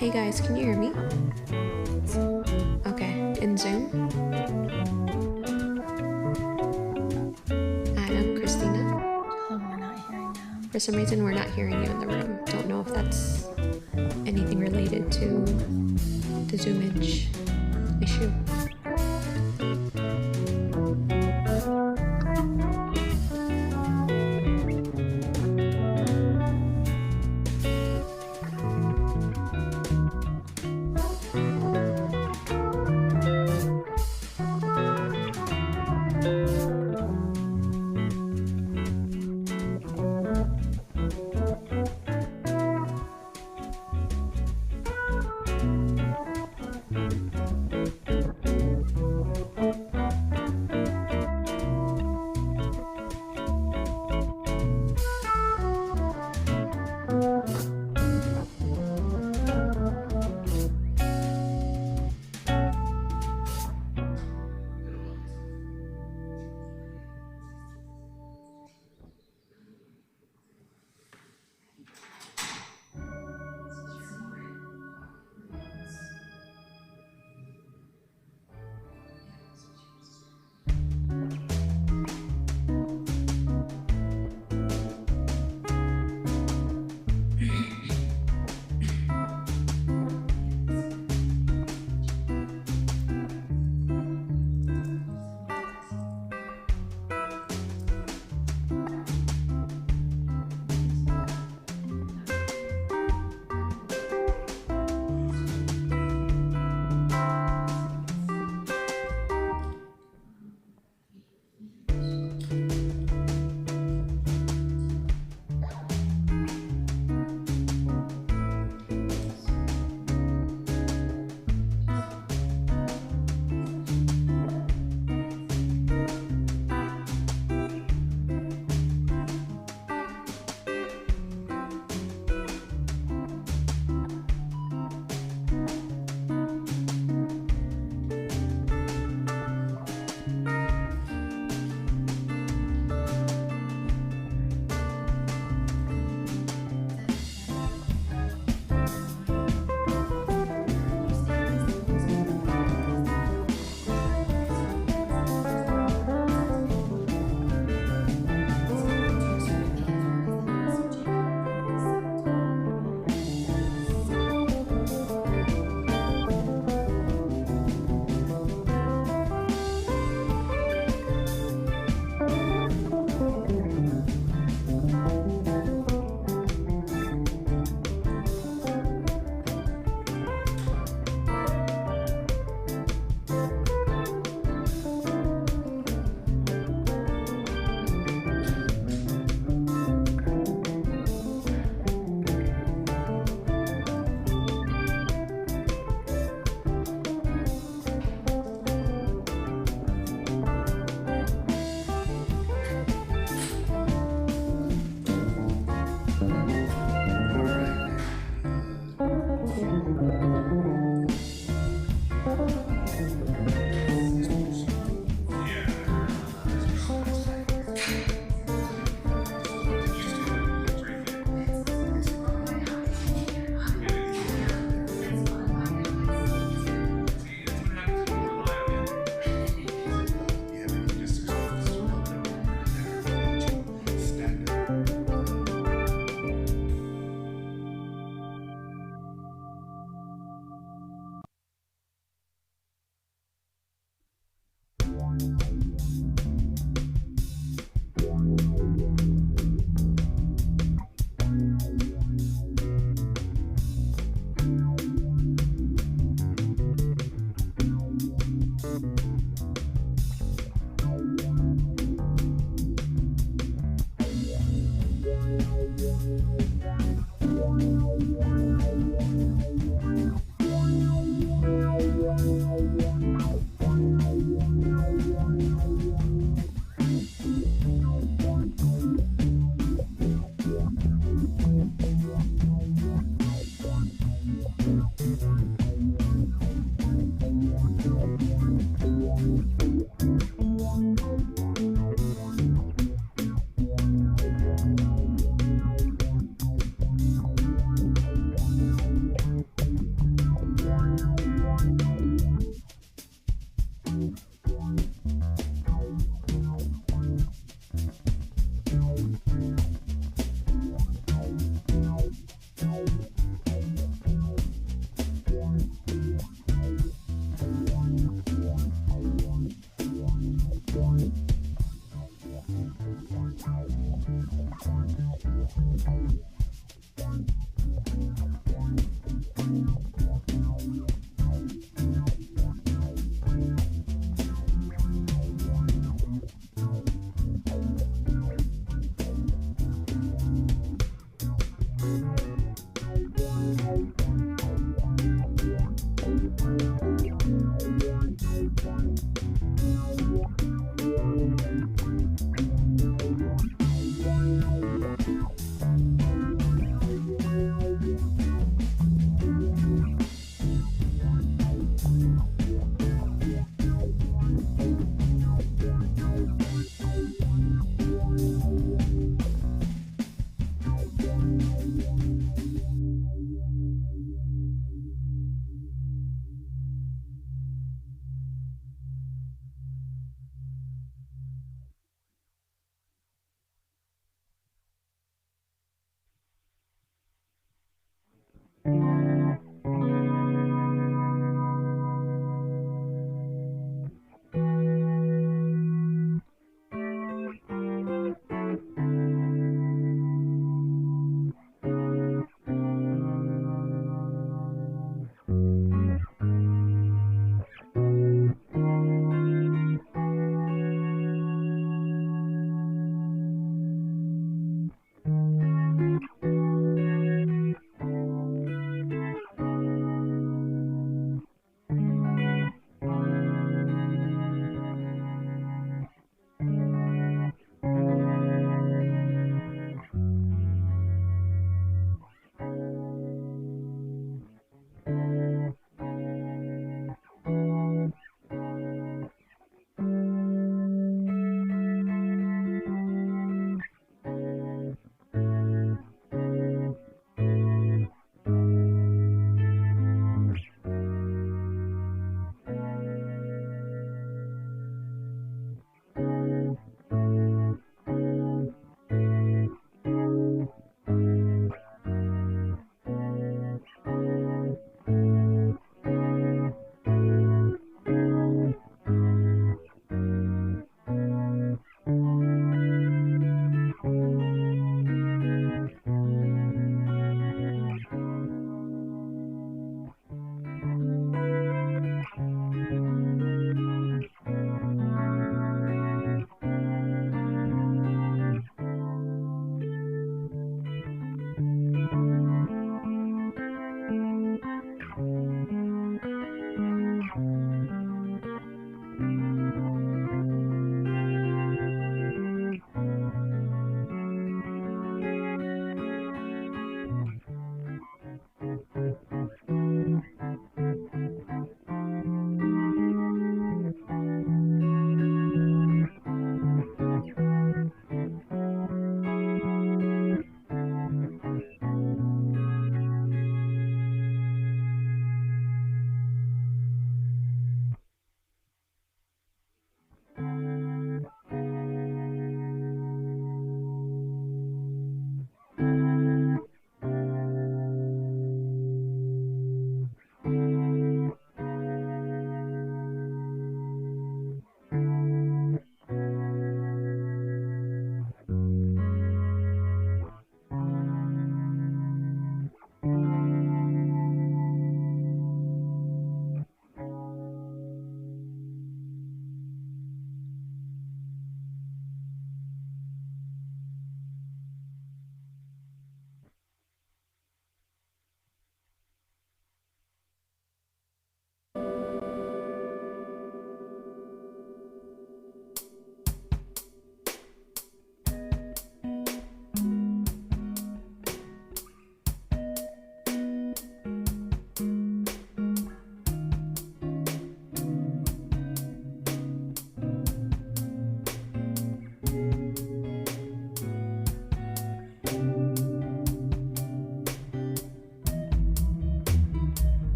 Hey guys, can you hear me? Okay, in Zoom. Adam, Christina. Tell them we're not hearing them. For some reason, we're not hearing you in the room. Don't know if that's anything related to the Zoomage issue.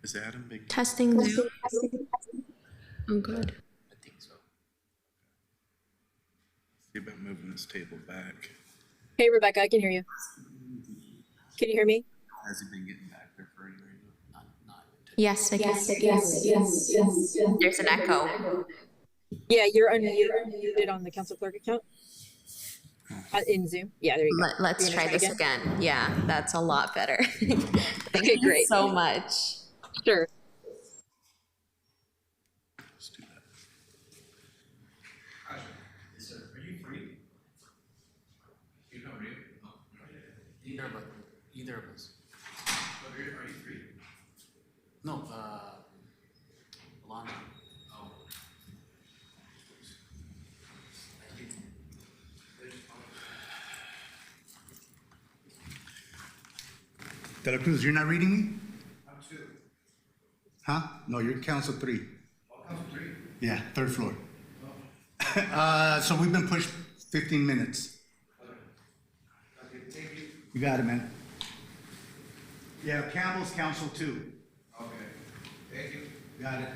Is Adam big? Testing Zoom. I'm good. I think so. See about moving this table back. Hey, Rebecca, I can hear you. Can you hear me? Has he been getting back there for any reason? Yes, I can. Yes. There's an echo. Yeah, you're unmuted on the council clerk account in Zoom. Yeah, there you go. Let's You wanna try this again. Yeah, that's a lot better. Thank Okay, you great. so much. Sure. Let's do that. Are you free? You're not free? No. Either of us. But are you free? No, Alana. Oh. De la Cruz, you're not reading me? I'm two. Huh? No, you're council 3. I'll come three. Yeah, 3rd floor. So we've been pushed 15 minutes. Okay, thank you. You got it, man. Yeah, Campbell's council 2. Okay, thank you. Got it.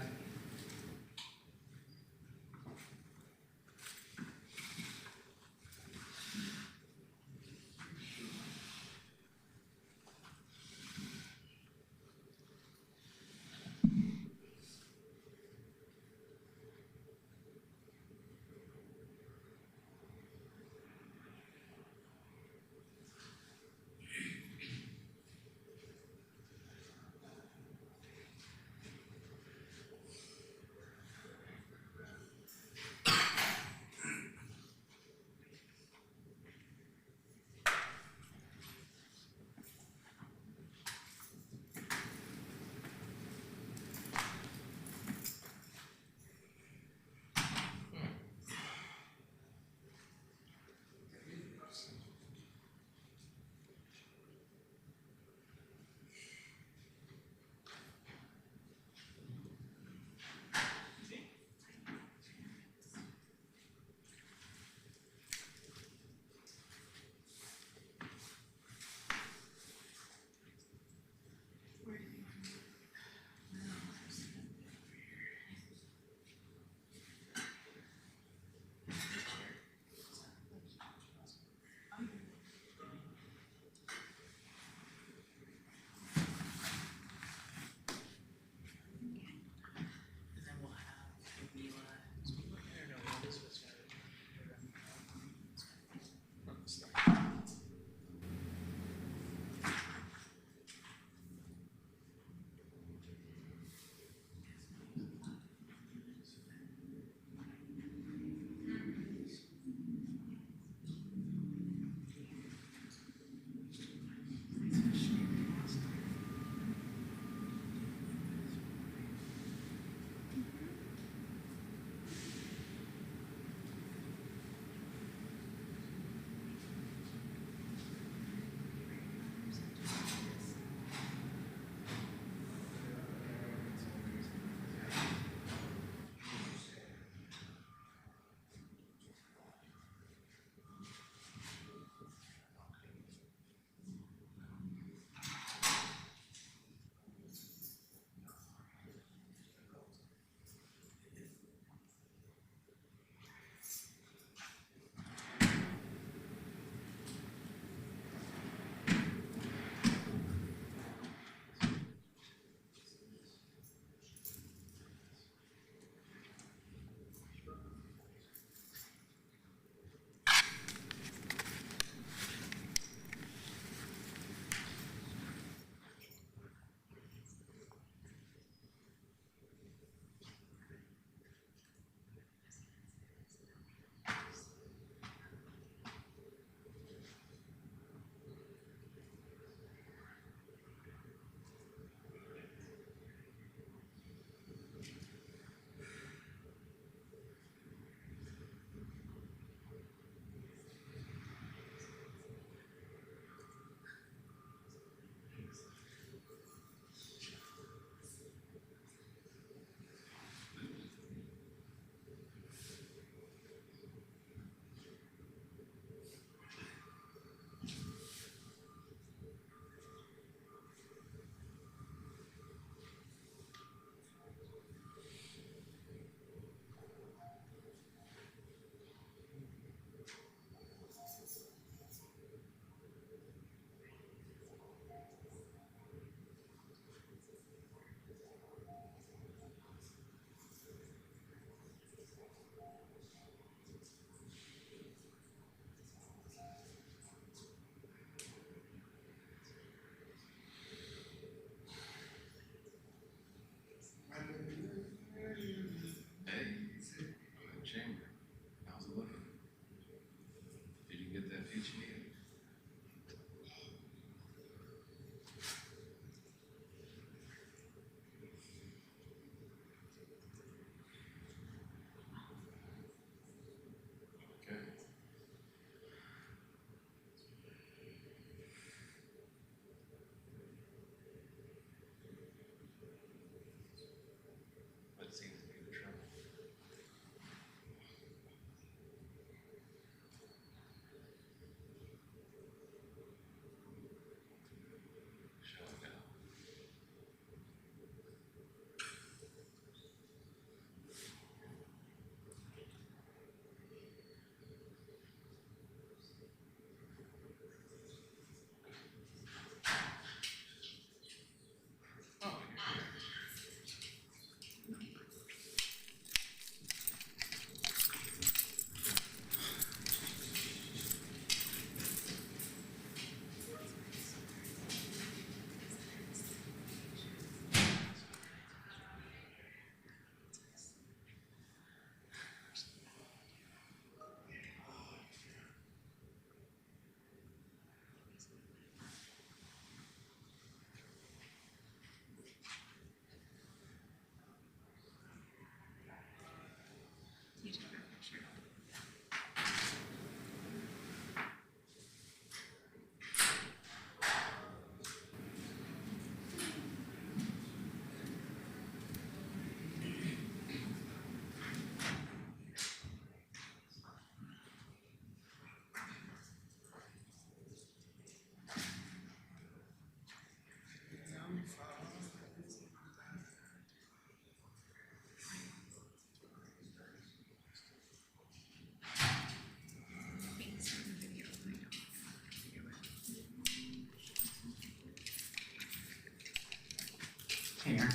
Here.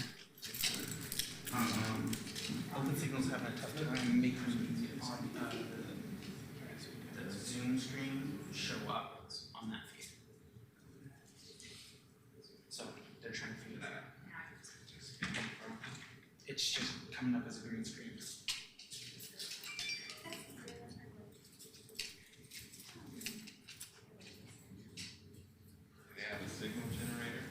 Open Signal's having a tough time making the Zoom screen show up on that feed. So they're trying to figure that out. It's just coming up as a green screen. They have a signal generator.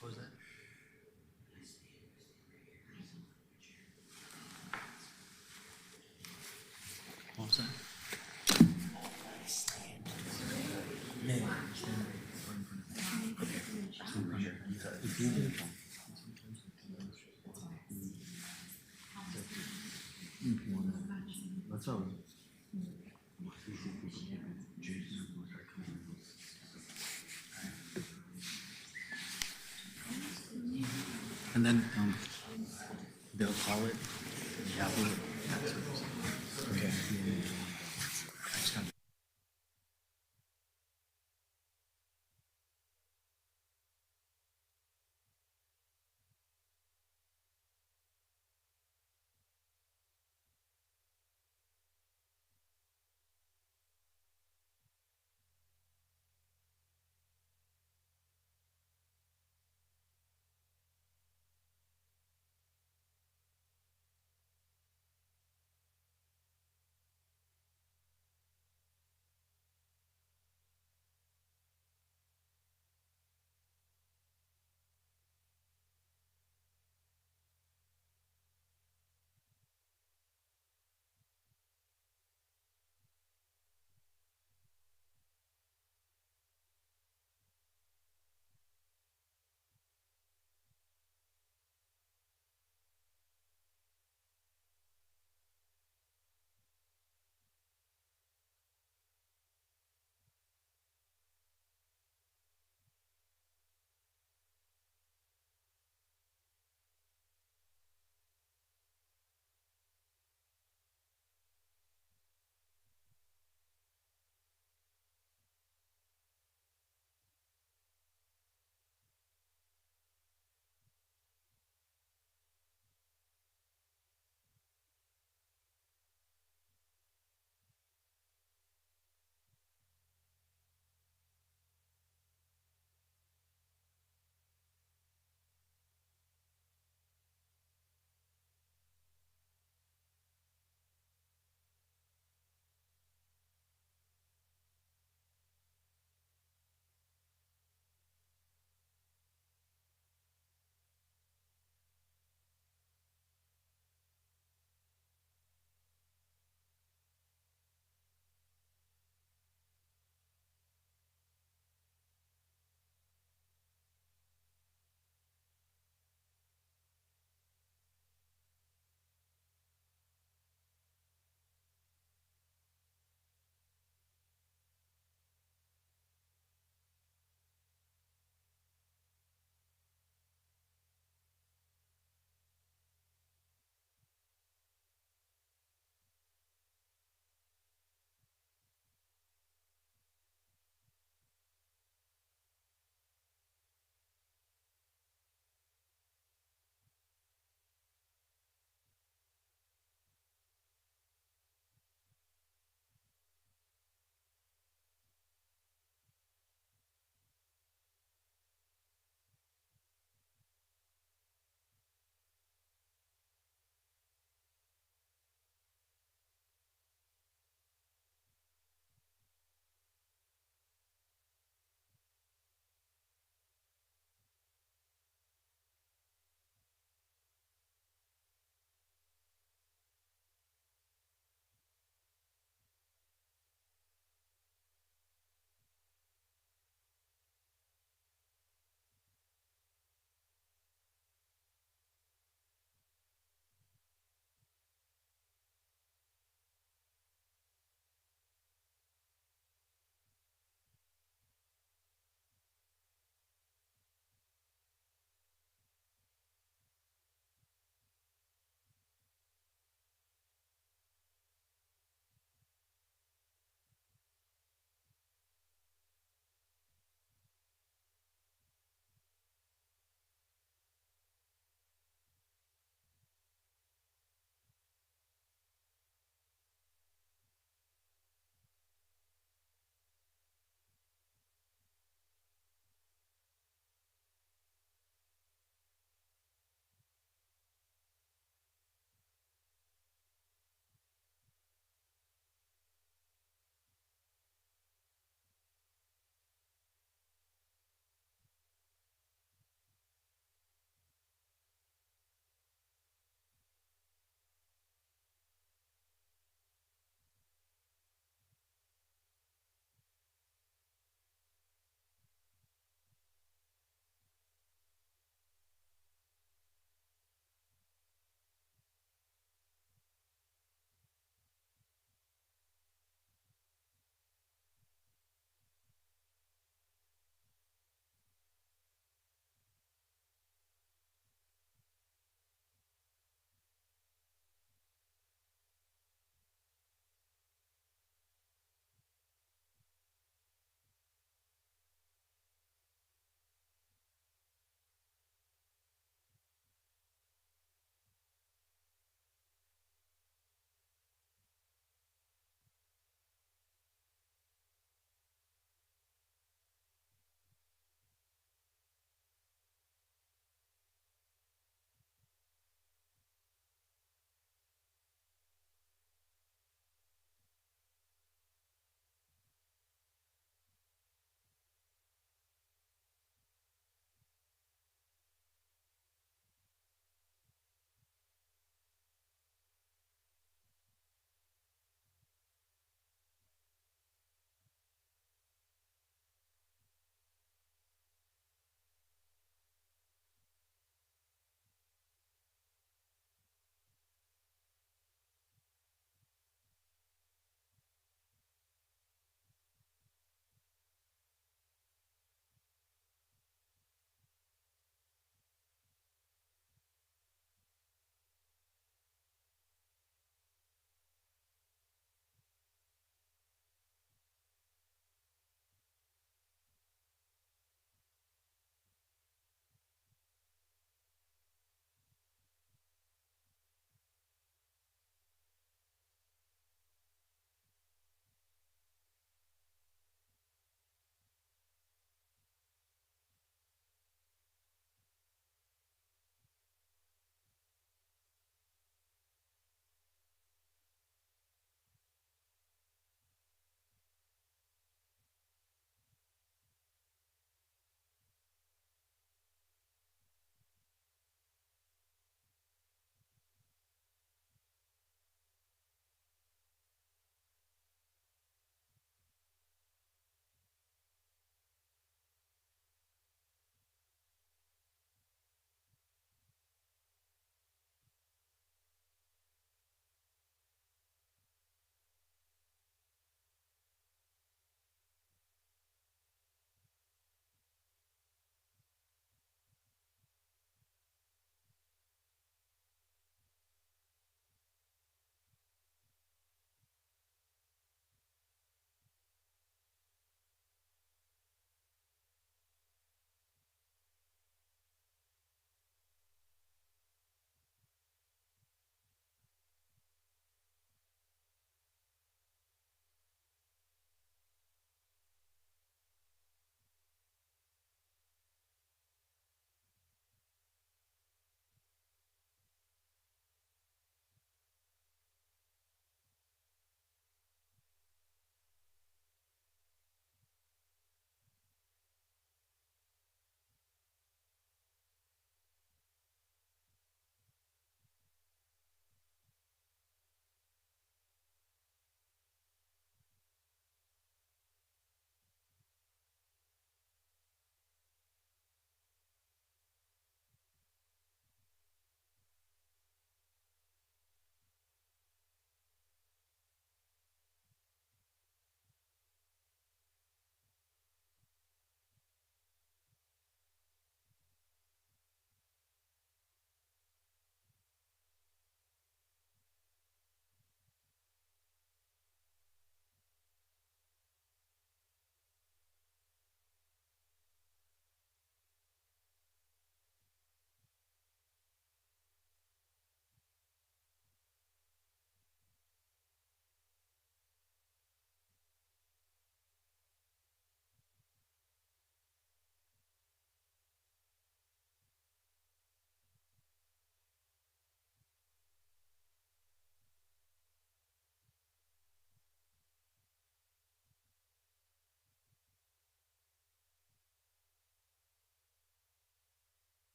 What was that? What was that? That's all. And then they'll call it Yahoo. Okay. I just gotta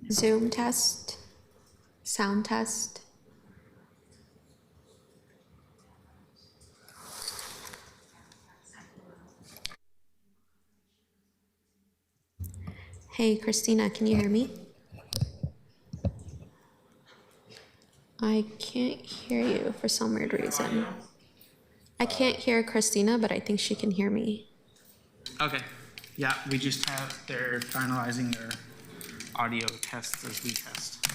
Zoom test, sound test. Hey, Christina, can you hear me? I can't hear you for some weird reason. I can't hear Christina, but I think she can hear me. Okay. Yeah, we just have, they're finalizing their audio tests as we test,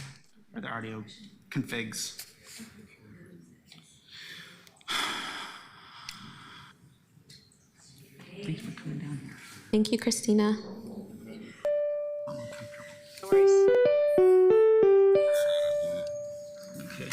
or their audio configs. Thanks for coming down here. Thank you, Christina. No worries. Okay.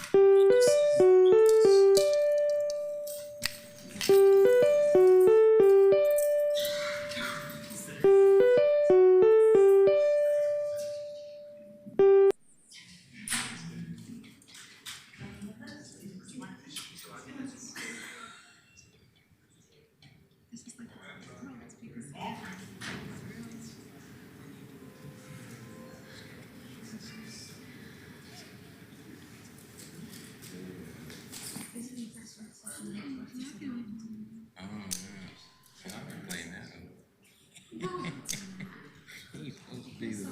Oh, yeah. I can play now. He's supposed to be the.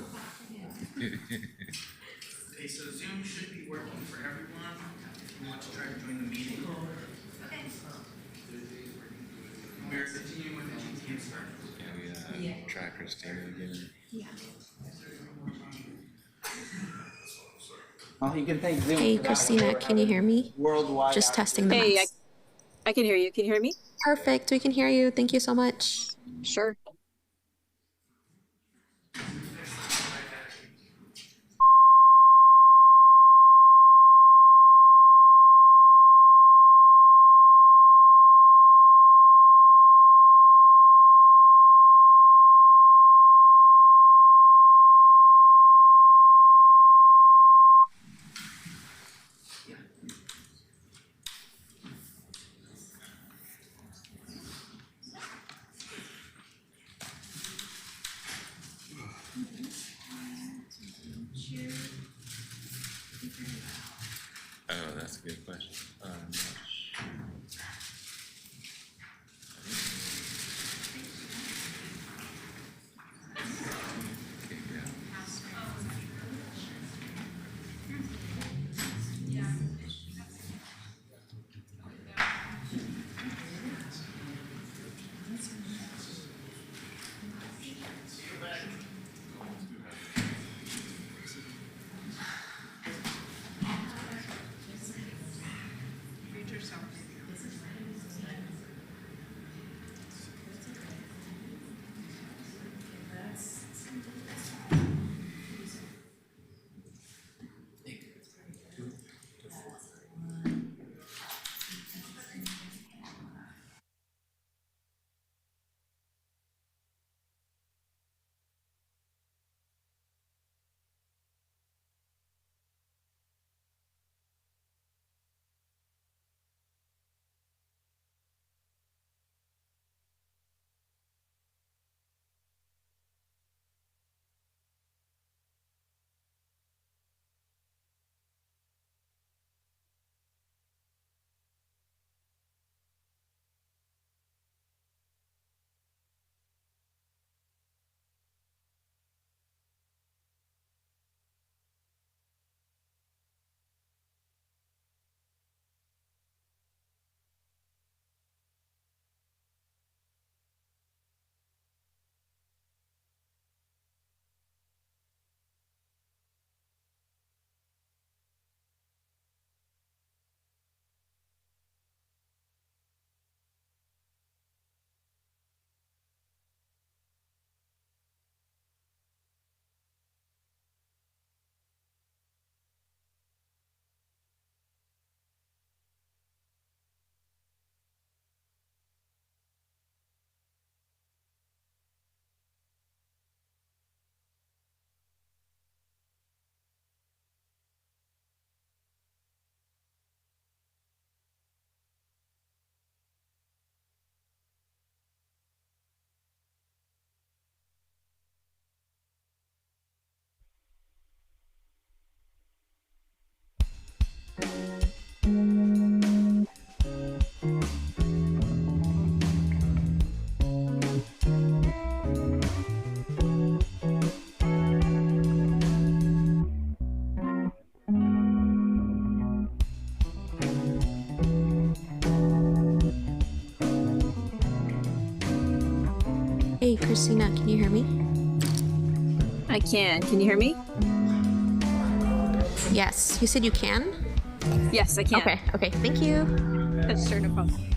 Okay, so Zoom should be working for everyone. If you want to try to join the meeting. We're continuing with the GTM start. Can we try Christina again? Well, you can thank Zoom. Hey, for that. Christina, can you hear me? Worldwide. Just testing the Hey, mics. I can hear you. Can you hear me? Perfect, we can hear you. Thank you so much. Sure. Oh, that's a good question. I'm not sure. Okay, yeah. Christina, can you hear me? I can. Can you hear me? Yes. You said you can? Yes, I can. Okay, okay, thank you. Sure, no problem.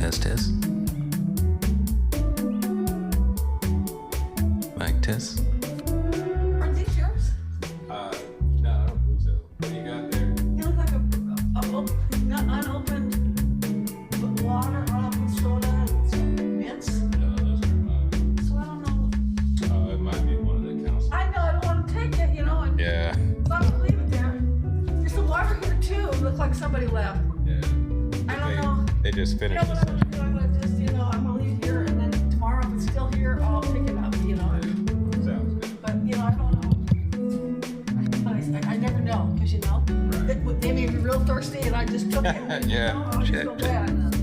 Test, test. Mic test. Are these yours? No, I don't think so. What do you got there? You look like not unopened water, unopened soda, and some mints. No, those are So I don't know. it might be one of the council. I know, I don't want to take it, you know, and Yeah. so I'm gonna leave it there. There's some water here too. Look like somebody left. Yeah. I don't know. They just You finished know the what I'm session. gonna do? I'm gonna just, I'm gonna leave it here, and then tomorrow if it's still here, I'll pick it up, Sounds good. But, I don't know. I never know, because, they may be real thirsty and I just took it. Yeah, I just check, feel check. bad.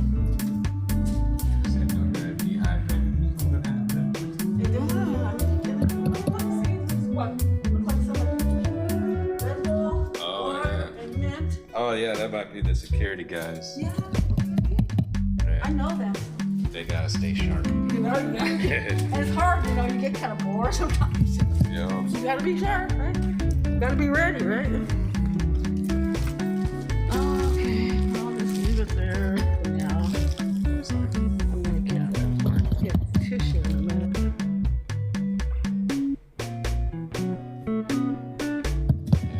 Said no red dehydrated. They do, what, look like some Red Bull, Oh, water, yeah. and mint. Oh yeah, that might be the security guys. Yeah, Right. I know that. They gotta stay sharp. And it's hard, you get kind of bored sometimes. Yeah. You gotta be sharp, right? You gotta be ready, right? Okay, I'll just leave it there for now. I'm gonna get tissue in a minute.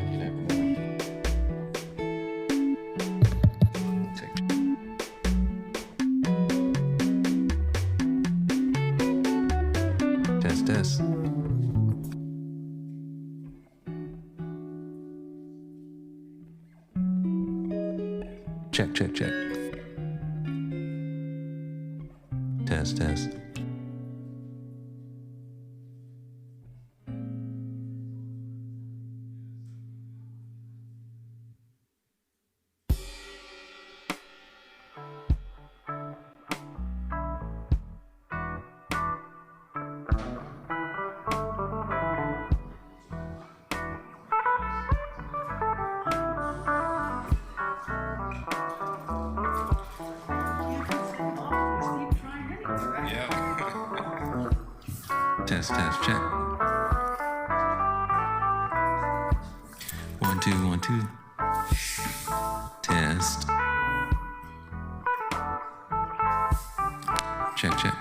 You never know. Test, test. Check, check, check. Test, test. Yeah. Test, test, check. 1, 2, 1, 2. Test. Check, check.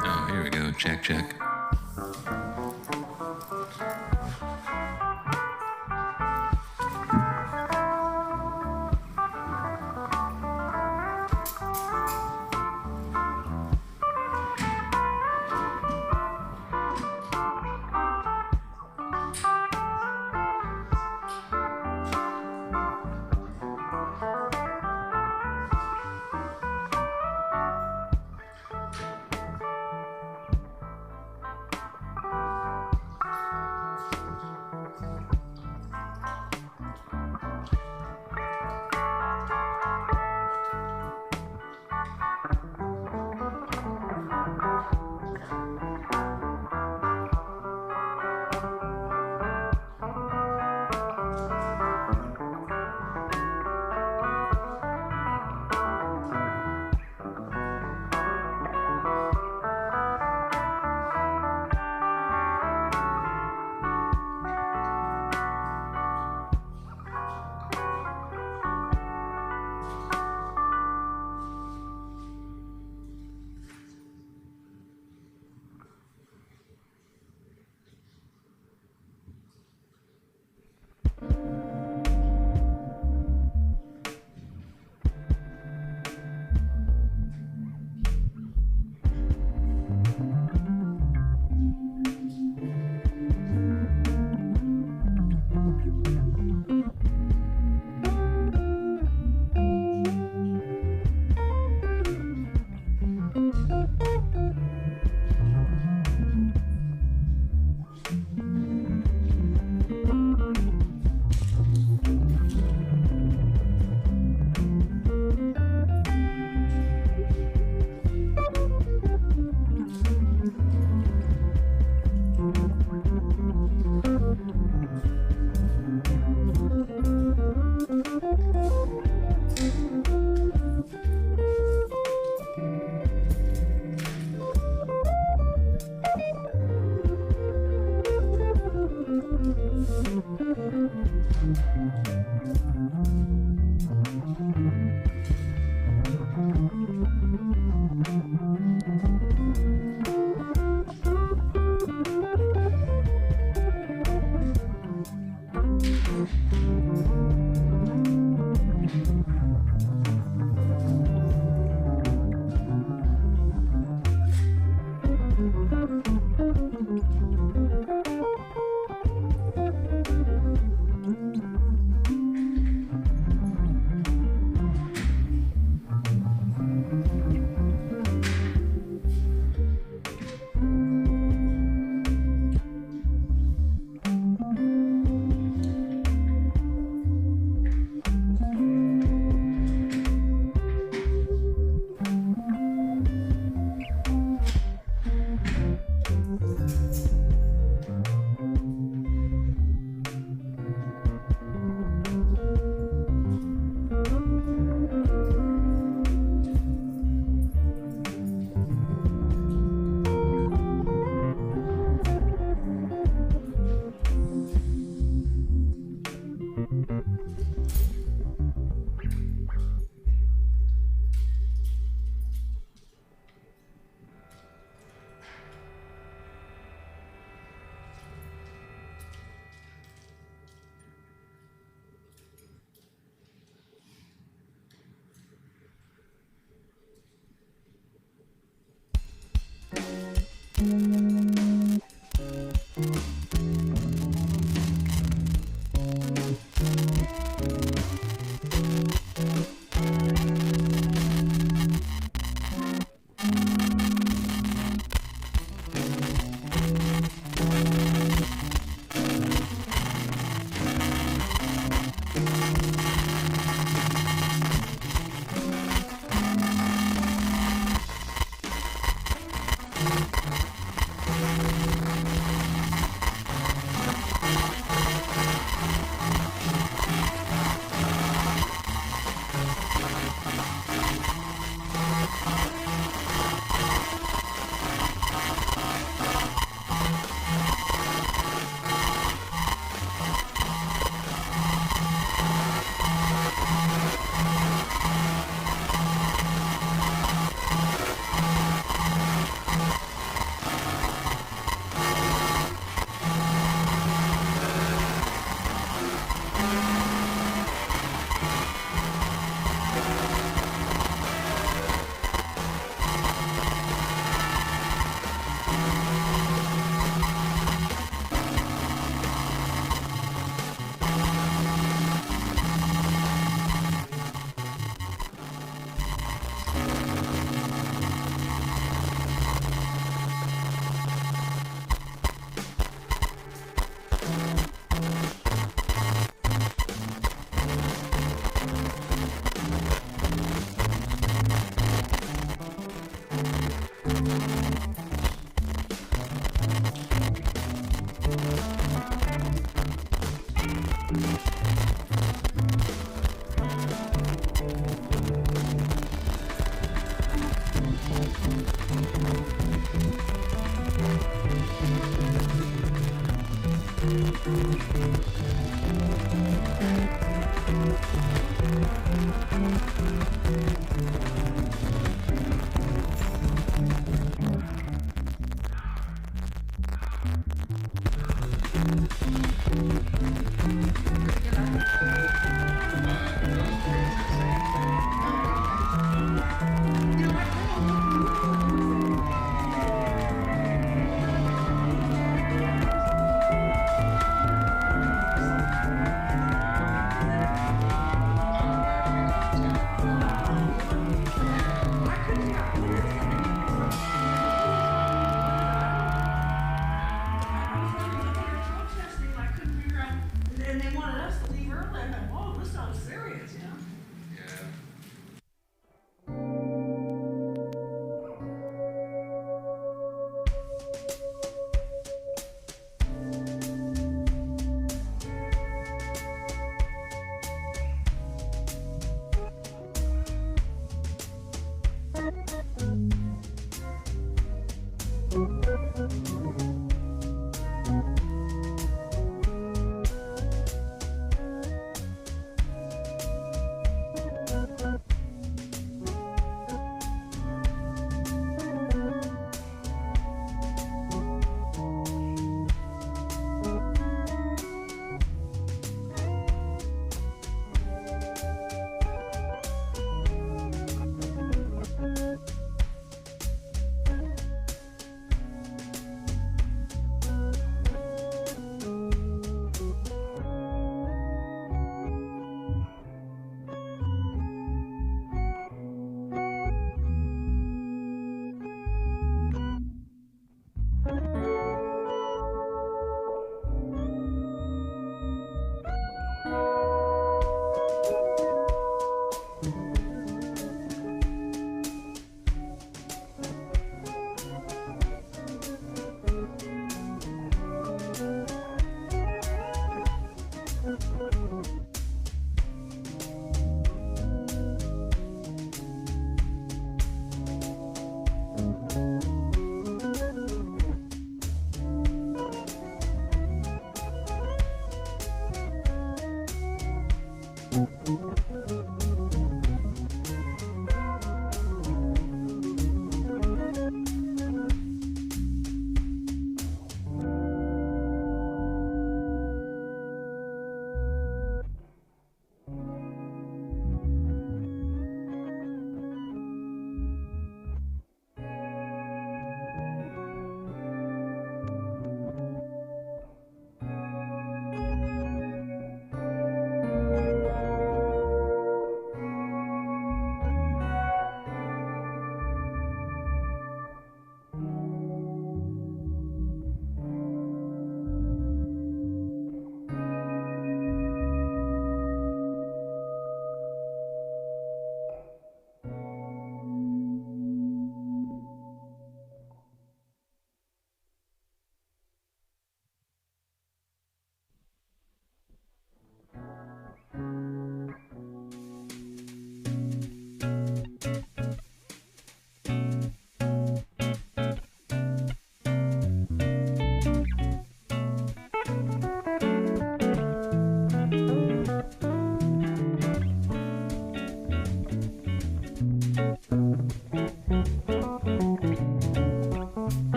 Oh, here we go. Check, check.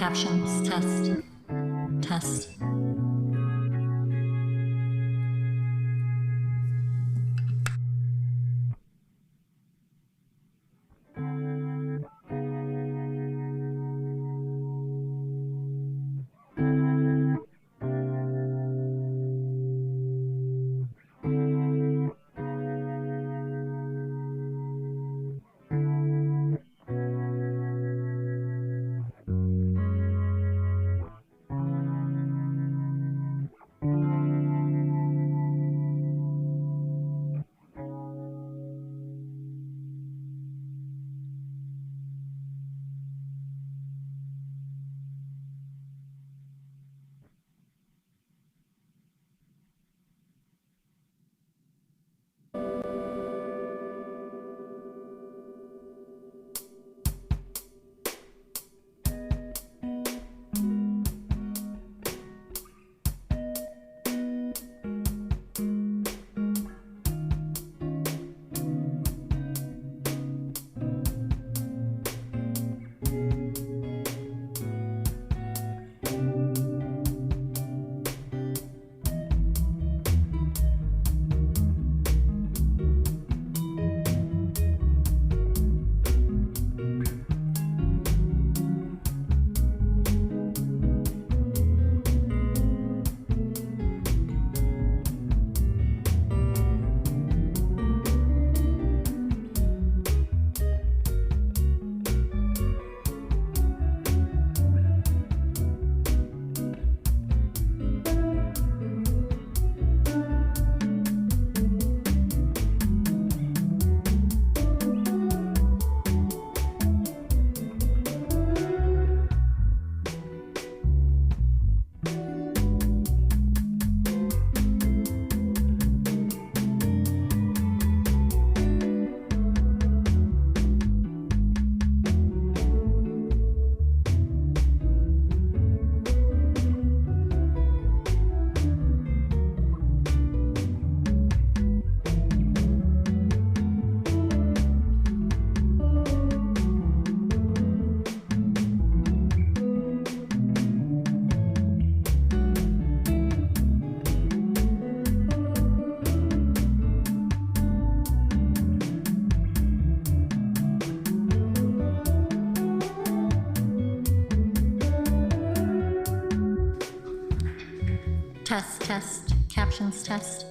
captions, test, test. Test, test, captions, test.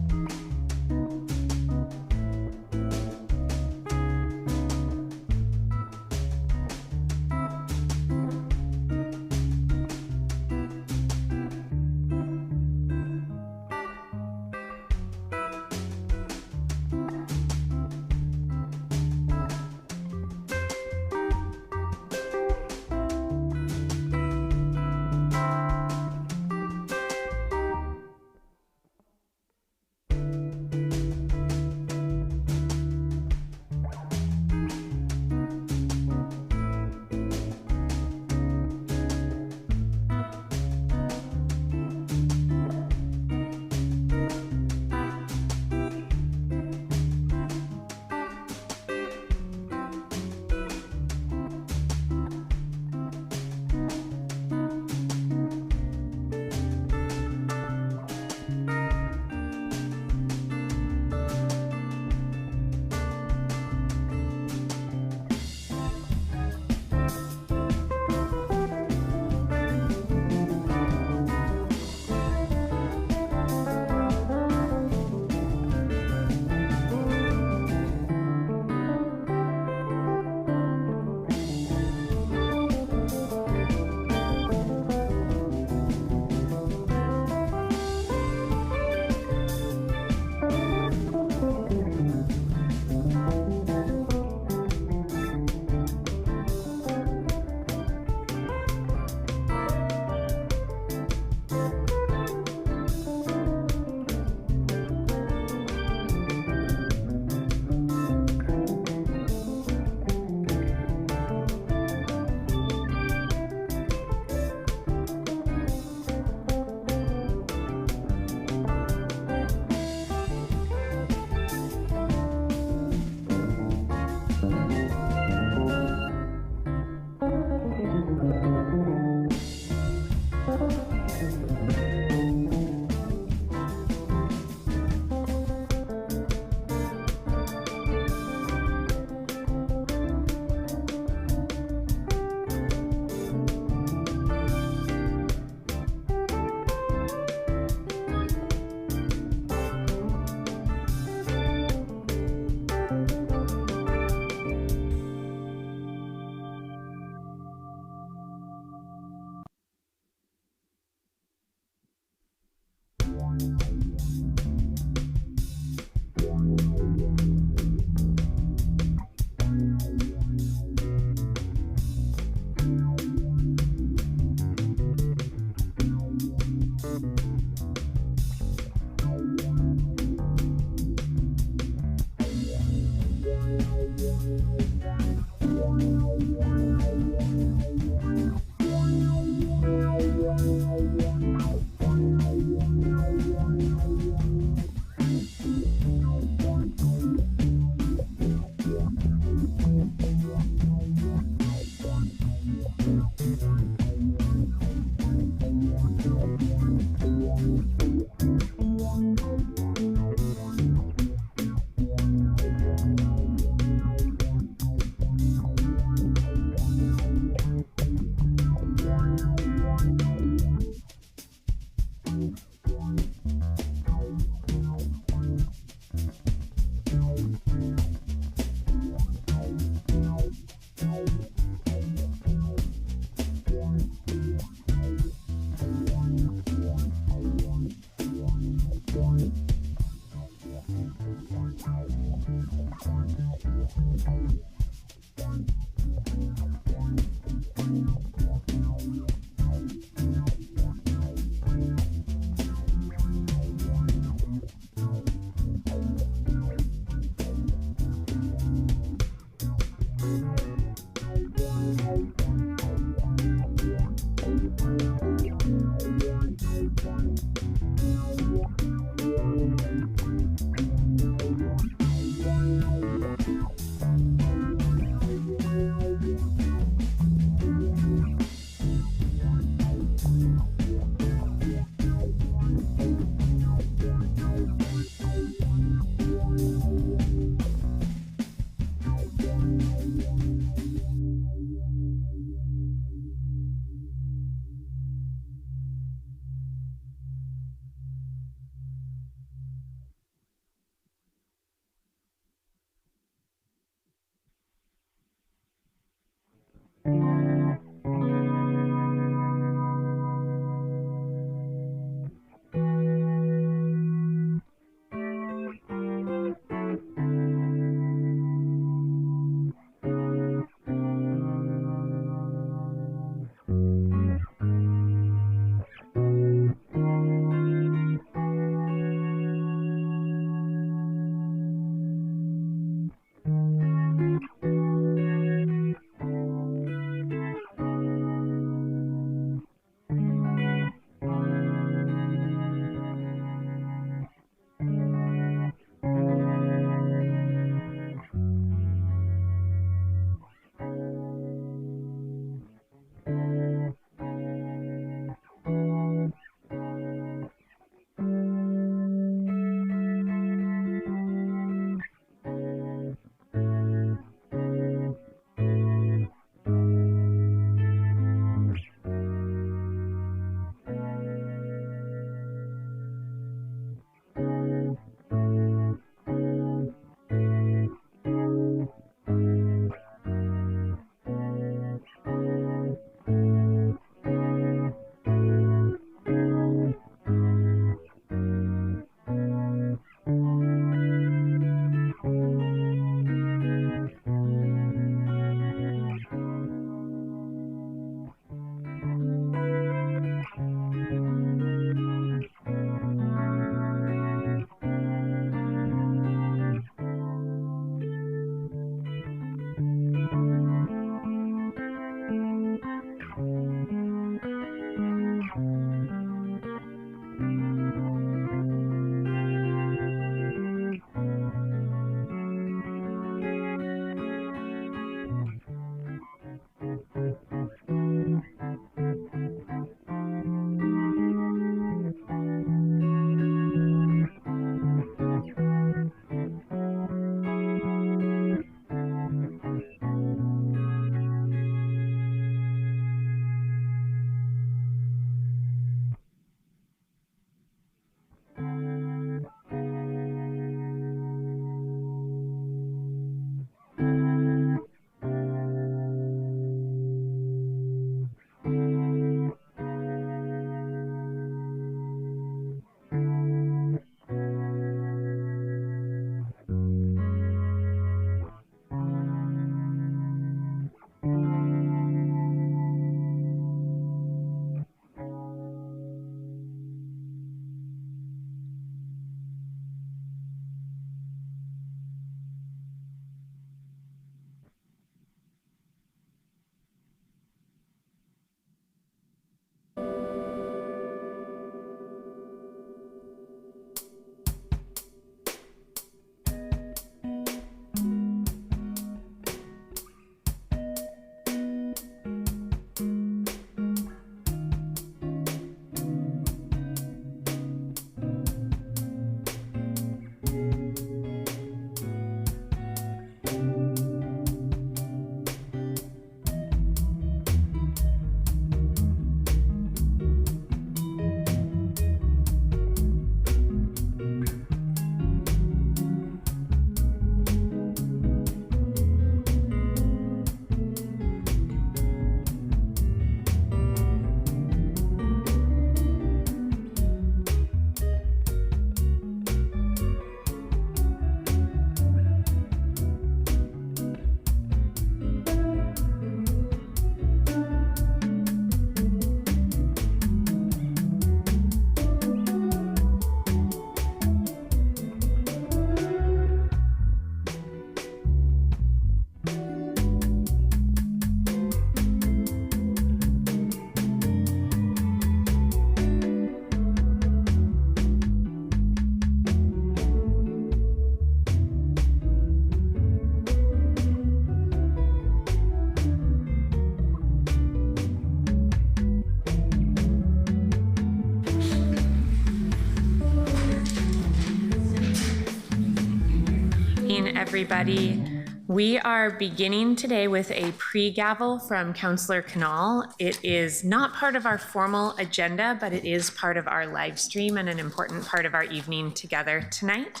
everybody. We are beginning today with a pre-gavel from Councillor Canal. It is not part of our formal agenda, but it is part of our live stream and an important part of our evening together tonight.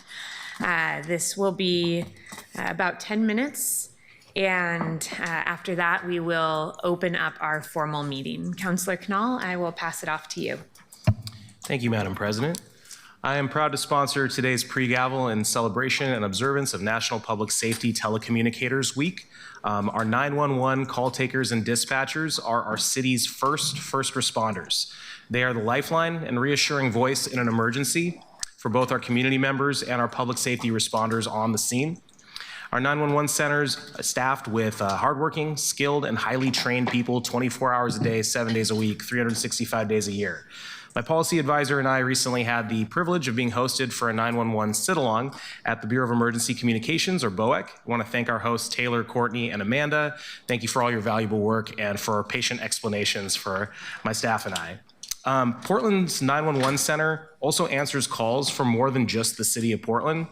This will be about 10 minutes, and after that, we will open up our formal meeting. Councillor Canal, I will pass it off to you. Thank you, Madam President. I am proud to sponsor today's pre-gavel in celebration and observance of National Public Safety Telecommunicators Week. Our 911 call takers and dispatchers are our city's first responders. They are the lifeline and reassuring voice in an emergency for both our community members and our public safety responders on the scene. Our 911 centers are staffed with hardworking, skilled, and highly trained people 24 hours a day, 7 days a week, 365 days a year. My policy advisor and I recently had the privilege of being hosted for a 911 sit-along at the Bureau of Emergency Communications, or BOEC. I want to thank our hosts, Taylor, Courtney, and Amanda. Thank you for all your valuable work and for patient explanations for my staff and I. Portland's 911 center also answers calls from more than just the city of Portland.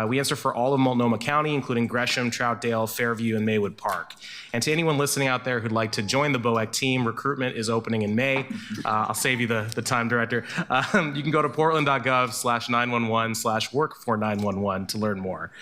We answer for all of Multnomah County, including Gresham, Troutdale, Fairview, and Maywood Park. And to anyone listening out there who'd like to join the BOEC team, recruitment is opening in May. I'll save you the time, Director. You can go to portland.gov/911/work4911 to learn more.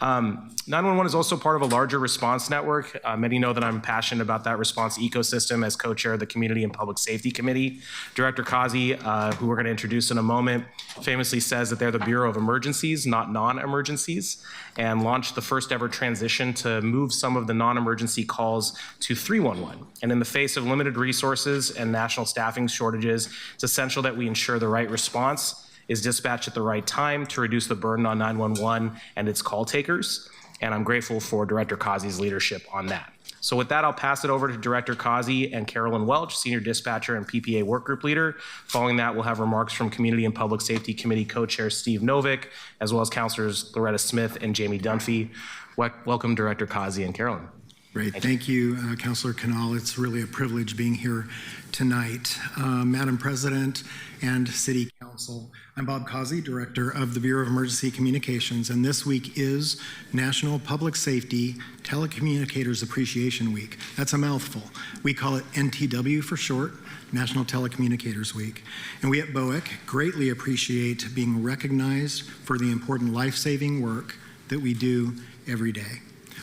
911 is also part of a larger response network. Many know that I'm passionate about that response ecosystem as co-chair of the Community and Public Safety Committee. Director Kazi, who we're going to introduce in a moment, famously says that they're the Bureau of Emergencies, not non-emergencies, and launched the first ever transition to move some of the non-emergency calls to 311. And in the face of limited resources and national staffing shortages, it's essential that we ensure the right response is dispatched at the right time to reduce the burden on 911 and its call takers. And I'm grateful for Director Kazi's leadership on that. So with that, I'll pass it over to Director Kazi and Carolyn Welch, Senior Dispatcher and PPA Workgroup Leader. Following that, we'll have remarks from Community and Public Safety Committee Co-Chair Steve Novick, as well as Councilors Loretta Smith and Jamie Dunphy. Welcome, Director Kazi and Carolyn. Great. Thank you, Councilor Canal. It's really a privilege being here tonight. Madam President and City Council, I'm Bob Kazi, Director of the Bureau of Emergency Communications, and this week is National Public Safety Telecommunicators Appreciation Week. That's a mouthful. We call it NTW for short, National Telecommunicators Week. And we at BOEC greatly appreciate being recognized for the important life-saving work that we do every day.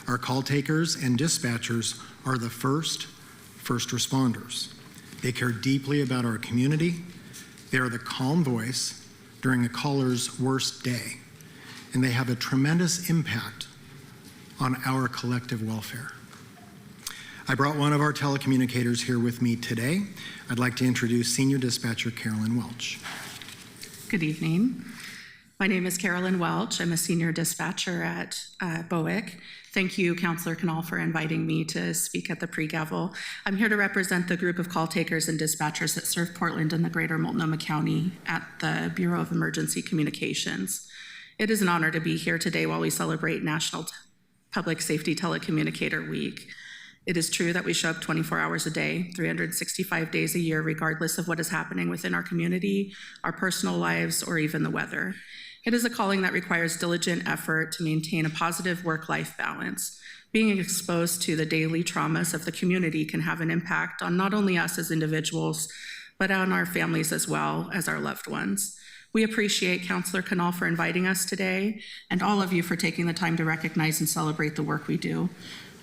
Our call takers and dispatchers are the first responders. They care deeply about our community. They are the calm voice during a caller's worst day, and they have a tremendous impact on our collective welfare. I brought one of our telecommunicators here with me today. I'd like to introduce Senior Dispatcher Carolyn Welch. Good evening. My name is Carolyn Welch. I'm a senior dispatcher at BOEC. Thank you, Councilor Canal, for inviting me to speak at the pre-gavel. I'm here to represent the group of call takers and dispatchers that serve Portland and the greater Multnomah County at the Bureau of Emergency Communications. It is an honor to be here today while we celebrate National Public Safety Telecommunicator Week. It is true that we show up 24 hours a day, 365 days a year, regardless of what is happening within our community, our personal lives, or even the weather. It is a calling that requires diligent effort to maintain a positive work-life balance. Being exposed to the daily traumas of the community can have an impact on not only us as individuals, but on our families as well as our loved ones. We appreciate Councilor Canal for inviting us today, and all of you for taking the time to recognize and celebrate the work we do.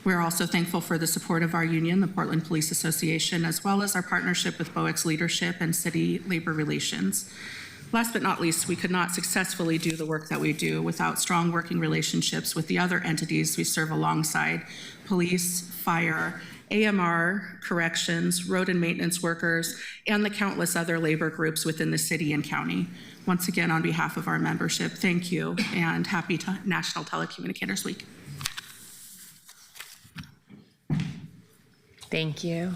We're also thankful for the support of our union, the Portland Police Association, as well as our partnership with BOEC's leadership and city labor relations. Last but not least, we could not successfully do the work that we do without strong working relationships with the other entities we serve alongside: police, fire, AMR, corrections, road and maintenance workers, and the countless other labor groups within the city and county. Once again, on behalf of our membership, thank you, and happy National Telecommunicators Week. Thank you.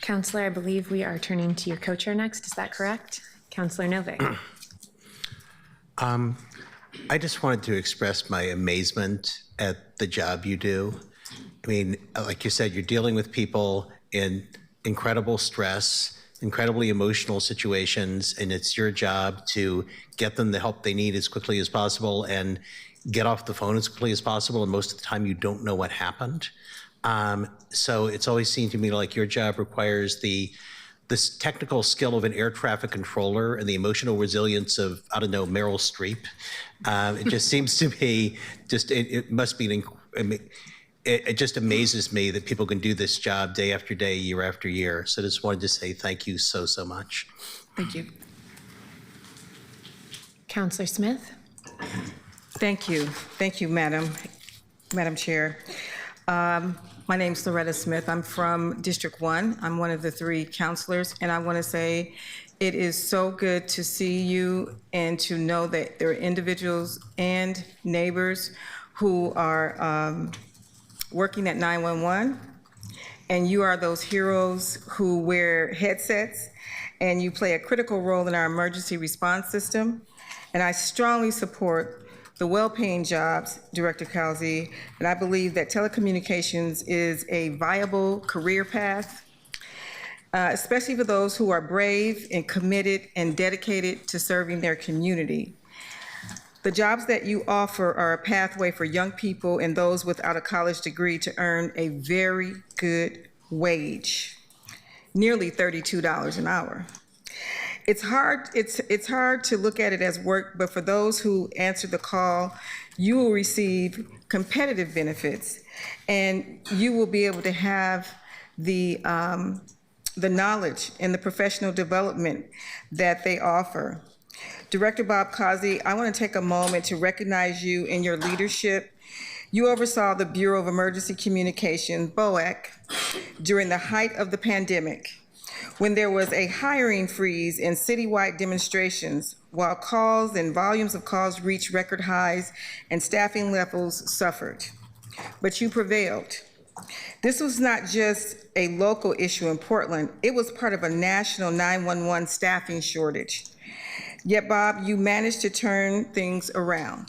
Councillor, I believe we are turning to your co-chair next. Is that correct? Councillor Novick. I just wanted to express my amazement at the job you do. I mean, like you said, you're dealing with people in incredible stress incredibly emotional situations, and it's your job to get them the help they need as quickly as possible and get off the phone as quickly as possible. And most of the time you don't know what happened. So it's always seemed to me like your job requires this technical skill of an air traffic controller and the emotional resilience of, I don't know, Meryl Streep. It just seems to be it must be it just amazes me that people can do this job day after day, year after year. So just wanted to say thank you so much. Thank you. Councillor Smith. Thank you, Madam Chair. My name's Loretta Smith. I'm from District 1. I'm one of the 3 councilors, and I want to say it is so good to see you and to know that there are individuals and neighbors who are working at 911, and you are those heroes who wear headsets, and you play a critical role in our emergency response system. And I strongly support the well-paying jobs, Director Causey, and I believe that telecommunications is a viable career path, especially for those who are brave and committed and dedicated to serving their community. The jobs that you offer are a pathway for young people and those without a college degree to earn a very good wage, nearly $32 an hour. It's hard to look at it as work, but for those who answer the call, you will receive competitive benefits, and you will be able to have the knowledge and the professional development that they offer. Director Bob Causey, I want to take a moment to recognize you and your leadership. You oversaw the Bureau of Emergency Communications, BOEC, during the height of the pandemic, when there was a hiring freeze and citywide demonstrations, while calls and volumes of calls reached record highs and staffing levels suffered. But you prevailed. This was not just a local issue in Portland, it was part of a national 911 staffing shortage. Yet, Bob, you managed to turn things around.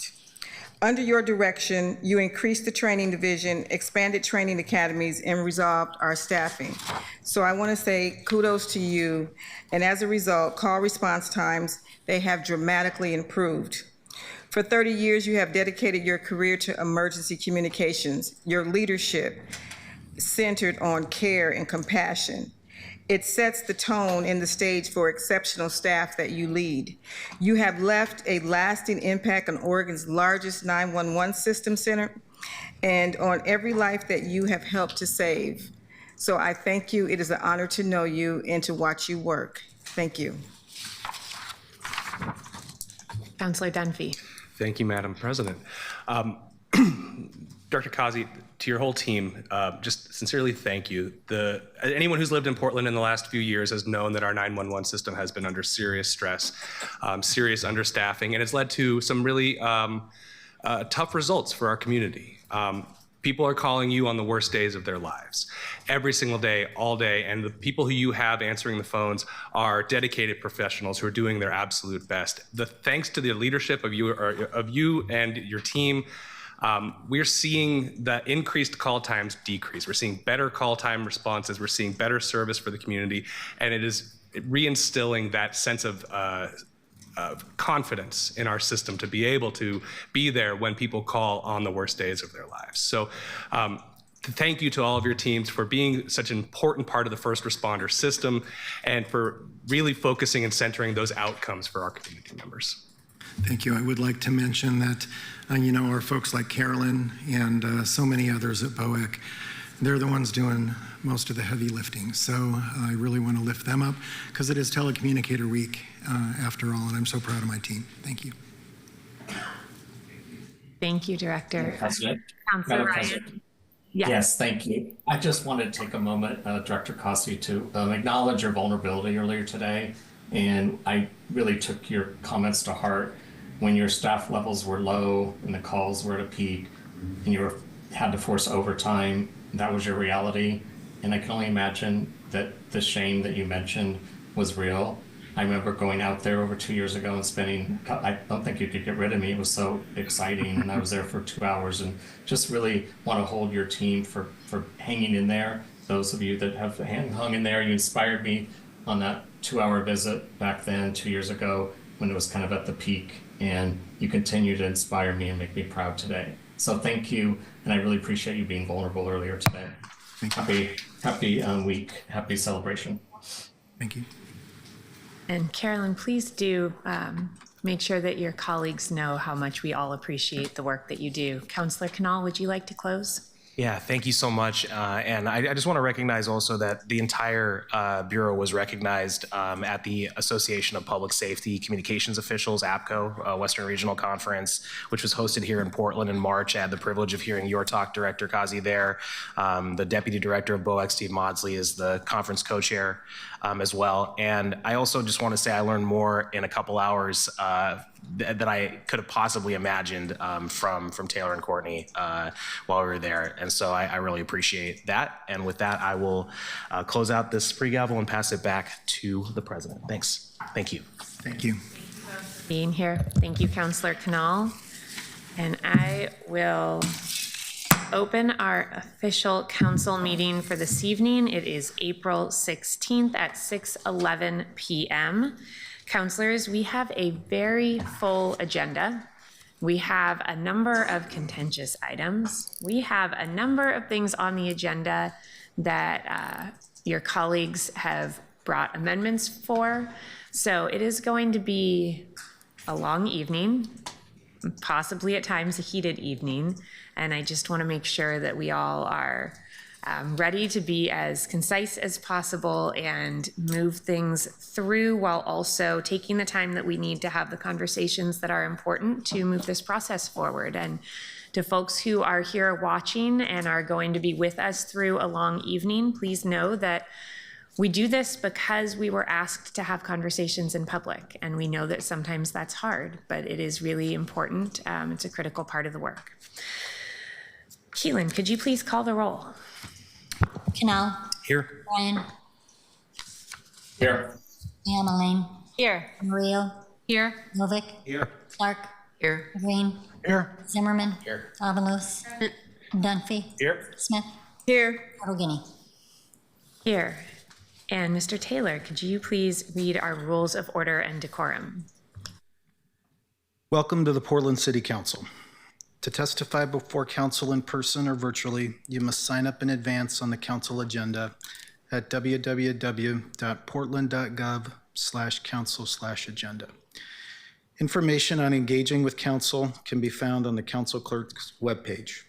Under your direction, you increased the training division, expanded training academies, and resolved our staffing. So I want to say kudos to you, and as a result, call response times, they have dramatically improved. For 30 years, you have dedicated your career to emergency communications. Your leadership centered on care and compassion. It sets the tone and the stage for exceptional staff that you lead. You have left a lasting impact on Oregon's largest 911 system center and on every life that you have helped to save. So I thank you. It is an honor to know you and to watch you work. Thank you. Councillor Dunphy. Thank you, Madam President. Dr. Causey, to your whole team, just sincerely thank you. Anyone who's lived in Portland in the last few years has known that our 911 system has been under serious stress, serious understaffing, and it's led to some really tough results for our community. People are calling you on the worst days of their lives, every single day, all day, and the people who you have answering the phones are dedicated professionals who are doing their absolute best. Thanks to the leadership of you and your team, we're seeing the increased call times decrease. We're seeing better call time responses. We're seeing better service for the community, and it is reinstilling that sense of confidence in our system to be able to be there when people call on the worst days of their lives. So thank you to all of your teams for being such an important part of the first responder system and for really focusing and centering those outcomes for our community members. Thank you. I would like to mention that, our folks like Carolyn and so many others at BOEC, they're the ones doing most of the heavy lifting. So I really want to lift them up because it is Telecommunicator Week after all, and I'm so proud of my team. Thank you. Thank you, Director. President. Councillor Ryan. President. Yes, thank you. I just wanted to take a moment, Director Causey, to acknowledge your vulnerability earlier today. And I really took your comments to heart when your staff levels were low and the calls were at a peak and you had to force overtime. That was your reality. And I can only imagine that the shame that you mentioned was real. I remember going out there over 2 years ago and spending, I don't think you could get rid of me. It was so exciting. And I was there for 2 hours and just really want to hold your team for hanging in there. Those of you that have hung in there, you inspired me on that 2-hour visit back then 2 years ago when it was kind of at the peak, and you continue to inspire me and make me proud today. So thank you, and I really appreciate you being vulnerable earlier today. Happy week, happy celebration. Thank you. And Carolyn, please do make sure that your colleagues know how much we all appreciate the work that you do. Councillor Canal, would you like to close? Yeah, thank you so much. And I just want to recognize also that the entire Bureau was recognized at the Association of Public Safety Communications Officials, APCO, Western Regional Conference, which was hosted here in Portland in March. I had the privilege of hearing your talk, Director Kazi, there. The Deputy Director of BOEC, Steve Maudsley, is the conference co-chair as well. And I also just want to say I learned more in a couple hours that I could have possibly imagined from Taylor and Courtney while we were there. And so I really appreciate that. And with that, I will close out this pre-gavel and pass it back to the president. Thanks. Thank you. Thank you. Being here. Thank you, Councillor Canal. And I will open our official council meeting for this evening. It is April 16th at 6:11 p.m. Councilors, we have a very full agenda. We have a number of contentious items. We have a number of things on the agenda that your colleagues have brought amendments for. So it is going to be a long evening, possibly at times a heated evening. And I just want to make sure that we all are ready to be as concise as possible and move things through while also taking the time that we need to have the conversations that are important to move this process forward. And to folks who are here watching and are going to be with us through a long evening, please know that we do this because we were asked to have conversations in public, and we know that sometimes that's hard, but it is really important. It's a critical part of the work. Keelan, could you please call the roll? Canal. Here. Ryan. Here. Hammerlane. Here. Murillo. Here. Novick. Here. Clark. Here. Green. Here. Zimmerman. Here. Avalos. Dunphy. Here. Smith. Here. Guinea. Here. And Mr. Taylor, could you please read our rules of order and decorum? Welcome to the Portland City Council. To testify before council in person or virtually, you must sign up in advance on the council agenda at www.portland.gov/council/agenda. Information on engaging with council can be found on the council clerk's webpage.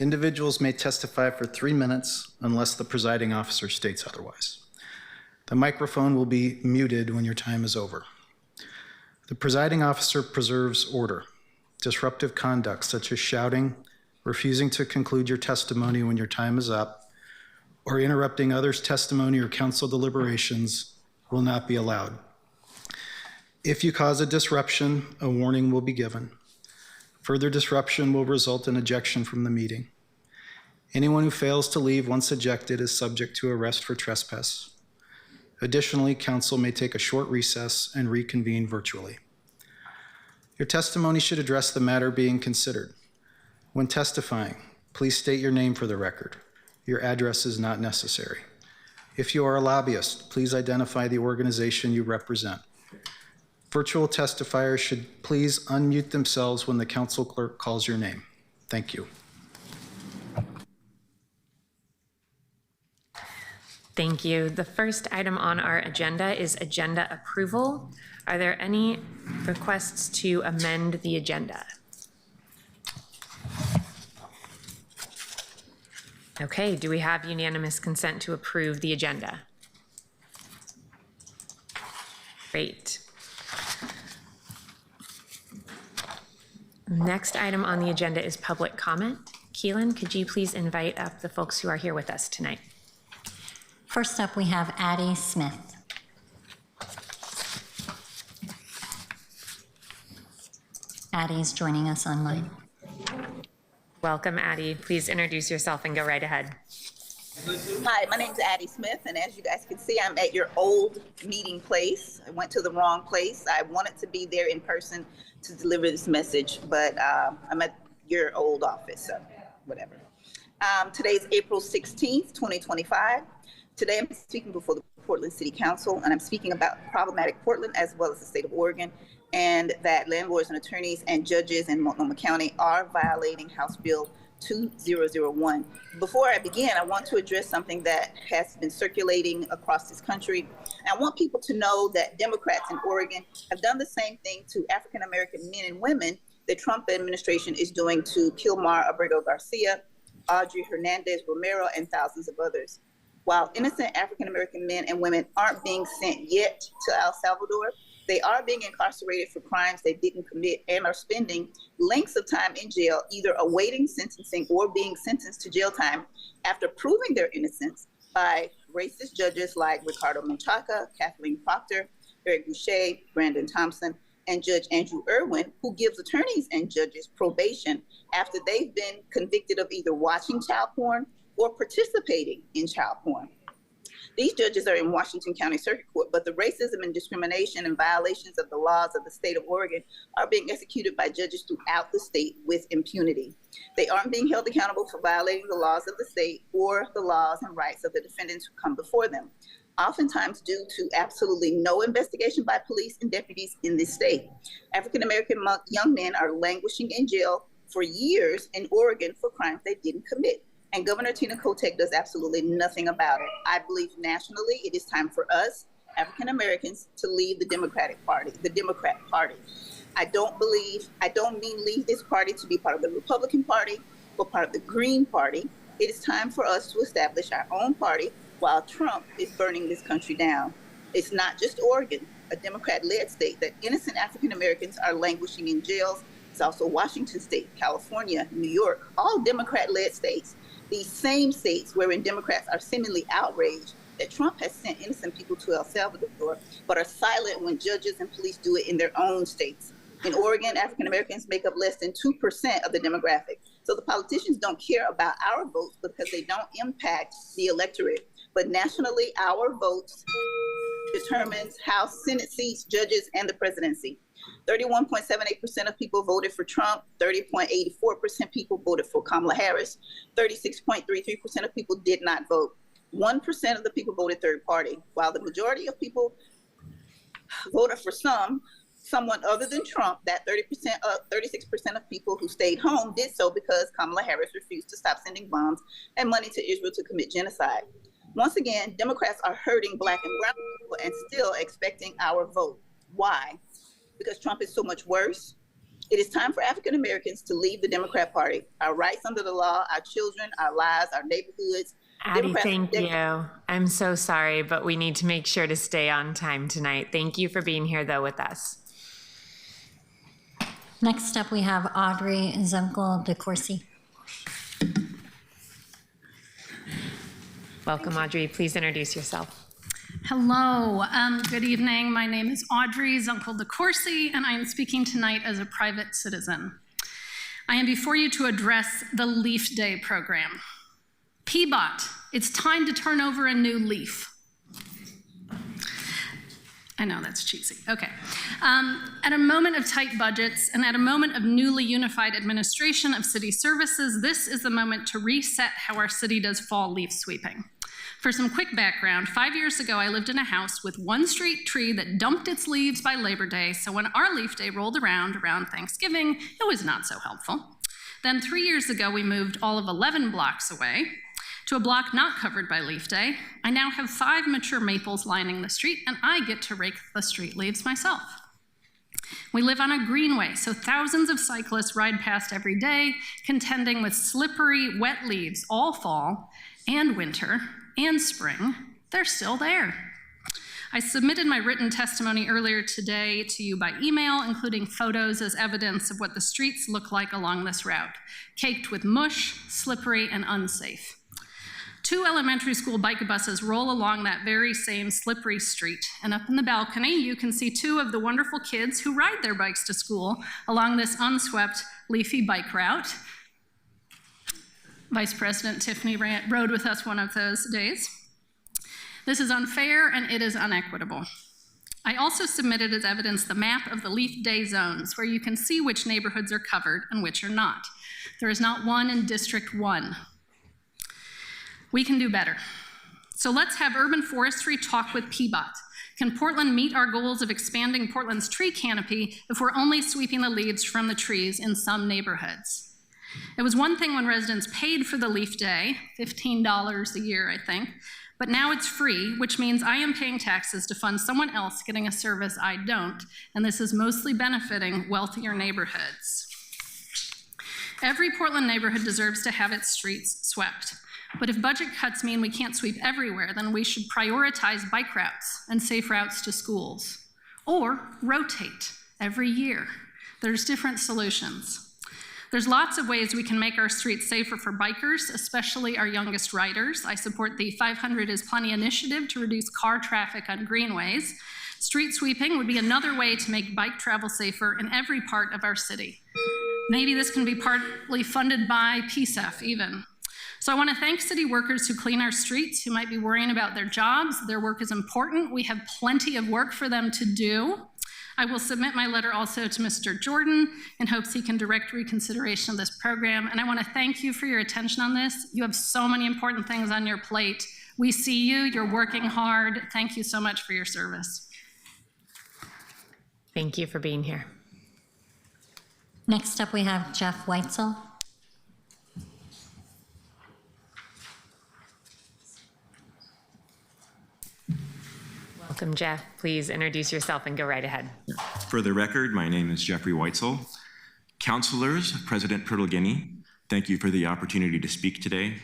Individuals may testify for 3 minutes unless the presiding officer states otherwise. The microphone will be muted when your time is over. The presiding officer preserves order. Disruptive conduct such as shouting, refusing to conclude your testimony when your time is up, or interrupting others' testimony or council deliberations will not be allowed. If you cause a disruption, a warning will be given. Further disruption will result in ejection from the meeting. Anyone who fails to leave once ejected is subject to arrest for trespass. Additionally, council may take a short recess and reconvene virtually. Your testimony should address the matter being considered. When testifying, please state your name for the record. Your address is not necessary. If you are a lobbyist, please identify the organization you represent. Virtual testifiers should please unmute themselves when the council clerk calls your name. Thank you. Thank you. The first item on our agenda is agenda approval. Are there any requests to amend the agenda? Okay, do we have unanimous consent to approve the agenda? Great. Next item on the agenda is public comment. Keelan, could you please invite up the folks who are here with us tonight? First up, we have Addie Smith. Addie's joining us online. Welcome, Addie. Please introduce yourself and go right ahead. Hi, my name is Addie Smith, and as you guys can see, I'm at your old meeting place. I went to the wrong place. I wanted to be there in person to deliver this message, but I'm at your old office, so whatever. Today's April 16th, 2025. Today, I'm speaking before the Portland City Council, and I'm speaking about problematic Portland as well as the state of Oregon, and that landlords and attorneys and judges in Multnomah County are violating House Bill 2001. Before I begin, I want to address something that has been circulating across this country. I want people to know that Democrats in Oregon have done the same thing to African American men and women the Trump administration is doing to Kilmar Abrego Garcia, Audrey Hernandez Romero, and thousands of others. While innocent African American men and women aren't being sent yet to El Salvador, they are being incarcerated for crimes they didn't commit and are spending lengths of time in jail, either awaiting sentencing or being sentenced to jail time after proving their innocence by racist judges like Ricardo Menchaca, Kathleen Proctor, Eric Boucher, Brandon Thompson, and Judge Andrew Irwin, who gives attorneys and judges probation after they've been convicted of either watching child porn or participating in child porn. These judges are in Washington County Circuit Court, but the racism and discrimination and violations of the laws of the state of Oregon are being executed by judges throughout the state with impunity. They aren't being held accountable for violating the laws of the state or the laws and rights of the defendants who come before them, oftentimes due to absolutely no investigation by police and deputies in this state. African American young men are languishing in jail for years in Oregon for crimes they didn't commit. And Governor Tina Kotek does absolutely nothing about it. I believe nationally it is time for us, African Americans, to leave the Democrat Party. I don't mean leave this party to be part of the Republican Party or part of the Green Party. It is time for us to establish our own party while Trump is burning this country down. It's not just Oregon, a Democrat-led state, that innocent African Americans are languishing in jails. It's also Washington State, California, New York, all Democrat-led states. These same states wherein Democrats are seemingly outraged that Trump has sent innocent people to El Salvador, but are silent when judges and police do it in their own states. In Oregon, African Americans make up less than 2% of the demographic. So the politicians don't care about our votes because they don't impact the electorate. But nationally, our votes determines House, Senate seats, judges, and the presidency. 31.78% of people voted for Trump, 30.84% people voted for Kamala Harris, 36.33% of people did not vote. 1% of the people voted third party, while the majority of people voted for someone other than Trump. That 36% of people who stayed home did so because Kamala Harris refused to stop sending bombs and money to Israel to commit genocide. Once again, Democrats are hurting Black and brown people and still expecting our vote. Why? Because Trump is so much worse. It is time for African Americans to leave the Democrat Party. Our rights under the law, our children, our lives, our neighborhoods. Addie, thank you. I'm so sorry, but we need to make sure to stay on time tonight. Thank you for being here, though, with us. Next up, we have Audrey Zunkel de Courcy. Welcome, Audrey. Please introduce yourself. Hello, good evening. My name is Audrey Zunkel de Courcy, and I am speaking tonight as a private citizen. I am before you to address the Leaf Day program. PBOT, it's time to turn over a new leaf. I know that's cheesy. Okay. At a moment of tight budgets and at a moment of newly unified administration of city services, this is the moment to reset how our city does fall leaf sweeping. For some quick background, 5 years ago, I lived in a house with one straight tree that dumped its leaves by Labor Day, so when our leaf day rolled around Thanksgiving, it was not so helpful. Then 3 years ago, we moved all of 11 blocks away to a block not covered by Leaf Day. I now have 5 mature maples lining the street, and I get to rake the street leaves myself. We live on a greenway, so thousands of cyclists ride past every day, contending with slippery, wet leaves all fall and winter and spring. They're still there. I submitted my written testimony earlier today to you by email, including photos as evidence of what the streets look like along this route, caked with mush, slippery, and unsafe. 2 elementary school bike buses roll along that very same slippery street, and up in the balcony, you can see 2 of the wonderful kids who ride their bikes to school along this unswept, leafy bike route. Vice President Tiffany rode with us one of those days. This is unfair and it is unequitable. I also submitted as evidence the map of the Leaf Day zones, where you can see which neighborhoods are covered and which are not. There is not one in District 1. We can do better. So let's have urban forestry talk with PBOT. Can Portland meet our goals of expanding Portland's tree canopy if we're only sweeping the leaves from the trees in some neighborhoods? It was one thing when residents paid for the leaf day, $15 a year, I think, but now it's free, which means I am paying taxes to fund someone else getting a service I don't, and this is mostly benefiting wealthier neighborhoods. Every Portland neighborhood deserves to have its streets swept. But if budget cuts mean we can't sweep everywhere, then we should prioritize bike routes and safe routes to schools. Or rotate every year. There's different solutions. There's lots of ways we can make our streets safer for bikers, especially our youngest riders. I support the 500 is Plenty initiative to reduce car traffic on greenways. Street sweeping would be another way to make bike travel safer in every part of our city. Maybe this can be partly funded by PSEF even. So I want to thank city workers who clean our streets, who might be worrying about their jobs. Their work is important. We have plenty of work for them to do. I will submit my letter also to Mr. Jordan in hopes he can direct reconsideration of this program. And I want to thank you for your attention on this. You have so many important things on your plate. We see you. You're working hard. Thank you so much for your service. Thank you for being here. Next up, we have Jeff Weitzel. Welcome, Jeff. Please introduce yourself and go right ahead. For the record, my name is Jeffrey Weitzel. Councilors, President Pertleguiney, thank you for the opportunity to speak today.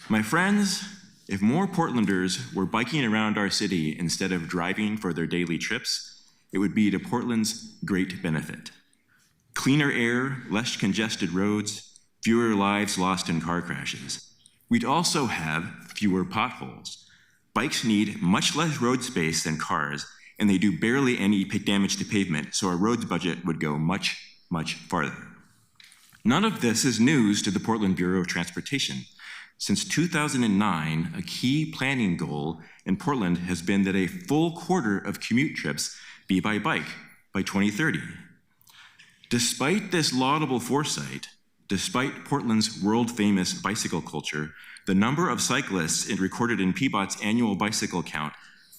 My friends, if more Portlanders were biking around our city instead of driving for their daily trips, it would be to Portland's great benefit. Cleaner air, less congested roads, fewer lives lost in car crashes. We'd also have fewer potholes. Bikes need much less road space than cars, and they do barely any damage to pavement, so our roads budget would go much, much farther. None of this is news to the Portland Bureau of Transportation. Since 2009, a key planning goal in Portland has been that a full quarter of commute trips be by bike by 2030. Despite this laudable foresight, despite Portland's world-famous bicycle culture, the number of cyclists recorded in PBOT's annual bicycle count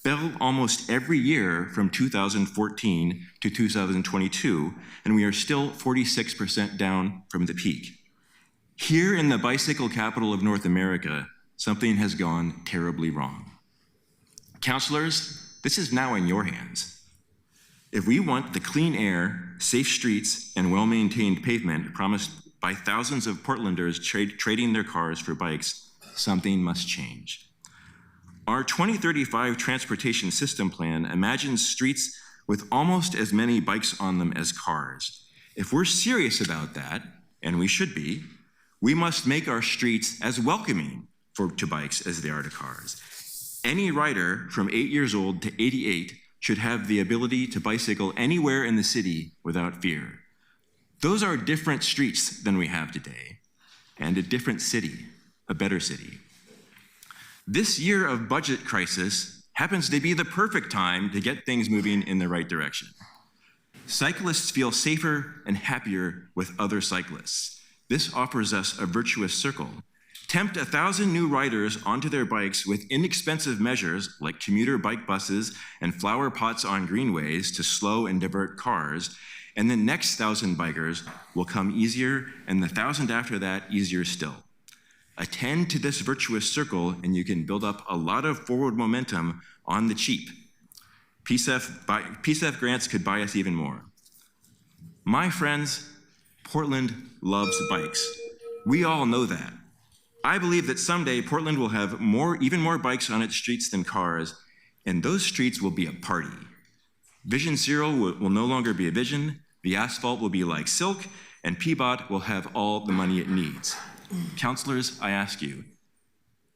fell almost every year from 2014 to 2022, and we are still 46% down from the peak. Here in the bicycle capital of North America, something has gone terribly wrong. Councilors, this is now in your hands. If we want the clean air, safe streets, and well-maintained pavement promised by thousands of Portlanders trading their cars for bikes, something must change. Our 2035 transportation system plan imagines streets with almost as many bikes on them as cars. If we're serious about that, and we should be, we must make our streets as welcoming to bikes as they are to cars. Any rider from 8 years old to 88 should have the ability to bicycle anywhere in the city without fear. Those are different streets than we have today, and a different city, a better city. This year of budget crisis happens to be the perfect time to get things moving in the right direction. Cyclists feel safer and happier with other cyclists. This offers us a virtuous circle. Tempt 1,000 new riders onto their bikes with inexpensive measures like commuter bike buses and flower pots on greenways to slow and divert cars, and the next 1,000 bikers will come easier, and the 1,000 after that easier still. Attend to this virtuous circle, and you can build up a lot of forward momentum on the cheap. PSEF grants could buy us even more. My friends, Portland loves bikes. We all know that. I believe that someday Portland will have even more bikes on its streets than cars, and those streets will be a party. Vision Zero will no longer be a vision, the asphalt will be like silk, and PBOT will have all the money it needs. Councilors, I ask you,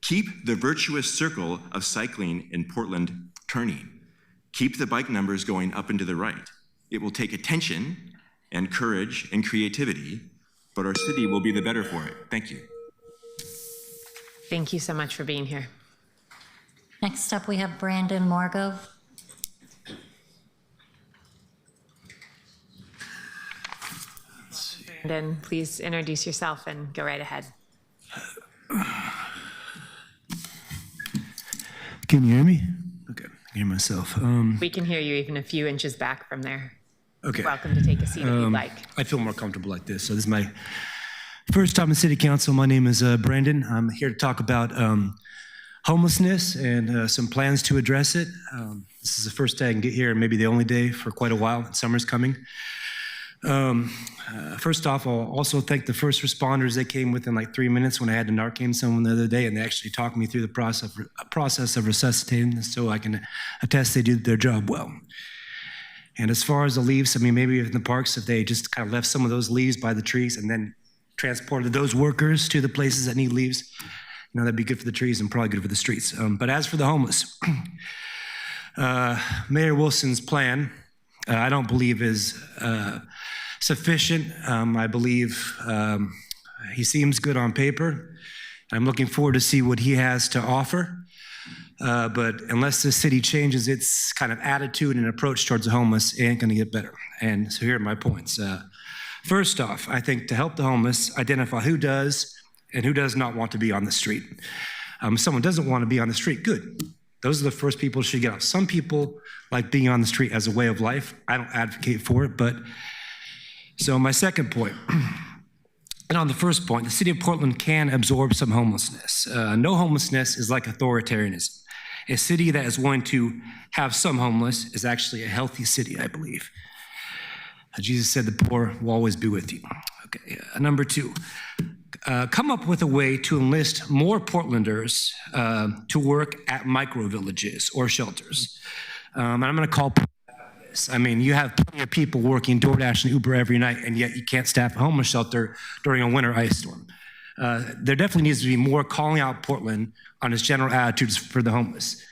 keep the virtuous circle of cycling in Portland turning. Keep the bike numbers going up and to the right. It will take attention and courage and creativity, but our city will be the better for it. Thank you. Thank you so much for being here. Next up, we have Brandon Morgove. Brandon, please introduce yourself and go right ahead. Can you hear me? Okay, I can hear myself. We can hear you even a few inches back from there. Okay. Welcome to take a seat if you'd like. I feel more comfortable like this. So this is my first time in City Council. My name is Brandon. I'm here to talk about homelessness and some plans to address it. This is the first day I can get here, and maybe the only day for quite a while. Summer's coming. First off, I'll also thank the first responders. They came within like 3 minutes when I had to Narcan someone the other day, and they actually talked me through the process of resuscitating, so I can attest they did their job well. And as far as the leaves, I mean, maybe in the parks, if they just kind of left some of those leaves by the trees and then transported those workers to the places that need leaves, that'd be good for the trees and probably good for the streets. But as for the homeless, Mayor Wilson's plan, I don't believe is sufficient. I believe he seems good on paper. I'm looking forward to see what he has to offer. But unless the city changes its kind of attitude and approach towards the homeless, it ain't going to get better. And so here are my points. First off, I think to help the homeless, identify who does and who does not want to be on the street. If someone doesn't want to be on the street, good. Those are the first people who should get out. Some people like being on the street as a way of life. I don't advocate for it, but so my second point. And on the first point, the city of Portland can absorb some homelessness. No homelessness is like authoritarianism. A city that is willing to have some homeless is actually a healthy city, I believe. Jesus said the poor will always be with you. Okay, number two, come up with a way to enlist more Portlanders to work at micro villages or shelters. And I'm gonna call this. I mean, you have plenty of people working DoorDash and Uber every night, and yet you can't staff a homeless shelter during a winter ice storm. There definitely needs to be more calling out Portland on its general attitudes for the homeless.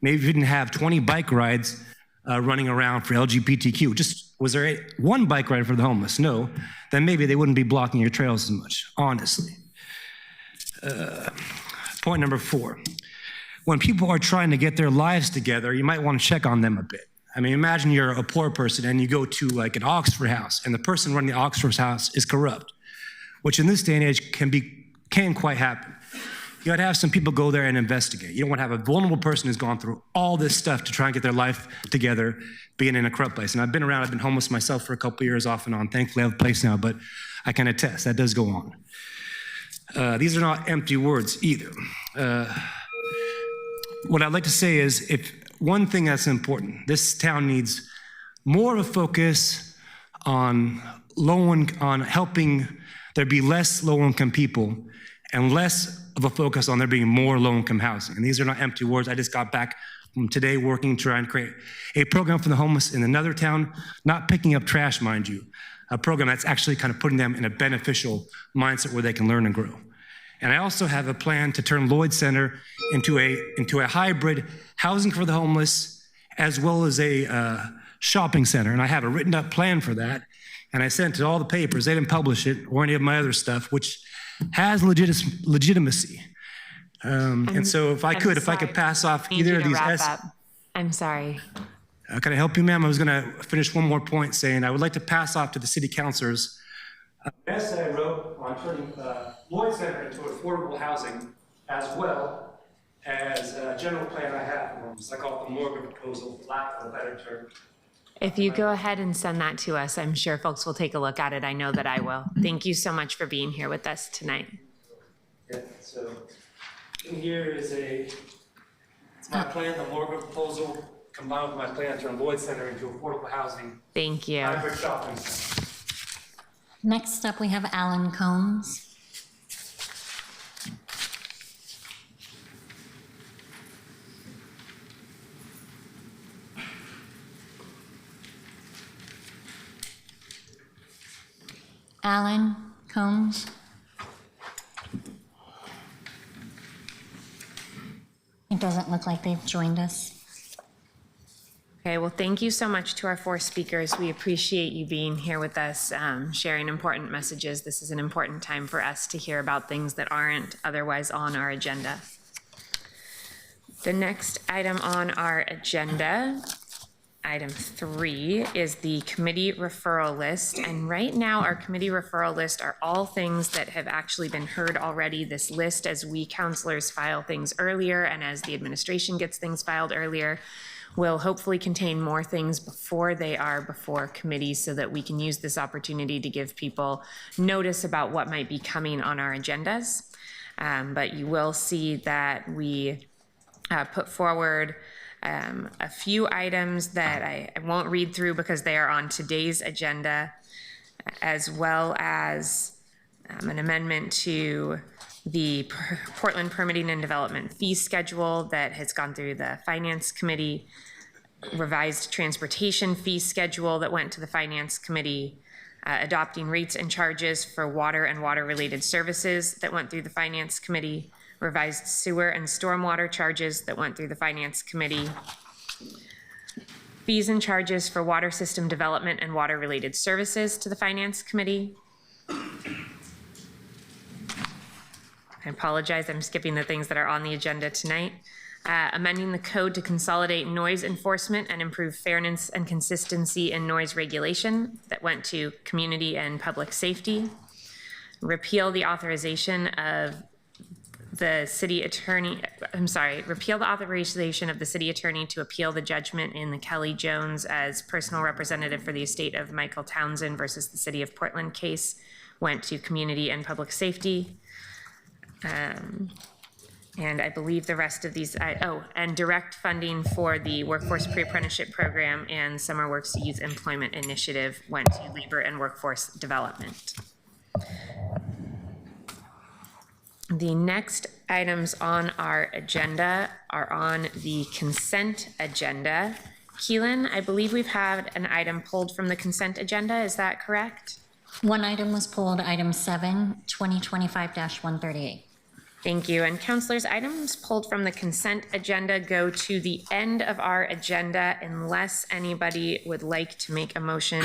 Maybe we didn't have 20 bike rides running around for LGBTQ. Just, was there one bike ride for the homeless? No. Then maybe they wouldn't be blocking your trails as much, honestly. Point number 4. When people are trying to get their lives together, you might want to check on them a bit. I mean, imagine you're a poor person and you go to like an Oxford house and the person running the Oxford house is corrupt, which in this day and age can quite happen. You gotta have some people go there and investigate. You don't wanna have a vulnerable person who's gone through all this stuff to try and get their life together, being in a corrupt place. And I've been homeless myself for a couple of years off and on. Thankfully I have a place now, but I can attest, that does go on. These are not empty words either. What I'd like to say is, if one thing that's important, this town needs more of a focus on helping there be less low-income people and less of a focus on there being more low-income housing. And these are not empty words. I just got back from today working, trying to create a program for the homeless in another town, not picking up trash, mind you, a program that's actually kind of putting them in a beneficial mindset where they can learn and grow. And I also have a plan to turn Lloyd Center into a hybrid housing for the homeless, as well as a shopping center. And I have a written up plan for that. And I sent it to all the papers. They didn't publish it or any of my other stuff, which has legitimacy. And so if I could pass off either of these. I'm sorry. Can I help you, ma'am? I was gonna finish one more point saying I would like to pass off to the city councilors an essay I wrote on turning Lloyd Center into affordable housing, as well as a general plan I have. I call it the Morgan proposal, for lack of a better term. If you go ahead and send that to us, I'm sure folks will take a look at it. I know that I will. Thank you so much for being here with us tonight. Yeah, so in here is it's my plan, the Morgan proposal, combined with my plan to turn Lloyd Center into affordable housing. Thank you. Hybrid shopping center. Next up, we have Alan Combs. Alan Combs. It doesn't look like they've joined us. Okay, well, thank you so much to our 4 speakers. We appreciate you being here with us, sharing important messages. This is an important time for us to hear about things that aren't otherwise on our agenda. The next item on our agenda Item 3 is the committee referral list. And right now, our committee referral list are all things that have actually been heard already. This list, as we counselors file things earlier and as the administration gets things filed earlier, will hopefully contain more things before they are before committees so that we can use this opportunity to give people notice about what might be coming on our agendas. But you will see that we put forward a few items that I won't read through because they are on today's agenda, as well as an amendment to the Portland Permitting and Development Fee Schedule that has gone through the Finance Committee, revised transportation fee schedule that went to the Finance Committee, adopting rates and charges for water and water-related services that went through the Finance Committee, revised sewer and stormwater charges that went through the Finance Committee, fees and charges for water system development and water-related services to the Finance Committee. I apologize, I'm skipping the things that are on the agenda tonight. Amending the code to consolidate noise enforcement and improve fairness and consistency in noise regulation that went to Community and Public Safety. Repeal the authorization of the city attorney, repeal the authorization of the city attorney to appeal the judgment in the Kelly Jones as personal representative for the estate of Michael Townsend versus the City of Portland case, went to Community and Public Safety. And I believe the rest of these, and direct funding for the Workforce Pre-Apprenticeship Program and Summer Works Youth Employment Initiative went to Labor and Workforce Development. The next items on our agenda are on the consent agenda. Keelan, I believe we've had an item pulled from the consent agenda, is that correct? One item was pulled, item 7, 2025-138. Thank you. And councilors, items pulled from the consent agenda go to the end of our agenda unless anybody would like to make a motion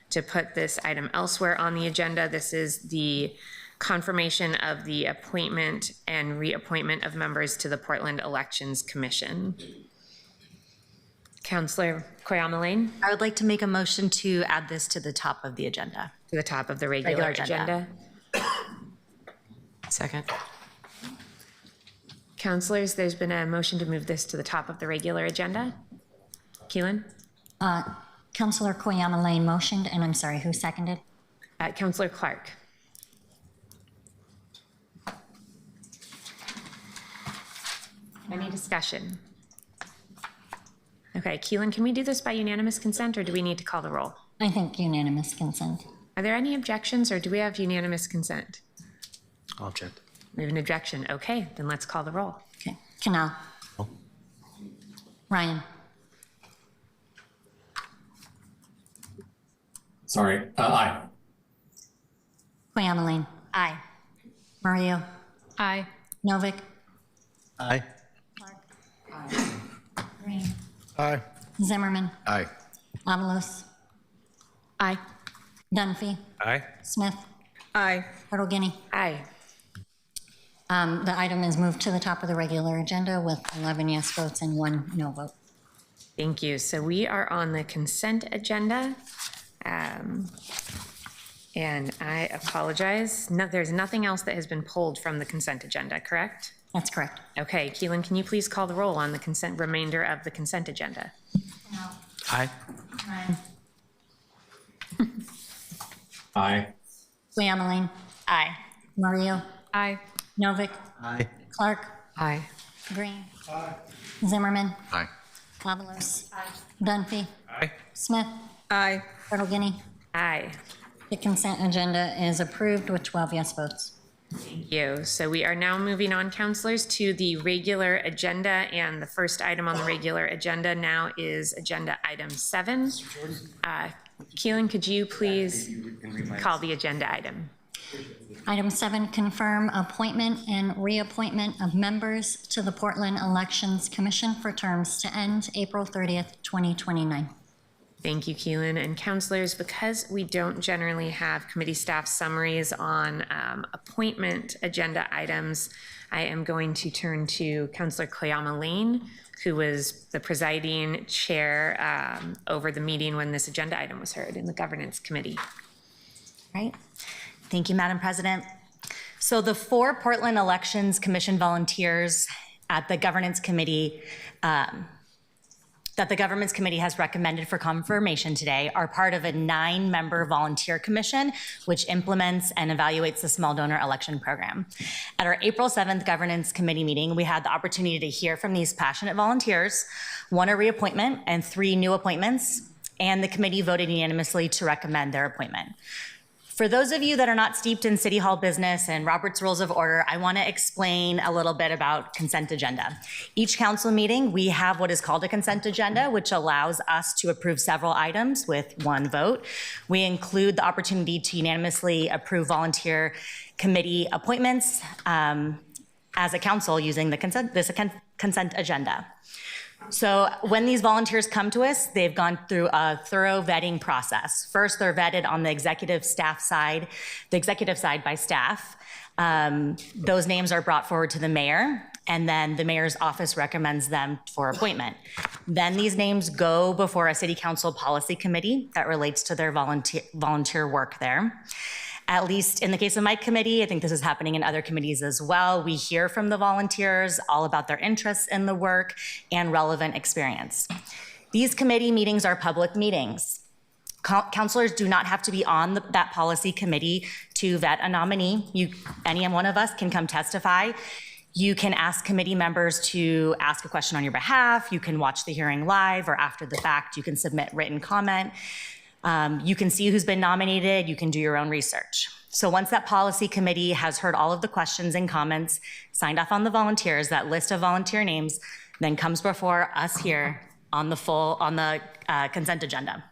to put this item elsewhere on the agenda. This is the confirmation of the appointment and reappointment of members to the Portland Elections Commission. Councilor Koyama Lane? I would like to make a motion to add this to the top of the agenda. To the top of the regular agenda. Second. Councilors, there's been a motion to move this to the top of the regular agenda. Keelan? Councilor Koyama Lane motioned, and I'm sorry, who seconded? Councilor Clark. Any discussion? Okay, Keelan, can we do this by unanimous consent or do we need to call the roll? I think unanimous consent. Are there any objections or do we have unanimous consent? I'll object. We have an objection. Okay, then let's call the roll. Okay, Canal. Oh. Ryan. Sorry, aye. Koyama Lane. Aye. Mario. Aye. Novick. Aye. Green. Aye. Zimmerman. Aye. Avalos. Aye. Dunphy. Aye. Smith. Aye. Hartle-Guinea. Aye. The item is moved to the top of the regular agenda with 11 yes votes and 1 no vote. Thank you. So we are on the consent agenda. And I apologize. No, there's nothing else that has been pulled from the consent agenda, correct? That's correct. Okay, Keelan, can you please call the roll on the remainder of the consent agenda? Aye. Ryan. Aye. Koyama Lane. Aye. Mario. Aye. Novick. Aye. Clark. Aye. Green. Zimmerman. Aye. Avalos. Dunphy. Aye. Smith. Aye. Hartle-Guinea. Aye. The consent agenda is approved with 12 yes votes. Thank you. So we are now moving on, councilors, to the regular agenda. And the first item on the regular agenda now is agenda item 7. Keelan, could you please call the agenda item? Item 7, confirm appointment and reappointment of members to the Portland Elections Commission for terms to end April 30th, 2029. Thank you, Keelan. And counselors, because we don't generally have committee staff summaries on appointment agenda items, I am going to turn to Counselor Koyama Lane, who was the presiding chair over the meeting when this agenda item was heard in the governance committee. Right. Thank you, Madam President. So the 4 Portland Elections Commission volunteers at the governance committee that the Governance Committee has recommended for confirmation today are part of a 9-member volunteer commission, which implements and evaluates the small donor election program. At our April 7th Governance Committee meeting, we had the opportunity to hear from these passionate volunteers, 1 a reappointment and 3 new appointments, and the committee voted unanimously to recommend their appointment. For those of you that are not steeped in City Hall business and Robert's Rules of Order, I want to explain a little bit about consent agenda. Each council meeting, we have what is called a consent agenda, which allows us to approve several items with 1 vote. We include the opportunity to unanimously approve volunteer committee appointments as a council using the consent agenda. So when these volunteers come to us, they've gone through a thorough vetting process. First, they're vetted on the executive side by staff. Those names are brought forward to the mayor, and then the mayor's office recommends them for appointment. Then these names go before a city council policy committee that relates to their volunteer work there. At least in the case of my committee, I think this is happening in other committees as well. We hear from the volunteers all about their interests in the work and relevant experience. These committee meetings are public meetings. Councilors do not have to be on that policy committee to vet a nominee. Any one of us can come testify. You can ask committee members to ask a question on your behalf. You can watch the hearing live, or after the fact, you can submit written comment. You can see who's been nominated, you can do your own research. So once that policy committee has heard all of the questions and comments, signed off on the volunteers, that list of volunteer names then comes before us here on the consent agenda.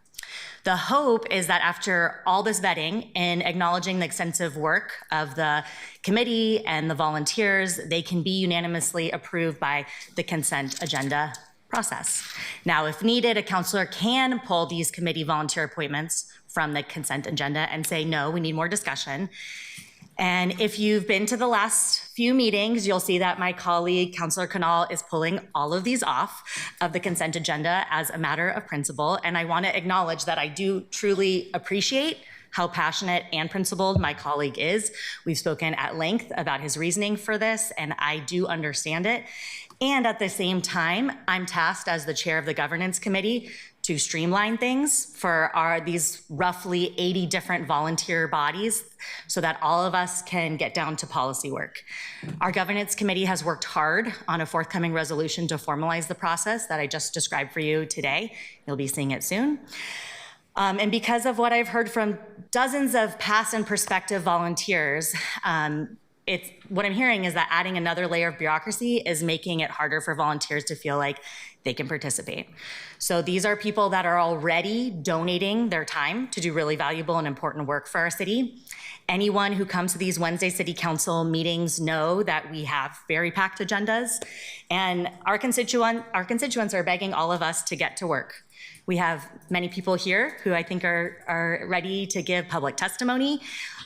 The hope is that after all this vetting and acknowledging the extensive work of the committee and the volunteers, they can be unanimously approved by the consent agenda process. Now, if needed, a councilor can pull these committee volunteer appointments from the consent agenda and say, no, we need more discussion. And if you've been to the last few meetings, you'll see that my colleague, Councilor Canal, is pulling all of these off of the consent agenda as a matter of principle. And I want to acknowledge that I do truly appreciate how passionate and principled my colleague is. We've spoken at length about his reasoning for this, and I do understand it. And at the same time, I'm tasked as the chair of the governance committee to streamline things for these roughly 80 different volunteer bodies so that all of us can get down to policy work. Our governance committee has worked hard on a forthcoming resolution to formalize the process that I just described for you today. You'll be seeing it soon. And because of what I've heard from dozens of past and prospective volunteers, what I'm hearing is that adding another layer of bureaucracy is making it harder for volunteers to feel like they can participate. So these are people that are already donating their time to do really valuable and important work for our city. Anyone who comes to these Wednesday City Council meetings know that we have very packed agendas, and our constituents are begging all of us to get to work. We have many people here who I think are ready to give public testimony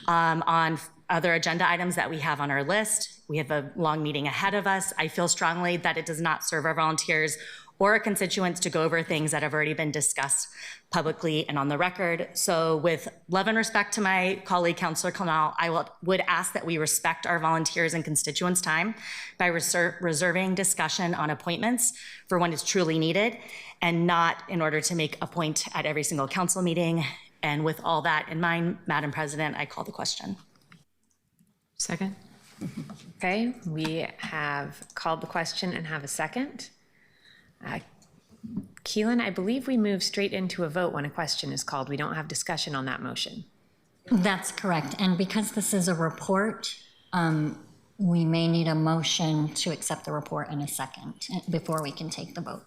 on other agenda items that we have on our list. We have a long meeting ahead of us. I feel strongly that it does not serve our volunteers or our constituents to go over things that have already been discussed publicly and on the record. So with love and respect to my colleague, Councilor Canal, I would ask that we respect our volunteers and constituents' time by reserving discussion on appointments for when it's truly needed, and not in order to make a point at every single council meeting. And with all that in mind, Madam President, I call the question. Second. Okay, we have called the question and have a second. Keelan, I believe we move straight into a vote when a question is called. We don't have discussion on that motion. That's correct. And because this is a report, we may need a motion to accept the report in a second before we can take the vote.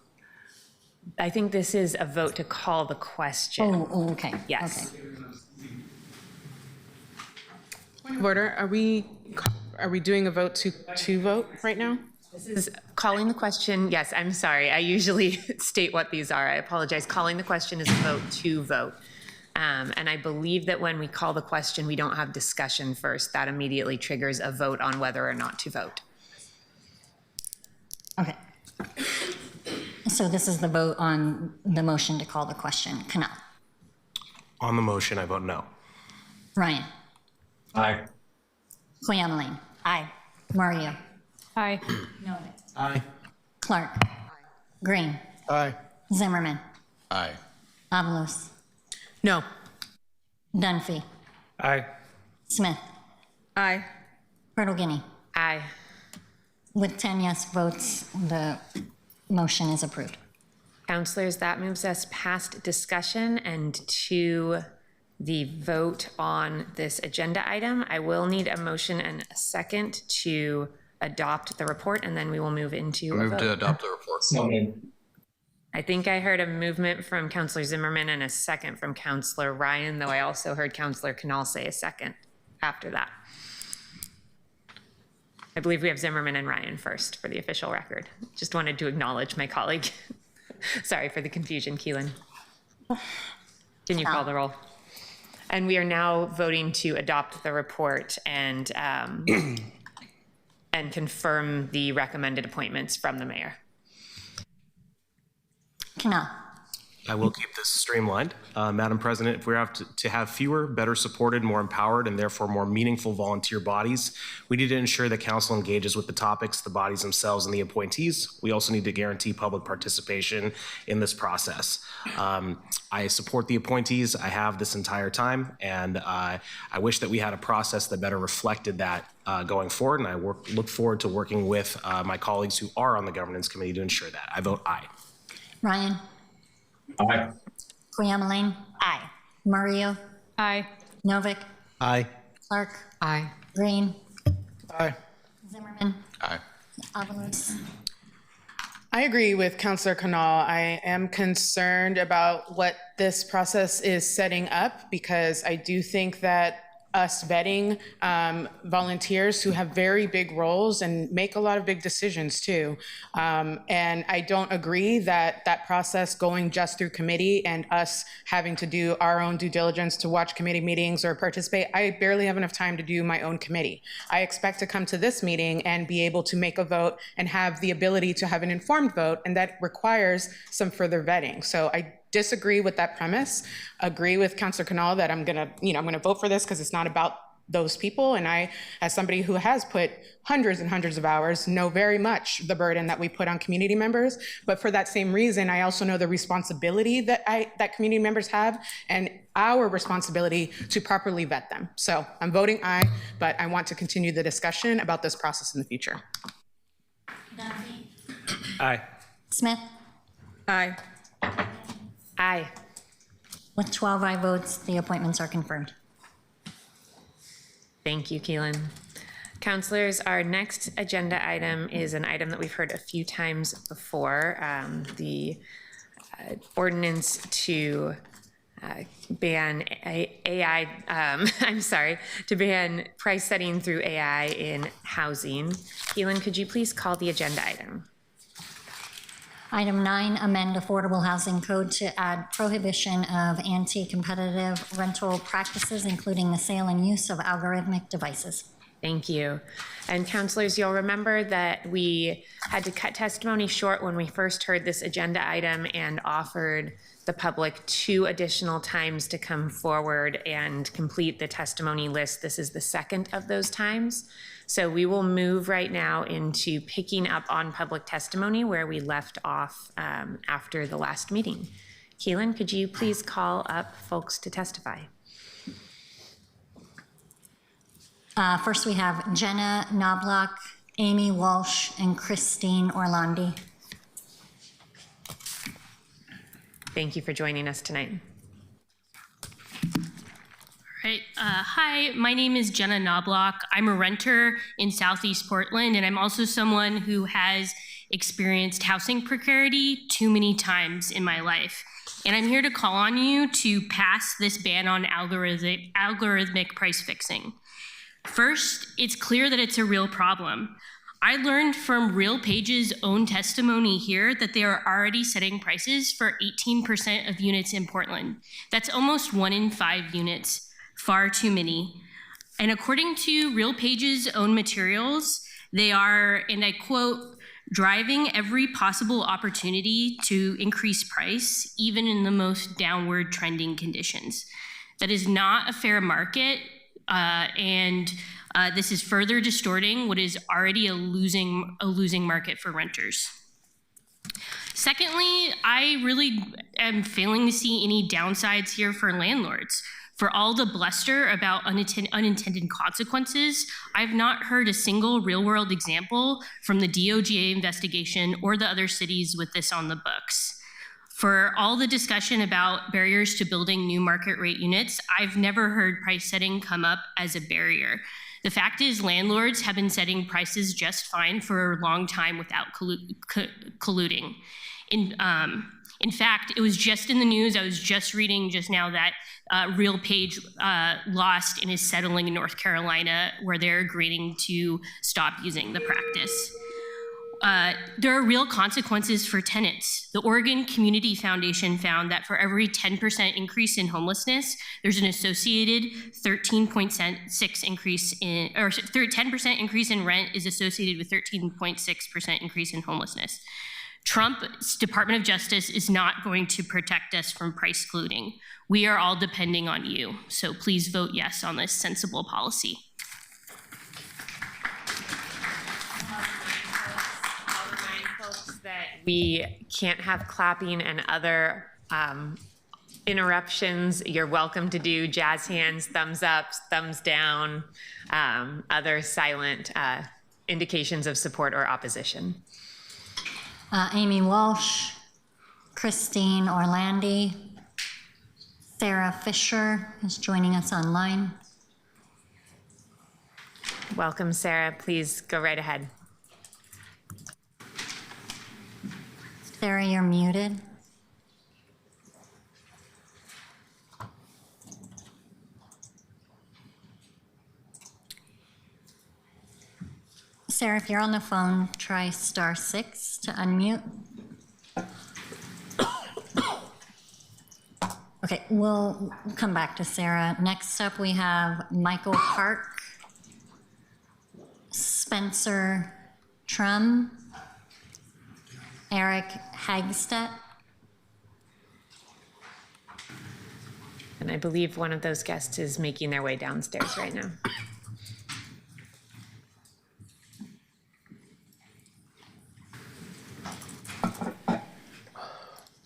I think this is a vote to call the question. Oh, okay. Yes. Okay. Point of order, are we doing a vote to vote right now? This is Calling the question, yes, I'm sorry. I usually state what these are. I apologize. Calling the question is a vote to vote. And I believe that when we call the question, we don't have discussion first. That immediately triggers a vote on whether or not to vote. Okay. So this is the vote on the motion to call the question. Canal. On the motion, I vote no. Ryan. Aye. Cleomeline. Aye. Mario. Aye. Novak. Aye. Clark. Green. Aye. Zimmerman. Aye. Avalos. No. Dunphy. Aye. Smith. Aye. Bertolini. Aye. With 10 yes votes, the motion is approved. Councilors, that moves us past discussion and to the vote on this agenda item. I will need a motion and a second to adopt the report, and then we will move into a Move vote. to adopt the report. I think I heard a movement from Councilor Zimmerman and a second from Councilor Ryan, though I also heard Councilor Canal say a second after that. I believe we have Zimmerman and Ryan first for the official record. Just wanted to acknowledge my colleague. Sorry for the confusion, Keelan. Can you call the roll? And we are now voting to adopt the report and and confirm the recommended appointments from the mayor. Canal. I will keep this streamlined. Madam President, if we have to have fewer, better supported, more empowered, and therefore more meaningful volunteer bodies, we need to ensure that council engages with the topics, the bodies themselves, and the appointees. We also need to guarantee public participation in this process. I support the appointees. I have this entire time, and I wish that we had a process that better reflected that going forward, and I look forward to working with my colleagues who are on the governance committee to ensure that. I vote aye. Ryan. Aye. Cleomeline. Aye. Mario. Aye. Novak. Aye. Clark. Aye. Green. Aye. Zimmerman. Aye. Avalos. I agree with Councilor Canal. I am concerned about what this process is setting up because I do think that us vetting volunteers who have very big roles and make a lot of big decisions too. And I don't agree that that process going just through committee and us having to do our own due diligence to watch committee meetings or participate, I barely have enough time to do my own committee. I expect to come to this meeting and be able to make a vote and have the ability to have an informed vote, and that requires some further vetting. So I disagree with that premise. Agree with Councilor Canal that I'm gonna vote for this because it's not about those people. And I, as somebody who has put hundreds and hundreds of hours, know very much the burden that we put on community members. But for that same reason, I also know the responsibility that community members have and our responsibility to properly vet them. So I'm voting aye, but I want to continue the discussion about this process in the future. Aye. Smith. Aye. Aye. With 12 aye votes, the appointments are confirmed. Thank you, Keelan. Councilors, our next agenda item is an item that we've heard a few times before, the ordinance to ban to ban price setting through AI in housing. Keelan, could you please call the agenda item? Item 9, amend Affordable Housing Code to add prohibition of anti-competitive rental practices, including the sale and use of algorithmic devices. Thank you. And councilors, you'll remember that we had to cut testimony short when we first heard this agenda item and offered the public 2 additional times to come forward and complete the testimony list. This is the second of those times. So we will move right now into picking up on public testimony where we left off after the last meeting. Keelan, could you please call up folks to testify? First, we have Jenna Knobloch, Amy Walsh, and Christine Orlandi. Thank you for joining us tonight. Right. Hi, my name is Jenna Knobloch. I'm a renter in Southeast Portland, and I'm also someone who has experienced housing precarity too many times in my life. And I'm here to call on you to pass this ban on algorithmic price fixing. First, it's clear that it's a real problem. I learned from RealPage's own testimony here that they are already setting prices for 18% of units in Portland. That's almost 1 in 5 units, far too many. And according to RealPage's own materials, they are, and I quote, driving every possible opportunity to increase price, even in the most downward trending conditions. That is not a fair market, and this is further distorting what is already a losing market for renters. Secondly, I really am failing to see any downsides here for landlords. For all the bluster about unintended consequences, I've not heard a single real-world example from the DOJ investigation or the other cities with this on the books. For all the discussion about barriers to building new market rate units, I've never heard price setting come up as a barrier. The fact is, landlords have been setting prices just fine for a long time without colluding. In fact, it was just in the news, I was just reading just now that RealPage lost and is settling in North Carolina, where they're agreeing to stop using the practice. There are real consequences for tenants. The Oregon Community Foundation found that for every 10% increase in homelessness, there's an associated 13.6 increase in, or 10% increase in rent is associated with 13.6% increase in homelessness. Trump's Department of Justice is not going to protect us from price colluding. We are all depending on you, so please vote yes on this sensible policy. That we can't have clapping and other interruptions. You're welcome to do jazz hands, thumbs up, thumbs down, other silent indications of support or opposition. Amy Walsh, Christine Orlandi, Sarah Fisher is joining us online. Welcome, Sarah. Please go right ahead. Sarah, you're muted. Sarah, if you're on the phone, try *6 to unmute. Okay, we'll come back to Sarah. Next up, we have Michael Park, Spencer Trum, Eric Hagstedt. And I believe one of those guests is making their way downstairs right now.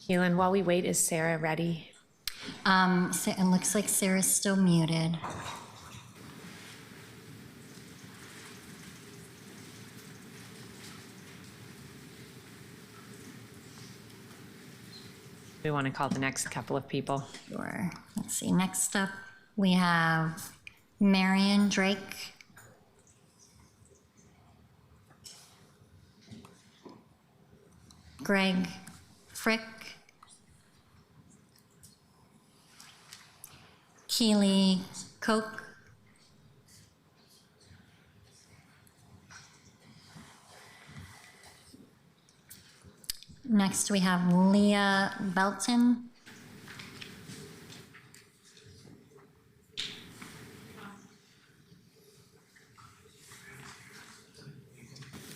Keelan, while we wait, is Sarah ready? It looks like Sarah's still muted. We want to call the next couple of people. Sure. Let's see. Next up, we have Marion Drake. Greg Frick. Keely Koch. Next, we have Leah Belton.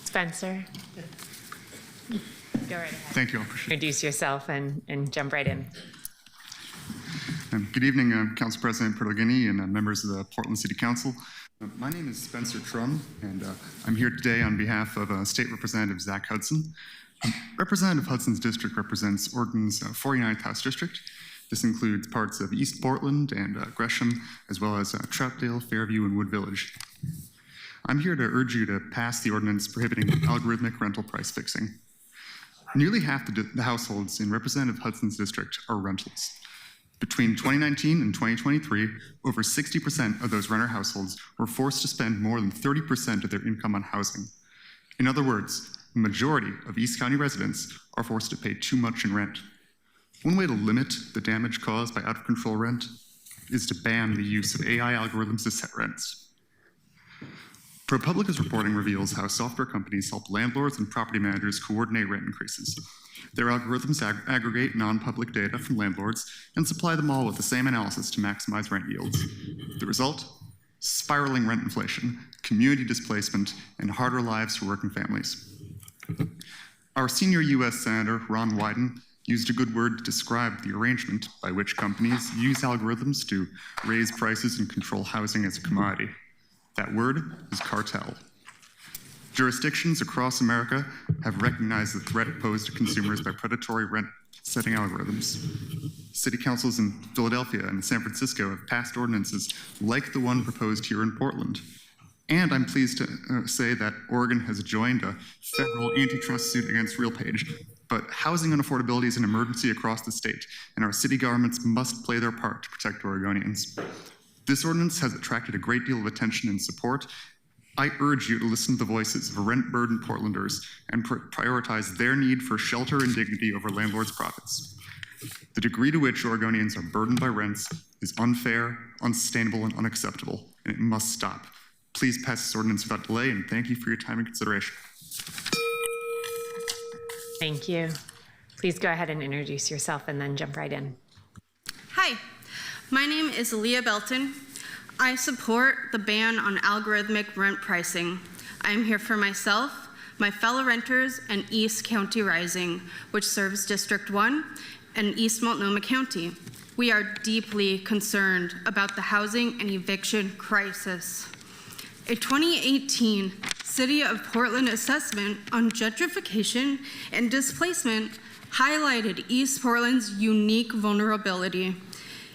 Spencer. Go right ahead. Thank you. I appreciate it. Introduce yourself and jump right in. Good evening, Council President Pertolini and members of the Portland City Council. My name is Spencer Trum, and I'm here today on behalf of State Representative Zach Hudson. Representative Hudson's district represents Oregon's 49th House District. This includes parts of East Portland and Gresham, as well as Troutdale, Fairview, and Wood Village. I'm here to urge you to pass the ordinance prohibiting algorithmic rental price fixing. Nearly half the households in Representative Hudson's district are rentals. Between 2019 and 2023, over 60% of those renter households were forced to spend more than 30% of their income on housing. In other words, the majority of East County residents are forced to pay too much in rent. One way to limit the damage caused by out-of-control rent is to ban the use of AI algorithms to set rents. ProPublica's reporting reveals how software companies help landlords and property managers coordinate rent increases. Their algorithms aggregate non-public data from landlords and supply them all with the same analysis to maximize rent yields. The result? Spiraling rent inflation, community displacement, and harder lives for working families. Our senior U.S. Senator, Ron Wyden, used a good word to describe the arrangement by which companies use algorithms to raise prices and control housing as a commodity. That word is cartel. Jurisdictions across America have recognized the threat posed to consumers by predatory rent-setting algorithms. City councils in Philadelphia and San Francisco have passed ordinances like the one proposed here in Portland. And I'm pleased to say that Oregon has joined a federal antitrust suit against RealPage. But housing unaffordability is an emergency across the state, and our city governments must play their part to protect Oregonians. This ordinance has attracted a great deal of attention and support. I urge you to listen to the voices of rent-burdened Portlanders and prioritize their need for shelter and dignity over landlords' profits. The degree to which Oregonians are burdened by rents is unfair, unsustainable, and unacceptable, and it must stop. Please pass this ordinance without delay, and thank you for your time and consideration. Thank you. Please go ahead and introduce yourself and then jump right in. Hi, my name is Leah Belton. I support the ban on algorithmic rent pricing. I am here for myself, my fellow renters, and East County Rising, which serves District 1 and East Multnomah County. We are deeply concerned about the housing and eviction crisis. A 2018 City of Portland assessment on gentrification and displacement highlighted East Portland's unique vulnerability.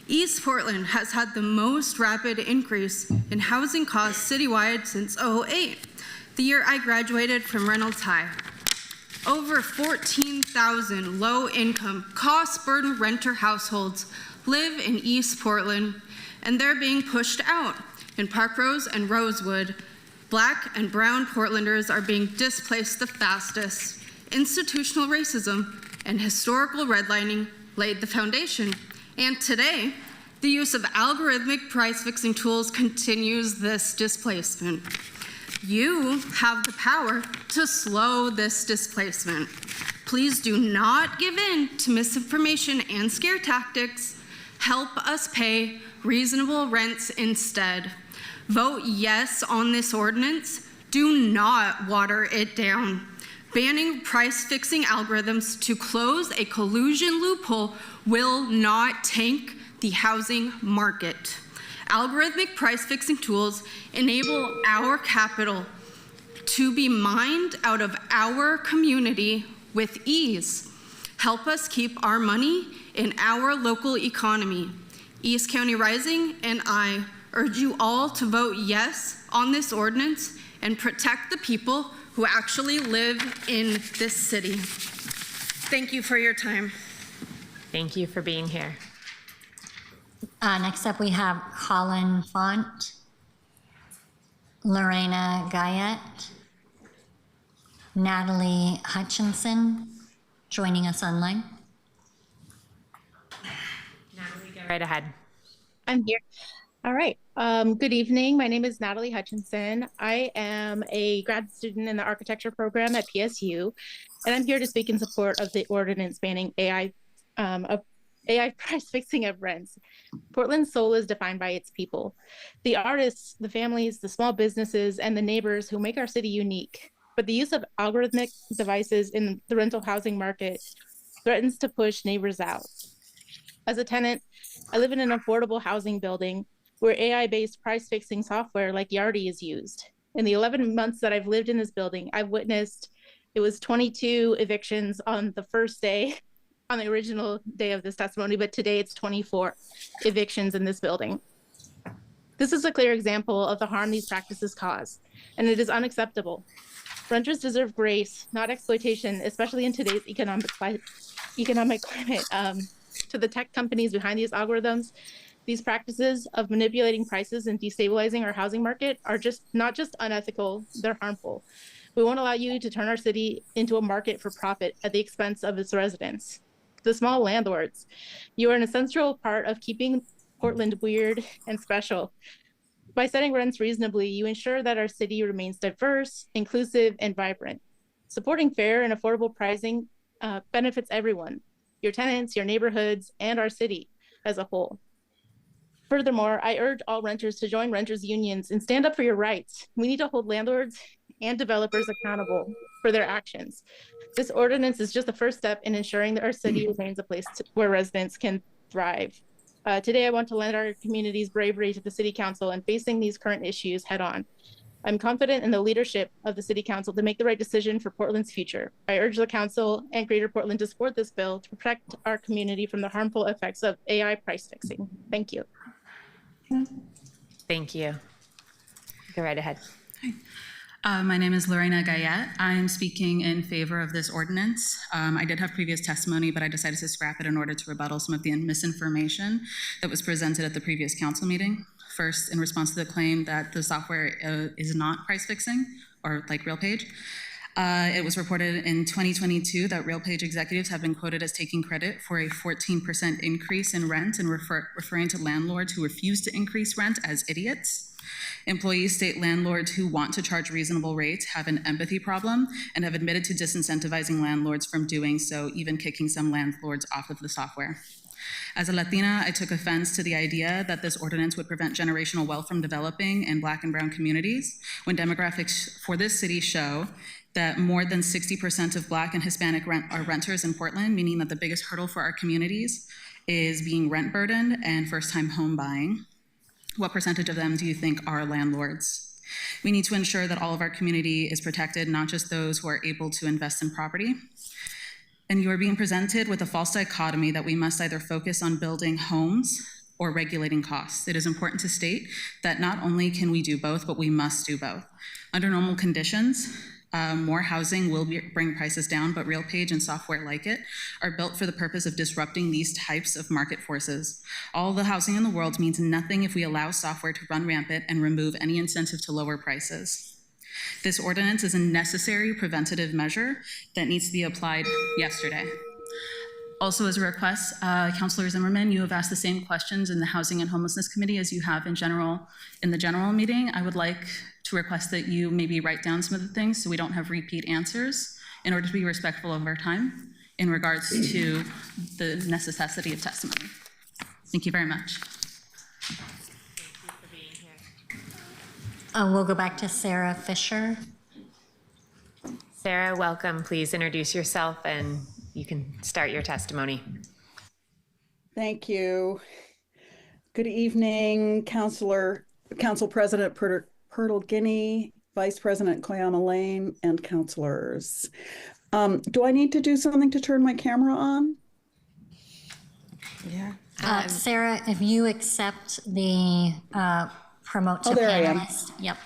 East Portland has had the most rapid increase in housing costs citywide since 2008, the year I graduated from Reynolds High. Over 14,000 low-income, cost-burdened renter households live in East Portland, and they're being pushed out. In Parkrose and Rosewood, Black and brown Portlanders are being displaced the fastest. Institutional racism and historical redlining laid the foundation. And today, the use of algorithmic price-fixing tools continues this displacement. You have the power to slow this displacement. Please do not give in to misinformation and scare tactics. Help us pay reasonable rents instead. Vote yes on this ordinance. Do not water it down. Banning price-fixing algorithms to close a collusion loophole will not tank the housing market. Algorithmic price-fixing tools enable our capital to be mined out of our community with ease. Help us keep our money in our local economy. East County Rising and I urge you all to vote yes on this ordinance and protect the people who actually live in this city. Thank you for your time. Thank you for being here. Next up, we have Colin Font, Lorena Guyette, Natalie Hutchinson, joining us online. Natalie, go right ahead. I'm here. All right. Good evening. My name is Natalie Hutchinson. I am a grad student in the architecture program at PSU, and I'm here to speak in support of the ordinance banning AI price fixing of rents. Portland's soul is defined by its people, the artists, the families, the small businesses, and the neighbors who make our city unique. But the use of algorithmic devices in the rental housing market threatens to push neighbors out. As a tenant, I live in an affordable housing building where AI-based price-fixing software like Yardi is used. In the 11 months that I've lived in this building, I've witnessed, it was 22 evictions on the first day, on the original day of this testimony, but today it's 24 evictions in this building. This is a clear example of the harm these practices cause, and it is unacceptable. Renters deserve grace, not exploitation, especially in today's economic climate. To the tech companies behind these algorithms, these practices of manipulating prices and destabilizing our housing market are not just unethical, they're harmful. We won't allow you to turn our city into a market for profit at the expense of its residents. The small landlords, you are an essential part of keeping Portland weird and special. By setting rents reasonably, you ensure that our city remains diverse, inclusive, and vibrant. Supporting fair and affordable pricing benefits everyone, your tenants, your neighborhoods, and our city as a whole. Furthermore, I urge all renters to join renters unions and stand up for your rights. We need to hold landlords and developers accountable for their actions. This ordinance is just the first step in ensuring that our city remains a place where residents can thrive. Today, I want to lend our community's bravery to the City Council in facing these current issues head on. I'm confident in the leadership of the City Council to make the right decision for Portland's future. I urge the Council and Greater Portland to support this bill to protect our community from the harmful effects of AI price fixing. Thank you. Thank you. Go right ahead. My name is Lorena Gayet. I am speaking in favor of this ordinance. I did have previous testimony, but I decided to scrap it in order to rebuttal some of the misinformation that was presented at the previous council meeting. First, in response to the claim that the software is not price fixing, or like RealPage. It was reported in 2022 that RealPage executives have been quoted as taking credit for a 14% increase in rent and referring to landlords who refuse to increase rent as idiots. Employees state landlords who want to charge reasonable rates have an empathy problem and have admitted to disincentivizing landlords from doing so, even kicking some landlords off of the software. As a Latina, I took offense to the idea that this ordinance would prevent generational wealth from developing in Black and Brown communities, when demographics for this city show that more than 60% of Black and Hispanic are renters in Portland, meaning that the biggest hurdle for our communities is being rent burdened and first-time home buying. What percentage of them do you think are landlords? We need to ensure that all of our community is protected, not just those who are able to invest in property. And you are being presented with a false dichotomy that we must either focus on building homes or regulating costs. It is important to state that not only can we do both, but we must do both. Under normal conditions, more housing will bring prices down, but RealPage and software like it are built for the purpose of disrupting these types of market forces. All the housing in the world means nothing if we allow software to run rampant and remove any incentive to lower prices. This ordinance is a necessary preventative measure that needs to be applied yesterday. Also, as a request, Councilor Zimmerman, you have asked the same questions in the Housing and Homelessness Committee as you have in the general meeting. I would like to request that you maybe write down some of the things so we don't have repeat answers in order to be respectful of our time in regards to the necessity of testimony. Thank you very much. We'll go back to Sarah Fisher. Sarah, welcome. Please introduce yourself and you can start your testimony. Thank you. Good evening, Council President Pirtle-Guinea, Vice President Clayama Lane, and councilors. Do I need to do something to turn my camera on? Yeah. Sarah, if you accept the promote to there panelist. I am. Yep.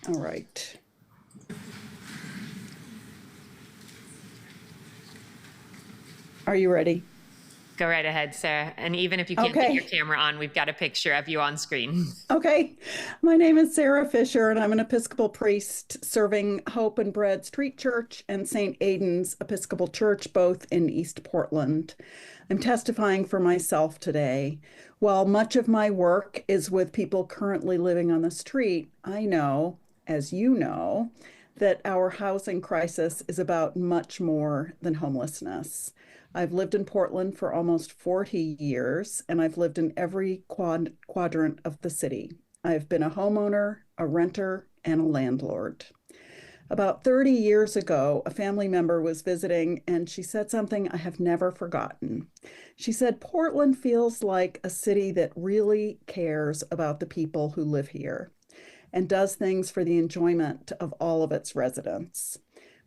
All right. Are you ready? Go right ahead, Sarah. And even if you can't get your camera on, we've got a picture of you on screen. Okay. My name is Sarah Fisher, and I'm an Episcopal priest serving Hope and Bread Street Church and St. Aidan's Episcopal Church, both in East Portland. I'm testifying for myself today. While much of my work is with people currently living on the street, I know, as you know, that our housing crisis is about much more than homelessness. I've lived in Portland for almost 40 years, and I've lived in every quadrant of the city. I've been a homeowner, a renter, and a landlord. About 30 years ago, a family member was visiting, and she said something I have never forgotten. She said, Portland feels like a city that really cares about the people who live here and does things for the enjoyment of all of its residents.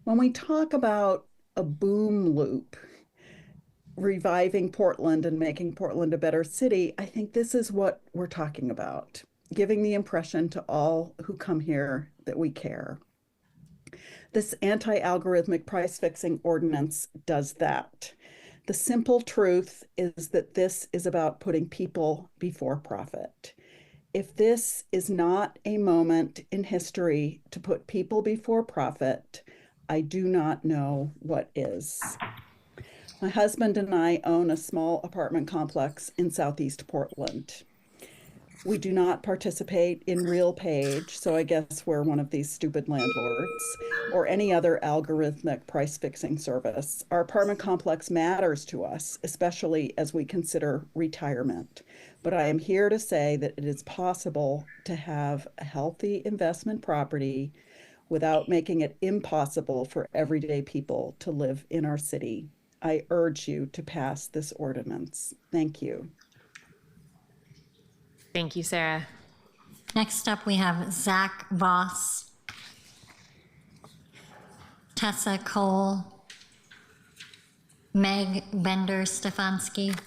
When we talk about a boom loop, reviving Portland and making Portland a better city, I think this is what we're talking about, giving the impression to all who come here that we care. This anti-algorithmic price fixing ordinance does that. The simple truth is that this is about putting people before profit. If this is not a moment in history to put people before profit, I do not know what is. My husband and I own a small apartment complex in Southeast Portland. We do not participate in RealPage, so I guess we're one of these stupid landlords, or any other algorithmic price fixing service. Our apartment complex matters to us, especially as we consider retirement. But I am here to say that it is possible to have a healthy investment property without making it impossible for everyday people to live in our city. I urge you to pass this ordinance. Thank you. Thank you, Sarah. Next up, we have Zach Voss, Tessa Cole, Meg Bender-Stefanski,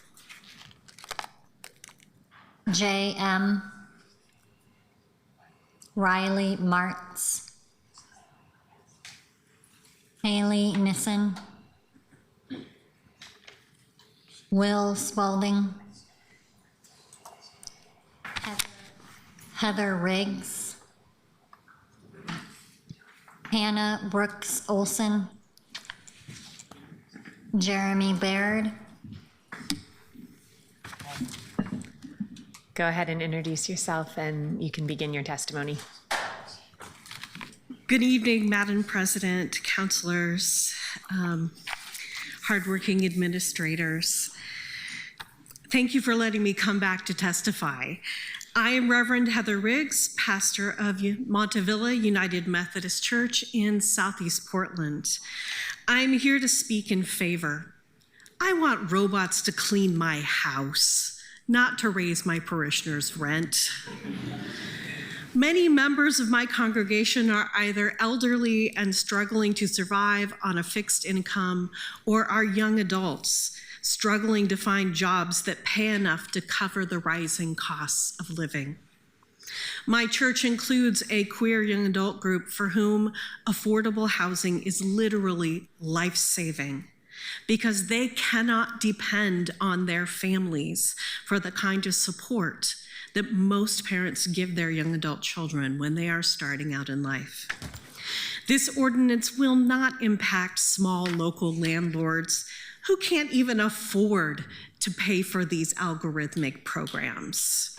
J.M., Riley Martz, Haley Nissen, Will Spalding, Heather Riggs, Hannah Brooks Olson, Jeremy Baird. Go ahead and introduce yourself and you can begin your testimony. Good evening, Madam President, councilors, hardworking administrators. Thank you for letting me come back to testify. I am Reverend Heather Riggs, pastor of Montevilla United Methodist Church in Southeast Portland. I'm here to speak in favor. I want robots to clean my house, not to raise my parishioners' rent. Many members of my congregation are either elderly and struggling to survive on a fixed income, or are young adults struggling to find jobs that pay enough to cover the rising costs of living. My church includes a queer young adult group for whom affordable housing is literally life-saving, because they cannot depend on their families for the kind of support that most parents give their young adult children when they are starting out in life. This ordinance will not impact small local landlords who can't even afford to pay for these algorithmic programs.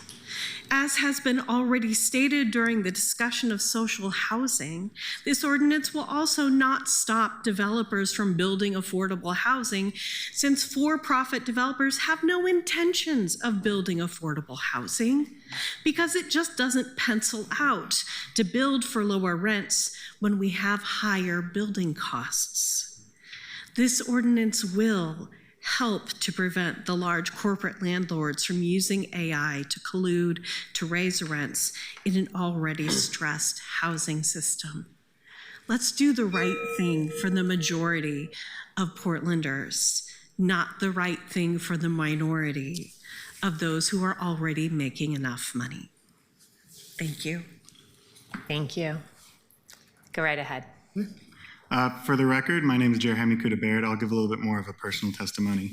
As has been already stated during the discussion of social housing, this ordinance will also not stop developers from building affordable housing, since for-profit developers have no intentions of building affordable housing, because it just doesn't pencil out to build for lower rents when we have higher building costs. This ordinance will help to prevent the large corporate landlords from using AI to collude to raise rents in an already stressed housing system. Let's do the right thing for the majority of Portlanders, not the right thing for the minority of those who are already making enough money. Thank you. Thank you. Go right ahead. For the record, my name is Jeremy Kuda-Baird. I'll give a little bit more of a personal testimony.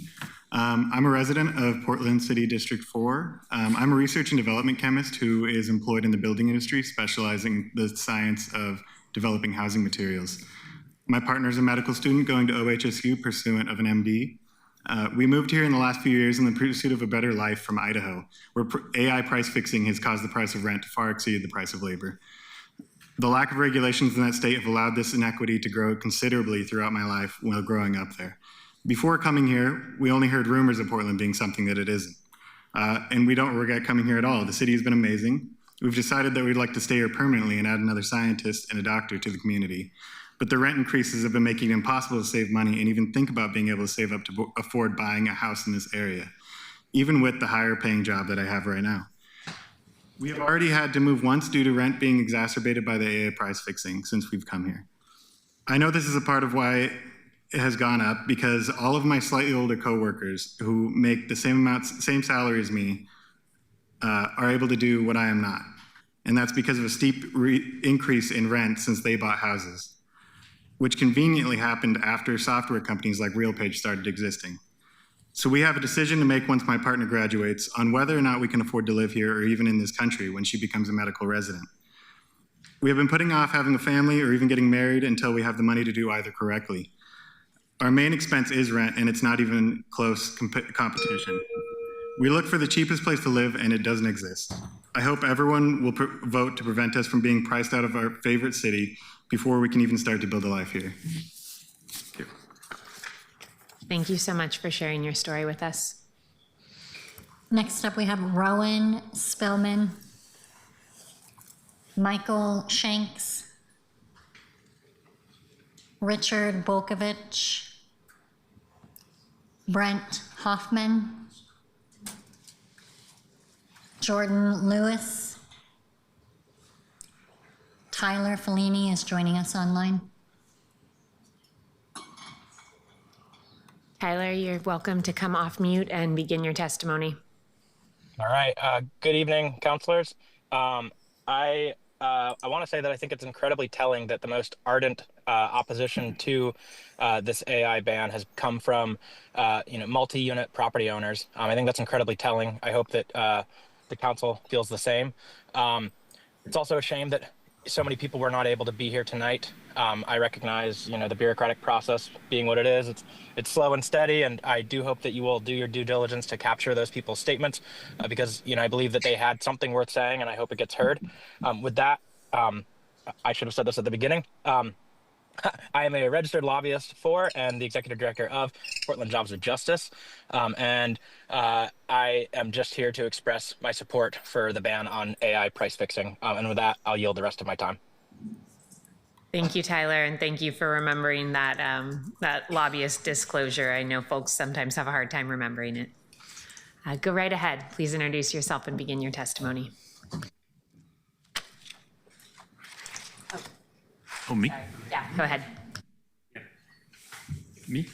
I'm a resident of Portland City District 4. I'm a research and development chemist who is employed in the building industry, specializing in the science of developing housing materials. My partner is a medical student going to OHSU pursuant of an MD. We moved here in the last few years in the pursuit of a better life from Idaho, where AI price fixing has caused the price of rent to far exceed the price of labor. The lack of regulations in that state have allowed this inequity to grow considerably throughout my life while growing up there. Before coming here, we only heard rumors of Portland being something that it isn't. And we don't regret coming here at all. The city has been amazing. We've decided that we'd like to stay here permanently and add another scientist and a doctor to the community. But the rent increases have been making it impossible to save money and even think about being able to save up to afford buying a house in this area, even with the higher paying job that I have right now. We have already had to move once due to rent being exacerbated by the AI price fixing since we've come here. I know this is a part of why it has gone up, because all of my slightly older coworkers who make the same salary as me are able to do what I am not. And that's because of a steep increase in rent since they bought houses, which conveniently happened after software companies like RealPage started existing. So we have a decision to make once my partner graduates on whether or not we can afford to live here or even in this country when she becomes a medical resident. We have been putting off having a family or even getting married until we have the money to do either correctly. Our main expense is rent, and it's not even close competition. We look for the cheapest place to live, and it doesn't exist. I hope everyone will vote to prevent us from being priced out of our favorite city before we can even start to build a life here. Thank you. Thank you so much for sharing your story with us. Next up, we have Rowan Spillman, Michael Shanks, Richard Bolkovich, Brent Hoffman, Jordan Lewis. Tyler Fellini is joining us online. Tyler, you're welcome to come off mute and begin your testimony. All right. Good evening, counselors. I want to say that I think it's incredibly telling that the most ardent opposition to this AI ban has come from multi-unit property owners. I think that's incredibly telling. I hope that the council feels the same. It's also a shame that so many people were not able to be here tonight. I recognize, the bureaucratic process being what it is. It's slow and steady, and I do hope that you will do your due diligence to capture those people's statements because, I believe that they had something worth saying, and I hope it gets heard. With that, I should have said this at the beginning. I am a registered lobbyist for and the executive director of Portland Jobs of Justice. And I am just here to express my support for the ban on AI price fixing. And with that, I'll yield the rest of my time. Thank you, Tyler, and thank you for remembering that, that lobbyist disclosure. I know folks sometimes have a hard time remembering it. Go right ahead. Please introduce yourself and begin your testimony. Oh, me? Yeah, go ahead. Me?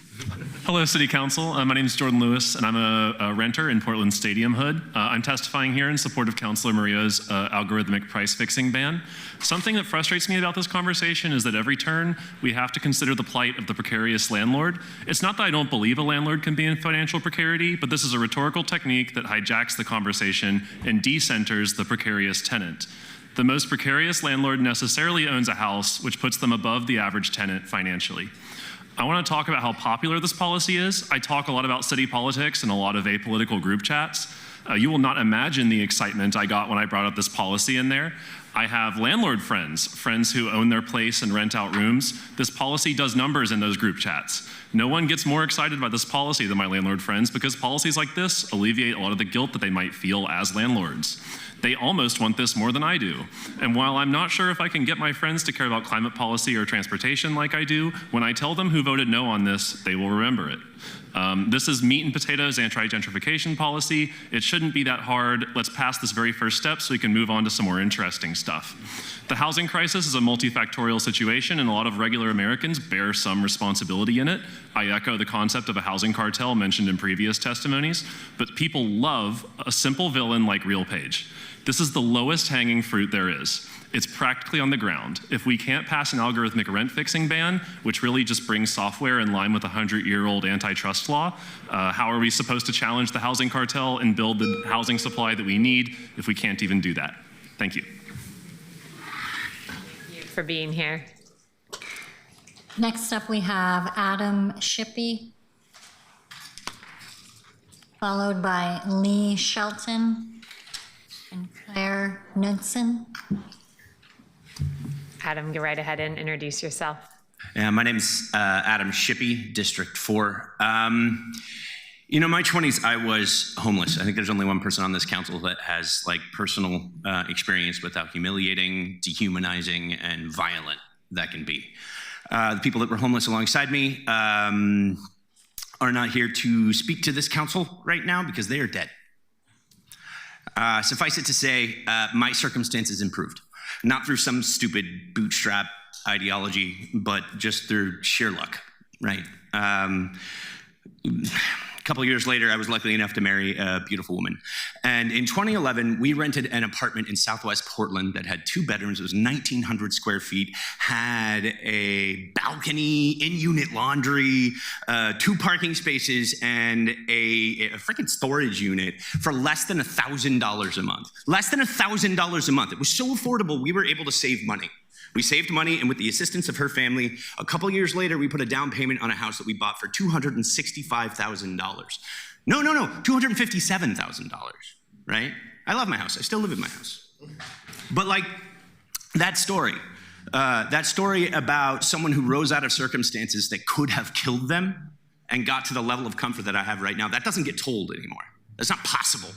Hello, City Council. My name is Jordan Lewis, and I'm a renter in Portland Stadium Hood. I'm testifying here in support of Councilor Maria's algorithmic price fixing ban. Something that frustrates me about this conversation is that every turn we have to consider the plight of the precarious landlord. It's not that I don't believe a landlord can be in financial precarity, but this is a rhetorical technique that hijacks the conversation and decenters the precarious tenant. The most precarious landlord necessarily owns a house, which puts them above the average tenant financially. I want to talk about how popular this policy is. I talk a lot about city politics in a lot of apolitical group chats. You will not imagine the excitement I got when I brought up this policy in there. I have landlord friends who own their place and rent out rooms. This policy does numbers in those group chats. No one gets more excited by this policy than my landlord friends because policies like this alleviate a lot of the guilt that they might feel as landlords. They almost want this more than I do. And while I'm not sure if I can get my friends to care about climate policy or transportation like I do, when I tell them who voted no on this, they will remember it. This is meat and potatoes anti-gentrification policy. It shouldn't be that hard. Let's pass this very first step so we can move on to some more interesting stuff. The housing crisis is a multifactorial situation, and a lot of regular Americans bear some responsibility in it. I echo the concept of a housing cartel mentioned in previous testimonies, but people love a simple villain like RealPage. This is the lowest hanging fruit there is. It's practically on the ground. If we can't pass an algorithmic rent fixing ban, which really just brings software in line with a 100-year-old antitrust law, how are we supposed to challenge the housing cartel and build the housing supply that we need if we can't even do that? Thank you. Thank you for being here. Next up, we have Adam Shippey, followed by Lee Shelton and Claire Knudsen. Adam, go right ahead and introduce yourself. Yeah, my name's Adam Shippey, District 4. My 20s, I was homeless. I think there's only one person on this council that has personal experience with how humiliating, dehumanizing, and violent that can be. The people that were homeless alongside me are not here to speak to this council right now because they are dead. Suffice it to say, my circumstances improved. Not through some stupid bootstrap ideology, but just through sheer luck, right? couple years later, I was lucky enough to marry a beautiful woman. And in 2011, we rented an apartment in Southwest Portland that had 2 bedrooms. It was 1,900 square feet, had a balcony, in-unit laundry, 2 parking spaces, and a freaking storage unit for less than $1,000 a month. Less than $1,000 a month. It was so affordable, we were able to save money. We saved money, and with the assistance of her family, a couple years later, we put a down payment on a house that we bought for $265,000. No, $257,000, right? I love my house. I still live in my house. But like that story about someone who rose out of circumstances that could have killed them and got to the level of comfort that I have right now, that doesn't get told anymore. That's not possible.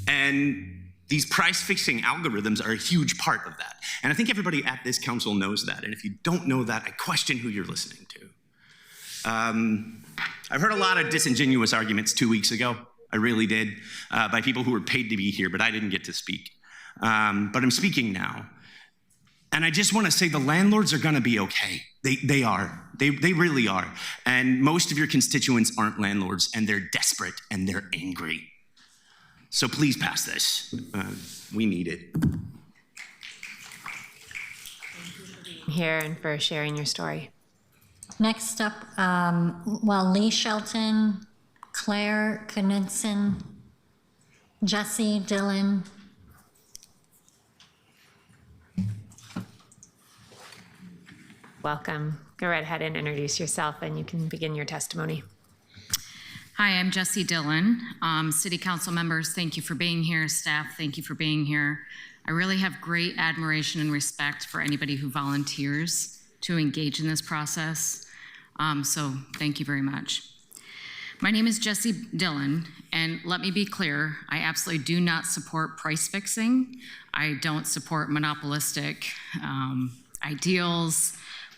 And these price-fixing algorithms are a huge part of that. And I think everybody at this council knows that. And if you don't know that, I question who you're listening to. I've heard a lot of disingenuous arguments 2 weeks ago. I really did, by people who were paid to be here, but I didn't get to speak. But I'm speaking now. And I just want to say the landlords are going to be okay. They are. They really are. And most of your constituents aren't landlords, and they're desperate, and they're angry. So please pass this. We need it. Thank you for being here and for sharing your story. Next up, Lee Shelton, Claire Knudsen, Jesse Dillon. Welcome. Go right ahead and introduce yourself, and you can begin your testimony. Hi, I'm Jessie Dillon. City Council members, thank you for being here. Staff, thank you for being here. I really have great admiration and respect for anybody who volunteers to engage in this process. So thank you very much. My name is Jessie Dillon, and let me be clear, I absolutely do not support price fixing. I don't support monopolistic ideals,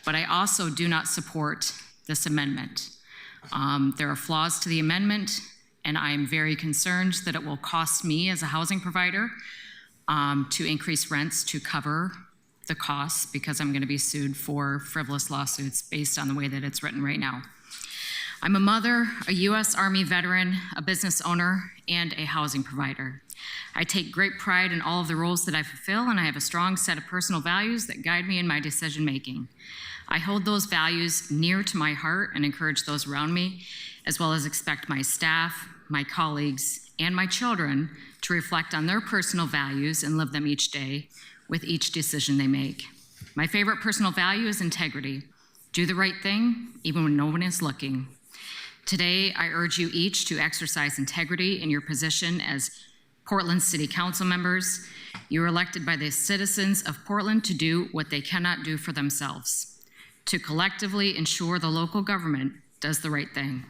but I also do not support this amendment. There are flaws to the amendment, and I am very concerned that it will cost me as a housing provider to increase rents to cover the costs, because I'm going to be sued for frivolous lawsuits based on the way that it's written right now. I'm a mother, a U.S. Army veteran, a business owner, and a housing provider. I take great pride in all of the roles that I fulfill, and I have a strong set of personal values that guide me in my decision making. I hold those values near to my heart and encourage those around me, as well as expect my staff, my colleagues, and my children to reflect on their personal values and live them each day with each decision they make. My favorite personal value is integrity. Do the right thing, even when no one is looking. Today, I urge you each to exercise integrity in your position as Portland City Council members. You are elected by the citizens of Portland to do what they cannot do for themselves, to collectively ensure the local government does the right thing.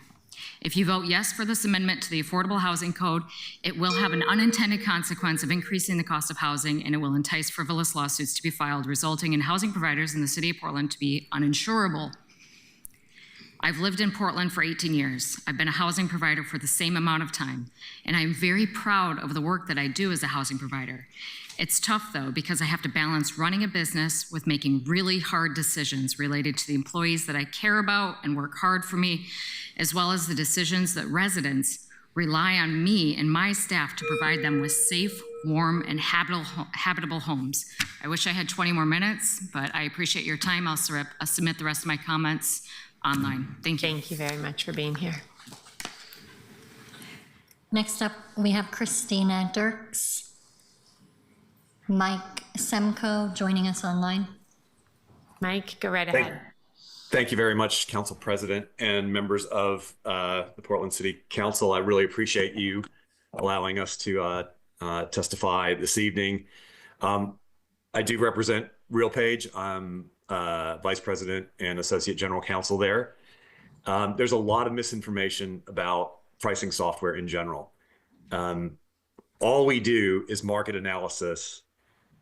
If you vote yes for this amendment to the Affordable Housing Code, it will have an unintended consequence of increasing the cost of housing, and it will entice frivolous lawsuits to be filed, resulting in housing providers in the city of Portland to be uninsurable. I've lived in Portland for 18 years. I've been a housing provider for the same amount of time, and I'm very proud of the work that I do as a housing provider. It's tough, though, because I have to balance running a business with making really hard decisions related to the employees that I care about and work hard for me, as well as the decisions that residents rely on me and my staff to provide them with safe, warm, and habitable homes. I wish I had 20 more minutes, but I appreciate your time. I'll submit the rest of my comments online. Thank you. Thank you very much for being here. Next up, we have Christina Dirks. Mike Semko joining us online. Mike, go right ahead. Thank you very much, Council President and members of the Portland City Council. I really appreciate you allowing us to testify this evening. I do represent RealPage. I'm Vice President and Associate General Counsel there. There's a lot of misinformation about pricing software in general. All we do is market analysis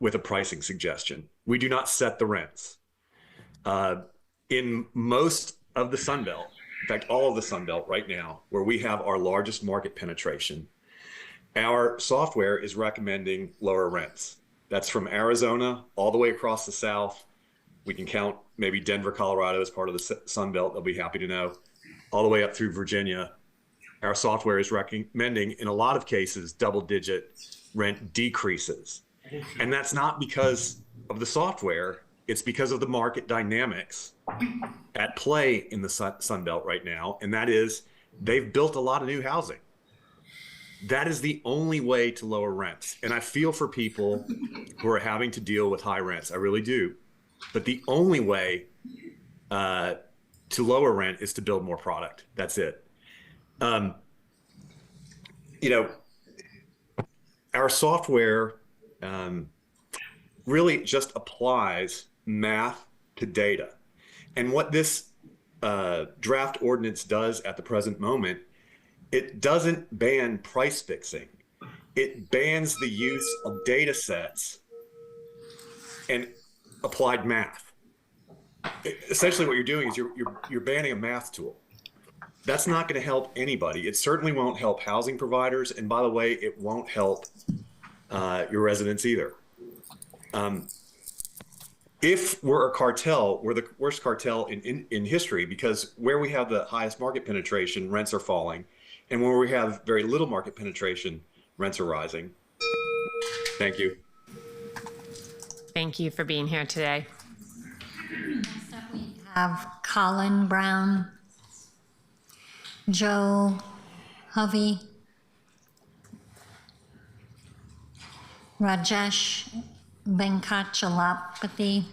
with a pricing suggestion. We do not set the rents. In most of the Sun Belt, in fact, all of the Sun Belt right now, where we have our largest market penetration, our software is recommending lower rents. That's from Arizona all the way across the South. We can count maybe Denver, Colorado as part of the Sun Belt. They'll be happy to know. All the way up through Virginia, our software is recommending, in a lot of cases, double-digit rent decreases. And that's not because of the software, it's because of the market dynamics at play in the Sun Belt right now, and that is they've built a lot of new housing. That is the only way to lower rents. And I feel for people who are having to deal with high rents. I really do. But the only way to lower rent is to build more product. That's it. You know, our software really just applies math to data. And what this draft ordinance does at the present moment, it doesn't ban price fixing. It bans the use of data sets and applied math. Essentially what you're doing is you're banning a math tool. That's not going to help anybody. It certainly won't help housing providers. And by the way, it won't help your residents either. If we're a cartel, we're the worst cartel in history, because where we have the highest market penetration, rents are falling. And where we have very little market penetration, rents are rising. Thank you. Thank you for being here today. Next up, we have Colin Brown, Joe Hovey, Rajesh Venkachalapathy,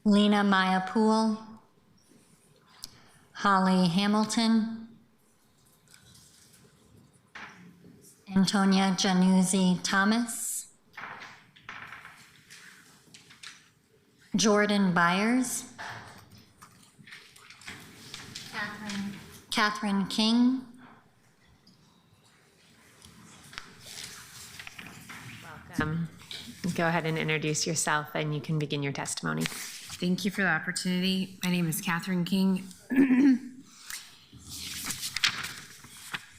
Lena Mayapul, Holly Hamilton, Antonia Januzzi Thomas, Jordan Byers, Catherine King, Welcome. Go ahead and introduce yourself and you can begin your testimony. Thank you for the opportunity. My name is Catherine King.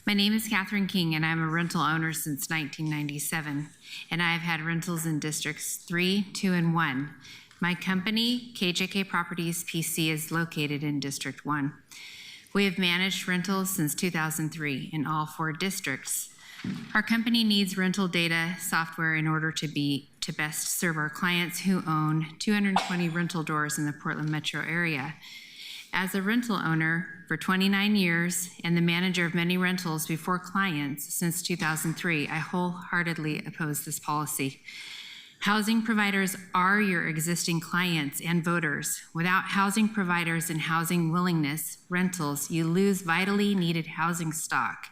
My name is Catherine King, and I'm a rental owner since 1997, and I've had rentals in Districts 3, 2, and 1. My company, KJK Properties PC, is located in District 1. We have managed rentals since 2003 in all 4 districts. Our company needs rental data software in order to best serve our clients who own 220 rental doors in the Portland metro area. As a rental owner for 29 years and the manager of many rentals before clients since 2003, I wholeheartedly oppose this policy. Housing providers are your existing clients and voters. Without housing providers and housing willingness rentals, you lose vitally needed housing stock.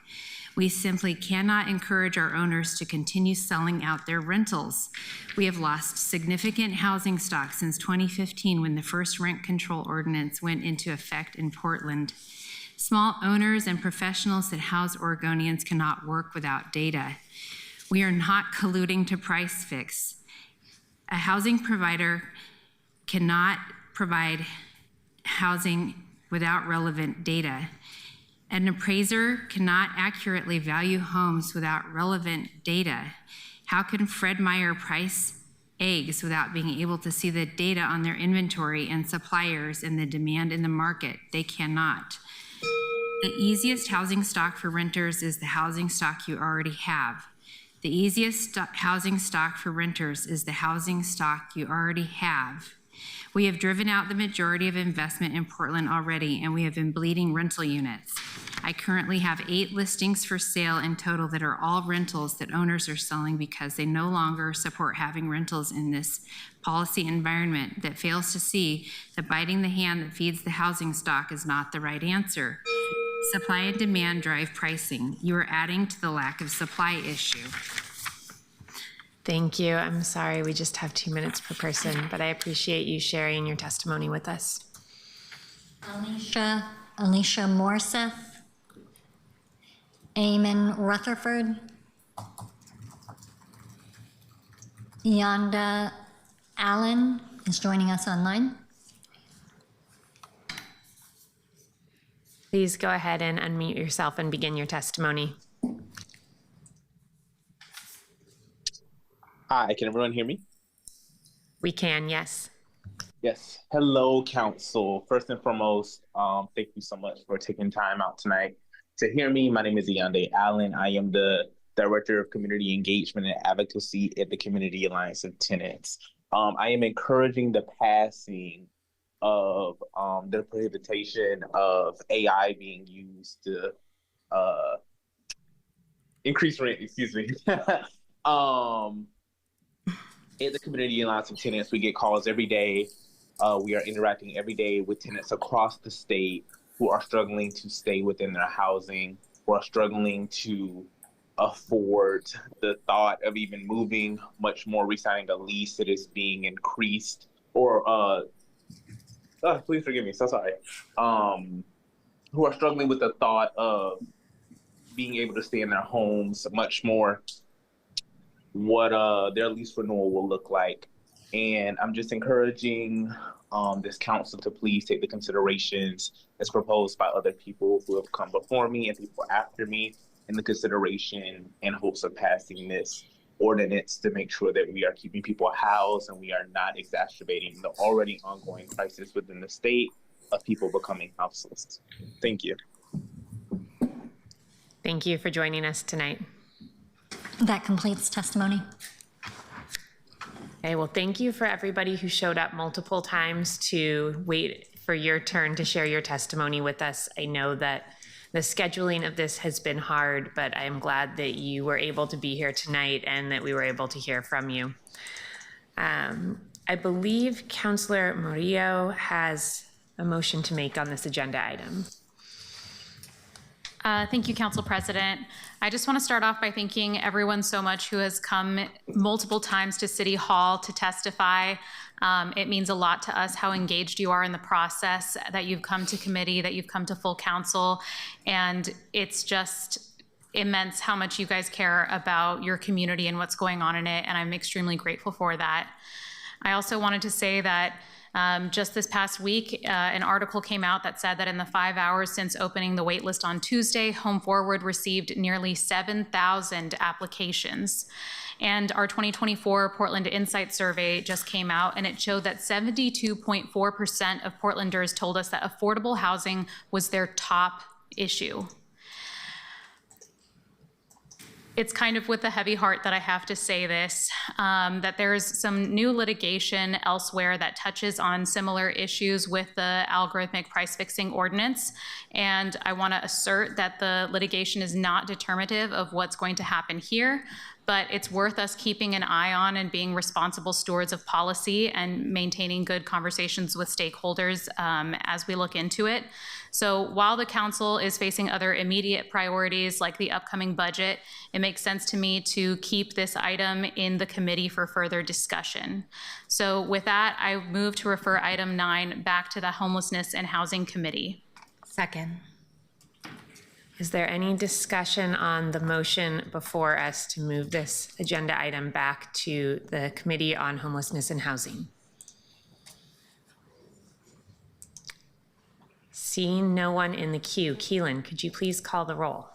We simply cannot encourage our owners to continue selling out their rentals. We have lost significant housing stock since 2015 when the first rent control ordinance went into effect in Portland. Small owners and professionals that house Oregonians cannot work without data. We are not colluding to price fix. A housing provider cannot provide housing without relevant data. An appraiser cannot accurately value homes without relevant data. How can Fred Meyer price eggs without being able to see the data on their inventory and suppliers and the demand in the market? They cannot. The easiest housing stock for renters is the housing stock you already have. The easiest housing stock for renters is the housing stock you already have. We have driven out the majority of investment in Portland already, and we have been bleeding rental units. I currently have 8 listings for sale in total that are all rentals that owners are selling because they no longer support having rentals in this policy environment that fails to see that biting the hand that feeds the housing stock is not the right answer. Supply and demand drive pricing. You are adding to the lack of supply issue. Thank you. I'm sorry, we just have 2 minutes per person, but I appreciate you sharing your testimony with us. Alicia Morseth, Eamon Rutherford, Yonda Allen is joining us online. Please go ahead and unmute yourself and begin your testimony. Hi, can everyone hear me? We can, yes. Yes. Hello, Council. First and foremost, thank you so much for taking time out tonight to hear me. My name is Yonde Allen. I am the Director of Community Engagement and Advocacy at the Community Alliance of Tenants. I am encouraging the passing of the prohibition of AI being used to increase rent, excuse me. At the Community Alliance of Tenants, we get calls every day. We are interacting every day with tenants across the state who are struggling to stay within their housing, who are struggling to afford the thought of even moving, much more re-signing a lease that is being increased, or please forgive me, so sorry. Who are struggling with the thought of being able to stay in their homes, much more what their lease renewal will look like. And I'm just encouraging this council to please take the considerations as proposed by other people who have come before me and people after me in the consideration in hopes of passing this ordinance to make sure that we are keeping people housed and we are not exacerbating the already ongoing crisis within the state of people becoming houseless. Thank you. Thank you for joining us tonight. That completes testimony. Okay, well, thank you for everybody who showed up multiple times to wait for your turn to share your testimony with us. I know that the scheduling of this has been hard, but I am glad that you were able to be here tonight and that we were able to hear from you. I believe Councilor Murillo has a motion to make on this agenda item. Thank you, Council President. I just want to start off by thanking everyone so much who has come multiple times to City Hall to testify. It means a lot to us how engaged you are in the process, that you've come to committee, that you've come to full council, and it's just immense how much you guys care about your community and what's going on in it, and I'm extremely grateful for that. I also wanted to say that just this past week, an article came out that said that in the 5 hours since opening the waitlist on Tuesday, Home Forward received nearly 7,000 applications. And our 2024 Portland Insight Survey just came out, and it showed that 72.4% of Portlanders told us that affordable housing was their top issue. It's kind of with a heavy heart that I have to say this, that there's some new litigation elsewhere that touches on similar issues with the algorithmic price fixing ordinance. And I want to assert that the litigation is not determinative of what's going to happen here, but it's worth us keeping an eye on and being responsible stewards of policy and maintaining good conversations with stakeholders as we look into it. So while the council is facing other immediate priorities like the upcoming budget, it makes sense to me to keep this item in the committee for further discussion. So with that, I move to refer item 9 back to the Homelessness and Housing Committee. Second. Is there any discussion on the motion before us to move this agenda item back to the Committee on Homelessness and Housing? Seeing no one in the queue, Keelan, could you please call the roll?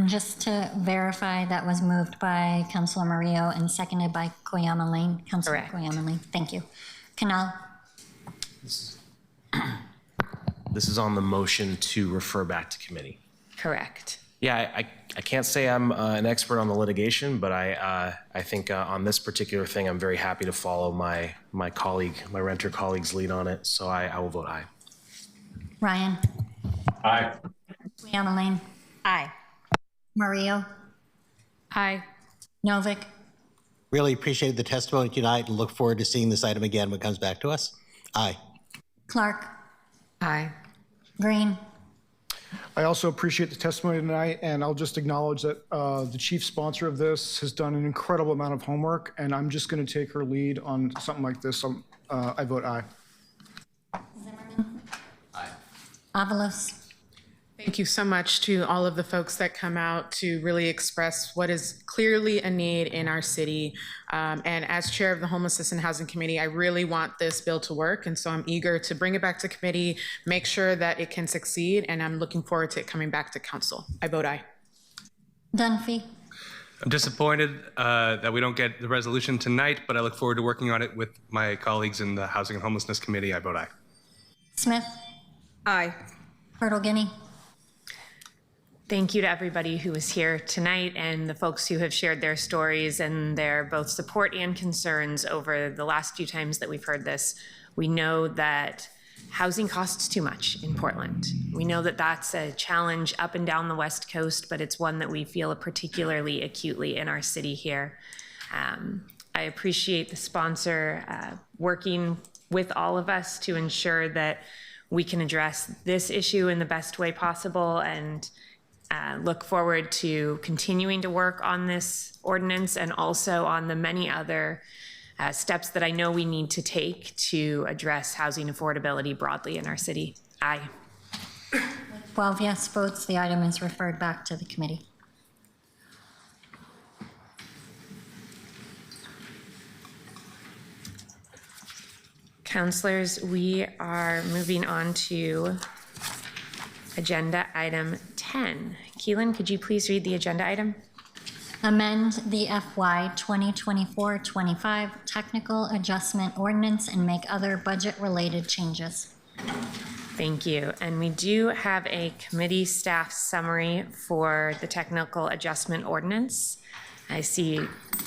Just to verify, that was moved by Councilor Murillo and seconded by Koyama Lane. Councilor Koyama Lane, thank you. Canal. This is on the motion to refer back to committee. Correct. Yeah, I can't say I'm an expert on the litigation, but I think on this particular thing, I'm very happy to follow my renter colleague's lead on it. So I will vote aye. Ryan. Aye. Koyama Lane. Aye. Murillo. Aye. Novick. Really appreciated the testimony tonight and look forward to seeing this item again when it comes back to us. Aye. Clark. Aye. Green. I also appreciate the testimony tonight, and I'll just acknowledge that the chief sponsor of this has done an incredible amount of homework, and I'm just going to take her lead on something like this. So I vote aye. Zimmerman. Aye. Avalos. Thank you so much to all of the folks that come out to really express what is clearly a need in our city. And as chair of the Homelessness and Housing Committee, I really want this bill to work. And so I'm eager to bring it back to committee, make sure that it can succeed. And I'm looking forward to it coming back to council. I vote aye. Dunphy. I'm disappointed that we don't get the resolution tonight, but I look forward to working on it with my colleagues in the Housing and Homelessness Committee. I vote aye. Smith. Aye. Bertolini. Thank you to everybody who was here tonight and the folks who have shared their stories and their both support and concerns over the last few times that we've heard this. We know that housing costs too much in Portland. We know that that's a challenge up and down the West Coast, but it's one that we feel particularly acutely in our city here. I appreciate the sponsor working with all of us to ensure that we can address this issue in the best way possible, and look forward to continuing to work on this ordinance and also on the many other steps that I know we need to take to address housing affordability broadly in our city. Aye. 12 yes votes, the item is referred back to the committee. Councilors, we are moving on to agenda item 10. Keelan, could you please read the agenda item? Amend the FY 2024-25 technical adjustment ordinance and make other budget-related changes. Thank you. And we do have a committee staff summary for the technical adjustment ordinance. I see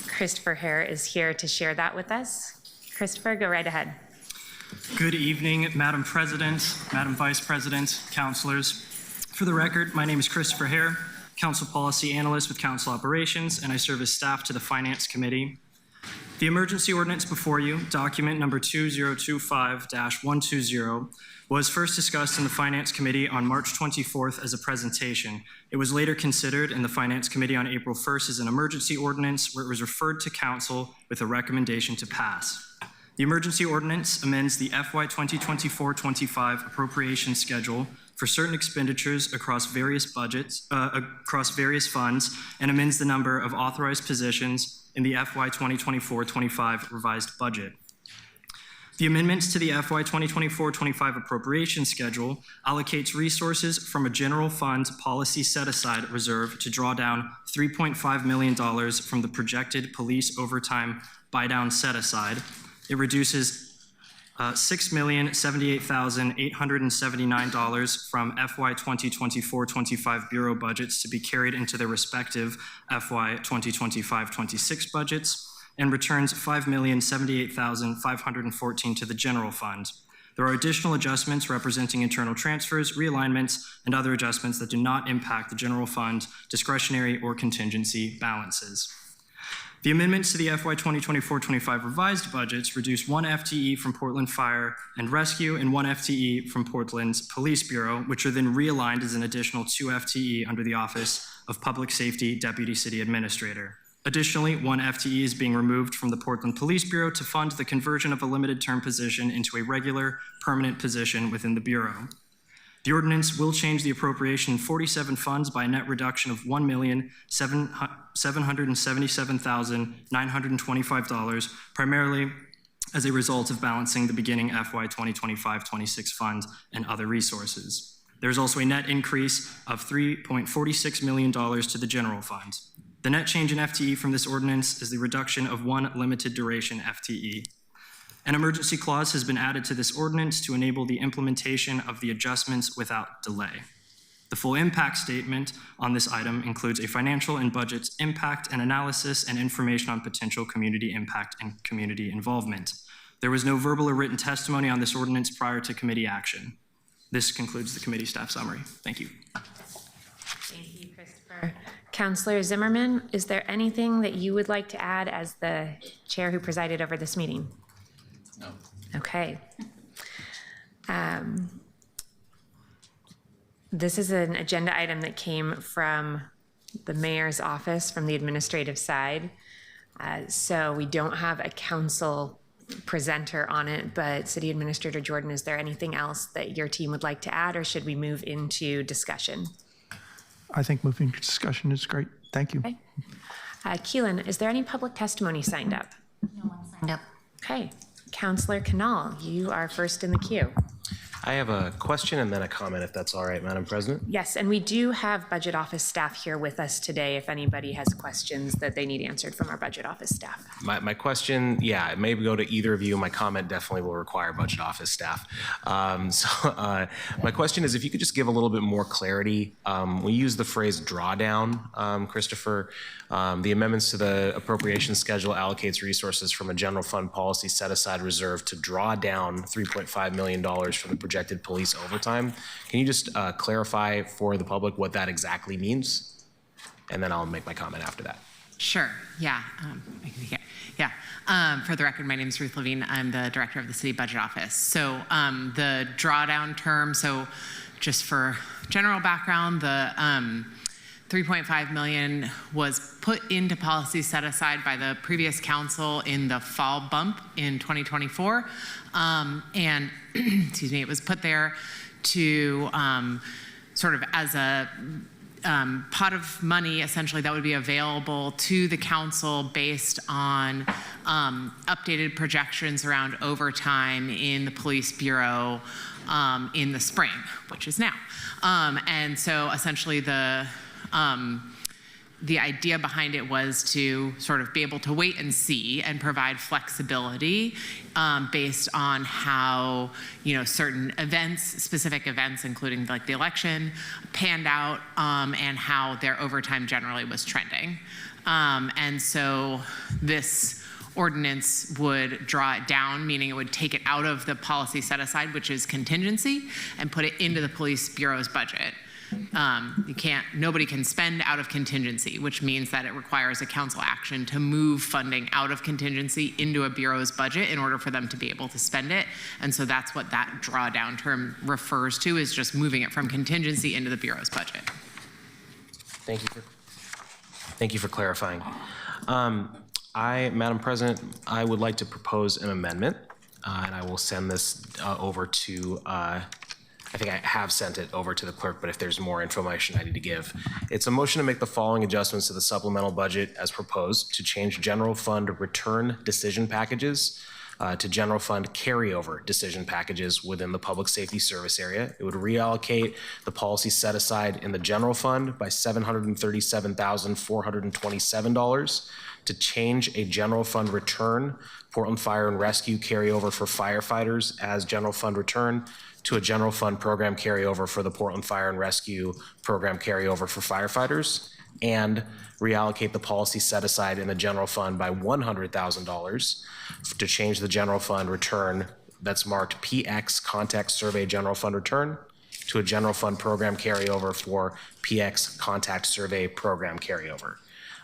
Christopher Hare is here to share that with us. Christopher, go right ahead. Good evening, Madam President, Madam Vice President, councilors. For the record, my name is Christopher Hare, Council Policy Analyst with Council Operations, and I serve as staff to the Finance Committee. The emergency ordinance before you, document number 2025-120, was first discussed in the Finance Committee on March 24th as a presentation. It was later considered in the Finance Committee on April 1st as an emergency ordinance, where it was referred to Council with a recommendation to pass. The emergency ordinance amends the FY 2024-25 appropriation schedule for certain expenditures across various budgets, across various funds, and amends the number of authorized positions in the FY 2024-25 revised budget. The amendments to the FY 2024-25 appropriation schedule allocates resources from a general fund policy set-aside reserve to draw down $3.5 million from the projected police overtime buy-down set-aside. It reduces $6,078,879 from FY 2024-25 Bureau budgets to be carried into their respective FY 2025-26 budgets, and returns $5,078,514 to the general fund. There are additional adjustments representing internal transfers, realignments, and other adjustments that do not impact the general fund, discretionary, or contingency balances. The amendments to the FY 2024-25 revised budgets reduce 1 FTE from Portland Fire and Rescue and 1 FTE from Portland's Police Bureau, which are then realigned as an additional 2 FTE under the Office of Public Safety Deputy City Administrator. Additionally, 1 FTE is being removed from the Portland Police Bureau to fund the conversion of a limited term position into a regular permanent position within the Bureau. The ordinance will change the appropriation in 47 funds by a net reduction of $1,777,925, primarily as a result of balancing the beginning FY 2025-26 fund and other resources. There's also a net increase of $3.46 million to the general fund. The net change in FTE from this ordinance is the reduction of 1 limited duration FTE. An emergency clause has been added to this ordinance to enable the implementation of the adjustments without delay. The full impact statement on this item includes a financial and budget impact and analysis and information on potential community impact and community involvement. There was no verbal or written testimony on this ordinance prior to committee action. This concludes the committee staff summary. Thank you. Thank you, Christopher. Councilor Zimmerman, is there anything that you would like to add as the chair who presided over this meeting? No. Okay. This is an agenda item that came from the mayor's office, from the administrative side. So we don't have a council presenter on it, but City Administrator Jordan, is there anything else that your team would like to add, or should we move into discussion? I think moving to discussion is great. Thank you. Okay. Keelan, is there any public testimony signed up? No one signed up. Okay. Councilor Canal, you are first in the queue. I have a question and then a comment, if that's all right, Madam President. Yes, and we do have budget office staff here with us today if anybody has questions that they need answered from our budget office staff. My question, yeah, it may go to either of you. My comment definitely will require budget office staff. My question is if you could just give a little bit more clarity. We use the phrase drawdown, Christopher. The amendments to the appropriation schedule allocates resources from a general fund policy set aside reserve to draw down $3.5 million from the projected police overtime. Can you just clarify for the public what that exactly means? And then I'll make my comment after that. Sure, yeah. For the record, my name is Ruth Levine. I'm the director of the city budget office. So the drawdown term, so just for general background, the $3.5 million was put into policy set aside by the previous council in the fall bump in 2024. And excuse me, it was put there to sort of as a pot of money essentially that would be available to the council based on updated projections around overtime in the police bureau in the spring, which is now. And so essentially the idea behind it was to sort of be able to wait and see and provide flexibility based on how, certain events, specific events, including like the election, panned out and how their overtime generally was trending. And so this ordinance would draw it down, meaning it would take it out of the policy set aside, which is contingency, and put it into the police bureau's budget. Nobody can spend out of contingency, which means that it requires a council action to move funding out of contingency into a bureau's budget in order for them to be able to spend it. And so that's what that drawdown term refers to, is just moving it from contingency into the bureau's budget. Thank you for clarifying. Madam President, I would like to propose an amendment, and I will send this over to I think I have sent it over to the clerk, but if there's more information I need to give. It's a motion to make the following adjustments to the supplemental budget as proposed to change general fund return decision packages to general fund carryover decision packages within the public safety service area. It would reallocate the policy set aside in the general fund by $737,427 to change a general fund return, Portland Fire and Rescue carryover for firefighters as general fund return, to a general fund program carryover for the Portland Fire and Rescue program carryover for firefighters, and reallocate the policy set aside in the general fund by $100,000 to change the general fund return that's marked PX contact survey general fund return to a general fund program carryover for PX contact survey program carryover.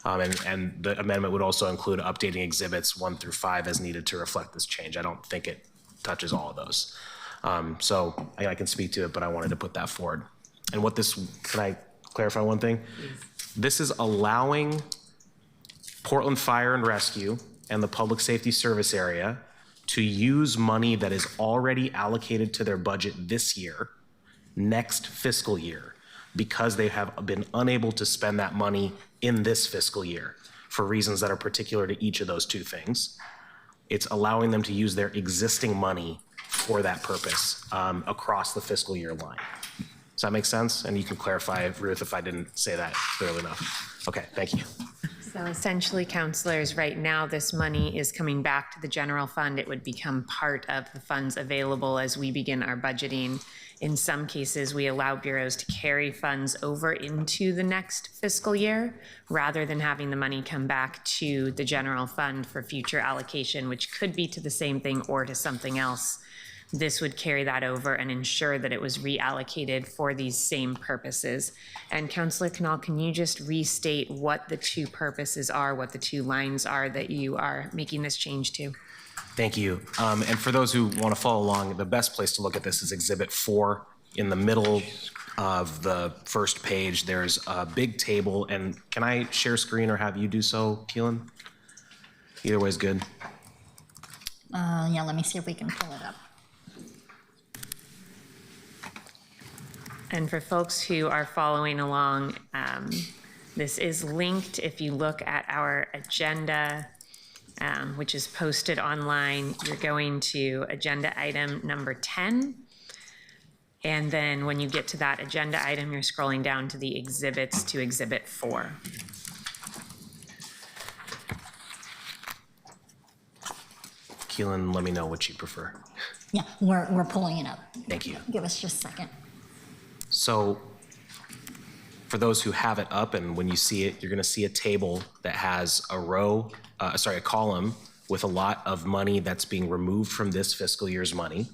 And the amendment would also include updating exhibits 1 through 5 as needed to reflect this change. I don't think it touches all of those. So I can speak to it, but I wanted to put that forward. And can I clarify one thing? This is allowing Portland Fire and Rescue and the Public Safety Service Area to use money that is already allocated to their budget this year, next fiscal year, because they have been unable to spend that money in this fiscal year for reasons that are particular to each of those two things. It's allowing them to use their existing money for that purpose across the fiscal year line. Does that make sense? And you can clarify, Ruth, if I didn't say that clearly enough. Okay, thank you. So essentially, councilors, right now this money is coming back to the general fund. It would become part of the funds available as we begin our budgeting. In some cases, we allow bureaus to carry funds over into the next fiscal year rather than having the money come back to the general fund for future allocation, which could be to the same thing or to something else. This would carry that over and ensure that it was reallocated for these same purposes. And Councillor Canal, can you just restate what the two purposes are, what the two lines are that you are making this change to? Thank you. And for those who want to follow along, the best place to look at this is Exhibit 4. In the middle of the first page, there's a big table. And can I share screen or have you do so, Keelan? Either way is good. Yeah, let me see if we can pull it up. And for folks who are following along, this is linked if you look at our agenda, which is posted online. You're going to agenda item number 10. And then when you get to that agenda item, you're scrolling down to the exhibits to Exhibit 4. Keelan, let me know what you prefer. Yeah, we're pulling it up. Thank you. Give us just a second. So for those who have it up, and when you see it, you're going to see a table that has a column with a lot of money that's being removed from this fiscal year's money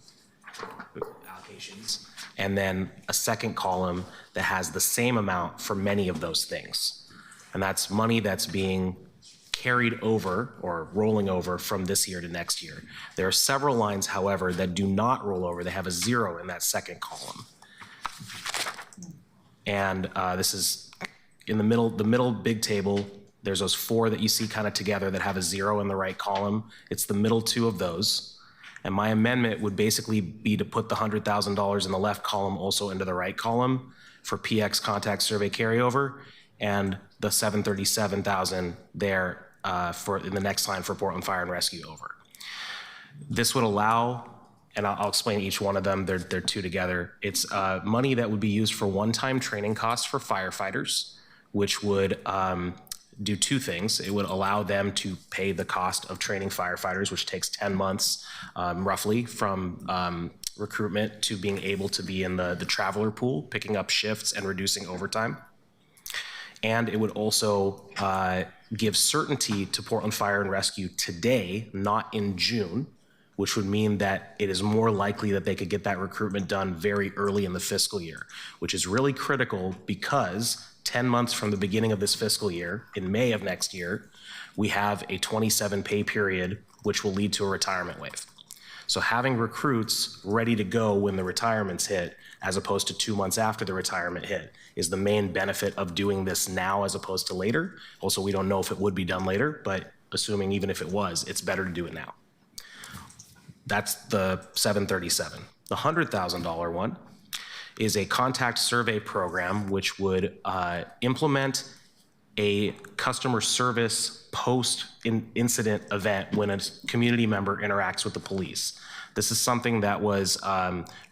allocations, and then a second column that has the same amount for many of those things. And that's money that's being carried over or rolling over from this year to next year. There are several lines, however, that do not roll over. They have a 0 in that second column. And this is in the middle big table. There's those 4 that you see kind of together that have a 0 in the right column. It's the middle 2 of those. And my amendment would basically be to put the $100,000 in the left column also into the right column for PX contact survey carryover, and the $737,000 there for in the next line for Portland Fire and Rescue over. This would allow, and I'll explain each one of them. They're 2 together. It's money that would be used for one-time training costs for firefighters, which would do 2 things. It would allow them to pay the cost of training firefighters, which takes 10 months roughly from recruitment to being able to be in the traveler pool, picking up shifts and reducing overtime. And it would also give certainty to Portland Fire and Rescue today, not in June, which would mean that it is more likely that they could get that recruitment done very early in the fiscal year, which is really critical because 10 months from the beginning of this fiscal year, in May of next year, we have a 27 pay period, which will lead to a retirement wave. So having recruits ready to go when the retirements hit, as opposed to 2 months after the retirement hit, is the main benefit of doing this now as opposed to later. Also, we don't know if it would be done later, but assuming even if it was, it's better to do it now. That's the 737. The $100,000 one is a contact survey program which would implement a customer service post-incident event when a community member interacts with the police. This is something that was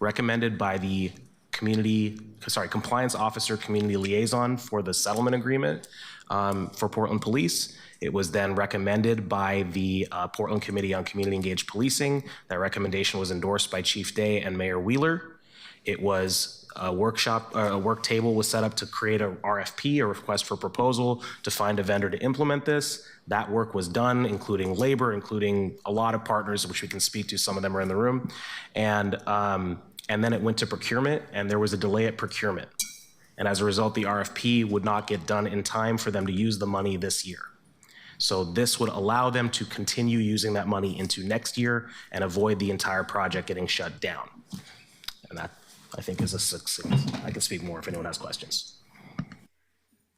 recommended by the compliance officer community liaison for the settlement agreement for Portland Police. It was then recommended by the Portland Committee on Community Engaged Policing. That recommendation was endorsed by Chief Day and Mayor Wheeler. It was a work table was set up to create a RFP, a request for proposal, to find a vendor to implement this. That work was done, including labor, including a lot of partners, which we can speak to. Some of them are in the room. And then it went to procurement, and there was a delay at procurement. And as a result, the RFP would not get done in time for them to use the money this year. So this would allow them to continue using that money into next year and avoid the entire project getting shut down. And that, I think, is a succinct. I can speak more if anyone has questions.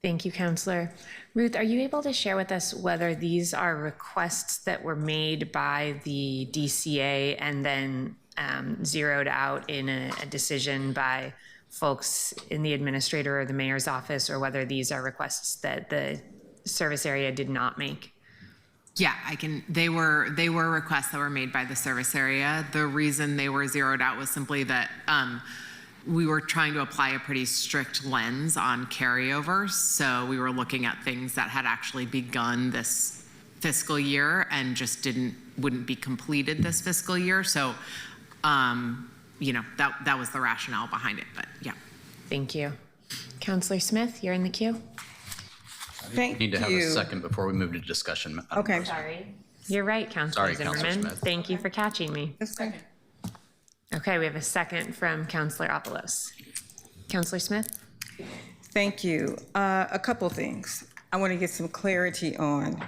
Thank you, Councillor. Ruth, are you able to share with us whether these are requests that were made by the DCA and then zeroed out in a decision by folks in the administrator or the mayor's office, or whether these are requests that the service area did not make? Yeah, they were requests that were made by the service area. The reason they were zeroed out was simply that we were trying to apply a pretty strict lens on carryovers. So we were looking at things that had actually begun this fiscal year and just wouldn't be completed this fiscal year. So, that was the rationale behind it, but yeah. Thank you. Councillor Smith, you're in the queue. Thank you. Need to have a second before we move to discussion. Okay. Sorry. You're right, Councillor Zimmerman. Smith. Thank you for catching me. Okay, we have a second from Councillor Apolos. Councillor Smith? Thank you. A couple things I want to get some clarity on.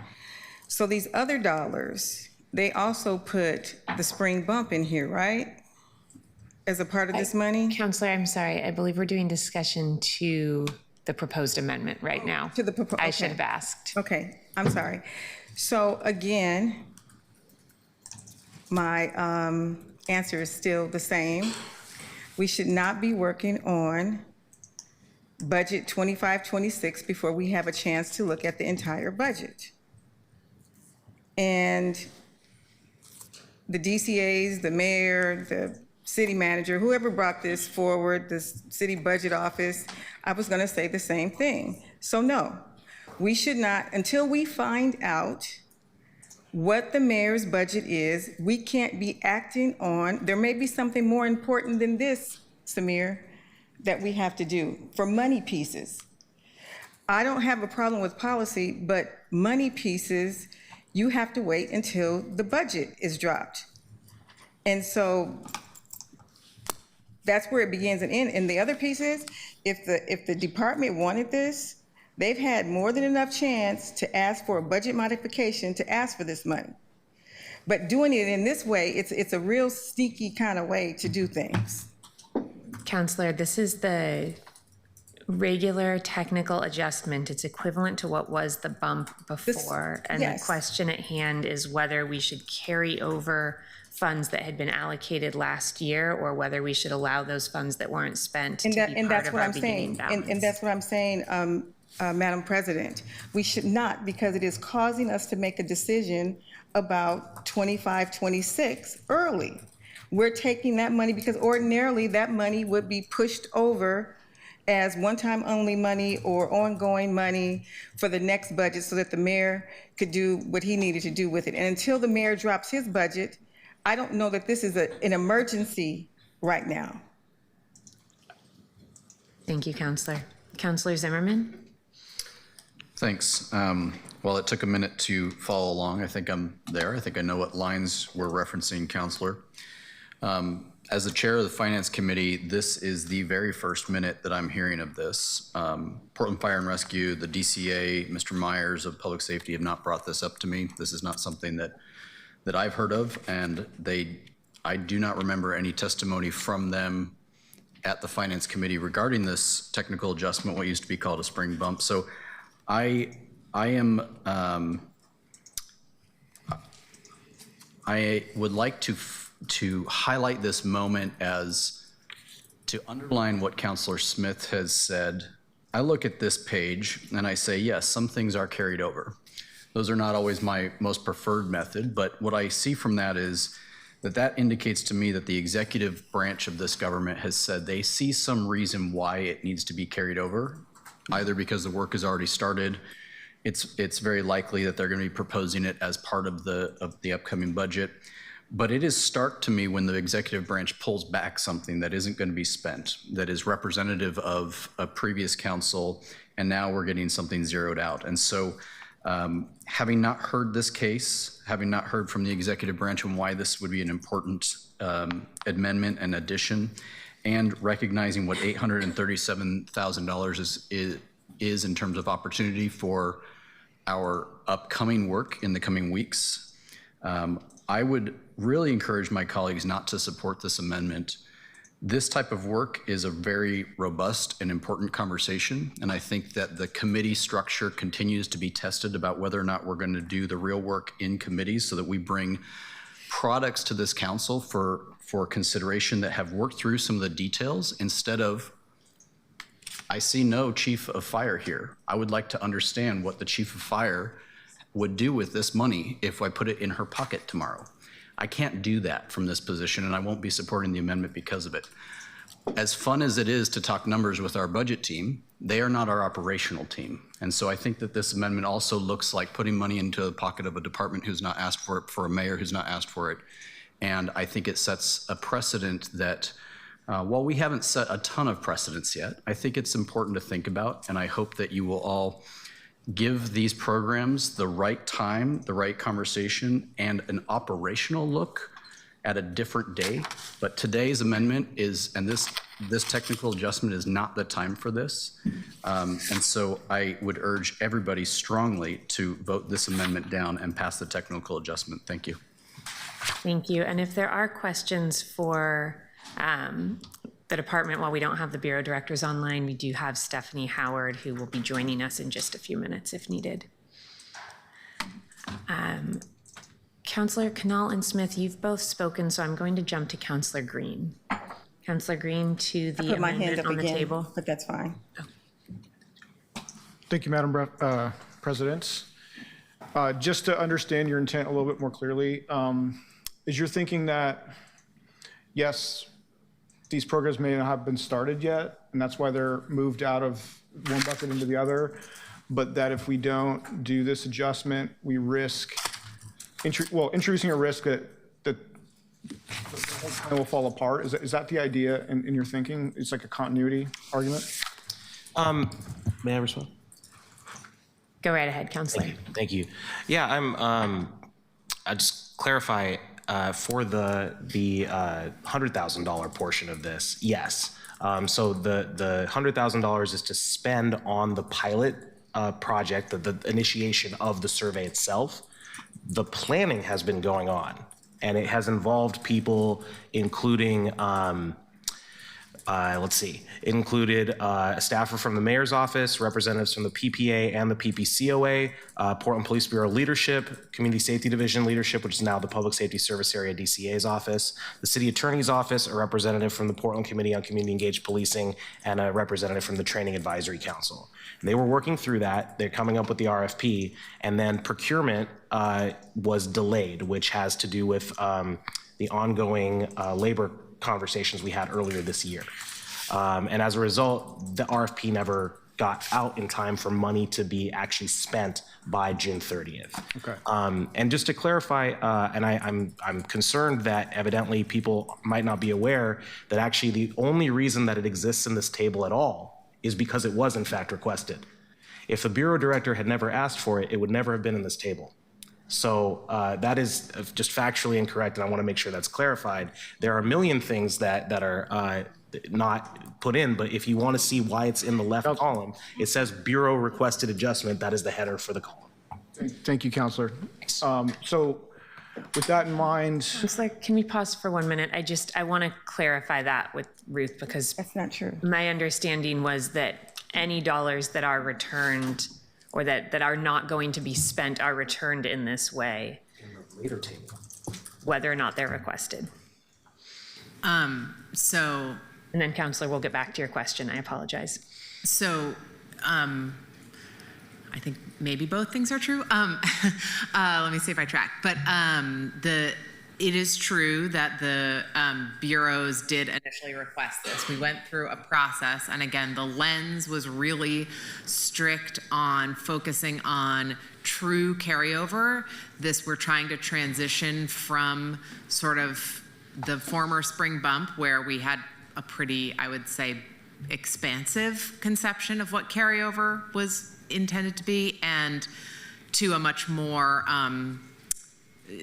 So these other dollars, they also put the spring bump in here, right? As a part of this money? Councillor, I'm sorry. I believe we're doing discussion to the proposed amendment right now. To the proposed. I should have asked. Okay, I'm sorry. So again, my answer is still the same. We should not be working on budget 25-26 before we have a chance to look at the entire budget. And the DCAs, the mayor, the city manager, whoever brought this forward, this city budget office, I was going to say the same thing. So no, we should not, until we find out what the mayor's budget is, we can't be acting on, there may be something more important than this, Samir, that we have to do for money pieces. I don't have a problem with policy, but money pieces, you have to wait until the budget is dropped. And so that's where it begins and ends. And the other piece is, if the department wanted this, they've had more than enough chance to ask for a budget modification to ask for this money. But doing it in this way, it's a real sneaky kind of way to do things. Counselor, this is the regular technical adjustment. It's equivalent to what was the bump before. And yes. The question at hand is whether we should carry over funds that had been allocated last year, or whether we should allow those funds that weren't spent to be part of our beginning balance. And that's what I'm saying, Madam President. We should not, because it is causing us to make a decision about 25, 26 early. We're taking that money because ordinarily that money would be pushed over as one-time only money or ongoing money for the next budget so that the mayor could do what he needed to do with it. And until the mayor drops his budget, I don't know that this is an emergency right now. Thank you, Counselor. Counselor Zimmerman? Thanks. Well, it took a minute to follow along. I think I'm there. I think I know what lines we're referencing, Counselor. As the chair of the Finance Committee, this is the very first minute that I'm hearing of this. Portland Fire and Rescue, the DCA, Mr. Myers of Public Safety have not brought this up to me. This is not something that I've heard of, and I do not remember any testimony from them at the Finance Committee regarding this technical adjustment, what used to be called a spring bump. So I would like to highlight this moment as to underline what Councilor Smith has said. I look at this page and I say, yes, some things are carried over. Those are not always my most preferred method, but what I see from that is that indicates to me that the executive branch of this government has said they see some reason why it needs to be carried over, either because the work has already started. It's very likely that they're going to be proposing it as part of the upcoming budget. But it is stark to me when the executive branch pulls back something that isn't going to be spent, that is representative of a previous council, and now we're getting something zeroed out. And so having not heard this case, having not heard from the executive branch on why this would be an important amendment and addition, and recognizing what $837,000 is in terms of opportunity for our upcoming work in the coming weeks, I would really encourage my colleagues not to support this amendment. This type of work is a very robust and important conversation, and I think that the committee structure continues to be tested about whether or not we're going to do the real work in committees so that we bring products to this council for consideration that have worked through some of the details instead of, I see no chief of fire here. I would like to understand what the chief of fire would do with this money if I put it in her pocket tomorrow. I can't do that from this position, and I won't be supporting the amendment because of it. As fun as it is to talk numbers with our budget team, they are not our operational team. And so I think that this amendment also looks like putting money into the pocket of a department who's not asked for it, for a mayor who's not asked for it. And I think it sets a precedent that, while we haven't set a ton of precedents yet, I think it's important to think about, and I hope that you will all give these programs the right time, the right conversation, and an operational look at a different day. But today's amendment is, and this technical adjustment is not the time for this. And so I would urge everybody strongly to vote this amendment down and pass the technical adjustment. Thank you. Thank you. And if there are questions for the department, while we don't have the bureau directors online, we do have Stephanie Howard, who will be joining us in just a few minutes if needed. Councillor Canal and Smith, you've both spoken, so I'm going to jump to Councillor Green. Councillor Green to the amendment on the table. But that's fine. Thank you, Madam President. Just to understand your intent a little bit more clearly, is you're thinking that, yes, these programs may not have been started yet, and that's why they're moved out of one bucket into the other, but that if we don't do this adjustment, we risk introducing a risk that the whole plan will fall apart. Is that the idea in your thinking? It's like a continuity argument? May I respond? Go right ahead, Counselor. Thank you. Yeah, I'll just clarify for the $100,000 portion of this. Yes. So the $100,000 is to spend on the pilot project, the initiation of the survey itself. The planning has been going on, and it has involved people, including it included a staffer from the mayor's office, representatives from the PPA and the PPCOA, Portland Police Bureau leadership, Community Safety Division leadership, which is now the Public Safety Service Area DCA's office, the City Attorney's office, a representative from the Portland Committee on Community Engaged Policing, and a representative from the Training Advisory Council. And they were working through that. They're coming up with the RFP, and then procurement was delayed, which has to do with the ongoing labor conversations we had earlier this year. And as a result, the RFP never got out in time for money to be actually spent by June 30th. Okay. And just to clarify, and I'm concerned that evidently people might not be aware that actually the only reason that it exists in this table at all is because it was in fact requested. If the Bureau Director had never asked for it, it would never have been in this table. So that is just factually incorrect, and I want to make sure that's clarified. There are a million things that are not put in, but if you want to see why it's in the left column, it says Bureau requested adjustment. That is the header for the column. Thank you, Counselor. So with that in mind. Counselor, can we pause for 1 minute? I want to clarify that with Ruth, because that's not true. My understanding was that any dollars that are returned or that are not going to be spent are returned in this way. In the later table. Whether or not they're requested. And then Counselor, we'll get back to your question. I apologize. So I think maybe both things are true. Let me see if I track. But it is true that the bureaus did initially request this. We went through a process, and again, the lens was really strict on focusing on true carryover. We're trying to transition from sort of the former spring bump, where we had a pretty, I would say, expansive conception of what carryover was intended to be, and to a much more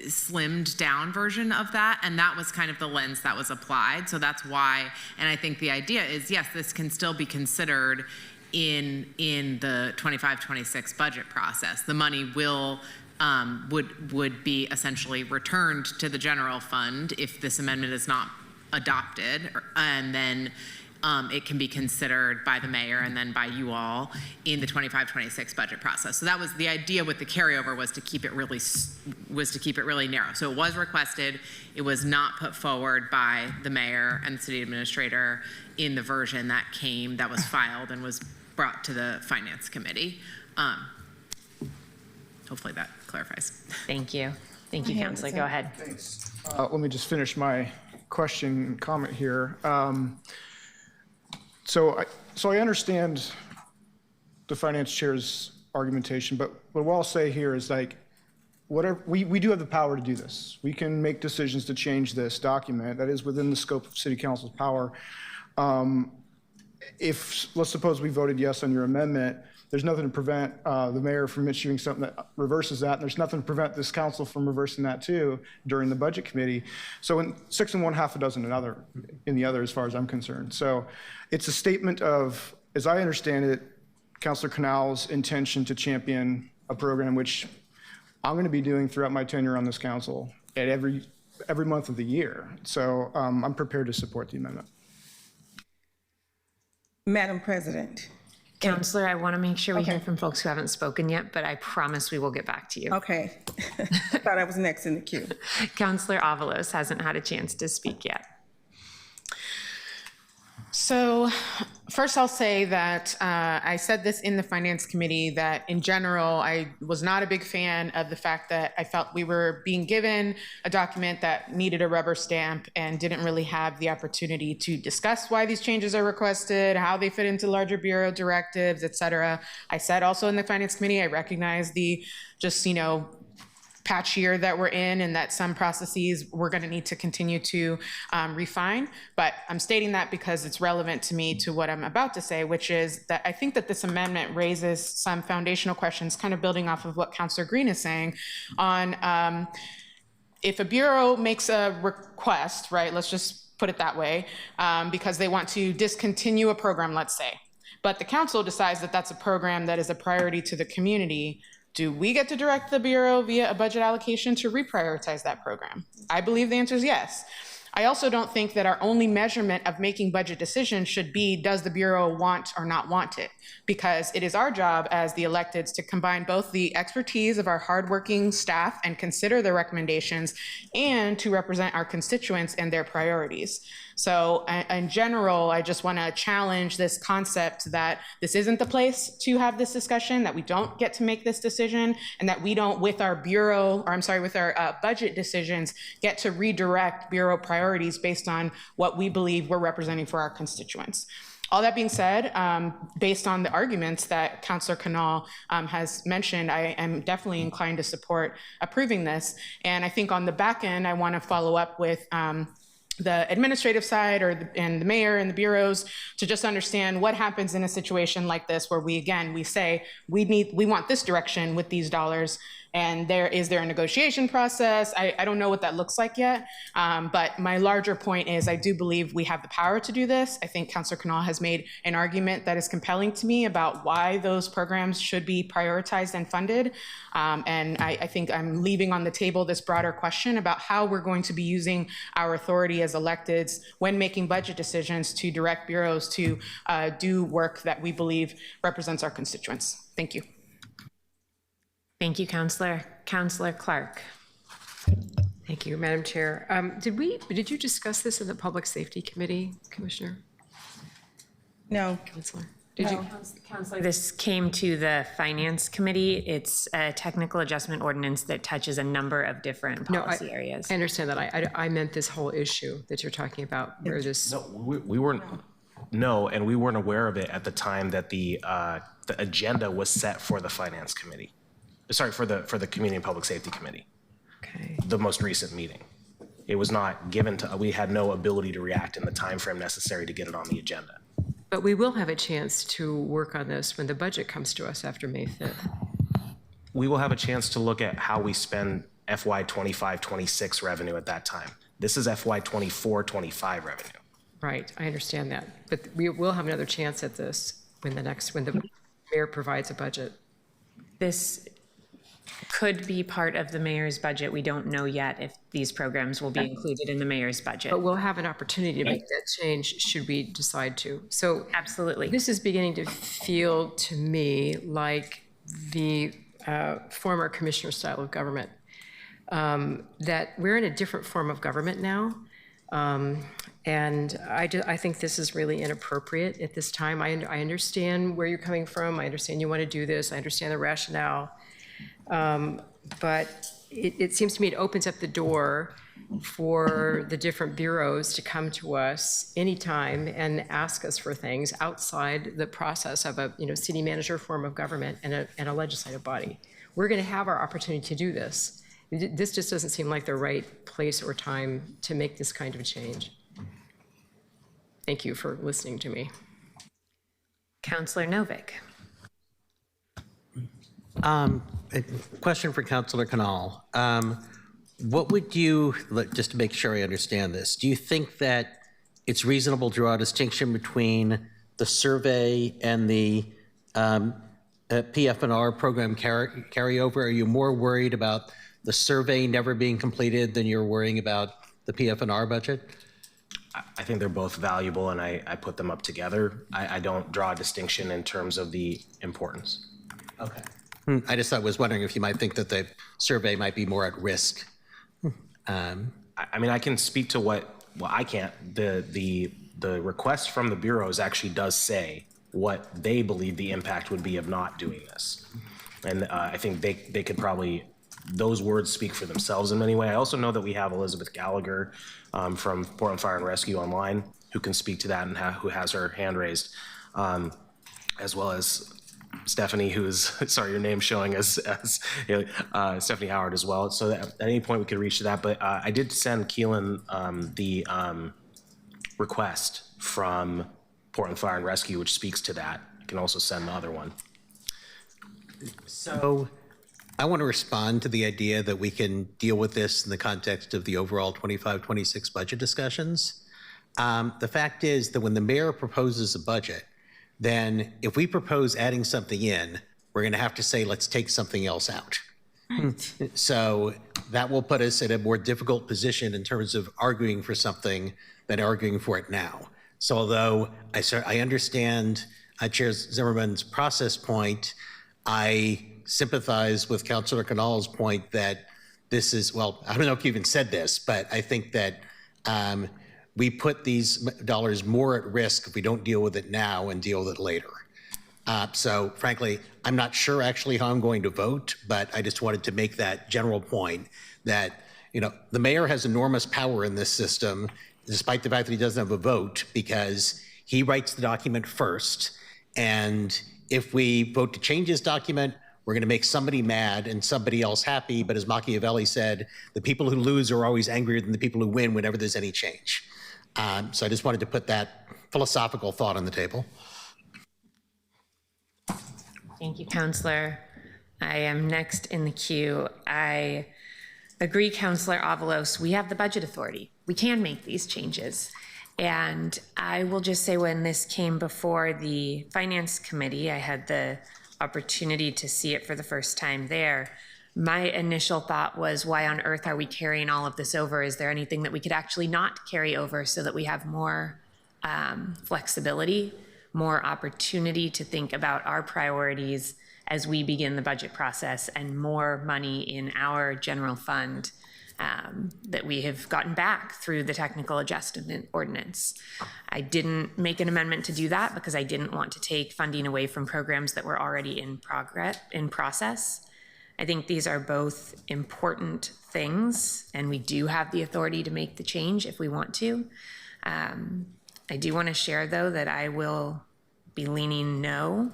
slimmed down version of that. And that was kind of the lens that was applied. So that's why, and I think the idea is, yes, this can still be considered in the 25-26 budget process. The money will would be essentially returned to the general fund if this amendment is not adopted, and then it can be considered by the mayor and then by you all in the 25-26 budget process. So that was the idea with the carryover, was to keep it really narrow. So it was requested. It was not put forward by the mayor and the city administrator in the version that was filed and was brought to the finance committee. Hopefully that clarifies. Thank you. Thank you, Counselor. Go ahead. Thanks. Let me just finish my question and comment here. So I understand the finance chair's argumentation, but what I'll say here is, like, whatever, we do have the power to do this. We can make decisions to change this document. That is within the scope of City Council's power. If, let's suppose we voted yes on your amendment, there's nothing to prevent the mayor from issuing something that reverses that, and there's nothing to prevent this council from reversing that too during the budget committee. So in 6 and 1, half a dozen in the other, as far as I'm concerned. So it's a statement of, as I understand it, Councilor Canal's intention to champion a program which I'm going to be doing throughout my tenure on this council at every month of the year. So I'm prepared to support the amendment. Madam President. Counselor, I want to make sure we hear from folks who haven't spoken yet, but I promise we will get back to you. Okay. I thought I was next in the queue. Counselor Avalos hasn't had a chance to speak yet. So first I'll say that I said this in the Finance Committee that in general, I was not a big fan of the fact that I felt we were being given a document that needed a rubber stamp and didn't really have the opportunity to discuss why these changes are requested, how they fit into larger Bureau directives, et cetera. I said also in the Finance Committee, I recognize the just, patch year that we're in and that some processes we're going to need to continue to refine. But I'm stating that because it's relevant to me to what I'm about to say, which is that I think that this amendment raises some foundational questions, kind of building off of what Councilor Green is saying on if a Bureau makes a request, right, let's just put it that way, because they want to discontinue a program, let's say, but the council decides that that's a program that is a priority to the community. Do we get to direct the Bureau via a budget allocation to reprioritize that program? I believe the answer is yes. I also don't think that our only measurement of making budget decisions should be, does the Bureau want or not want it? Because it is our job as the electeds to combine both the expertise of our hardworking staff and consider their recommendations and to represent our constituents and their priorities. So in general, I just want to challenge this concept that this isn't the place to have this discussion, that we don't get to make this decision, and that we don't, with our budget decisions, get to redirect Bureau priorities based on what we believe we're representing for our constituents. All that being said, based on the arguments that Councilor Canal has mentioned, I am definitely inclined to support approving this. And I think on the back end, I want to follow up with the administrative side and the mayor and the bureaus to just understand what happens in a situation like this where we say we want this direction with these dollars, and is there a negotiation process? I don't know what that looks like yet, but my larger point is I do believe we have the power to do this. I think Councilor Canal has made an argument that is compelling to me about why those programs should be prioritized and funded, and I think I'm leaving on the table this broader question about how we're going to be using our authority as electeds when making budget decisions to direct bureaus to do work that we believe represents our constituents. Thank you. Thank you, Councilor. Councilor Clark. Thank you, Madam Chair. Did you discuss this in the Public Safety Committee, Commissioner? No. Councilor? Did you? Councilor, this came to the Finance Committee. It's a technical adjustment ordinance that touches a number of different policy areas. I understand that. I meant this whole issue that you're talking about where this. No, we weren't. No, and we weren't aware of it at the time that the agenda was set for the Finance Committee. Sorry, for the Community and Public Safety Committee. Okay. The most recent meeting. It was not given to, we had no ability to react in the time frame necessary to get it on the agenda. But we will have a chance to work on this when the budget comes to us after May 5th. We will have a chance to look at how we spend FY 25-26 revenue at that time. This is FY 24-25 revenue. Right, I understand that. But we will have another chance at this when the mayor provides a budget. This could be part of the mayor's budget. We don't know yet if these programs will be included in the mayor's budget. But we'll have an opportunity to make that change should we decide to. So absolutely. This is beginning to feel to me like the former commissioner style of government, that we're in a different form of government now. And I think this is really inappropriate at this time. I understand where you're coming from. I understand you want to do this. I understand the rationale. But it seems to me it opens up the door for the different bureaus to come to us anytime and ask us for things outside the process of a city manager form of government and a legislative body. We're going to have our opportunity to do this. This just doesn't seem like the right place or time to make this kind of change. Thank you for listening to me. Councilor Novick. A question for Councilor Canal. What would you, just to make sure I understand this, do you think that it's reasonable to draw a distinction between the survey and the PF&R program carryover? Are you more worried about the survey never being completed than you're worrying about the PF&R budget? I think they're both valuable, and I put them up together. I don't draw a distinction in terms of the importance. Okay. I just was wondering if you might think that the survey might be more at risk. I mean, I can speak to what I can't. The the request from the bureaus actually does say what they believe the impact would be of not doing this. And I think they could probably, those words speak for themselves in many ways. I also know that we have Elizabeth Gallagher from Portland Fire and Rescue Online who can speak to that and who has her hand raised, as well as Stephanie, who's, sorry, your name's showing as Stephanie Howard as well. So that at any point we could reach to that. But I did send Keelan the request from Portland Fire and Rescue, which speaks to that. I can also send the other one. So I want to respond to the idea that we can deal with this in the context of the overall 25-26 budget discussions. The fact is that when the mayor proposes a budget, then if we propose adding something in, we're going to have to say, let's take something else out. Right. So that will put us in a more difficult position in terms of arguing for something than arguing for it now. So although I understand Chair Zimmerman's process point, I sympathize with Councilor Canal's point that this is, well, I don't know if you even said this, but I think that we put these dollars more at risk if we don't deal with it now and deal with it later. So frankly, I'm not sure actually how I'm going to vote, but I just wanted to make that general point that, you know, the mayor has enormous power in this system, despite the fact that he doesn't have a vote, because he writes the document first. And if we vote to change his document, we're going to make somebody mad and somebody else happy. But as Machiavelli said, the people who lose are always angrier than the people who win whenever there's any change. So I just wanted to put that philosophical thought on the table. Thank you, Councillor. I am next in the queue. I agree, Councillor Avalos, we have the budget authority. We can make these changes. And I will just say, when this came before the Finance Committee, I had the opportunity to see it for the first time there. My initial thought was, why on earth are we carrying all of this over? Is there anything that we could actually not carry over so that we have more flexibility, more opportunity to think about our priorities as we begin the budget process, and more money in our general fund that we have gotten back through the technical adjustment ordinance. I didn't make an amendment to do that because I didn't want to take funding away from programs that were already in process. I think these are both important things, and we do have the authority to make the change if we want to. I do want to share, though, that I will be leaning no.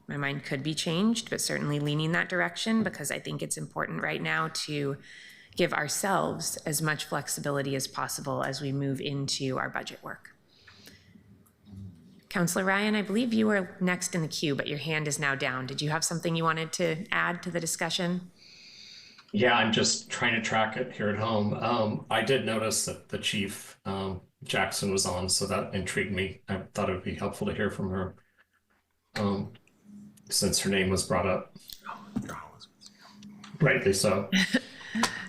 My mind could be changed, but certainly leaning that direction, because I think it's important right now to give ourselves as much flexibility as possible as we move into our budget work. Councillor Ryan, I believe you were next in the queue, but your hand is now down. Did you have something you wanted to add to the discussion? Yeah, I'm just trying to track it here at home. I did notice that the chief, Jackson, was on, so that intrigued me. I thought it would be helpful to hear from her since her name was brought up. Rightly so.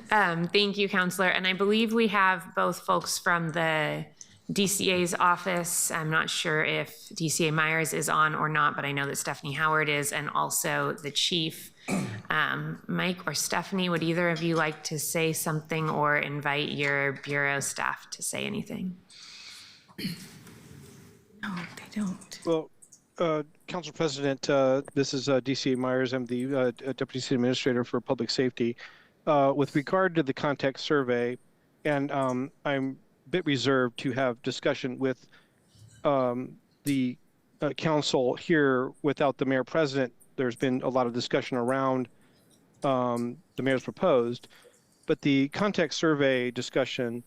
Thank you, Councillor. And I believe we have both folks from the DCA's office. I'm not sure if DCA Myers is on or not, but I know that Stephanie Howard is, and also the chief. Mike or Stephanie, would either of you like to say something or invite your bureau staff to say anything? No, they don't. Well, Council President, this is DCA Myers. I'm the Deputy City Administrator for Public Safety. With regard to the context survey, and I'm a bit reserved to have discussion with the council here without the mayor president. There's been a lot of discussion around the mayor's proposed, but the context survey discussion,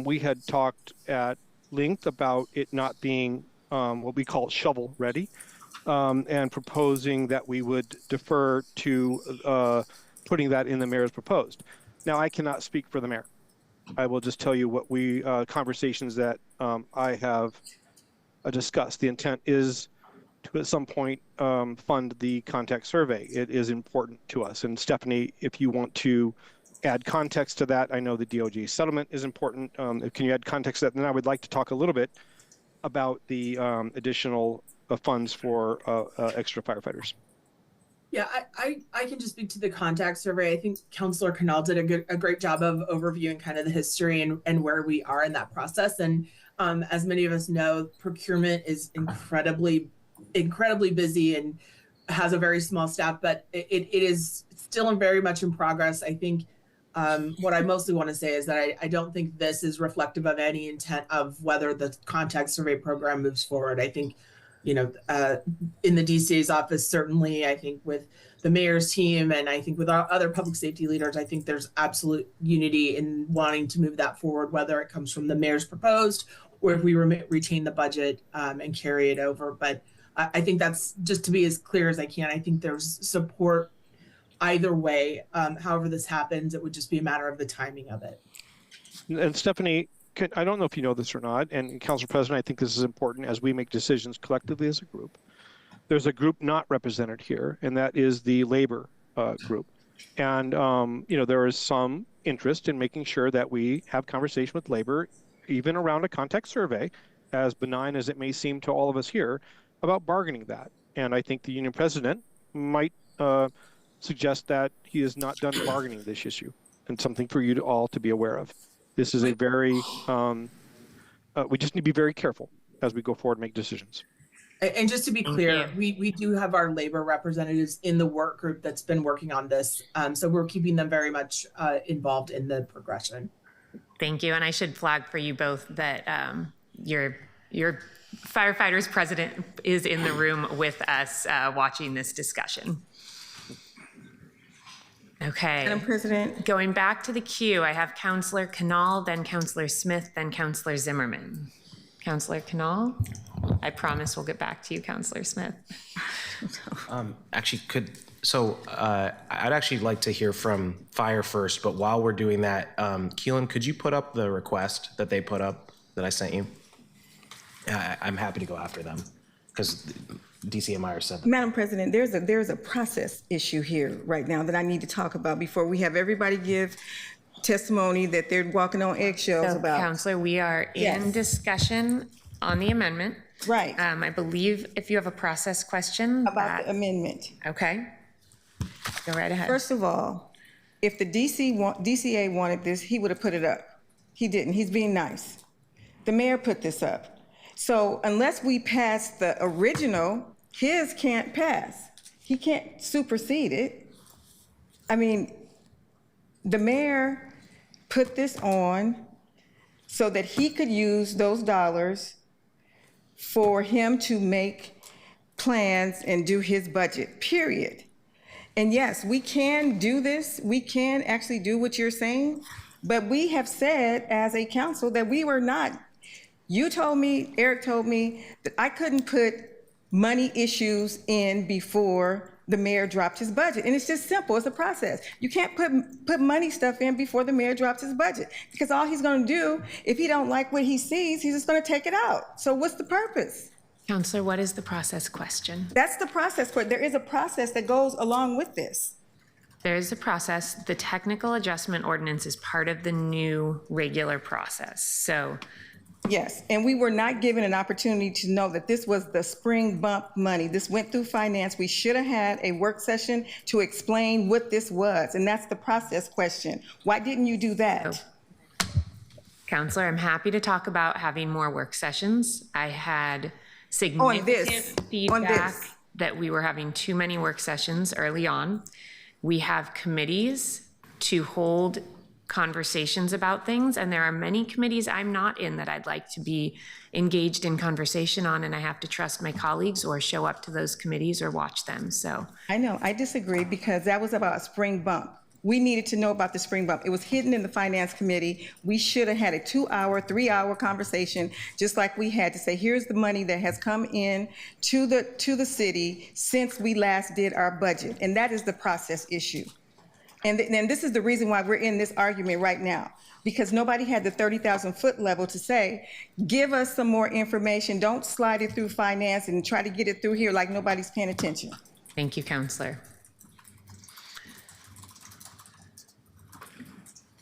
we had talked at length about it not being what we call shovel ready, and proposing that we would defer to putting that in the mayor's proposed. Now, I cannot speak for the mayor. I will just tell you what we conversations that I have discussed. The intent is to at some point fund the context survey. It is important to us. And Stephanie, if you want to add context to that, I know the DOJ settlement is important. Can you add context to that? Then I would like to talk a little bit about the additional funds for extra firefighters. Yeah, I can just speak to the contact survey. I think Councilor Canal did a great job of overviewing kind of the history and where we are in that process. And as many of us know, procurement is incredibly busy and has a very small staff, but it is still very much in progress. I think what I mostly want to say is that I don't think this is reflective of any intent of whether the contact survey program moves forward. I think, in the DCA's office, certainly, I think with the mayor's team and I think with our other public safety leaders, I think there's absolute unity in wanting to move that forward, whether it comes from the mayor's proposed or if we retain the budget and carry it over. But I think that's just to be as clear as I can. I think there's support either way. However this happens, it would just be a matter of the timing of it. And Stephanie, I don't know if you know this or not, and Council President, I think this is important as we make decisions collectively as a group. There's a group not represented here, and that is the labor group. And, there is some interest in making sure that we have conversation with labor, even around a contact survey, as benign as it may seem to all of us here, about bargaining that. And I think the union president might suggest that he is not done bargaining this issue, and something for you all to be aware of. This is a very, we just need to be very careful as we go forward and make decisions. And just to be clear, we do have our labor representatives in the work group that's been working on this. So we're keeping them very much involved in the progression. Thank you. And I should flag for you both that your firefighters president is in the room with us watching this discussion. Okay. Madam President. Going back to the queue, I have Councilor Canal, then Councilor Smith, then Councilor Zimmerman. Councilor Canal, I promise we'll get back to you, Councilor Smith. Actually, I'd actually like to hear from Fire first, but while we're doing that, Keelan, could you put up the request that they put up that I sent you? I'm happy to go after them because DCA Myers said that. Madam President, there's a process issue here right now that I need to talk about before we have everybody give testimony that they're walking on eggshells about. Councilor, we are in discussion on the amendment. Right. I believe if you have a process question. About the amendment. Okay. Go right ahead. First of all, if the DCA wanted this, he would have put it up. He didn't. He's being nice. The mayor put this up. So unless we pass the original, his can't pass. He can't supersede it. I mean, the mayor put this on so that he could use those dollars for him to make plans and do his budget, period. And yes, we can do this. We can actually do what you're saying, but we have said as a council that we were not. You told me, Eric told me, that I couldn't put money issues in before the mayor dropped his budget. And it's just simple, it's a process. You can't put money stuff in before the mayor drops his budget, because all he's gonna do, if he don't like what he sees, he's just gonna take it out. So what's the purpose? Councilor, what is the process question? That's the process. There is a process that goes along with this. There is a process. The technical adjustment ordinance is part of the new regular process. So yes, and we were not given an opportunity to know that this was the spring bump money. This went through finance. We should have had a work session to explain what this was, and that's the process question. Why didn't you do that? Councilor, I'm happy to talk about having more work sessions. I had significant feedback that we were having too many work sessions early on. We have committees to hold conversations about things, and there are many committees I'm not in that I'd like to be engaged in conversation on, and I have to trust my colleagues or show up to those committees or watch them. So I know, I disagree, because that was about a spring bump. We needed to know about the spring bump. It was hidden in the finance committee. We should have had a 2-hour, 3-hour conversation, just like we had to say, here's the money that has come in to the city since we last did our budget, and that is the process issue. And this is the reason why we're in this argument right now, because nobody had the 30,000-foot level to say, give us some more information. Don't slide it through finance and try to get it through here like nobody's paying attention. Thank you, Councilor.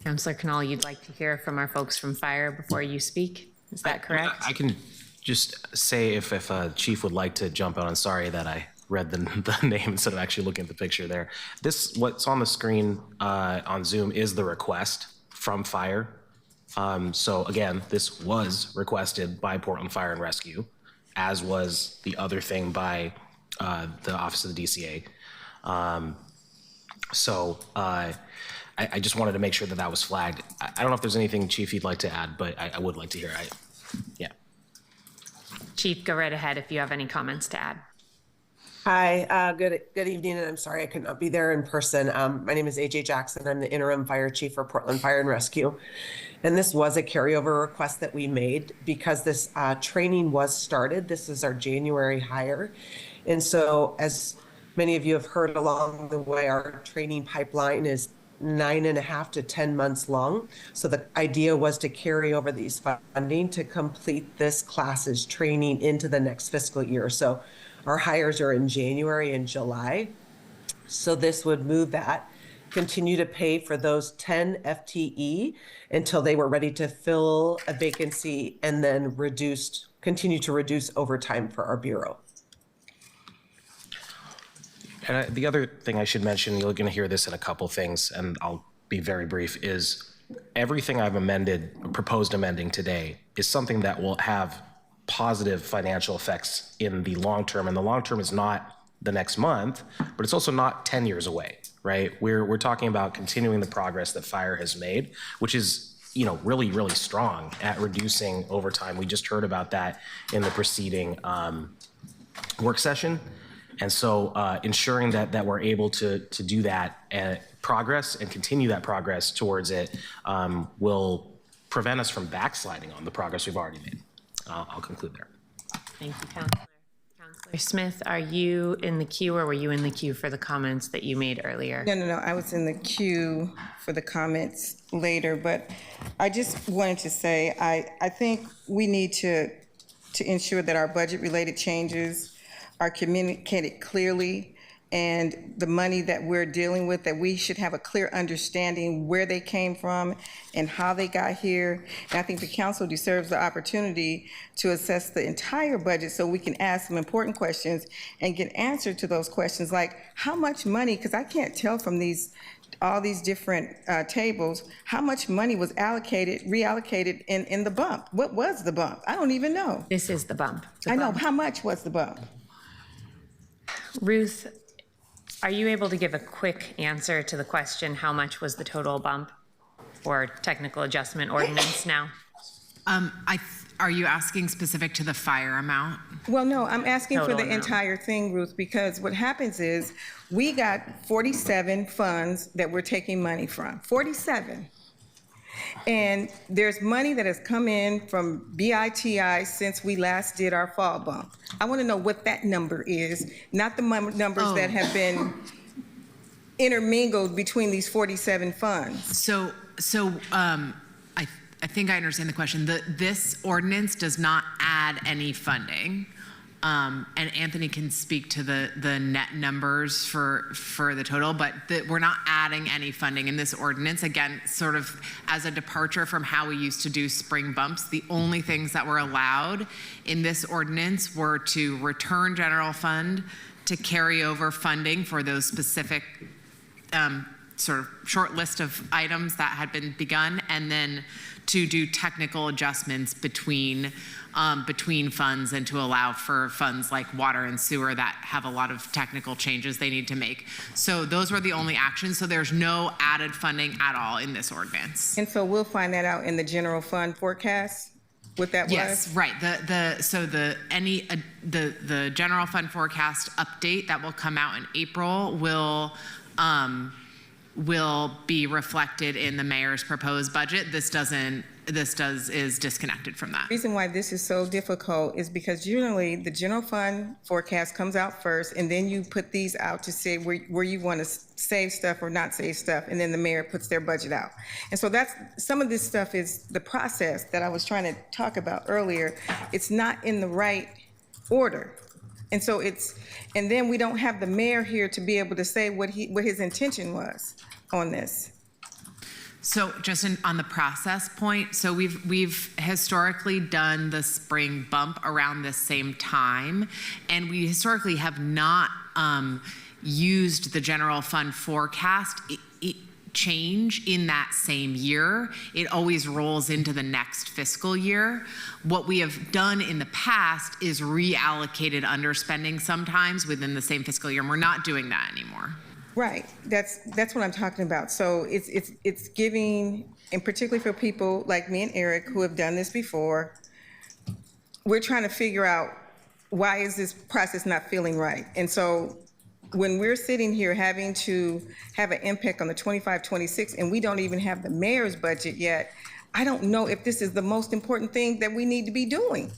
Councilor Canal, you'd like to hear from our folks from Fire before you speak? Is that correct? I can just say if Chief would like to jump on. Sorry that read the name instead of actually looking at the picture there. What's on the screen on Zoom is the request from Fire. So again, this was requested by Portland Fire and Rescue, as was the other thing by the Office of the DCA. I just wanted to make sure that was flagged. I don't know if there's anything, Chief, you'd like to add, but I would like to hear. Yeah. Chief, go right ahead if you have any comments to add. Hi, good evening, and I'm sorry I could not be there in person. My name is AJ Jackson. I'm the interim fire chief for Portland Fire and Rescue. And this was a carryover request that we made because this training was started. This is our January hire. And so as many of you have heard along the way, our training pipeline is 9.5 to 10 months long. So the idea was to carry over these funding to complete this class's training into the next fiscal year. So our hires are in January and July. So this would move that, continue to pay for those 10 FTE until they were ready to fill a vacancy, and then continue to reduce overtime for our Bureau. And the other thing I should mention, you're going to hear this in a couple things, and I'll be very brief, is everything I've proposed amending today is something that will have positive financial effects in the long term. And the long term is not the next month, but it's also not 10 years away, right? We're talking about continuing the progress that Fire has made, which is, really, really strong at reducing overtime. We just heard about that in the preceding work session. And so ensuring that we're able to do that progress and continue that progress towards it will prevent us from backsliding on the progress we've already made. I'll conclude there. Thank you, Councillor. Councillor Smith, are you in the queue, or were you in the queue for the comments that you made earlier? No. I was in the queue for the comments later, but I just wanted to say I think we need to ensure that our budget-related changes are communicated clearly, and the money that we're dealing with, that we should have a clear understanding where they came from and how they got here. And I think the council deserves the opportunity to assess the entire budget so we can ask some important questions and get answer to those questions, like how much money, because I can't tell from all these different tables, how much money was reallocated in the bump. What was the bump? I don't even know. This is the bump. I know. How much was the bump? Ruth, are you able to give a quick answer to the question, how much was the total bump or technical adjustment ordinance now? Are you asking specific to the fire amount? Well, no, I'm asking Total for the amount. entire thing, Ruth, because what happens is we got 47 funds that we're taking money from, 47. And there's money that has come in from BITI since we last did our fall bump. I want to know what that number is, not the numbers that have been intermingled between these 47 funds. I think I understand the question. This ordinance does not add any funding. And Anthony can speak to the net numbers for the total, but we're not adding any funding in this ordinance. Again, sort of as a departure from how we used to do spring bumps, the only things that were allowed in this ordinance were to return general fund, to carry over funding for those specific sort of short list of items that had been begun, and then to do technical adjustments between funds, and to allow for funds like water and sewer that have a lot of technical changes they need to make. So those were the only actions. So there's no added funding at all in this ordinance. And so we'll find that out in the general fund forecast, what that was? Yes, right. The general fund forecast update that will come out in April will be reflected in the mayor's proposed budget. This is disconnected from that. The reason why this is so difficult is because generally the general fund forecast comes out first, and then you put these out to say where you want to save stuff or not save stuff, and then the mayor puts their budget out. And so that's, some of this stuff is the process that I was trying to talk about earlier. It's not in the right order. And so and then we don't have the mayor here to be able to say what his intention was on this. So just on the process point, so we've historically done the spring bump around this same time, and we historically have not used the general fund forecast change in that same year. It always rolls into the next fiscal year. What we have done in the past is reallocated underspending sometimes within the same fiscal year, and we're not doing that anymore. Right. That's what I'm talking about. So it's giving, and particularly for people like me and Eric who have done this before, we're trying to figure out why is this process not feeling right. And so when we're sitting here having to have an impact on the 25-26 and we don't even have the mayor's budget yet, I don't know if this is the most important thing that we need to be doing,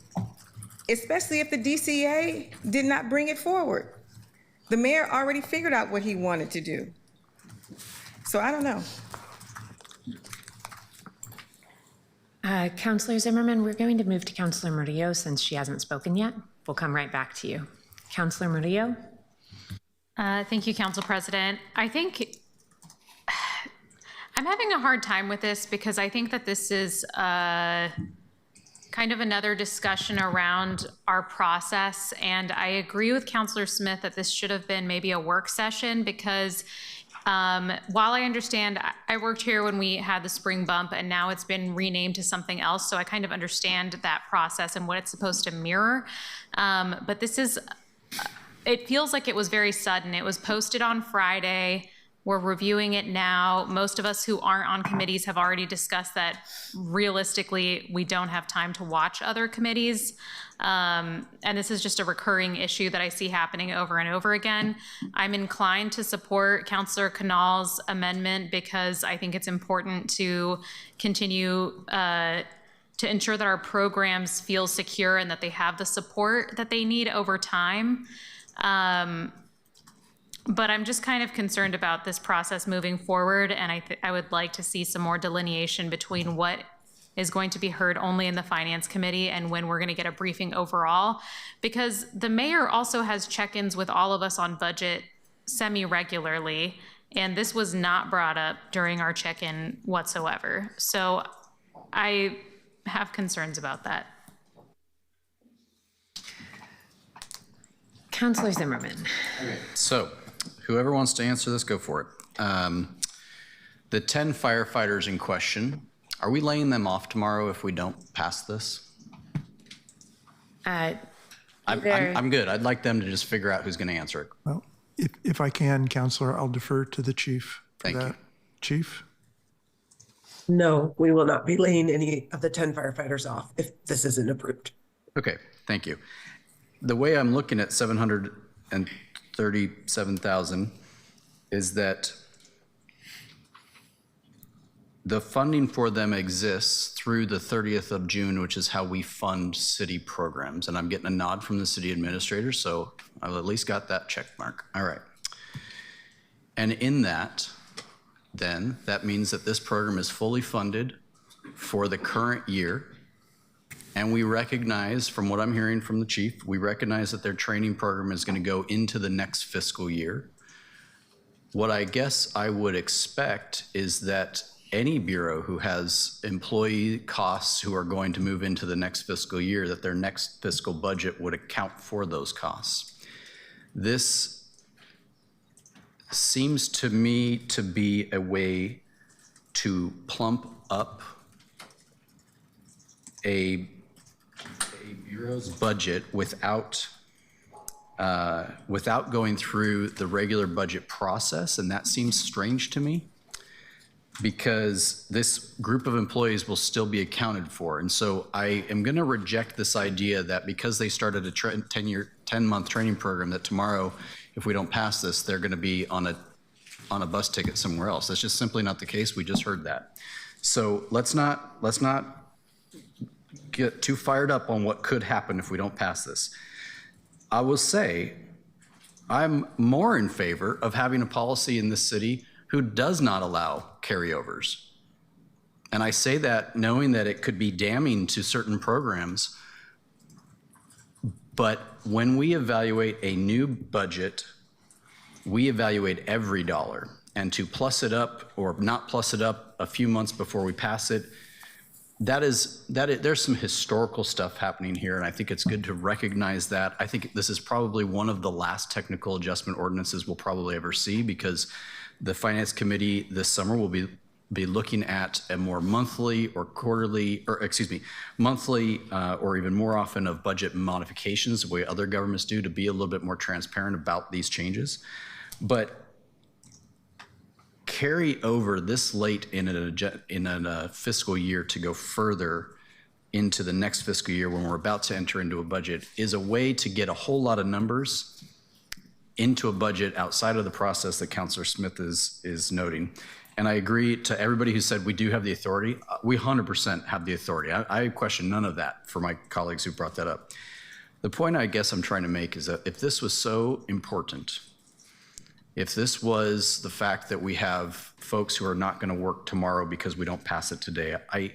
especially if the DCA did not bring it forward. The mayor already figured out what he wanted to do. So I don't know. Councilor Zimmerman, we're going to move to Councilor Murillo since she hasn't spoken yet. We'll come right back to you. Councilor Murillo. Thank you, Council President. I think I'm having a hard time with this because I think that this is kind of another discussion around our process. And I agree with Councilor Smith that this should have been maybe a work session because while I understand, I worked here when we had the spring bump and now it's been renamed to something else. So I kind of understand that process and what it's supposed to mirror. But this is, it feels like it was very sudden. It was posted on Friday. We're reviewing it now. Most of us who aren't on committees have already discussed that realistically, we don't have time to watch other committees. And this is just a recurring issue that I see happening over and over again. I'm inclined to support Councilor Canal's amendment because I think it's important to continue to ensure that our programs feel secure and that they have the support that they need over time. But I'm just kind of concerned about this process moving forward, and I would like to see some more delineation between what is going to be heard only in the Finance Committee and when we're going to get a briefing overall, because the mayor also has check-ins with all of us on budget semi-regularly, and this was not brought up during our check-in whatsoever. So I have concerns about that. Councilor Zimmerman. So, whoever wants to answer this, go for it. The 10 firefighters in question, are we laying them off tomorrow if we don't pass this? I'm good. I'd like them to just figure out who's going to answer it. Well, if I can, Counselor, I'll defer to the chief for Thank that. you. Chief? No, we will not be laying any of the 10 firefighters off if this isn't approved. Okay, thank you. The way I'm looking at 737,000 is that the funding for them exists through the 30th of June, which is how we fund city programs. And I'm getting a nod from the city administrator, so I've at least got that check mark. All right. And in that, then, that means that this program is fully funded for the current year. And we recognize, from what I'm hearing from the chief, we recognize that their training program is going to go into the next fiscal year. What I guess I would expect is that any bureau who has employee costs who are going to move into the next fiscal year, that their next fiscal budget would account for those costs. This seems to me to be a way to plump up a bureau's budget without going through the regular budget process, and that seems strange to me because this group of employees will still be accounted for. And so I am going to reject this idea that because they started a 10-month training program, that tomorrow, if we don't pass this, they're going to be on a bus ticket somewhere else. That's just simply not the case. We just heard that. So let's not get too fired up on what could happen if we don't pass this. I will say I'm more in favor of having a policy in this city who does not allow carryovers. And I say that knowing that it could be damning to certain programs. But when we evaluate a new budget, we evaluate every dollar. and to plus it up or not plus it up a few months before we pass it, there's some historical stuff happening here, and I think it's good to recognize that. I think this is probably one of the last technical adjustment ordinances we'll probably ever see, because the Finance Committee this summer will be looking at a more monthly or quarterly, or excuse me, monthly or even more often of budget modifications, the way other governments do, to be a little bit more transparent about these changes. But carry over this late in a fiscal year to go further into the next fiscal year when we're about to enter into a budget is a way to get a whole lot of numbers into a budget outside of the process that Councilor Smith is noting. And I agree to everybody who said we do have the authority. We 100% have the authority. I question none of that for my colleagues who brought that up. The point I guess I'm trying to make is that if this was so important, if this was the fact that we have folks who are not going to work tomorrow because we don't pass it today, I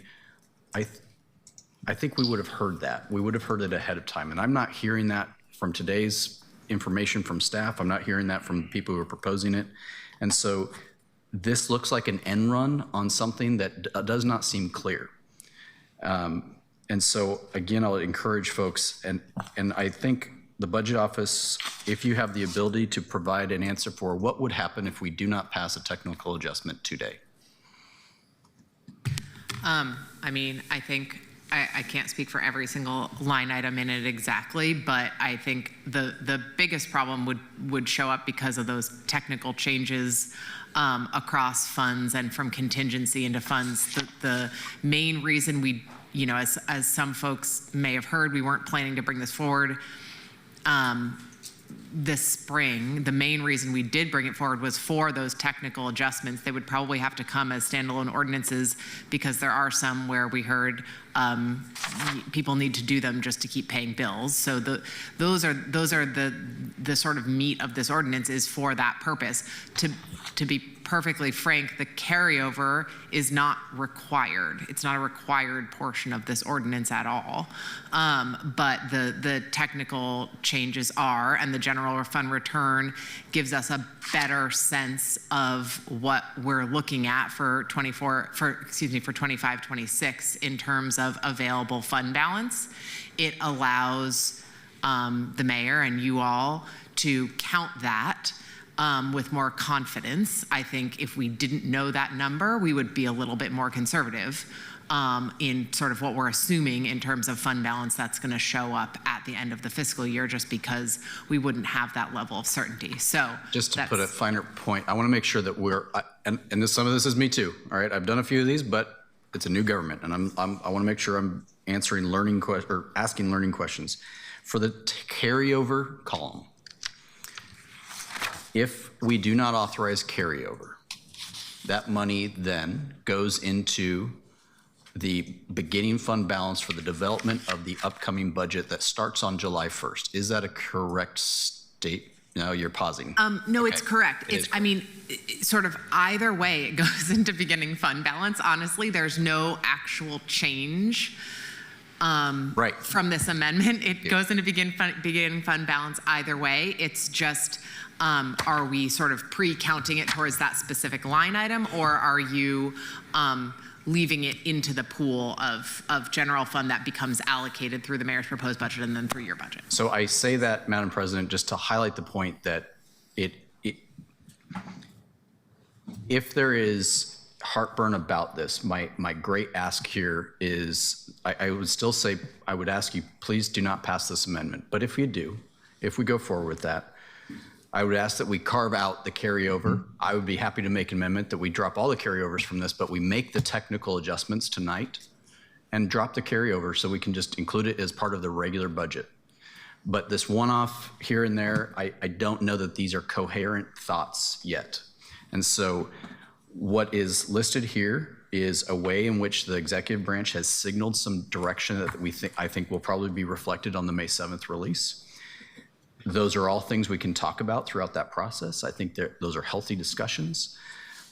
think we would have heard that. We would have heard it ahead of time. And I'm not hearing that from today's information from staff. I'm not hearing that from people who are proposing it. And so this looks like an end run on something that does not seem clear. And so again, I'll encourage folks, and I think the Budget Office, if you have the ability to provide an answer for what would happen if we do not pass a technical adjustment today. I mean, I think I can't speak for every single line item in it exactly, but I think the biggest problem would show up because of those technical changes across funds and from contingency into funds. The main reason we, you know, as some folks may have heard, we weren't planning to bring this forward this spring. The main reason we did bring it forward was for those technical adjustments. They would probably have to come as standalone ordinances, because there are some where we heard people need to do them just to keep paying bills. So those are the sort of meat of this ordinance is for that purpose. To be perfectly frank, the carryover is not required. It's not a required portion of this ordinance at all. But the technical changes are, and the general fund return gives us a better sense of what we're looking at for 25-26 in terms of available fund balance. It allows the mayor and you all to count that with more confidence. I think if we didn't know that number, we would be a little bit more conservative in sort of what we're assuming in terms of fund balance that's going to show up at the end of the fiscal year, just because we wouldn't have that level of certainty. So just to put a finer point, I want to make sure that some of this is me too. All right, I've done a few of these, but it's a new government, and I want to make sure I'm answering asking learning questions. For the carryover column, if we do not authorize carryover, that money then goes into the beginning fund balance for the development of the upcoming budget that starts on July 1st. Is that a correct state? No, you're pausing. No, Okay. it's correct. I mean, sort of either way, it goes into beginning fund balance. Honestly, there's no actual change right from this amendment. It goes into beginning fund balance either way. It's just, are we sort of pre-counting it towards that specific line item, or are you leaving it into the pool of general fund that becomes allocated through the mayor's proposed budget and then through your budget? So I say that, Madam President, just to highlight the point that if there is heartburn about this, my great ask here is, I would still say, I would ask you, please do not pass this amendment. But if you do, if we go forward with that, I would ask that we carve out the carryover. I would be happy to make an amendment that we drop all the carryovers from this, but we make the technical adjustments tonight and drop the carryover so we can just include it as part of the regular budget. But this one-off here and there, I don't know that these are coherent thoughts yet. And so what is listed here is a way in which the executive branch has signaled some direction that I think will probably be reflected on the May 7th release. Those are all things we can talk about throughout that process. I think those are healthy discussions,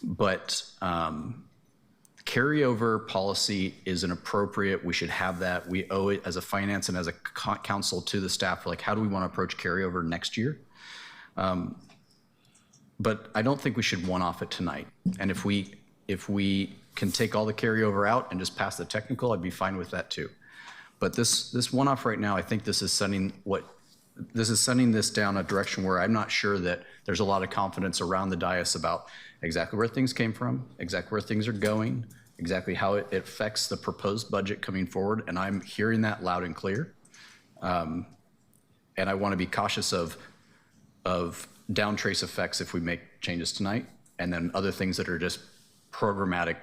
but carryover policy is inappropriate. We should have that. We owe it as a finance and as a council to the staff, like, how do we want to approach carryover next year? But but I don't think we should one-off it tonight. And if we can take all the carryover out and just pass the technical, I'd be fine with that too. But this one-off right now, I think this is sending this down a direction where I'm not sure that there's a lot of confidence around the dais about exactly where things came from, exactly where things are going, exactly how it affects the proposed budget coming forward. And I'm hearing that loud and clear. And I want to be cautious of down trace effects if we make changes tonight, and then other things that are just programmatic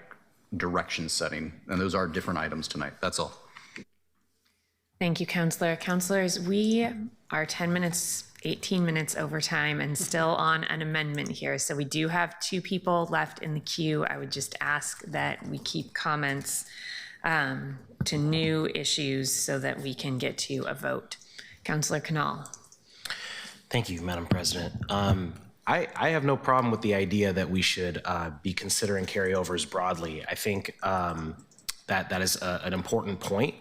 direction setting. And those are different items tonight. That's all. Thank you, Councillor. Councillors, we are 10 minutes, 18 minutes over time and still on an amendment here. So we do have 2 people left in the queue. I would just ask that we keep comments to new issues so that we can get to a vote. Councillor Canal. Thank you, Madam President. I have no problem with the idea that we should be considering carryovers broadly. I think that is an important point.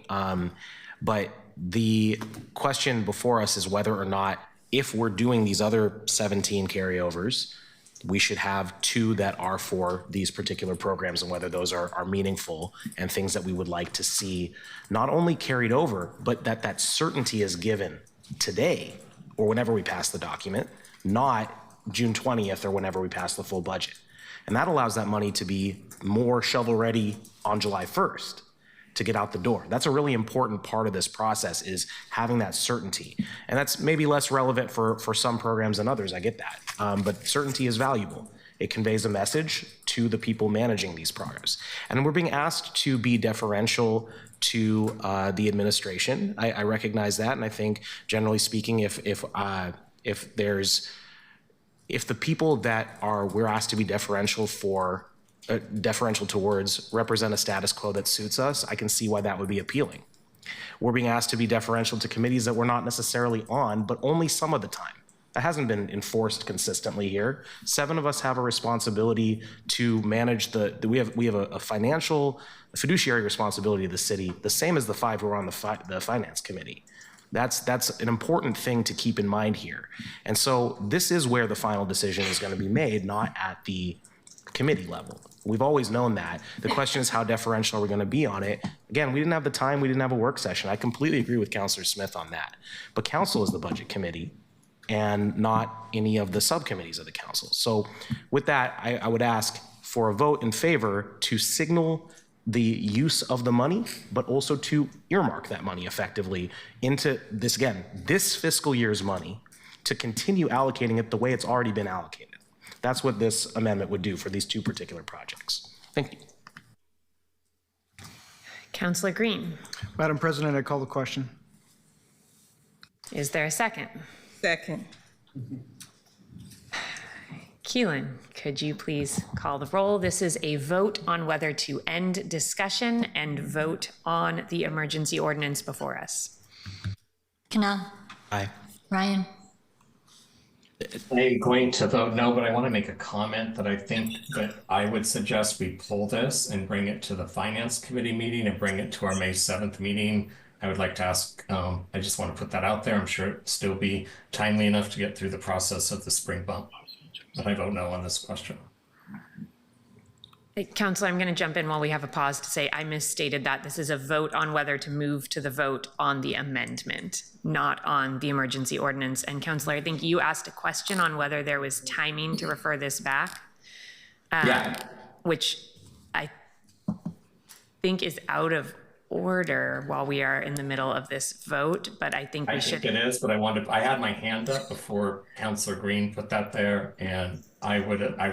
But the question before us is whether or not, if we're doing these other 17 carryovers, we should have 2 that are for these particular programs, and whether those are meaningful and things that we would like to see not only carried over, but that certainty is given today or whenever we pass the document, not June 20th or whenever we pass the full budget. And that allows that money to be more shovel ready on July 1st. To get out the door. That's a really important part of this process, is having that certainty. And that's maybe less relevant for some programs than others, I get that. But certainty is valuable. It conveys a message to the people managing these programs. And we're being asked to be deferential to the administration. I recognize that, and I think generally speaking, if the people that we're asked to be deferential towards represent a status quo that suits us, I can see why that would be appealing. We're being asked to be deferential to committees that we're not necessarily on, but only some of the time. That hasn't been enforced consistently here. 7 of us have a responsibility to manage we have a fiduciary responsibility of the city, the same as the 5 who are on the finance committee. That's an important thing to keep in mind here. And so this is where the final decision is going to be made, not at the committee level. We've always known that. The question is, how deferential are we going to be on it? Again, we didn't have the time. We didn't have a work session. I completely agree with Councillor Smith on that. But council is the budget committee and not any of the subcommittees of the council. So with that, I would ask for a vote in favor to signal the use of the money, but also to earmark that money effectively into this fiscal year's money, to continue allocating it the way it's already been allocated. That's what this amendment would do for these 2 particular projects. Thank you. Councillor Green. Madam President, I call the question. Is there a second? Second. Keelan, could you please call the roll? This is a vote on whether to end discussion and vote on the emergency ordinance before us. Canal. Aye. Ryan. I'm going to vote no, but I want to make a comment that I think that I would suggest we pull this and bring it to the Finance Committee meeting and bring it to our May 7th meeting. I would like to ask, I just want to put that out there. I'm sure it'll still be timely enough to get through the process of the spring bump. But I vote no on this question. Councillor, I'm going to jump in while we have a pause to say I misstated that. This is a vote on whether to move to the vote on the amendment, not on the emergency ordinance. And Councillor, I think you asked a question on whether there was timing to refer this back, which I think is out of order while we are in the middle of this vote, but I think we should. I think it is, but I had my hand up before Councillor Green put that there, and I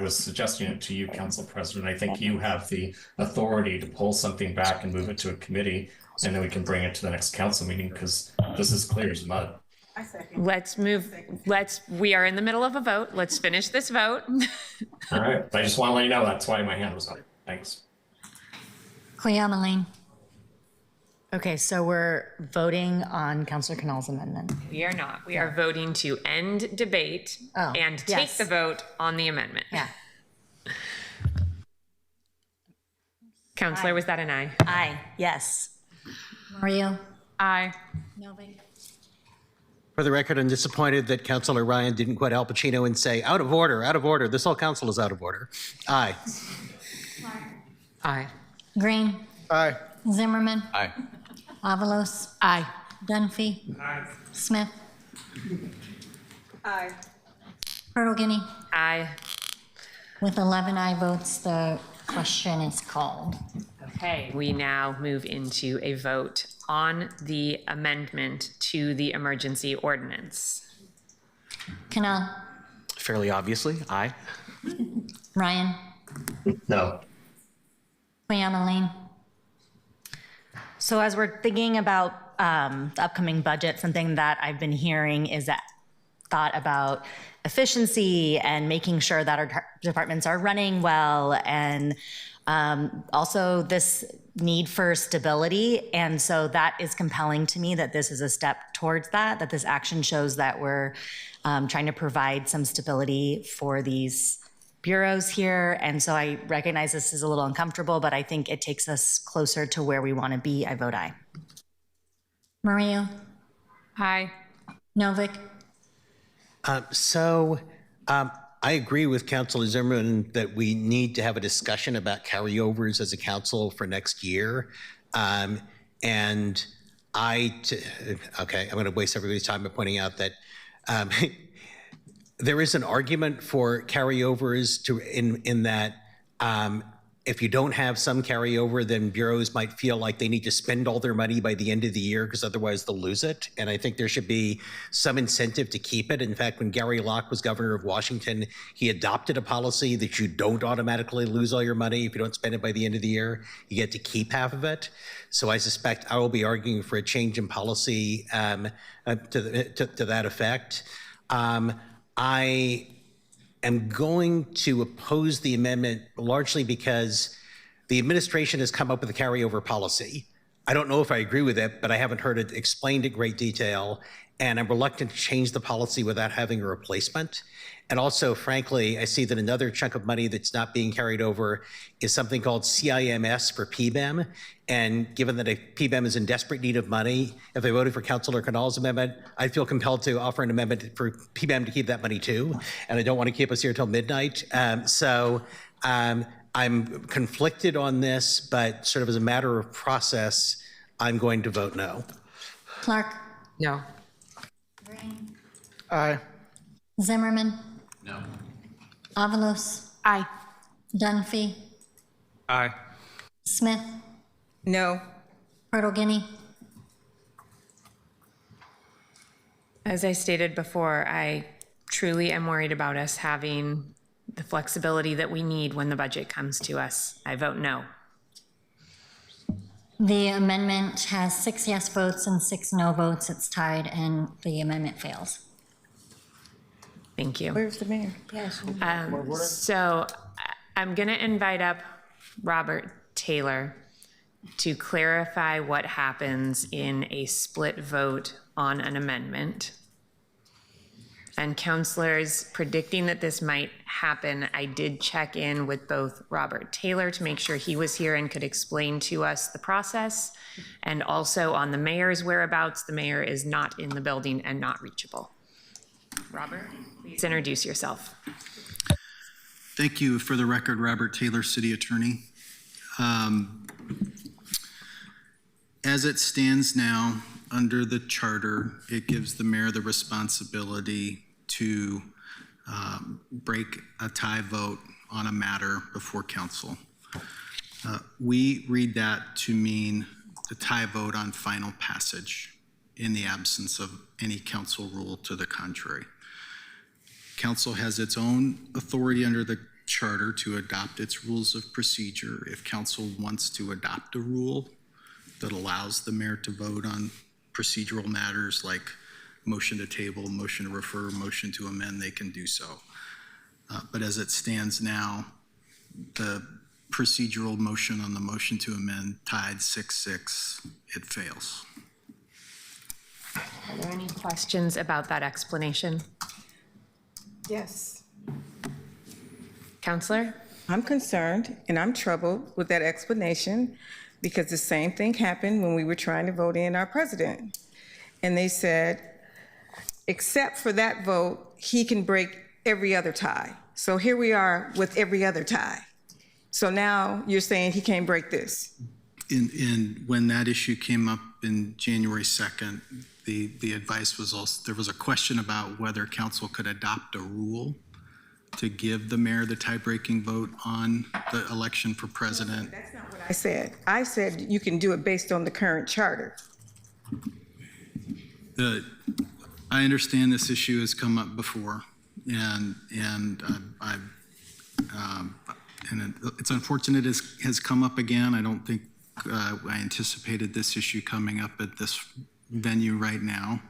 was suggesting it to you, Council President. I think you have the authority to pull something back and move it to a committee, and then we can bring it to the next council meeting, because this is clear as mud. We are in the middle of a vote. Let's finish this vote. All right, I just want to let you know that's why my hand was up. Thanks. Cleomeline. Okay, so we're voting on Councillor Canal's amendment. We are not. We are voting to end debate and take the vote on the amendment. Yeah. Councillor, was that an aye? Aye, yes. Mario. Aye. Melvin. For the record, I'm disappointed that Councilor Ryan didn't quote Al Pacino and say, out of order, out of order. This whole council is out of order. Aye. Aye. Green. Aye. Zimmerman. Aye. Avalos. Aye. Dunphy. Smith. Aye. Turtle Guinea. Aye. With 11 aye votes, the question is called. Okay, we now move into a vote on the amendment to the emergency ordinance. Canal. Fairly obviously, aye. Ryan. No. Quayama. So as we're thinking about the upcoming budget, something that I've been hearing is that thought about efficiency and making sure that our departments are running well, and also this need for stability. And so that is compelling to me that this is a step towards that this action shows that we're trying to provide some stability for these bureaus here. And so I recognize this is a little uncomfortable, but I think it takes us closer to where we want to be. I vote aye. Maria. Aye. Novick. I agree with Councilor Zimmerman that we need to have a discussion about carryovers as a council for next year. Okay, I'm going to waste everybody's time by pointing out that there is an argument for carryovers in that if you don't have some carryover, then bureaus might feel like they need to spend all their money by the end of the year because otherwise they'll lose it. And I think there should be some incentive to keep it. In fact, when Gary Locke was governor of Washington, he adopted a policy that you don't automatically lose all your money if you don't spend it by the end of the year. You get to keep half of it. So I suspect I will be arguing for a change in policy to that effect. I am going to oppose the amendment largely because the administration has come up with a carryover policy. I don't know if I agree with it, but I haven't heard it explained in great detail, and I'm reluctant to change the policy without having a replacement. And also, frankly, I see that another chunk of money that's not being carried over is something called CIMS for PBEM. And given that PBEM is in desperate need of money, if I voted for Councilor Canal's amendment, I'd feel compelled to offer an amendment for PBEM to keep that money too. And I don't want to keep us here till midnight. I'm conflicted on this, but sort of as a matter of process, I'm going to vote no. Clark. No. Green. Aye. Zimmerman. No. Avalos. Aye. Dunphy. Aye. Smith. No. Turtle Guinea. As I stated before, I truly am worried about us having the flexibility that we need when the budget comes to us. I vote no. The amendment has 6 yes votes and 6 no votes. It's tied, and the amendment fails. Thank you. Where's the mayor? So I'm going to invite up Robert Taylor to clarify what happens in a split vote on an amendment. And councilors, predicting that this might happen, I did check in with both Robert Taylor to make sure he was here and could explain to us the process. And also on the mayor's whereabouts, the mayor is not in the building and not reachable. Robert, please introduce yourself. Thank you. For the record, Robert Taylor, City Attorney. As it stands now, under the charter, it gives the mayor the responsibility to break a tie vote on a matter before council. We read that to mean the tie vote on final passage in the absence of any council rule to the contrary. Council has its own authority under the charter to adopt its rules of procedure. If council wants to adopt a rule that allows the mayor to vote on procedural matters like motion to table, motion to refer, motion to amend, they can do so. But as it stands now, the procedural motion on the motion to amend tied 6-6, it fails. Are there any questions about that explanation? Yes. Counselor? I'm concerned and I'm troubled with that explanation because the same thing happened when we were trying to vote in our president. And they said, except for that vote, he can break every other tie. So here we are with every other tie. So now you're saying he can't break this. When that issue came up in January 2nd, the advice was also, there was a question about whether council could adopt a rule to give the mayor the tie-breaking vote on the election for president. That's not what I said. I said you can do it based on the current charter. I understand this issue has come up before, and it's unfortunate it has come up again. I don't think I anticipated this issue coming up at this venue right now,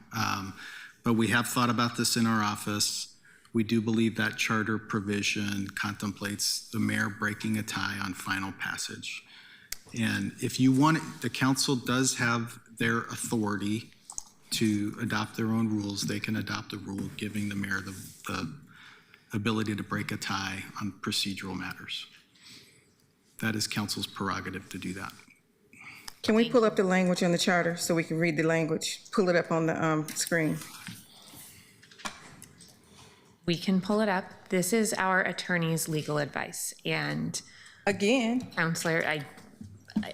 but we have thought about this in our office. We do believe that charter provision contemplates the mayor breaking a tie on final passage. And if you want it, the council does have their authority to adopt their own rules. They can adopt a rule giving the mayor the ability to break a tie on procedural matters. That is council's prerogative to do that. Can we pull up the language on the charter so we can read the language? Pull it up on the screen. We can pull it up. This is our attorney's legal advice. And again, Counselor,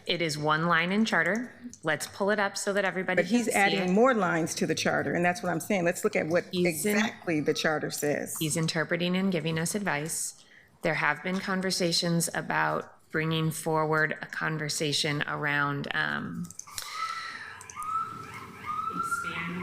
it is one line in charter. Let's pull it up so that everybody but can he's see adding it. more lines to the charter, and that's what I'm saying. Let's look at what exactly the charter says. He's interpreting and giving us advice. There have been conversations about bringing forward a conversation around expanding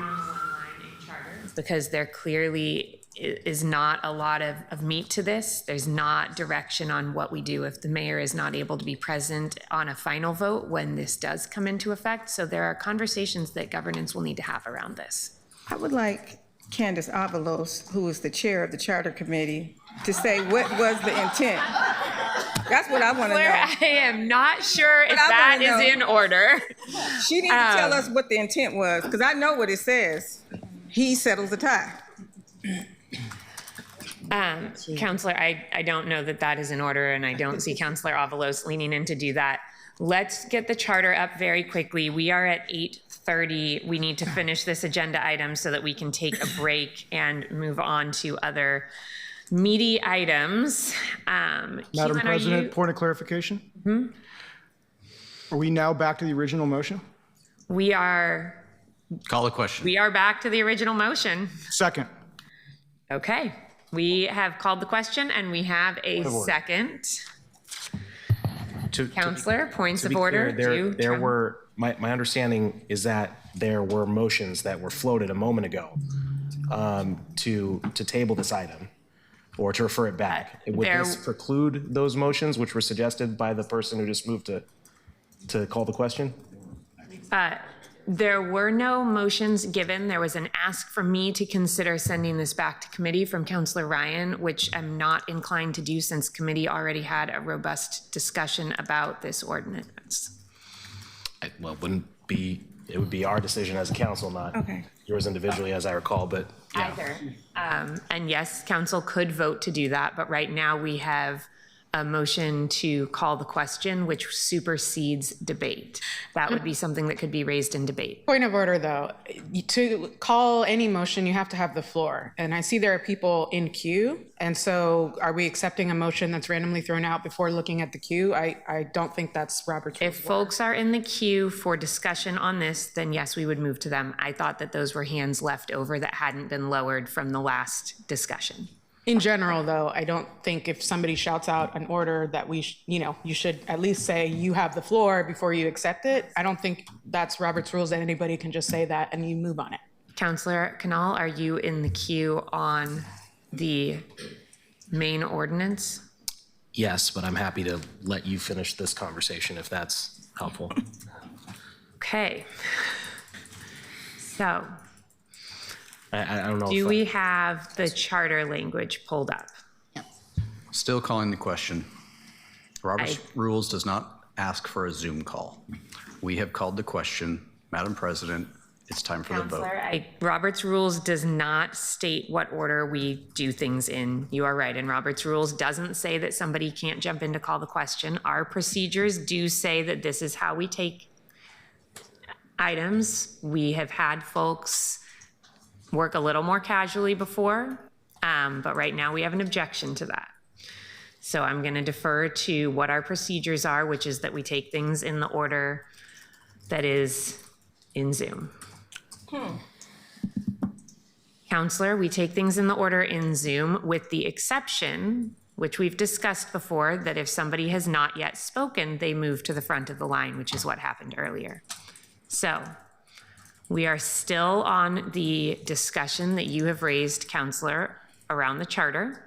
on one line in charter, because there clearly is not a lot of meat to this. There's not direction on what we do if the mayor is not able to be present on a final vote when this does come into effect. So there are conversations that governance will need to have around this. I would like Candace Avalos, who is the chair of the charter committee, to say what was the intent. That's what I want to know. I am not sure if that is in order. She needs to tell us what the intent was, because I know what it says. He settles the tie. Counselor, I don't know that that is in order, and I don't see Counselor Avalos leaning in to do that. Let's get the charter up very quickly. We are at 8:30. We need to finish this agenda item so that we can take a break and move on to other meaty items. Madam President, point of clarification. Are we now back to the original motion? We are. Call the question. We are back to the original motion. Second. Okay. We have called the question and we have a second. Counselor, points of order. There were, my understanding is that there were motions that were floated a moment ago to table this item or to refer it back. Would this preclude those motions which were suggested by the person who just moved to call the question? There were no motions given. There was an ask for me to consider sending this back to committee from Counselor Ryan, which I'm not inclined to do since committee already had a robust discussion about this ordinance. Well, it would be our decision as a council, not yours individually, as I recall, but yeah. Either. And yes, council could vote to do that, but right now we have a motion to call the question, which supersedes debate. That would be something that could be raised in debate. Point of order, though. To call any motion, you have to have the floor. And I see there are people in queue. And so are we accepting a motion that's randomly thrown out before looking at the queue? I don't think that's Robert's rules. If folks are in the queue for discussion on this, then yes, we would move to them. I thought that those were hands left over that hadn't been lowered from the last discussion. In general, though, I don't think if somebody shouts out an order that you should at least say you have the floor before you accept it. I don't think that's Robert's rules that anybody can just say that and you move on it. Councillor Canal, are you in the queue on the main ordinance? Yes, but I'm happy to let you finish this conversation if that's helpful. Okay. So. I don't know. Do we have the charter language pulled up? Still calling the question. Robert's rules does not ask for a Zoom call. We have called the question. Madam President, it's time for the vote. Robert's rules does not state what order we do things in. You are right. And Robert's rules doesn't say that somebody can't jump in to call the question. Our procedures do say that this is how we take items. We have had folks work a little more casually before, but right now we have an objection to that. So I'm going to defer to what our procedures are, which is that we take things in the order that is in Zoom. Counselor, we take things in the order in Zoom with the exception, which we've discussed before, that if somebody has not yet spoken, they move to the front of the line, which is what happened earlier. So we are still on the discussion that you have raised, Counselor, around the charter.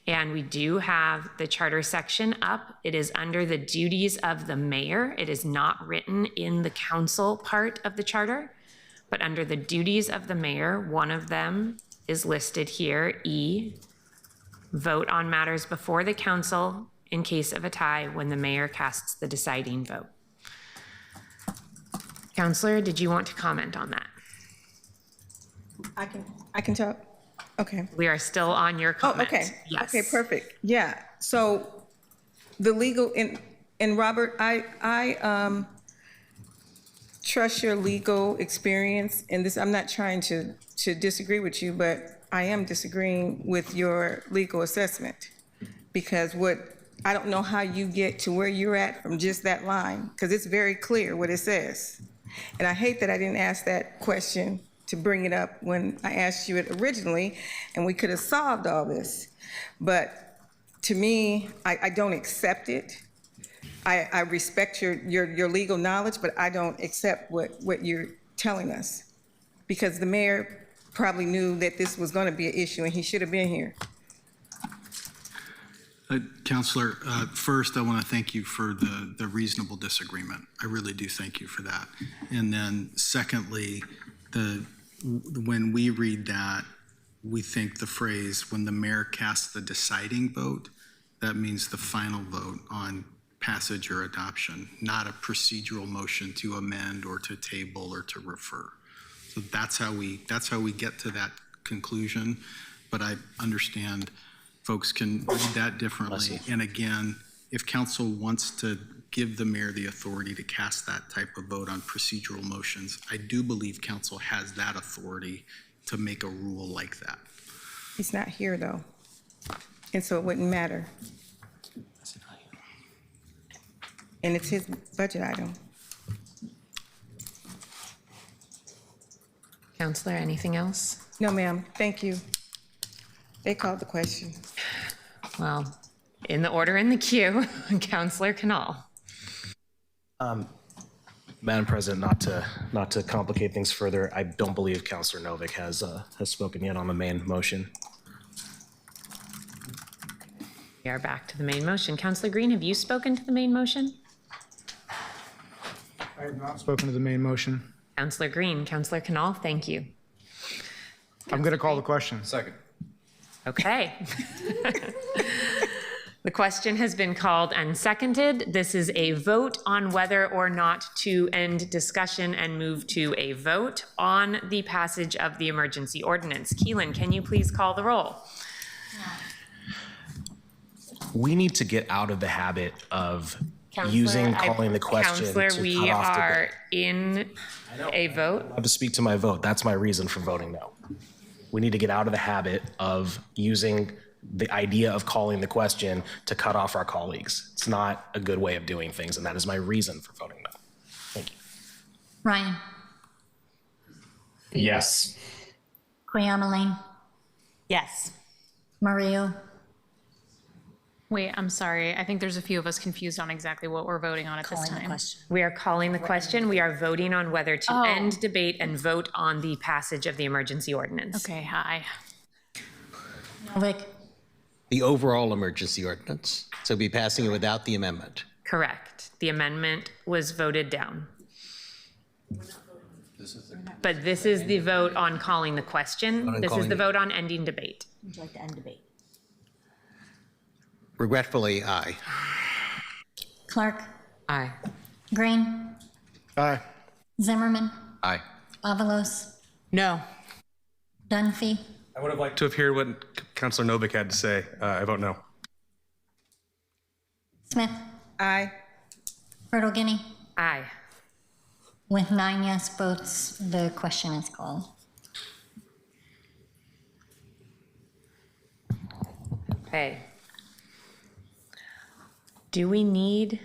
And we do have the charter section up. It is under the duties of the mayor. It is not written in the council part of the charter, but under the duties of the mayor, one of them is listed here, E, vote on matters before the council in case of a tie when the mayor casts the deciding vote. Counselor, did you want to comment on that? I can talk. Okay. We are still on your comment. Oh, okay. Yes. Okay, perfect. Yeah. So the legal and Robert, I trust your legal experience in this. I'm not trying to disagree with you, but I am disagreeing with your legal assessment because I don't know how you get to where you're at from just that line, because it's very clear what it says. And I hate that I didn't ask that question to bring it up when I asked you it originally, and we could have solved all this. But to me, I don't accept it. I respect your legal knowledge, but I don't accept what you're telling us, because the mayor probably knew that this was going to be an issue and he should have been here. Counselor, first I want to thank you for the reasonable disagreement. I really do thank you for that. And then secondly, when we read that, we think the phrase, when the mayor casts the deciding vote, that means the final vote on passage or adoption, not a procedural motion to amend or to table or to refer. So that's how we get to that conclusion. But I understand folks can read that differently. And again, if council wants to give the mayor the authority to cast that type of vote on procedural motions, I do believe council has that authority to make a rule like that. He's not here though, and so it wouldn't matter. And it's his budget item. Counselor, anything else? No, ma'am, thank you. They called the question. Well, in the order in the queue, Counselor Canal. Madam President, not to complicate things further, I don't believe Councilor Novick has spoken yet on the main motion. We are back to the main motion. Counselor Green, have you spoken to the main motion? I have not spoken to the main motion. Counselor Green, Counselor Canal, thank you. I'm going to call the question. Second. Okay. The question has been called and seconded. This is a vote on whether or not to end discussion and move to a vote on the passage of the emergency ordinance. Keelan, can you please call the roll? We need to get out of the habit of using calling the question Counselor, to we cut off the are in a vote. I have to speak to my vote. That's my reason for voting no. We need to get out of the habit of using the idea of calling the question to cut off our colleagues. It's not a good way of doing things, and that is my reason for voting no. Thank you. Ryan. Yes. Quiamaline. Yes. Mario. Wait, I'm sorry. I think there's a few of us confused on exactly what we're voting on at this time. We are calling the question. We are voting on whether to end debate and vote on the passage of the emergency ordinance. Okay, hi. Novick. The overall emergency ordinance. So be passing it without the amendment. Correct. The amendment was voted down. But this is the vote on calling the question. This is the vote on ending debate. Would you like to end debate? Regretfully, aye. Clark. Aye. Green. Aye. Zimmerman. Aye. Avalos. No. Dunphy. I would have liked to have heard what Councilor Novick had to say. I vote no. Smith. Aye. Bertolini. Aye. With 9 yes votes, the question is called. Okay. Do we need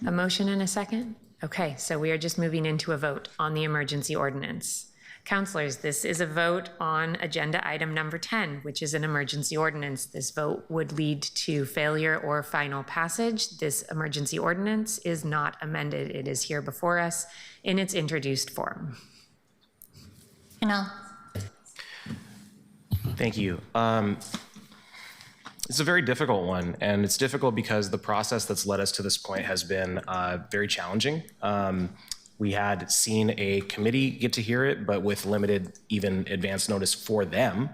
a motion and a second? Okay, so we are just moving into a vote on the emergency ordinance. Councilors, this is a vote on agenda item number 10, which is an emergency ordinance. This vote would lead to failure or final passage. This emergency ordinance is not amended. It is here before us in its introduced form. Thank you. It's a very difficult one, and it's difficult because the process that's led us to this point has been very challenging. We had seen a committee get to hear it, but with limited even advance notice for them,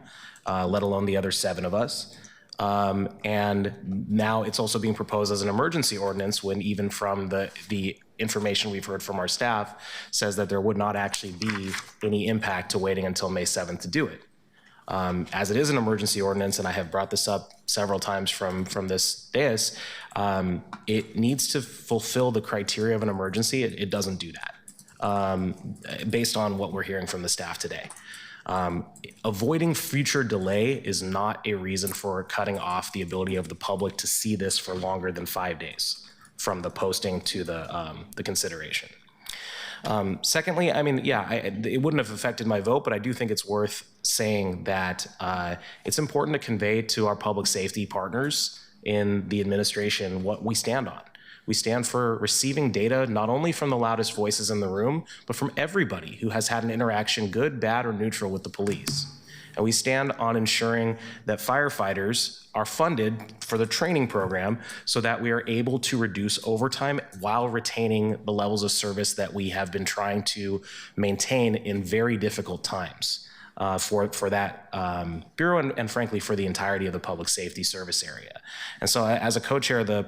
let alone the other 7 of us. And now it's also being proposed as an emergency ordinance when even from the information we've heard from our staff says that there would not actually be any impact to waiting until May 7th to do it. As it is an emergency ordinance, and I have brought this up several times from this dais, it needs to fulfill the criteria of an emergency. It doesn't do that, based on what we're hearing from the staff today. Avoiding future delay is not a reason for cutting off the ability of the public to see this for longer than 5 days from the posting to the consideration. Secondly, I mean, yeah, it wouldn't have affected my vote, but I do think it's worth saying that it's important to convey to our public safety partners in the administration what we stand on. We stand for receiving data not only from the loudest voices in the room, but from everybody who has had an interaction, good, bad, or neutral, with the police. And we stand on ensuring that firefighters are funded for the training program so that we are able to reduce overtime while retaining the levels of service that we have been trying to maintain in very difficult times for that bureau and frankly for the entirety of the public safety service area. And so as a co-chair of the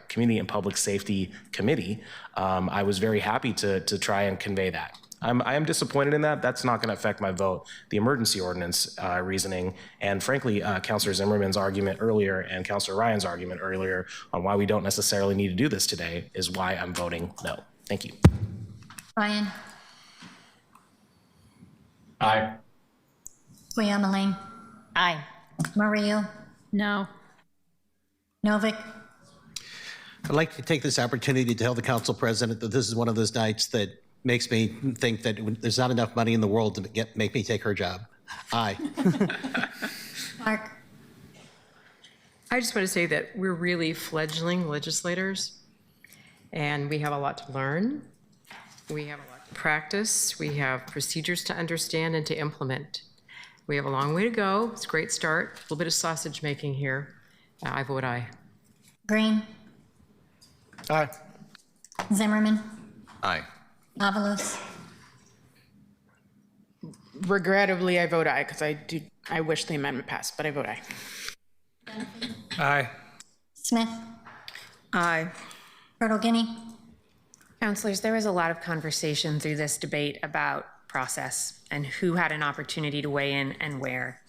Community and Public Safety Committee, I was very happy to try and convey that. I am disappointed in that. That's not going to affect my vote. The emergency ordinance reasoning, and frankly, Councilor Zimmerman's argument earlier and Councilor Ryan's argument earlier on why we don't necessarily need to do this today is why I'm voting no. Thank you. Ryan. Aye. Guillaume. Aye. Mario. No. Novick. I'd like to take this opportunity to tell the council president that this is one of those nights that makes me think that there's not enough money in the world to make me take her job. Aye. Mark. I just want to say that we're really fledgling legislators, and we have a lot to learn. We have a lot to practice. We have procedures to understand and to implement. We have a long way to go. It's a great start. A little bit of sausage making here. I vote aye. Green. Aye. Zimmerman. Aye. Avalos. Regrettably, I vote aye because I wish the amendment passed, but I vote aye. Aye. Smith. Aye. Bertolini. Councilors, there was a lot of conversation through this debate about process and who had an opportunity to weigh in and where.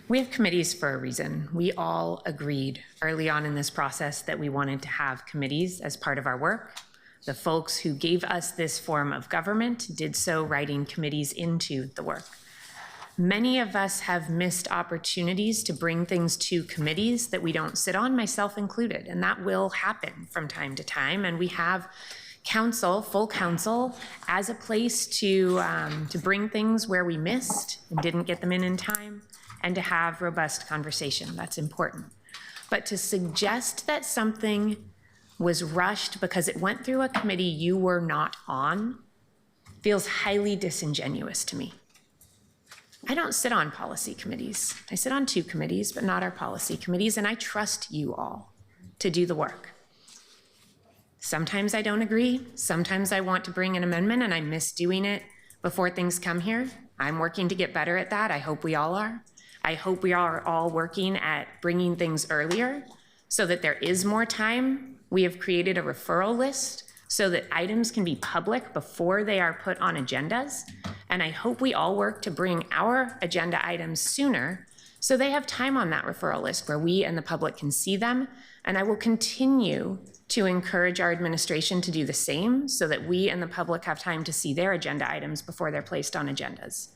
We have committees for a reason. We all agreed early on in this process that we wanted to have committees as part of our work. The folks who gave us this form of government did so writing committees into the work. Many of us have missed opportunities to bring things to committees that we don't sit on, myself included, and that will happen from time to time. And we have council, full council, as a place to bring things where we missed and didn't get them in time, and to have robust conversation. That's important. But to suggest that something was rushed because it went through a committee you were not on feels highly disingenuous to me. I don't sit on policy committees. I sit on 2 committees, but not our policy committees, and I trust you all to do the work. Sometimes I don't agree. Sometimes I want to bring an amendment and I miss doing it before things come here. I'm working to get better at that. I hope we all are. I hope we are all working at bringing things earlier so that there is more time. We have created a referral list so that items can be public before they are put on agendas. And I hope we all work to bring our agenda items sooner so they have time on that referral list where we and the public can see them. And I will continue to encourage our administration to do the same so that we and the public have time to see their agenda items before they're placed on agendas.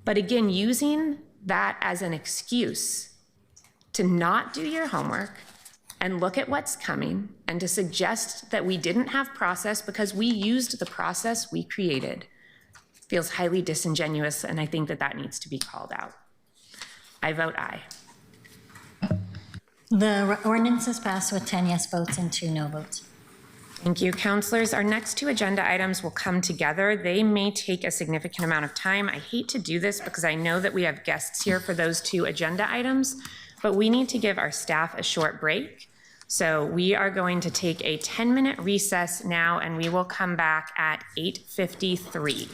But again, using that as an excuse to not do your homework and look at what's coming and to suggest that we didn't have process because we used the process we created feels highly disingenuous, and I think that that needs to be called out. I vote aye. The ordinance is passed with 10 yes votes and 2 no votes. Thank you, councilors. Our next 2 agenda items will come together. They may take a significant amount of time. I hate to do this because I know that we have guests here for those 2 agenda items, but we need to give our staff a short break. So we are going to take a 10-minute recess now, and we will come back at 8:53.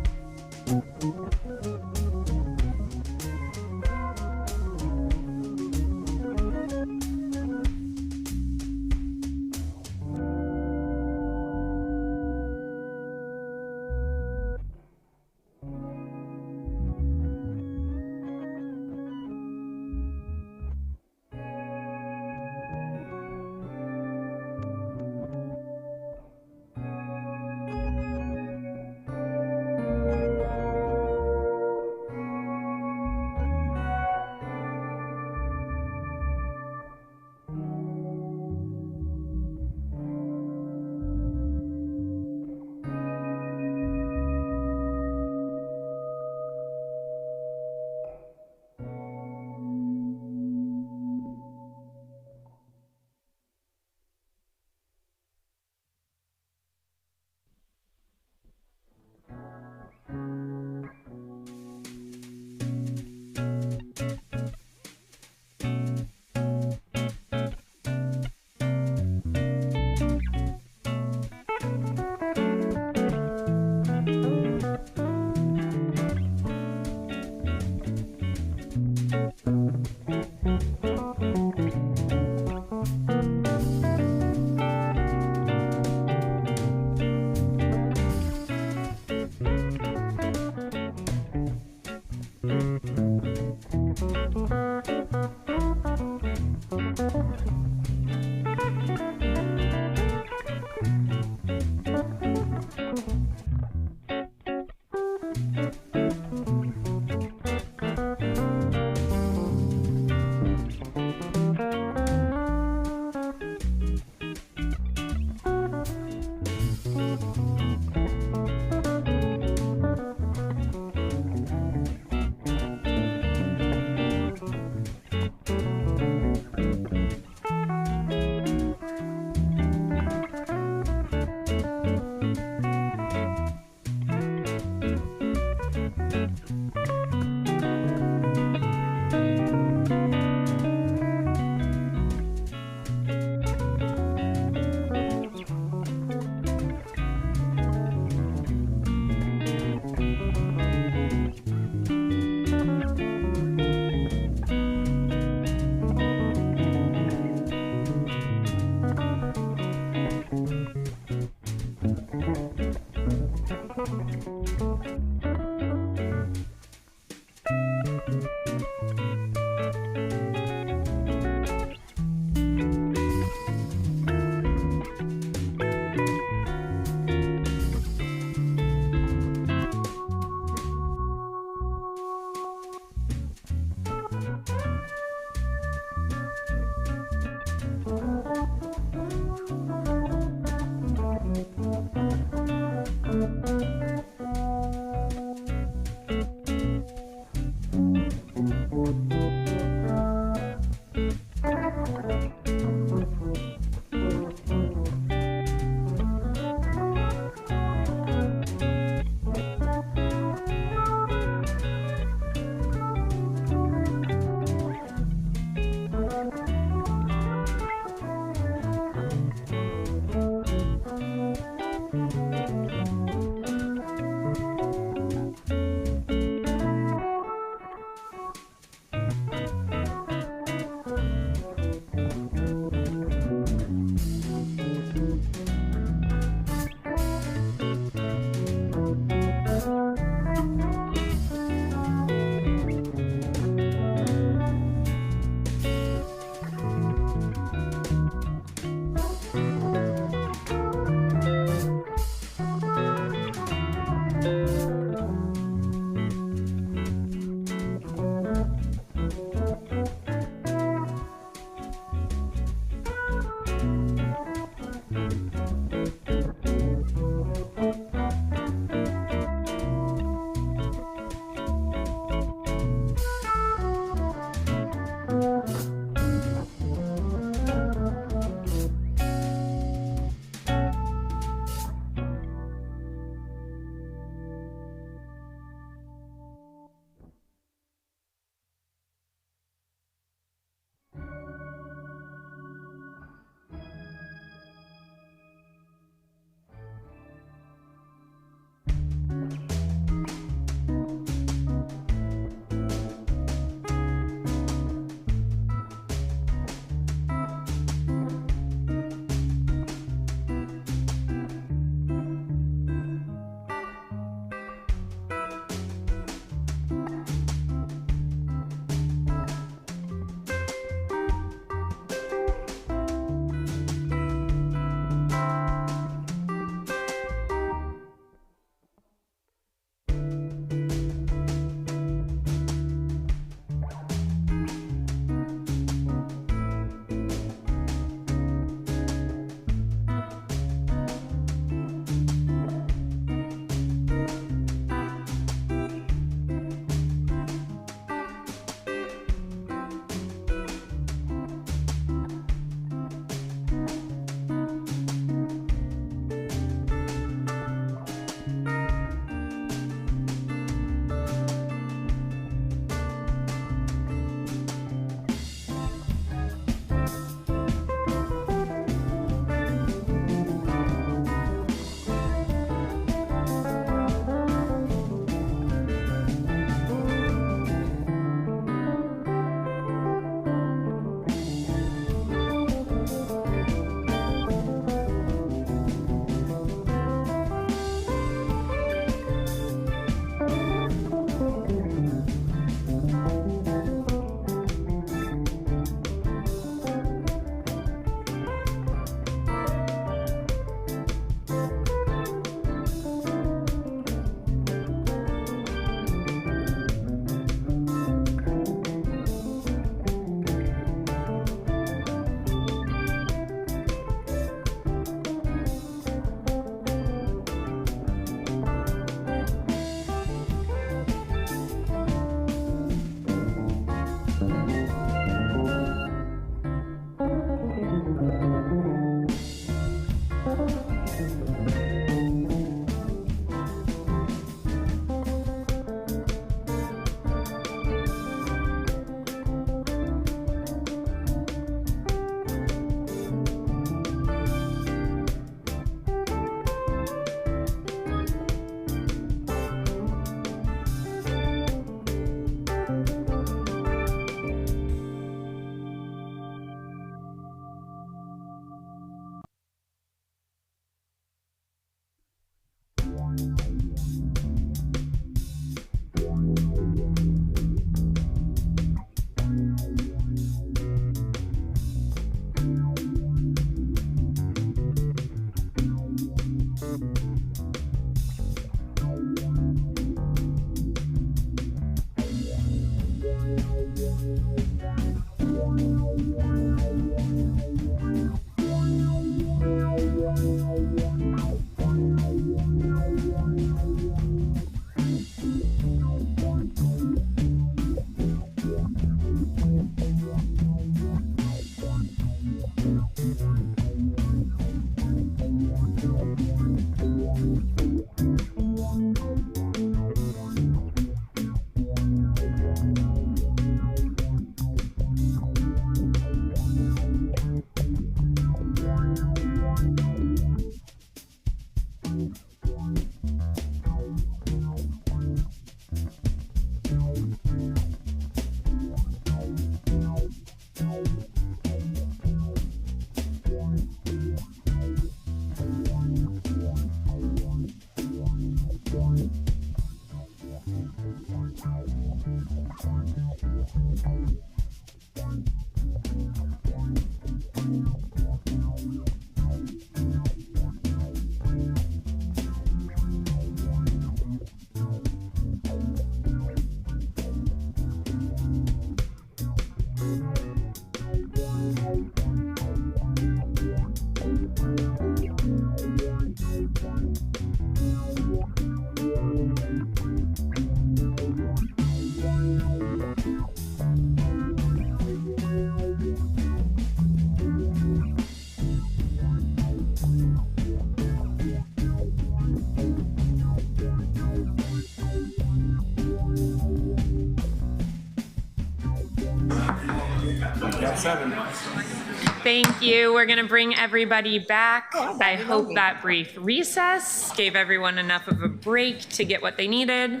Thank you. We're going to bring everybody back. I hope that brief recess gave everyone enough of a break to get what they needed.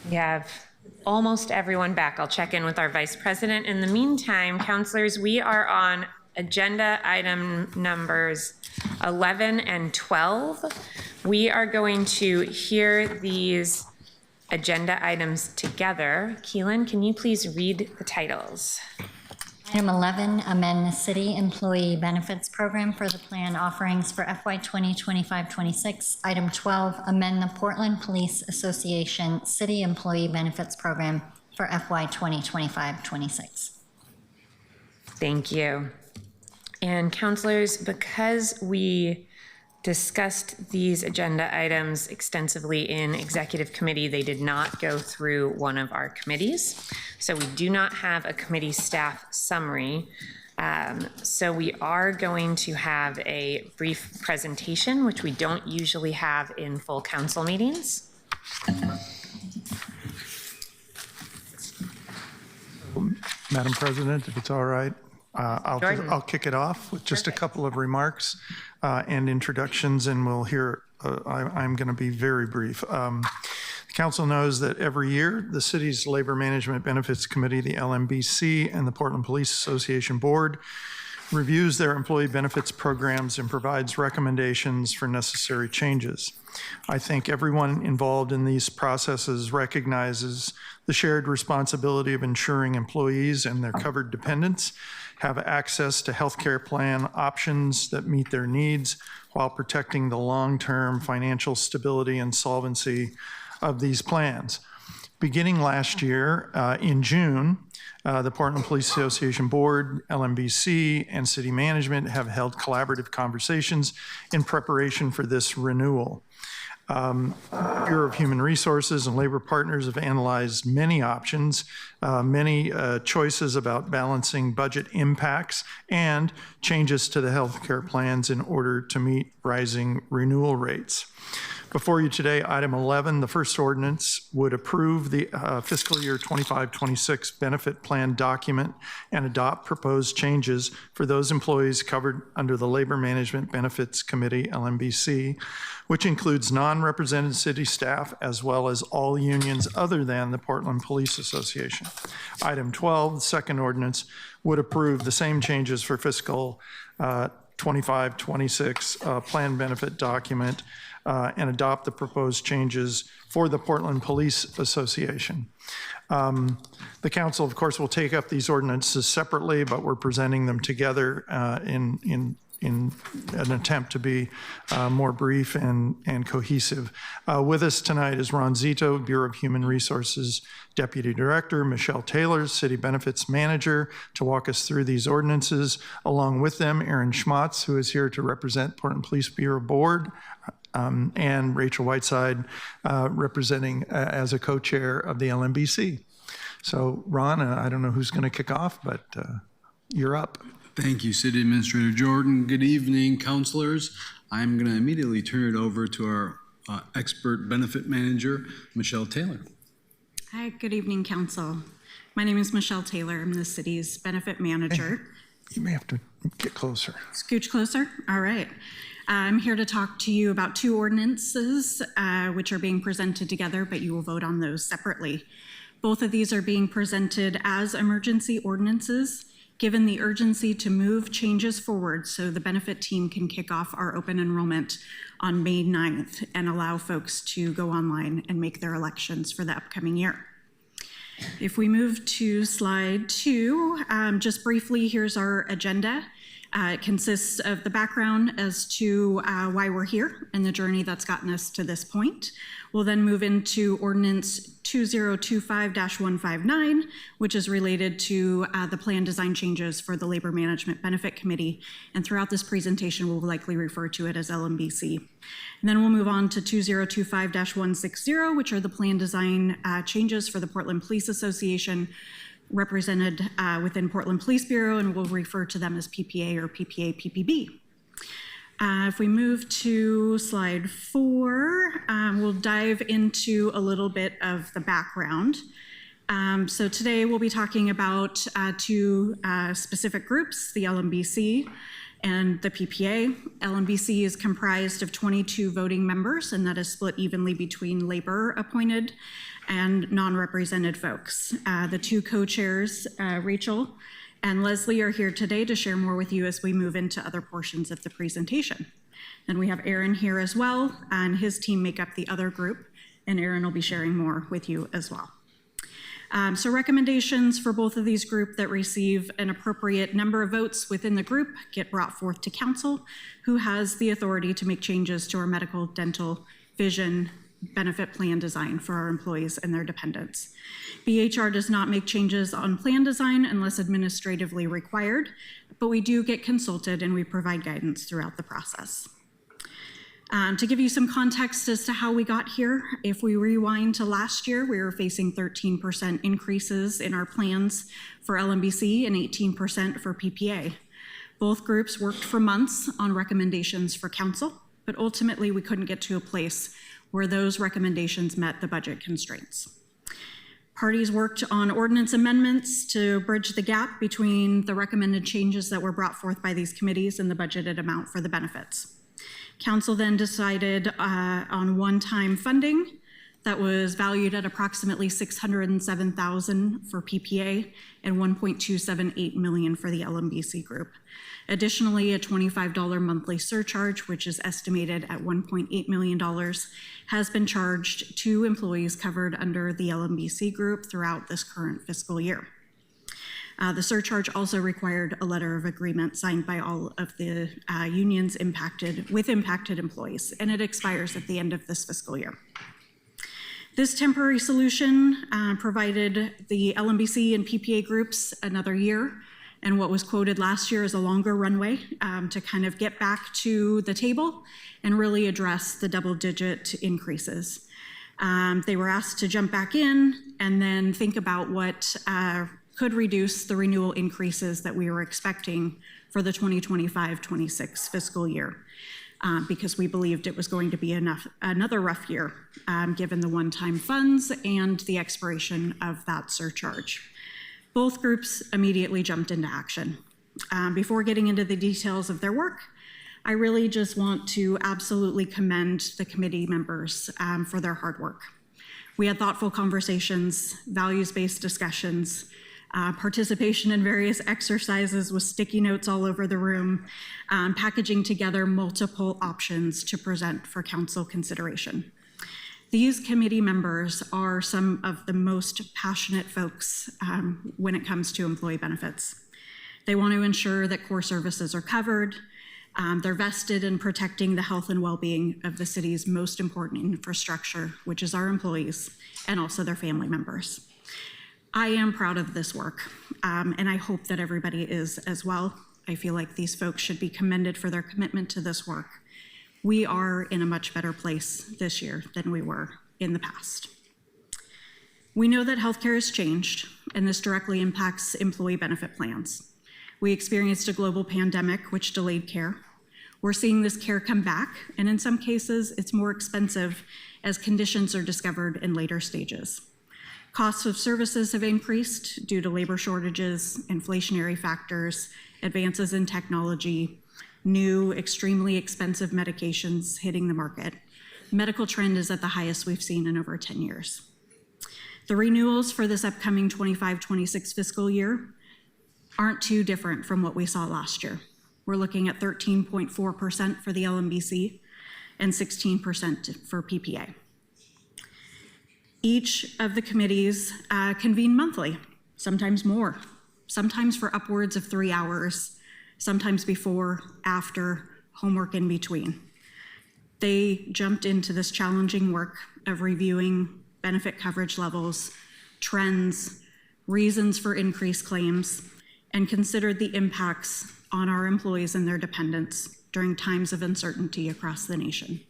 We have almost everyone back. I'll check in with our vice president. In the meantime, counselors, we are on agenda item numbers 11 and 12. We are going to hear these agenda items together. Keelan, can you please read the titles? Item 11, amend the city employee benefits program for the plan offerings for FY 2025-26. Item 12, amend the Portland Police Association city employee benefits program for FY 2025-26. Thank you. And counselors, because we discussed these agenda items extensively in executive committee, they did not go through one of our committees. So we do not have a committee staff summary. So we are going to have a brief presentation, which we don't usually have in full council meetings. Madam President, if it's all right, I'll kick it off with just a couple of remarks and introductions, and we'll hear. I'm going to be very brief. The council knows that every year the city's Labor Management Benefits Committee, the LMBC, and the Portland Police Association Board reviews their employee benefits programs and provides recommendations for necessary changes. I think everyone involved in these processes recognizes the shared responsibility of ensuring employees and their covered dependents have access to healthcare plan options that meet their needs while protecting the long-term financial stability and solvency of these plans. Beginning last year, in June, the Portland Police Association Board, LMBC, and City Management have held collaborative conversations in preparation for this renewal. Bureau of Human Resources and labor partners have analyzed many options, many choices about balancing budget impacts and changes to the healthcare plans in order to meet rising renewal rates. Before you today, item 11, the first ordinance would approve the fiscal year 25-26 benefit plan document and adopt proposed changes for those employees covered under the Labor Management Benefits Committee, LMBC, which includes non-represented city staff as well as all unions other than the Portland Police Association. Item 12, the second ordinance, would approve the same changes for fiscal 25-26 plan benefit document and adopt the proposed changes for the Portland Police Association. The council, of course, will take up these ordinances separately, but we're presenting them together in an attempt to be more brief and cohesive. With us tonight is Ron Zito, Bureau of Human Resources Deputy Director, Michelle Taylor, City Benefits Manager, to walk us through these ordinances. Along with them, Aaron Schmatz, who is here to represent Portland Police Bureau Board, and Rachel Whiteside representing as a co-chair of the LMBC. So Ron, I don't know who's going to kick off, but you're up. Thank you, City Administrator Jordan. Good evening, councilors. I'm going to immediately turn it over to our expert benefit manager, Michelle Taylor. Hi, good evening, council. My name is Michelle Taylor. I'm the city's benefit manager. Hey, you may have to get closer. Scooch closer? All right. I'm here to talk to you about two ordinances which are being presented together, but you will vote on those separately. Both of these are being presented as emergency ordinances, given the urgency to move changes forward so the benefit team can kick off our open enrollment on May 9th and allow folks to go online and make their elections for the upcoming year. If we move to slide 2, just briefly, here's our agenda. It consists of the background as to why we're here and the journey that's gotten us to this point. We'll then move into Ordinance 2025-159, which is related to the plan design changes for the Labor Management Benefit Committee. And throughout this presentation, we'll likely refer to it as LMBC. And then we'll move on to 2025-160, which are the plan design changes for the Portland Police Association, represented within Portland Police Bureau, and we'll refer to them as PPA or PPA-PPB. If we move to slide 4, we'll dive into a little bit of the background. So today we'll be talking about two specific groups, the LMBC and the PPA. LMBC is comprised of 22 voting members, and that is split evenly between labor-appointed and non-represented folks. The two co-chairs, Rachel and Leslie, are here today to share more with you as we move into other portions of the presentation. And we have Aaron here as well, and his team make up the other group, and Aaron will be sharing more with you as well. So recommendations for both of these groups that receive an appropriate number of votes within the group get brought forth to council, who has the authority to make changes to our medical, dental, vision, benefit plan design for our employees and their dependents. BHR does not make changes on plan design unless administratively required, but we do get consulted and we provide guidance throughout the process. To give you some context as to how we got here, if we rewind to last year, we were facing 13% increases in our plans for LMBC and 18% for PPA. Both groups worked for months on recommendations for council, but ultimately we couldn't get to a place where those recommendations met the budget constraints. Parties worked on ordinance amendments to bridge the gap between the recommended changes that were brought forth by these committees and the budgeted amount for the benefits. Council then decided on one-time funding that was valued at approximately $607,000 for PPA and $1.278 million for the LMBC group. Additionally, a $25 monthly surcharge, which is estimated at $1.8 million, has been charged to employees covered under the LMBC group throughout this current fiscal year. The surcharge also required a letter of agreement signed by all of the unions impacted employees, and it expires at the end of this fiscal year. This temporary solution provided the LMBC and PPA groups another year, and what was quoted last year as a longer runway to kind of get back to the table and really address the double-digit increases. They were asked to jump back in and then think about what could reduce the renewal increases that we were expecting for the 2025-26 fiscal year. Because we believed it was going to be another rough year, given the one-time funds and the expiration of that surcharge. Both groups immediately jumped into action. Before getting into the details of their work, I really just want to absolutely commend the committee members for their hard work. We had thoughtful conversations, values-based discussions, participation in various exercises with sticky notes all over the room, packaging together multiple options to present for council consideration. These committee members are some of the most passionate folks when it comes to employee benefits. They want to ensure that core services are covered. They're vested in protecting the health and well-being of the city's most important infrastructure, which is our employees and also their family members. I am proud of this work, and I hope that everybody is as well. I feel like these folks should be commended for their commitment to this work. We are in a much better place this year than we were in the past. We know that healthcare has changed, and this directly impacts employee benefit plans. We experienced a global pandemic, which delayed care. We're seeing this care come back, and in some cases, it's more expensive as conditions are discovered in later stages. Costs of services have increased due to labor shortages, inflationary factors, advances in technology, new, extremely expensive medications hitting the market. Medical trend is at the highest we've seen in over 10 years. The renewals for this upcoming 25-26 fiscal year aren't too different from what we saw last year. We're looking at 13.4% for the LMBC and 16% for PPA. Each of the committees convene monthly, sometimes more, sometimes for upwards of 3 hours, sometimes before, after, homework in between. They jumped into this challenging work of reviewing benefit coverage levels, trends, reasons for increased claims, and considered the impacts on our employees and their dependents during times of uncertainty across the nation.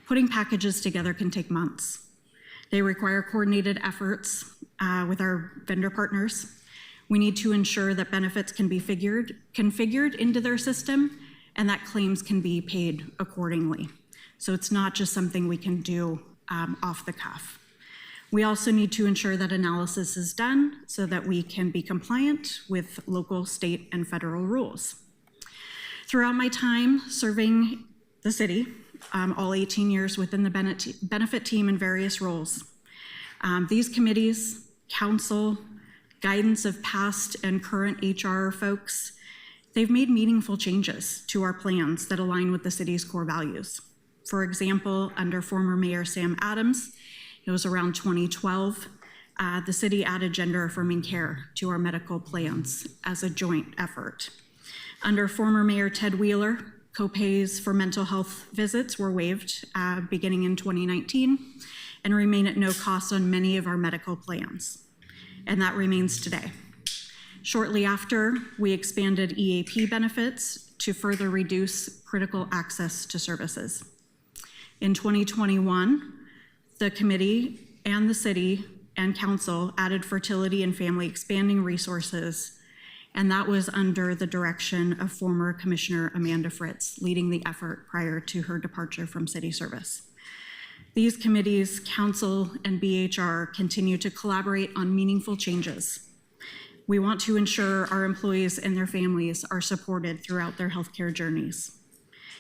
Putting packages together can take months. They require coordinated efforts with our vendor partners. We need to ensure that benefits can be configured into their system and that claims can be paid accordingly. So it's not just something we can do off the cuff. We also need to ensure that analysis is done so that we can be compliant with local, state, and federal rules. Throughout my time serving the city, all 18 years within the benefit team in various roles, these committees, council, guidance of past and current HR folks, they've made meaningful changes to our plans that align with the city's core values. For example, under former Mayor Sam Adams, it was around 2012, the city added gender-affirming care to our medical plans as a joint effort. Under former Mayor Ted Wheeler, copays for mental health visits were waived beginning in 2019 and remain at no cost on many of our medical plans, and that remains today. Shortly after, we expanded EAP benefits to further reduce critical access to services. In 2021, the committee and the city and council added fertility and family expanding resources, and that was under the direction of former Commissioner Amanda Fritz, leading the effort prior to her departure from city service. These committees, council, and BHR continue to collaborate on meaningful changes. We want to ensure our employees and their families are supported throughout their healthcare journeys.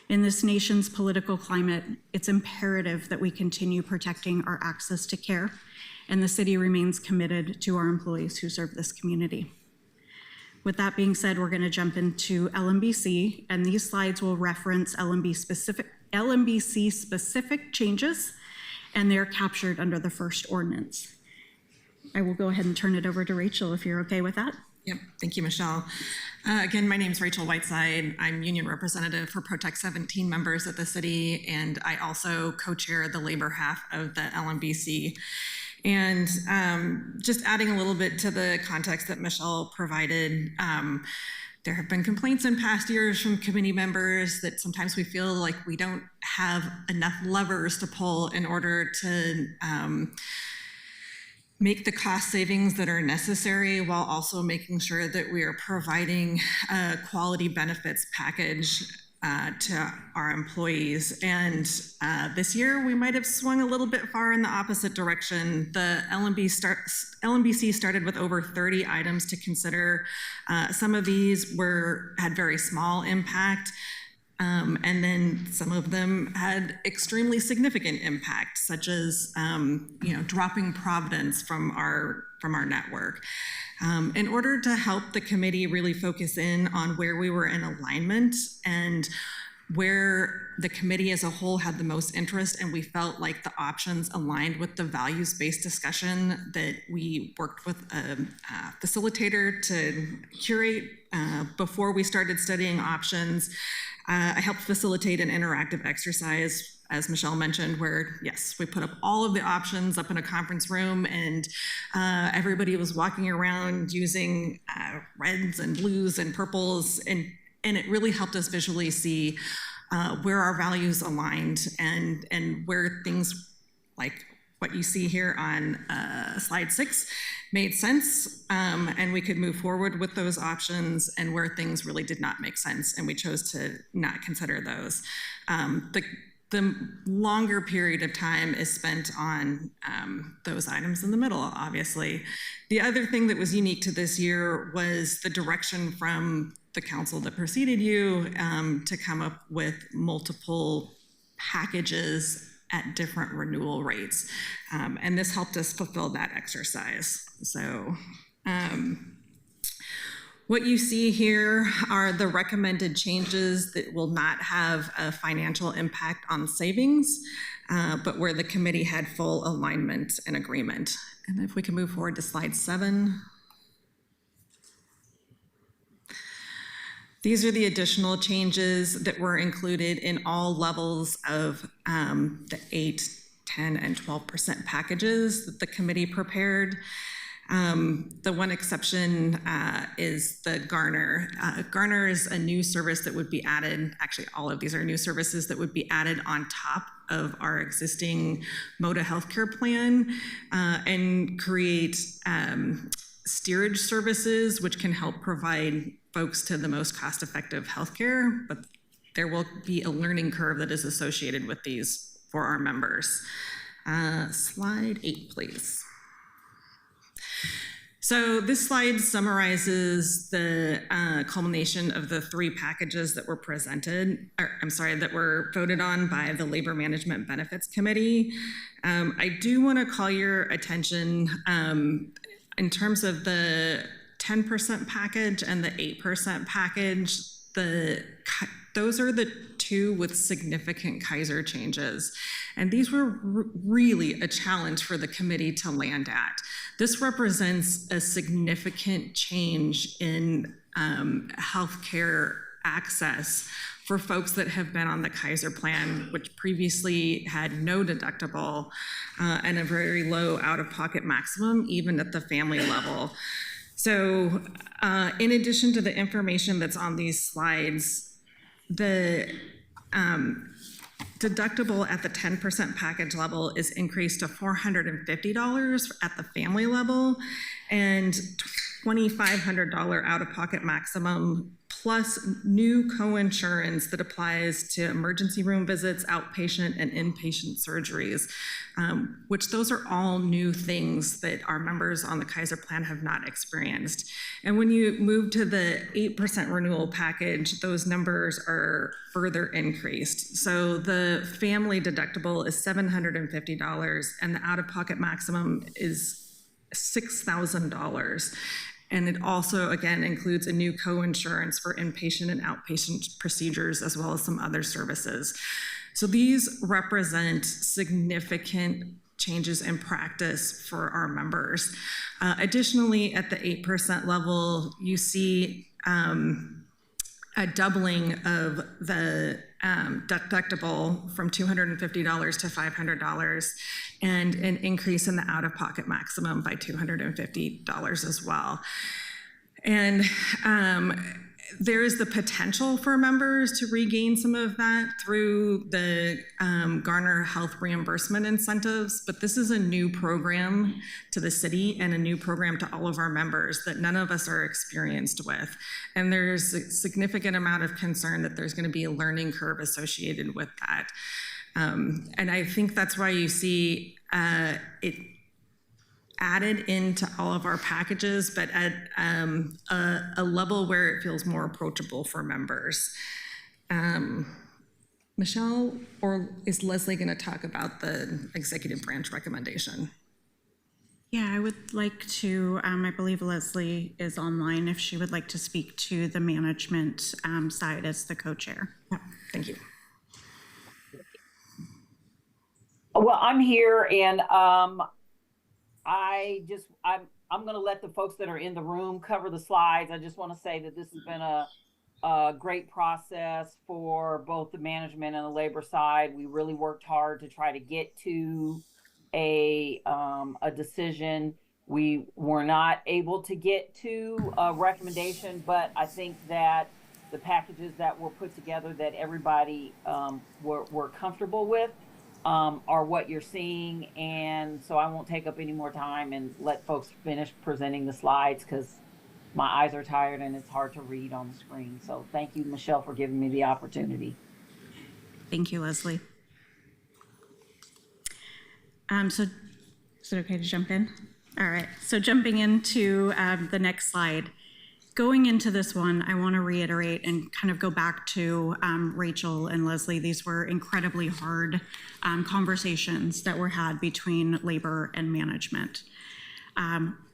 In this nation's political climate, it's imperative that we continue protecting our access to care, and the city remains committed to our employees who serve this community. With that being said, we're going to jump into LMBC, and these slides will reference LMBC specific changes, and they're captured under the first ordinance. I will go ahead and turn it over to Rachel if you're okay with that. Yep, thank you, Michelle. Again, my name is Rachel Whiteside. I'm union representative for Protect 17 members at the city, and I also co-chair the labor half of the LMBC. And just adding a little bit to the context that Michelle provided, there have been complaints in past years from committee members that sometimes we feel like we don't have enough levers to pull in order to make the cost savings that are necessary while also making sure that we are providing a quality benefits package to our employees. And this year we might have swung a little bit far in the opposite direction. The LMBC started with over 30 items to consider. Some of these had very small impact. And then some of them had extremely significant impact, such as dropping Providence from our network. In order to help the committee really focus in on where we were in alignment and where the committee as a whole had the most interest, and we felt like the options aligned with the values-based discussion that we worked with a facilitator to curate before we started studying options. I helped facilitate an interactive exercise, as Michelle mentioned, where, yes, we put up all of the options up in a conference room, and everybody was walking around using reds and blues and purples, and it really helped us visually see where our values aligned and where things like what you see here on slide 6 made sense, and we could move forward with those options, and where things really did not make sense, and we chose to not consider those. The longer period of time is spent on those items in the middle, obviously. The other thing that was unique to this year was the direction from the council that preceded you to come up with multiple packages at different renewal rates. And this helped us fulfill that exercise. So what you see here are the recommended changes that will not have a financial impact on savings, but where the committee had full alignment and agreement. And if we can move forward to slide 7. These are the additional changes that were included in all levels of the 8, 10 and 12% packages that the committee prepared. The one exception is the Garner. Garner is a new service that would be added. Actually, all of these are new services that would be added on top of our existing MODA healthcare plan and create steerage services, which can help provide folks to the most cost-effective healthcare. But there will be a learning curve that is associated with these for our members. Slide 8, please. So this slide summarizes the culmination of the 3 packages that were that were voted on by the Labor Management Benefits Committee. I do want to call your attention in terms of the 10% package and the 8% package. Those are the 2 with significant Kaiser changes. And these were really a challenge for the committee to land at. This represents a significant change in healthcare access for folks that have been on the Kaiser plan, which previously had no deductible and a very low out-of-pocket maximum, even at the family level. So in addition to the information that's on these slides, the deductible at the 10% package level is increased to $450 at the family level and $2,500 out-of-pocket maximum, plus new co-insurance that applies to emergency room visits, outpatient and inpatient surgeries, which those are all new things that our members on the Kaiser plan have not experienced. And when you move to the 8% renewal package, those numbers are further increased. So the family deductible is $750 and the out-of-pocket maximum is $6,000. And it also, again, includes a new co-insurance for inpatient and outpatient procedures, as well as some other services. So these represent significant changes in practice for our members. Additionally, at the 8% level, you see a doubling of the deductible from $250 to $500 and an increase in the out-of-pocket maximum by $250 as well. And there is the potential for members to regain some of that through the Garner Health reimbursement incentives, but this is a new program to the city and a new program to all of our members that none of us are experienced with. And there's a significant amount of concern that there's going to be a learning curve associated with that. And I think that's why you see it added into all of our packages, but at a level where it feels more approachable for members. Michelle, or is Leslie going to talk about the executive branch recommendation? Yeah, I would like to, I believe Leslie is online if she would like to speak to the management side as the co-chair. Yeah, thank you. Well, I'm here, and I'm going to let the folks that are in the room cover the slides. I just want to say that this has been a great process for both the management and the labor side. We really worked hard to try to get to a decision. We were not able to get to a recommendation, but I think that the packages that were put together that everybody were comfortable with are what you're seeing. And so I won't take up any more time and let folks finish presenting the slides because my eyes are tired and it's hard to read on the screen. So thank you, Michelle, for giving me the opportunity. Thank you, Leslie. So is it okay to jump in? All right, so jumping into the next slide. Going into this one, I want to reiterate and kind of go back to Rachel and Leslie. These were incredibly hard conversations that were had between labor and management.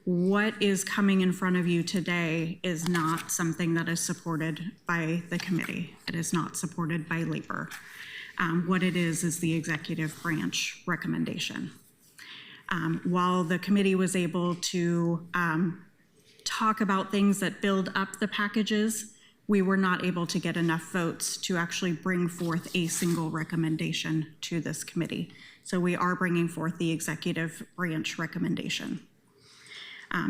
What is coming in front of you today is not something that is supported by the committee. It is not supported by labor. What it is the executive branch recommendation. While the committee was able to talk about things that build up the packages, we were not able to get enough votes to actually bring forth a single recommendation to this committee. So we are bringing forth the executive branch recommendation.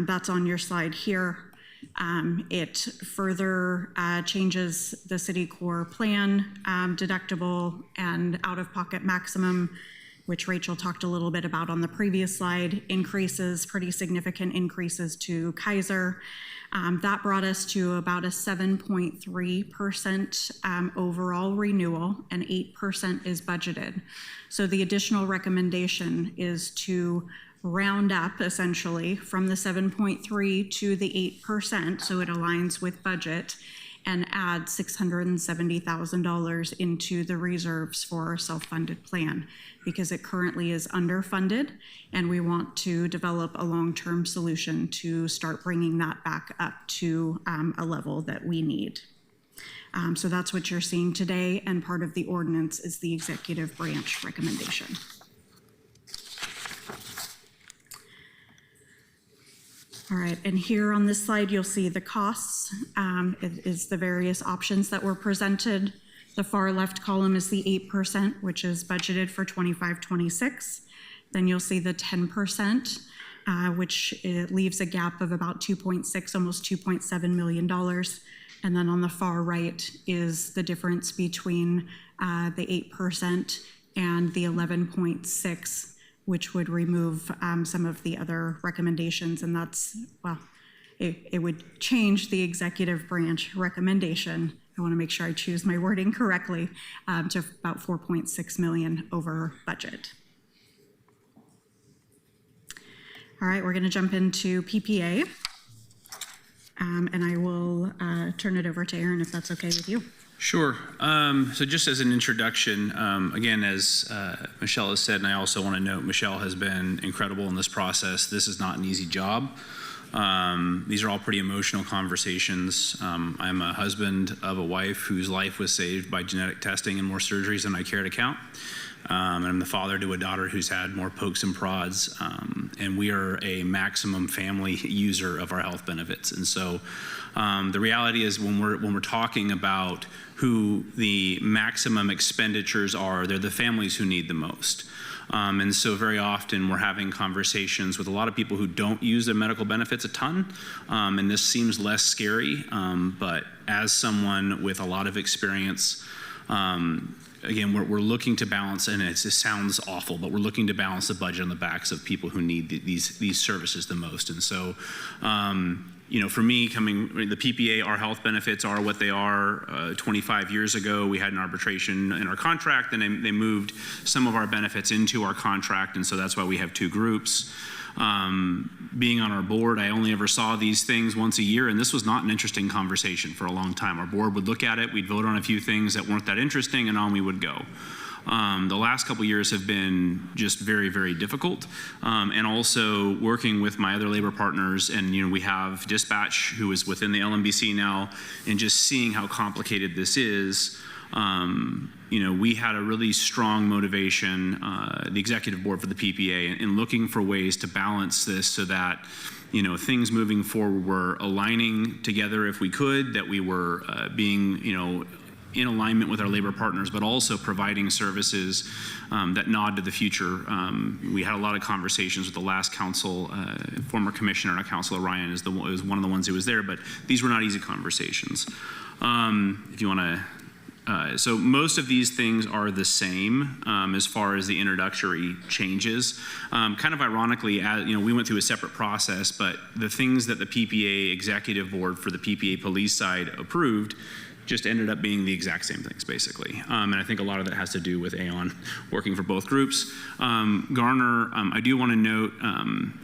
That's on your slide here. It further changes the city core plan deductible and out-of-pocket maximum, which Rachel talked a little bit about on the previous slide, increases, pretty significant increases to Kaiser. That brought us to about a 7.3% overall renewal, and 8% is budgeted. So the additional recommendation is to round up essentially from the 7.3 to the 8%, so it aligns with budget, and add $670,000 into the reserves for our self-funded plan, because it currently is underfunded, and we want to develop a long-term solution to start bringing that back up to a level that we need. So that's what you're seeing today, and part of the ordinance is the executive branch recommendation. All right, and here on this slide, you'll see the costs. It is the various options that were presented. The far left column is the 8%, which is budgeted for 25-26. Then you'll see the 10%, which leaves a gap of about 2.6, almost $2.7 million. And then on the far right is the difference between the 8% and the 11.6, which would remove some of the other recommendations, and that's, well, it would change the executive branch recommendation. I want to make sure I choose my wording correctly, to about 4.6 million over budget. All right, we're going to jump into PPA, and I will turn it over to Aaron if that's okay with you. Sure. So just as an introduction, again, as Michelle has said, and I also want to note, Michelle has been incredible in this process. This is not an easy job. These are all pretty emotional conversations. I'm a husband of a wife whose life was saved by genetic testing and more surgeries than I care to count. And I'm the father to a daughter who's had more pokes and prods. And we are a maximum family user of our health benefits. And so the reality is when we're talking about who the maximum expenditures are, they're the families who need the most. And so very often we're having conversations with a lot of people who don't use their medical benefits a ton. And this seems less scary, but as someone with a lot of experience, again, we're looking to balance, and it sounds awful, but we're looking to balance the budget on the backs of people who need these services the most. And so, you know, for me, the PPA, our health benefits are what they are. 25 years ago, we had an arbitration in our contract, and they moved some of our benefits into our contract, and so that's why we have two groups. Being on our board, I only ever saw these things once a year, and this was not an interesting conversation for a long time. Our board would look at it, we'd vote on a few things that weren't that interesting, and on we would go. The last couple years have been just very, very difficult, and also working with my other labor partners, and you know, we have dispatch who is within the LMBC now, and just seeing how complicated this is. You know, we had a really strong motivation, the executive board for the PPA, in looking for ways to balance this so that, you know, things moving forward were aligning together if we could, that we were being, you know, in alignment with our labor partners, but also providing services that nod to the future. We had a lot of conversations with the last council, former commissioner, our councilor Ryan is one of the ones who was there, but these were not easy conversations. If you want to, so most of these things are the same as far as the introductory changes. Kind of ironically, you know, we went through a separate process, but the things that the PPA executive board for the PPA police side approved just ended up being the exact same things, basically. And I think a lot of that has to do with Aon working for both groups. Garner, I do want to note,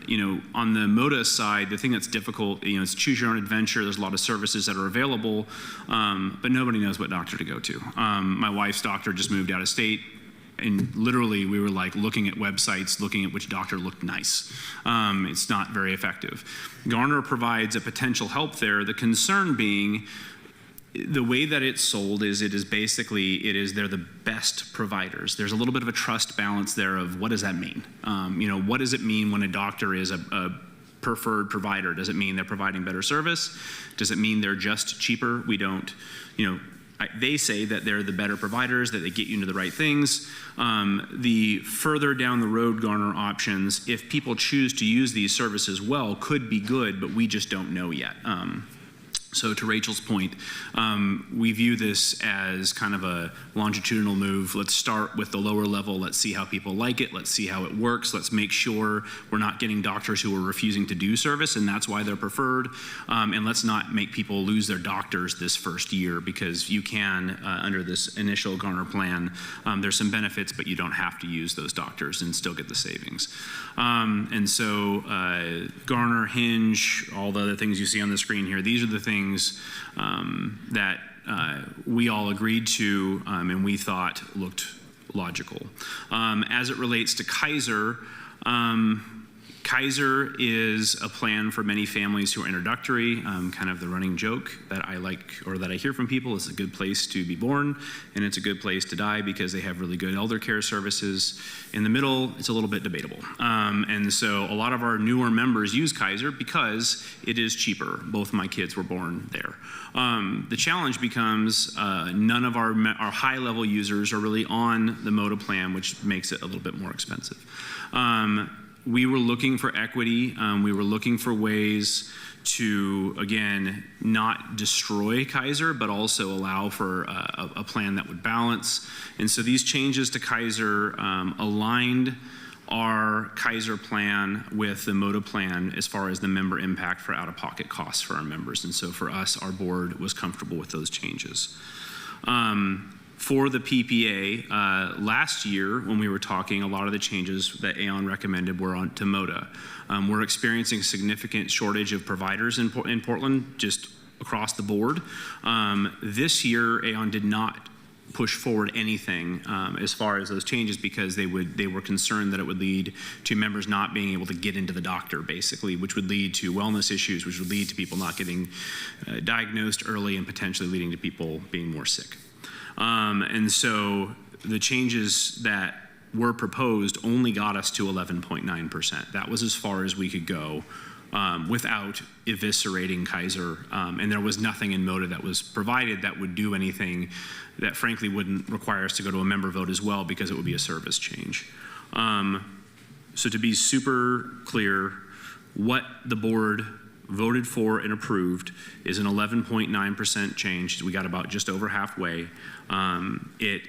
you know, on the MODA side, the thing that's difficult, you know, it's choose your own adventure. There's a lot of services that are available, but nobody knows what doctor to go to. My wife's doctor just moved out of state, and literally we were like looking at websites, looking at which doctor looked nice. It's not very effective. Garner provides a potential help there. The concern being, the way that it's sold is they're the best providers. There's a little bit of a trust balance there of what does that mean? You know, what does it mean when a doctor is a preferred provider. Does it mean they're providing better service? Does it mean they're just cheaper? We don't, they say that they're the better providers, that they get you into the right things. The further down the road Garner options, if people choose to use these services well, could be good, but we just don't know yet. So to Rachel's point, we view this as kind of a longitudinal move. Let's start with the lower level. Let's see how people like it. Let's see how it works. Let's make sure we're not getting doctors who are refusing to do service, and that's why they're preferred. And let's not make people lose their doctors this first year, because you can, under this initial Garner plan, there's some benefits, but you don't have to use those doctors and still get the savings. And so Garner, Hinge, all the other things you see on the screen here, these are the things that we all agreed to and we thought looked logical. As it relates to Kaiser, Kaiser is a plan for many families who are introductory. Kind of the running joke that I like, or that I hear from people, is a good place to be born and it's a good place to die because they have really good elder care services. In the middle, it's a little bit debatable. And so a lot of our newer members use Kaiser because it is cheaper. Both my kids were born there. The challenge becomes none of our high-level users are really on the MOTA plan, which makes it a little bit more expensive. We were looking for equity. We were looking for ways to, again, not destroy Kaiser, but also allow for a plan that would balance. And so these changes to Kaiser aligned our Kaiser plan with the MOTA plan as far as the member impact for out-of-pocket costs for our members. And so for us, our board was comfortable with those changes. For the PPA, last year when we were talking, a lot of the changes that Aon recommended were on to MOTA. We're experiencing significant shortage of providers in Portland, just across the board. This year, Aon did not push forward anything as far as those changes because they were concerned that it would lead to members not being able to get into the doctor, basically, which would lead to wellness issues, which would lead to people not getting diagnosed early and potentially leading to people being more sick. And so the changes that were proposed only got us to 11.9%. That was as far as we could go without eviscerating Kaiser. And there was nothing in MOTA that was provided that would do anything that frankly wouldn't require us to go to a member vote as well, because it would be a service change. So to be super clear, what the board voted for and approved is an 11.9% change. We got about just over halfway. It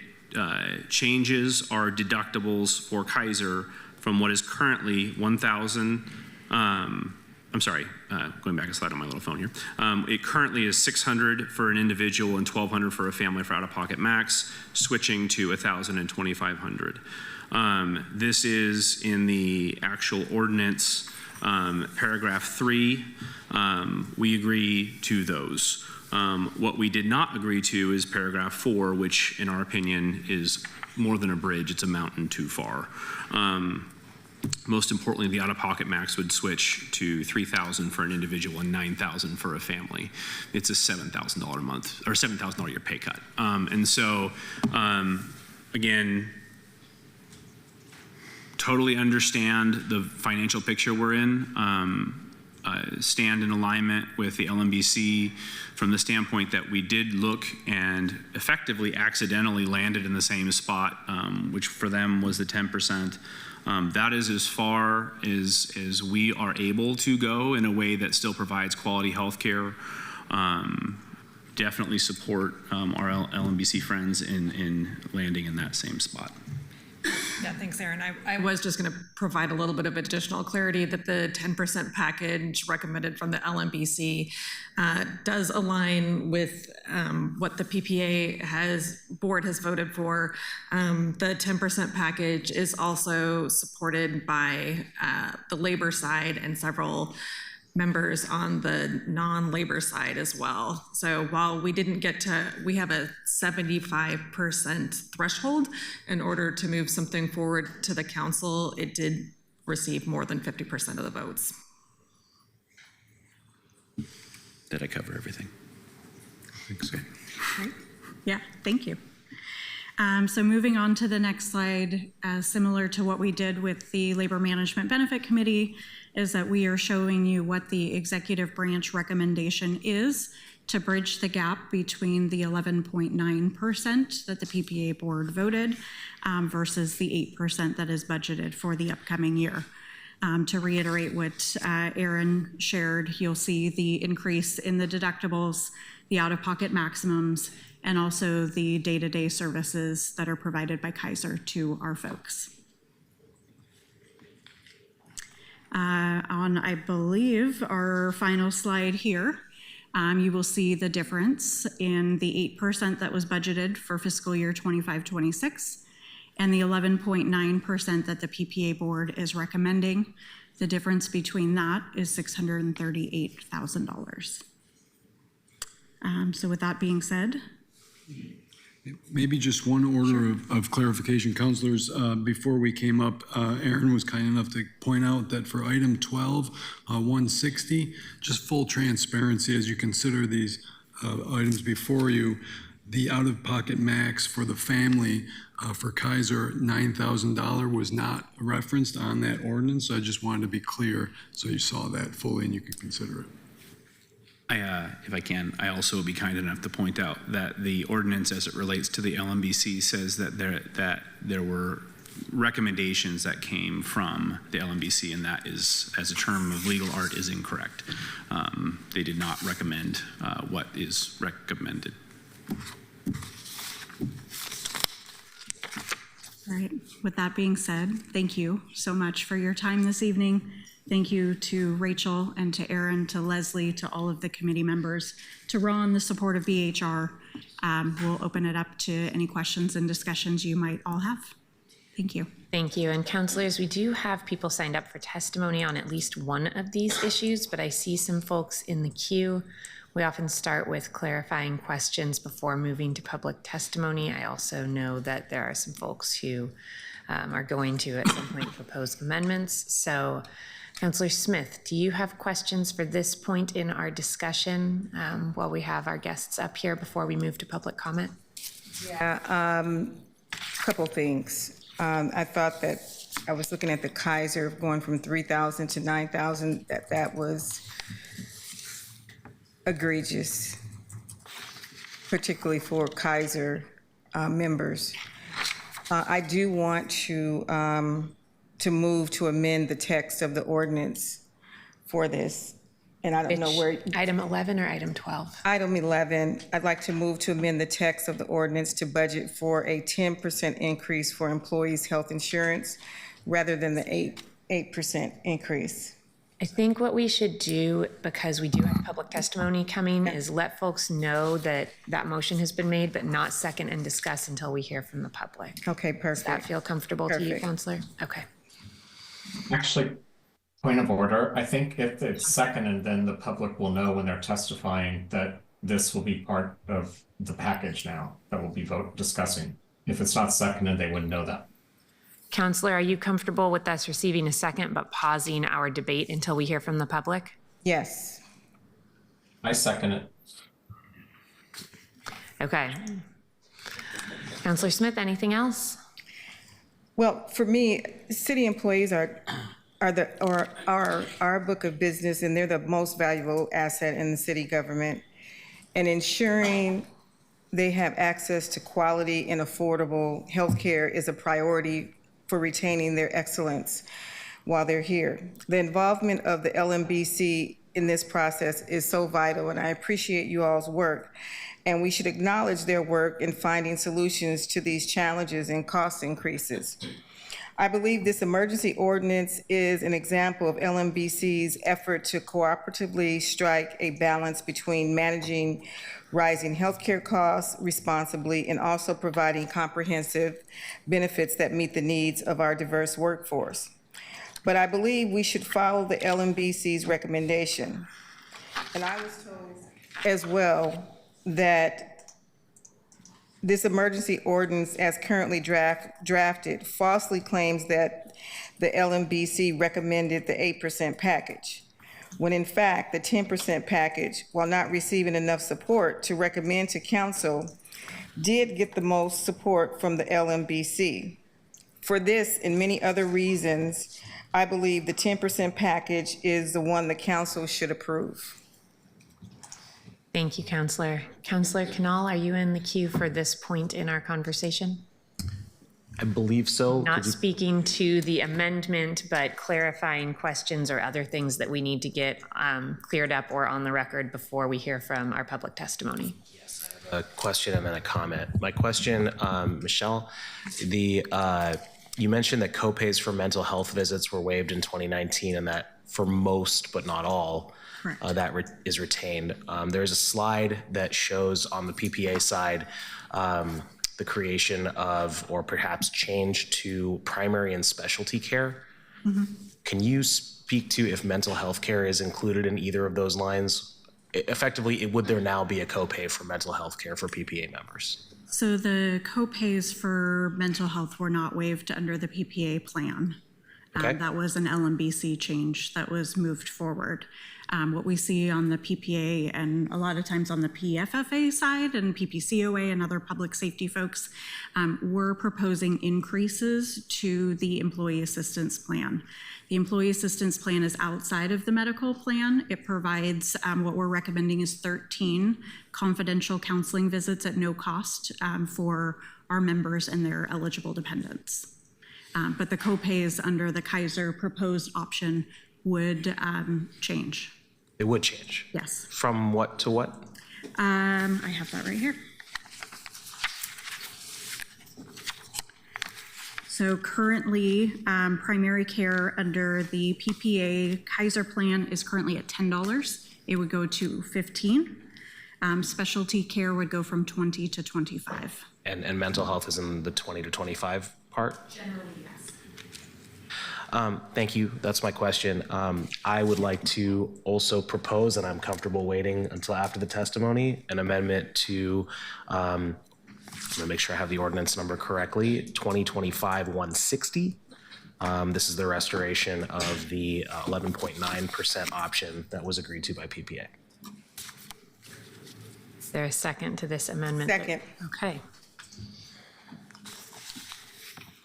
changes our deductibles for Kaiser from what is currently $1,000. I'm sorry, going back a slide on my little phone here. It currently is $600 for an individual and $1,200 for a family for out-of-pocket max, switching to $1,000 and $2,500. This is in the actual ordinance. Paragraph 3, we agree to those. What we did not agree to is paragraph 4, which in our opinion is more than a bridge, it's a mountain too far. Most importantly, the out-of-pocket max would switch to $3,000 for an individual and $9,000 for a family. It's a $7,000 a month, or $7,000 a year pay cut. And so, again, totally understand the financial picture we're in, stand in alignment with the LMBC from the standpoint that we did look and effectively accidentally landed in the same spot, which for them was the 10%. That is as far as we are able to go in a way that still provides quality health care. Definitely support our LMBC friends in landing in that same spot. Yeah, thanks, Aaron. I was just going to provide a little bit of additional clarity that the 10% package recommended from the LMBC does align with what the PPA board has voted for. The 10% package is also supported by the labor side and several members on the non-labor side as well. So while we didn't get to, we have a 75% threshold in order to move something forward to the council, it did receive more than 50% of the votes. Did I cover everything? I think so. Great. Yeah, thank you. So moving on to the next slide, similar to what we did with the Labor Management Benefit Committee, is that we are showing you what the executive branch recommendation is to bridge the gap between the 11.9% that the PPA board voted versus the 8% that is budgeted for the upcoming year. To reiterate what Aaron shared, you'll see the increase in the deductibles, the out-of-pocket maximums, and also the day-to-day services that are provided by Kaiser to our folks. On, I believe, our final slide here, you will see the difference in the 8% that was budgeted for fiscal year 25-26 and the 11.9% that the PPA board is recommending. The difference between that is $638,000. So with that being said, Maybe just one order of clarification, councilors. Before we came up, Aaron was kind enough to point out that for item 12, 160, just full transparency as you consider these items before you, the out-of-pocket max for the family for Kaiser, $9,000 was not referenced on that ordinance. So I just wanted to be clear so you saw that fully and you could consider it. If I can, I also will be kind enough to point out that the ordinance as it relates to the LMBC says that there were recommendations that came from the LMBC, and that is, as a term of legal art, is incorrect. They did not recommend what is recommended. all right, with that being said, thank you so much for your time this evening. Thank you to Rachel and to Aaron, to Leslie, to all of the committee members, to Ron, the support of BHR. We'll open it up to any questions and discussions you might all have. Thank you. Thank you. And councilors, we do have people signed up for testimony on at least one of these issues, but I see some folks in the queue. We often start with clarifying questions before moving to public testimony. I also know that there are some folks who are going to at some point propose amendments. So Councillor Smith, do you have questions for this point in our discussion while we have our guests up here before we move to public comment? Yeah, a couple things. I thought that I was looking at the Kaiser going from 3,000 to 9,000, that was egregious, particularly for Kaiser members. I do want to move to amend the text of the ordinance for this. And I don't know where. Item 11 or item 12? Item 11. I'd like to move to amend the text of the ordinance to budget for a 10% increase for employees' health insurance rather than the 8% increase. I think what we should do, because we do have public testimony coming, is let folks know that that motion has been made, but not second and discuss until we hear from the public. Okay, perfect. Does that feel comfortable to you, Councillor? Okay. Actually, point of order, I think if it's seconded, then the public will know when they're testifying that this will be part of the package now that we'll be discussing. If it's not seconded, they wouldn't know that. Councillor, are you comfortable with us receiving a second but pausing our debate until we hear from the public? Yes. I second it. Okay. Councillor Smith, anything else? Well, for me, city employees are our book of business, and they're the most valuable asset in the city government. And ensuring they have access to quality and affordable health care is a priority for retaining their excellence while they're here. The involvement of the LMBC in this process is so vital, and I appreciate you all's work. And we should acknowledge their work in finding solutions to these challenges and cost increases. I believe this emergency ordinance is an example of LMBC's effort to cooperatively strike a balance between managing rising healthcare costs responsibly and also providing comprehensive benefits that meet the needs of our diverse workforce. But I believe we should follow the LMBC's recommendation. And I was told as well that this emergency ordinance, as currently drafted, falsely claims that the LMBC recommended the 8% package, when in fact the 10% package, while not receiving enough support to recommend to council did get the most support from the LMBC. For this and many other reasons, I believe the 10% package is the one the council should approve. Thank you, Counselor. Counselor Canal, are you in the queue for this point in our conversation? I believe so. Not speaking to the amendment, but clarifying questions or other things that we need to get cleared up or on the record before we hear from our public testimony. A question and then a comment. My question, Michelle, you mentioned that copays for mental health visits were waived in 2019 and that for most, but not all, that is retained. There's a slide that shows on the PPA side the creation of, or perhaps change to, primary and specialty care. Mm-hmm. Can you speak to if mental health care is included in either of those lines? Effectively, would there now be a copay for mental health care for PPA members? So the co-pays for mental health were not waived under the PPA plan. Okay. That was an LMBC change that was moved forward. What we see on the PPA and a lot of times on the PFFA side and PPCOA and other public safety folks, we're proposing increases to the employee assistance plan. The employee assistance plan is outside of the medical plan. It provides what we're recommending is 13 confidential counseling visits at no cost for our members and their eligible dependents. But the copays under the Kaiser proposed option would change. It would change? Yes. From what to what? I have that right here. So currently, primary care under the PPA Kaiser plan is currently at $10. It would go to $15. Specialty care would go from $20 to $25. And mental health is in the 20 to 25 part? Generally, yes. Thank you. That's my question. I would like to also propose, and I'm comfortable waiting until after the testimony, an amendment to, I'm gonna make sure I have the ordinance number correctly, 2025-160. This is the restoration of the 11.9% option that was agreed to by PPA. Is there a second to this amendment? Second. Okay.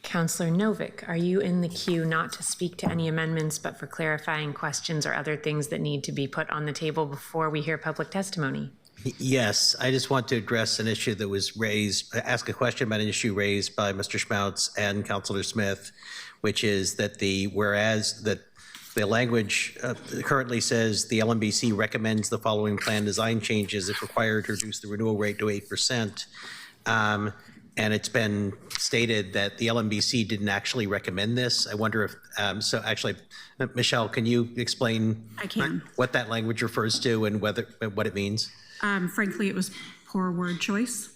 Counselor Novick, are you in the queue not to speak to any amendments, but for clarifying questions or other things that need to be put on the table before we hear public testimony? Yes, I just want to address an issue that was raised, ask a question about an issue raised by Mr. Schmautz and Councilor Smith, which is that whereas the language currently says the LMBC recommends the following plan design changes if required to reduce the renewal rate to 8%. And it's been stated that the LMBC didn't actually recommend this. I wonder if, so actually, Michelle, can you explain what that language refers to and what it means? Frankly, it was poor word choice.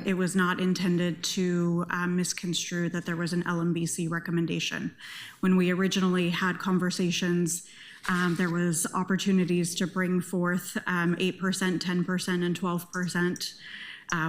It was not intended to misconstrue that there was an LMBC recommendation. When we originally had conversations, there was opportunities to bring forth 8%, 10%, and 12%.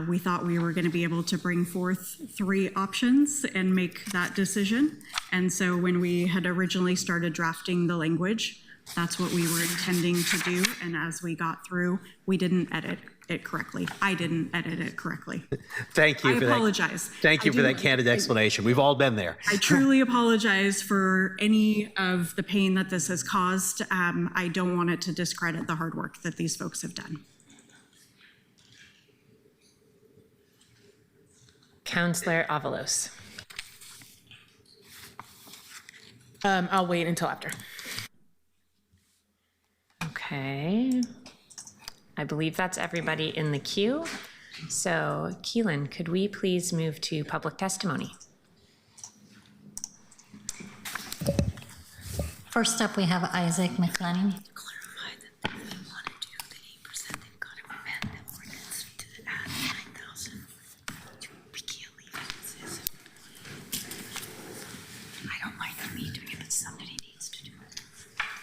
We thought we were going to be able to bring forth 3 options and make that decision. And so when we had originally started drafting the language, that's what we were intending to do. And as we got through, we didn't edit it correctly. I didn't edit it correctly. Thank you for that. I apologize. Thank you for that candid explanation. We've all been there. I truly apologize for any of the pain that this has caused. I don't want it to discredit the hard work that these folks have done. Counselor Avalos. I'll wait until after. Okay. I believe that's everybody in the queue. So Keelan, could we please move to public testimony? First up, we have Isaac McLennan.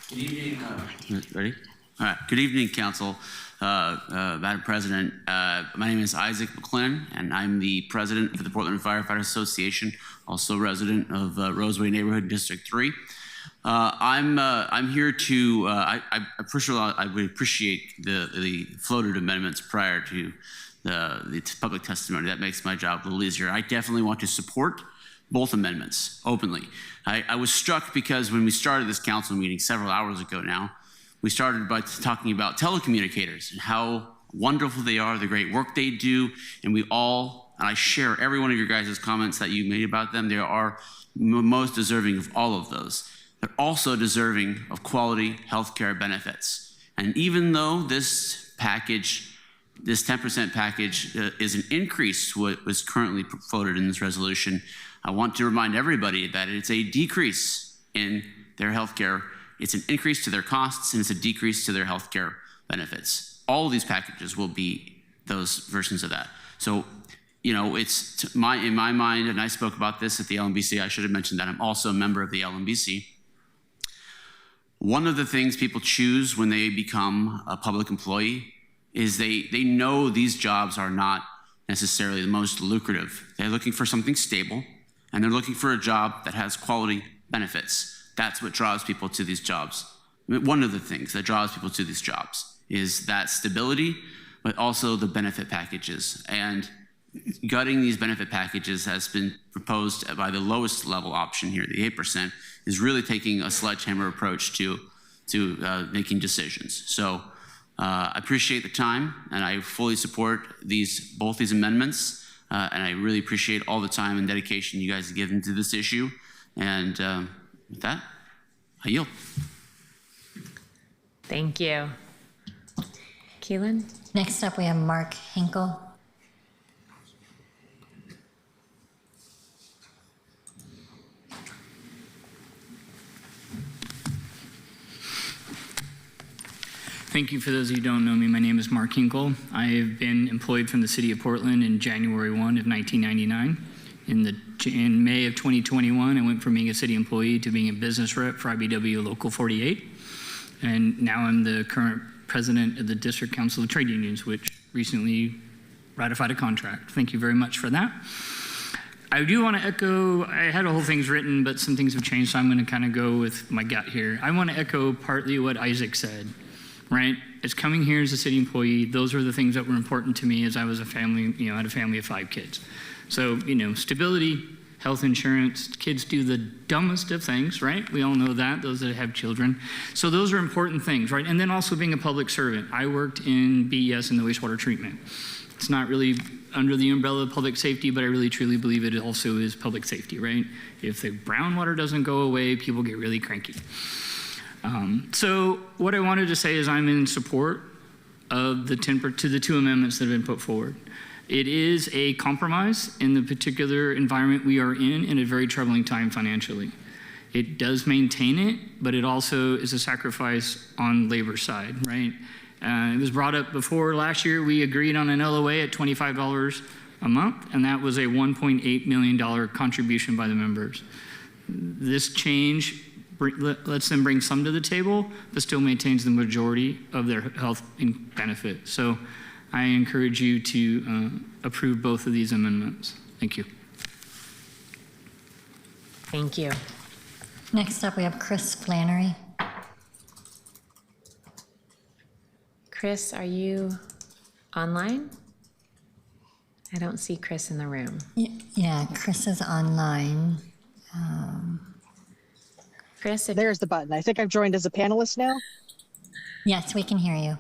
Good evening. Ready? All right. Good evening, Council. Madam President, my name is Isaac McLennan, and I'm the president for the Portland Firefighters Association, also resident of Roseway Neighborhood District 3. I'm here to. I would appreciate the floated amendments prior to the public testimony. That makes my job a little easier. I definitely want to support both amendments openly. I was struck because when we started this council meeting several hours ago now, we started by talking about telecommunicators and how wonderful they are, the great work they do, and I share every one of your guys' comments that you made about them. They are most deserving of all of those. They're also deserving of quality healthcare benefits. And even though this package, this 10% package is an increase to what was currently voted in this resolution, I want to remind everybody that it's a decrease in their healthcare. It's an increase to their costs, and it's a decrease to their healthcare benefits. All of these packages will be those versions of that. So, you know, in my mind, and I spoke about this at the LMBC, I should have mentioned that I'm also a member of the LMBC. One of the things people choose when they become a public employee is they know these jobs are not necessarily the most lucrative. They're looking for something stable, and they're looking for a job that has quality benefits. That's what draws people to these jobs. One of the things that draws people to these jobs is that stability, but also the benefit packages. And gutting these benefit packages has been proposed by the lowest level option here, the 8%, is really taking a sledgehammer approach to making decisions. So I appreciate the time, and I fully support both these amendments, and I really appreciate all the time and dedication you guys have given to this issue. And with that, I yield. Thank you. Keelan? Next up, we have Mark Hinkle. Thank you. For those of you who don't know me, my name is Mark Hinkle. I have been employed from the City of Portland in January 1 of 1999. In May of 2021, I went from being a city employee to being a business rep for IBEW Local 48. And now I'm the current president of the District Council of Trade Unions, which recently ratified a contract. Thank you very much for that. I do want to echo, I had a whole things written, but some things have changed, so I'm going to kind of go with my gut here. I want to echo partly what Isaac said. Right? As coming here as a city employee, those are the things that were important to me as I was a family, you know, I had a family of 5 kids. So, you know, stability, health insurance, kids do the dumbest of things, right? We all know that, those that have children. So those are important things, right? And then also being a public servant. I worked in BES in the wastewater treatment. It's not really under the umbrella of public safety, but I really truly believe it also is public safety, right? If the brown water doesn't go away, people get really cranky. So what I wanted to say is I'm in support of the 2 amendments that have been put forward. It is a compromise in the particular environment we are in a very troubling time financially. It does maintain it, but it also is a sacrifice on labor side, right? It was brought up before last year. We agreed on an LOA at $25 a month, and that was a $1.8 million contribution by the members. This change lets them bring some to the table, but still maintains the majority of their health benefit. So I encourage you to approve both of these amendments. Thank you. Thank you. Next up, we have Chris Flannery. Chris, are you online? I don't see Chris in the room. Yeah, Chris is online. Chris, there's the button. I think I've joined as a panelist now. Yes, we can hear you.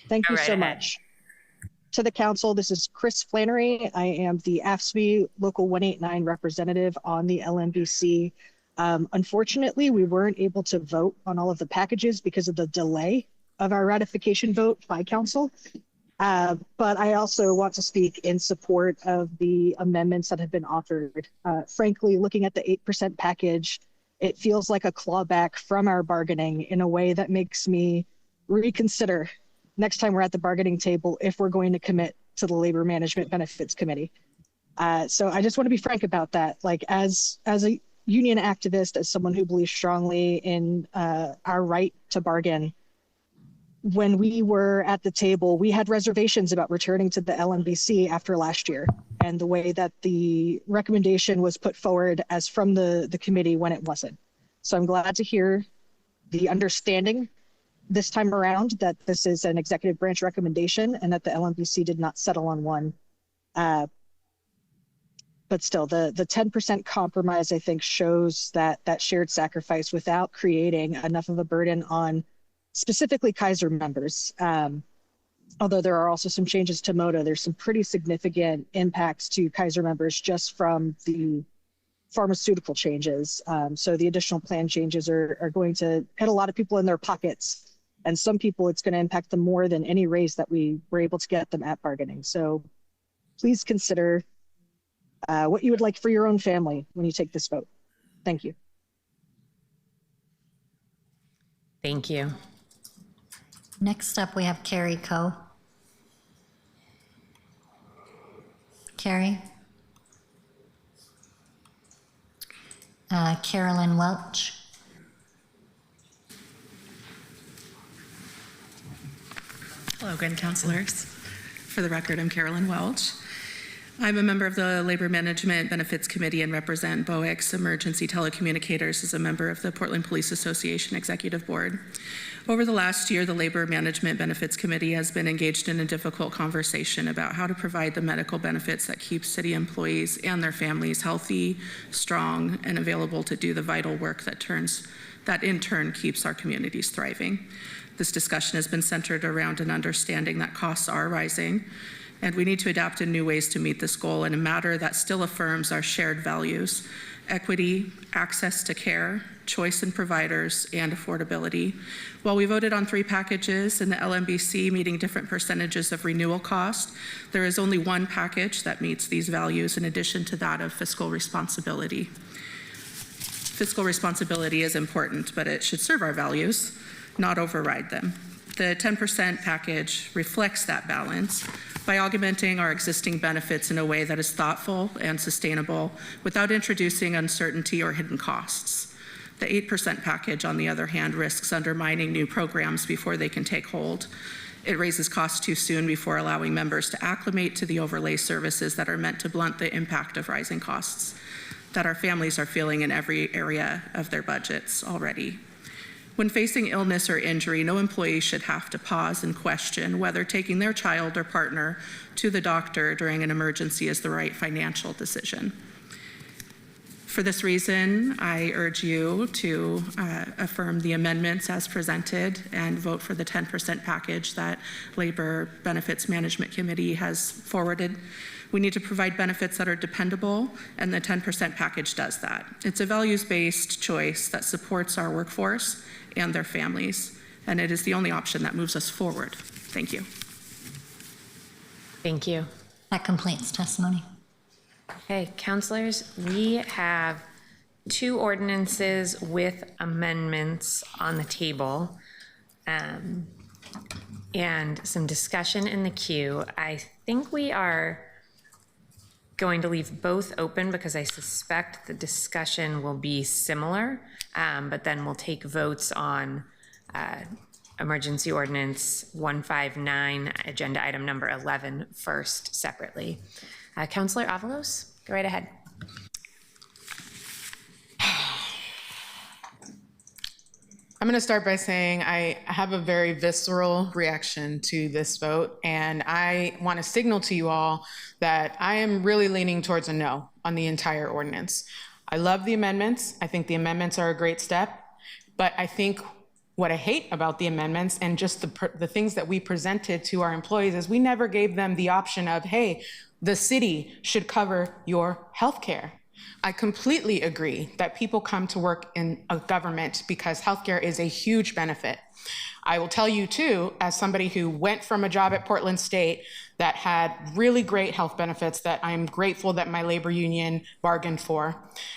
Thank you so much. To the council, this is Chris Flannery. I am the AFSCME Local 189 representative on the LMBC. Unfortunately, we weren't able to vote on all of the packages because of the delay of our ratification vote by council. But I also want to speak in support of the amendments that have been offered. Frankly, looking at the 8% package, it feels like a clawback from our bargaining in a way that makes me reconsider next time we're at the bargaining table if we're going to commit to the Labor Management Benefits Committee. So I just want to be frank about that. Like as a union activist, as someone who believes strongly in our right to bargain, when we were at the table, we had reservations about returning to the LMBC after last year and the way that the recommendation was put forward as from the committee when it wasn't. So I'm glad to hear the understanding this time around that this is an executive branch recommendation and that the LMBC did not settle on one. But still, the 10% compromise, I think, shows that shared sacrifice without creating enough of a burden on specifically Kaiser members. Although there are also some changes to MOTA, there's some pretty significant impacts to Kaiser members just from the pharmaceutical changes. So the additional plan changes are going to hit a lot of people in their pockets. And some people, it's going to impact them more than any raise that we were able to get them at bargaining. So please consider what you would like for your own family when you take this vote. Thank you. Thank you. Next up, we have Carrie Coe. Carrie? Carolyn Welch. Hello again, councilors. For the record, I'm Carolyn Welch. I'm a member of the Labor Management Benefits Committee and represent BOEX Emergency Telecommunicators as a member of the Portland Police Association Executive Board. Over the last year, the Labor Management Benefits Committee has been engaged in a difficult conversation about how to provide the medical benefits that keep city employees and their families healthy, strong, and available to do the vital work that in turn keeps our communities thriving. This discussion has been centered around an understanding that costs are rising, and we need to adapt in new ways to meet this goal in a manner that still affirms our shared values: equity, access to care, choice in providers, and affordability. While we voted on 3 packages in the LMBC meeting different percentages of renewal cost, there is only one package that meets these values in addition to that of fiscal responsibility. Fiscal responsibility is important, but it should serve our values, not override them. The 10% package reflects that balance by augmenting our existing benefits in a way that is thoughtful and sustainable without introducing uncertainty or hidden costs. The 8% package, on the other hand, risks undermining new programs before they can take hold. It raises costs too soon before allowing members to acclimate to the overlay services that are meant to blunt the impact of rising costs that our families are feeling in every area of their budgets already. When facing illness or injury, no employee should have to pause and question whether taking their child or partner to the doctor during an emergency is the right financial decision. For this reason, I urge you to affirm the amendments as presented and vote for the 10% package that Labor Benefits Management Committee has forwarded. We need to provide benefits that are dependable, and the 10% package does that. It's a values-based choice that supports our workforce and their families, and it is the only option that moves us forward. Thank you. Thank you. That completes testimony. Okay, councilors, we have 2 ordinances with amendments on the table, and some discussion in the queue. I think we are going to leave both open because I suspect the discussion will be similar, but then we'll take votes on emergency ordinance 159, agenda item number 11 first separately. Councilor Avalos, go right ahead. I'm going to start by saying I have a very visceral reaction to this vote, and I want to signal to you all that I am really leaning towards a no on the entire ordinance. I love the amendments. I think the amendments are a great step, but I think what I hate about the amendments and just the things that we presented to our employees is we never gave them the option of, hey, the city should cover your healthcare. I completely agree that people come to work in a government because healthcare is a huge benefit. I will tell you too, as somebody who went from a job at Portland State that had really great health benefits that I'm grateful that my labor union bargained for.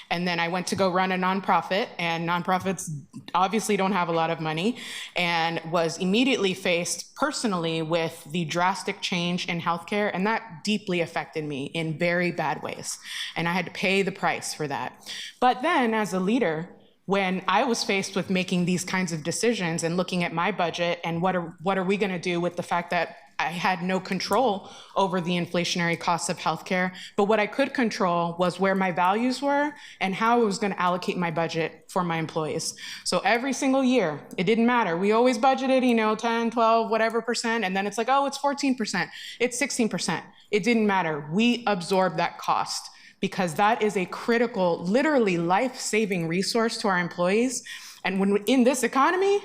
And then I went to go run a nonprofit, and nonprofits obviously don't have a lot of money, and was immediately faced personally with the drastic change in healthcare, and that deeply affected me in very bad ways. And I had to pay the price for that. But then as a leader, when I was faced with making these kinds of decisions and looking at my budget and what are we going to do with the fact that I had no control over the inflationary costs of healthcare, but what I could control was where my values were and how I was going to allocate my budget for my employees. So every single year, it didn't matter. We always budgeted, 10, 12, whatever percent, and then it's like, oh, it's 14%, it's 16%. It didn't matter. We absorbed that cost because that is a critical, literally life-saving resource to our employees. And when in this economy,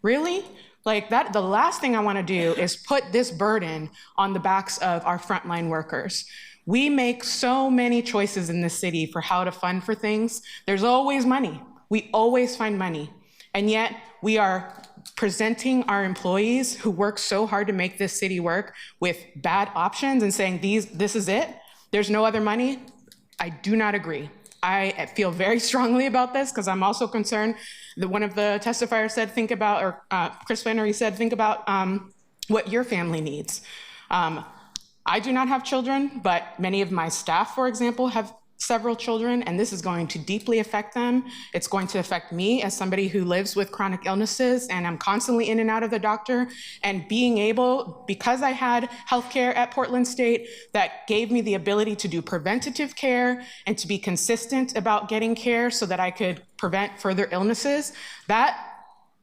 really, like that, the last thing I want to do is put this burden on the backs of our frontline workers. We make so many choices in this city for how to fund for things. There's always money. We always find money. And yet we are presenting our employees who work so hard to make this city work with bad options and saying, this is it. There's no other money. I do not agree. I feel very strongly about this because I'm also concerned that one of the testifiers said, Chris Flannery said, think about what your family needs. I do not have children, but many of my staff, for example, have several children, and this is going to deeply affect them. It's going to affect me as somebody who lives with chronic illnesses, and I'm constantly in and out of the doctor. And being able, because I had healthcare at Portland State that gave me the ability to do preventative care and to be consistent about getting care so that I could prevent further illnesses, that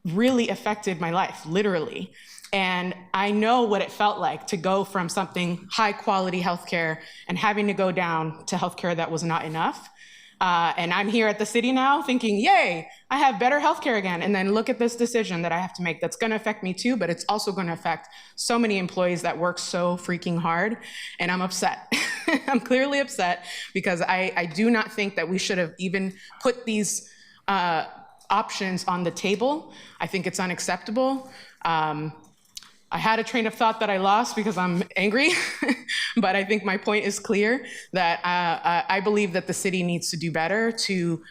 really affected my life, literally. And I know what it felt like to go from something high quality healthcare and having to go down to healthcare that was not enough. And I'm here at the city now thinking, yay, I have better healthcare again. And then look at this decision that I have to make that's gonna affect me too, but it's also gonna affect so many employees that work so freaking hard. And I'm upset. I'm clearly upset because I do not think that we should have even put these options on the table. I think it's unacceptable. I had a train of thought that I lost because I'm angry, but I think my point is clear that I believe that the city needs to do better to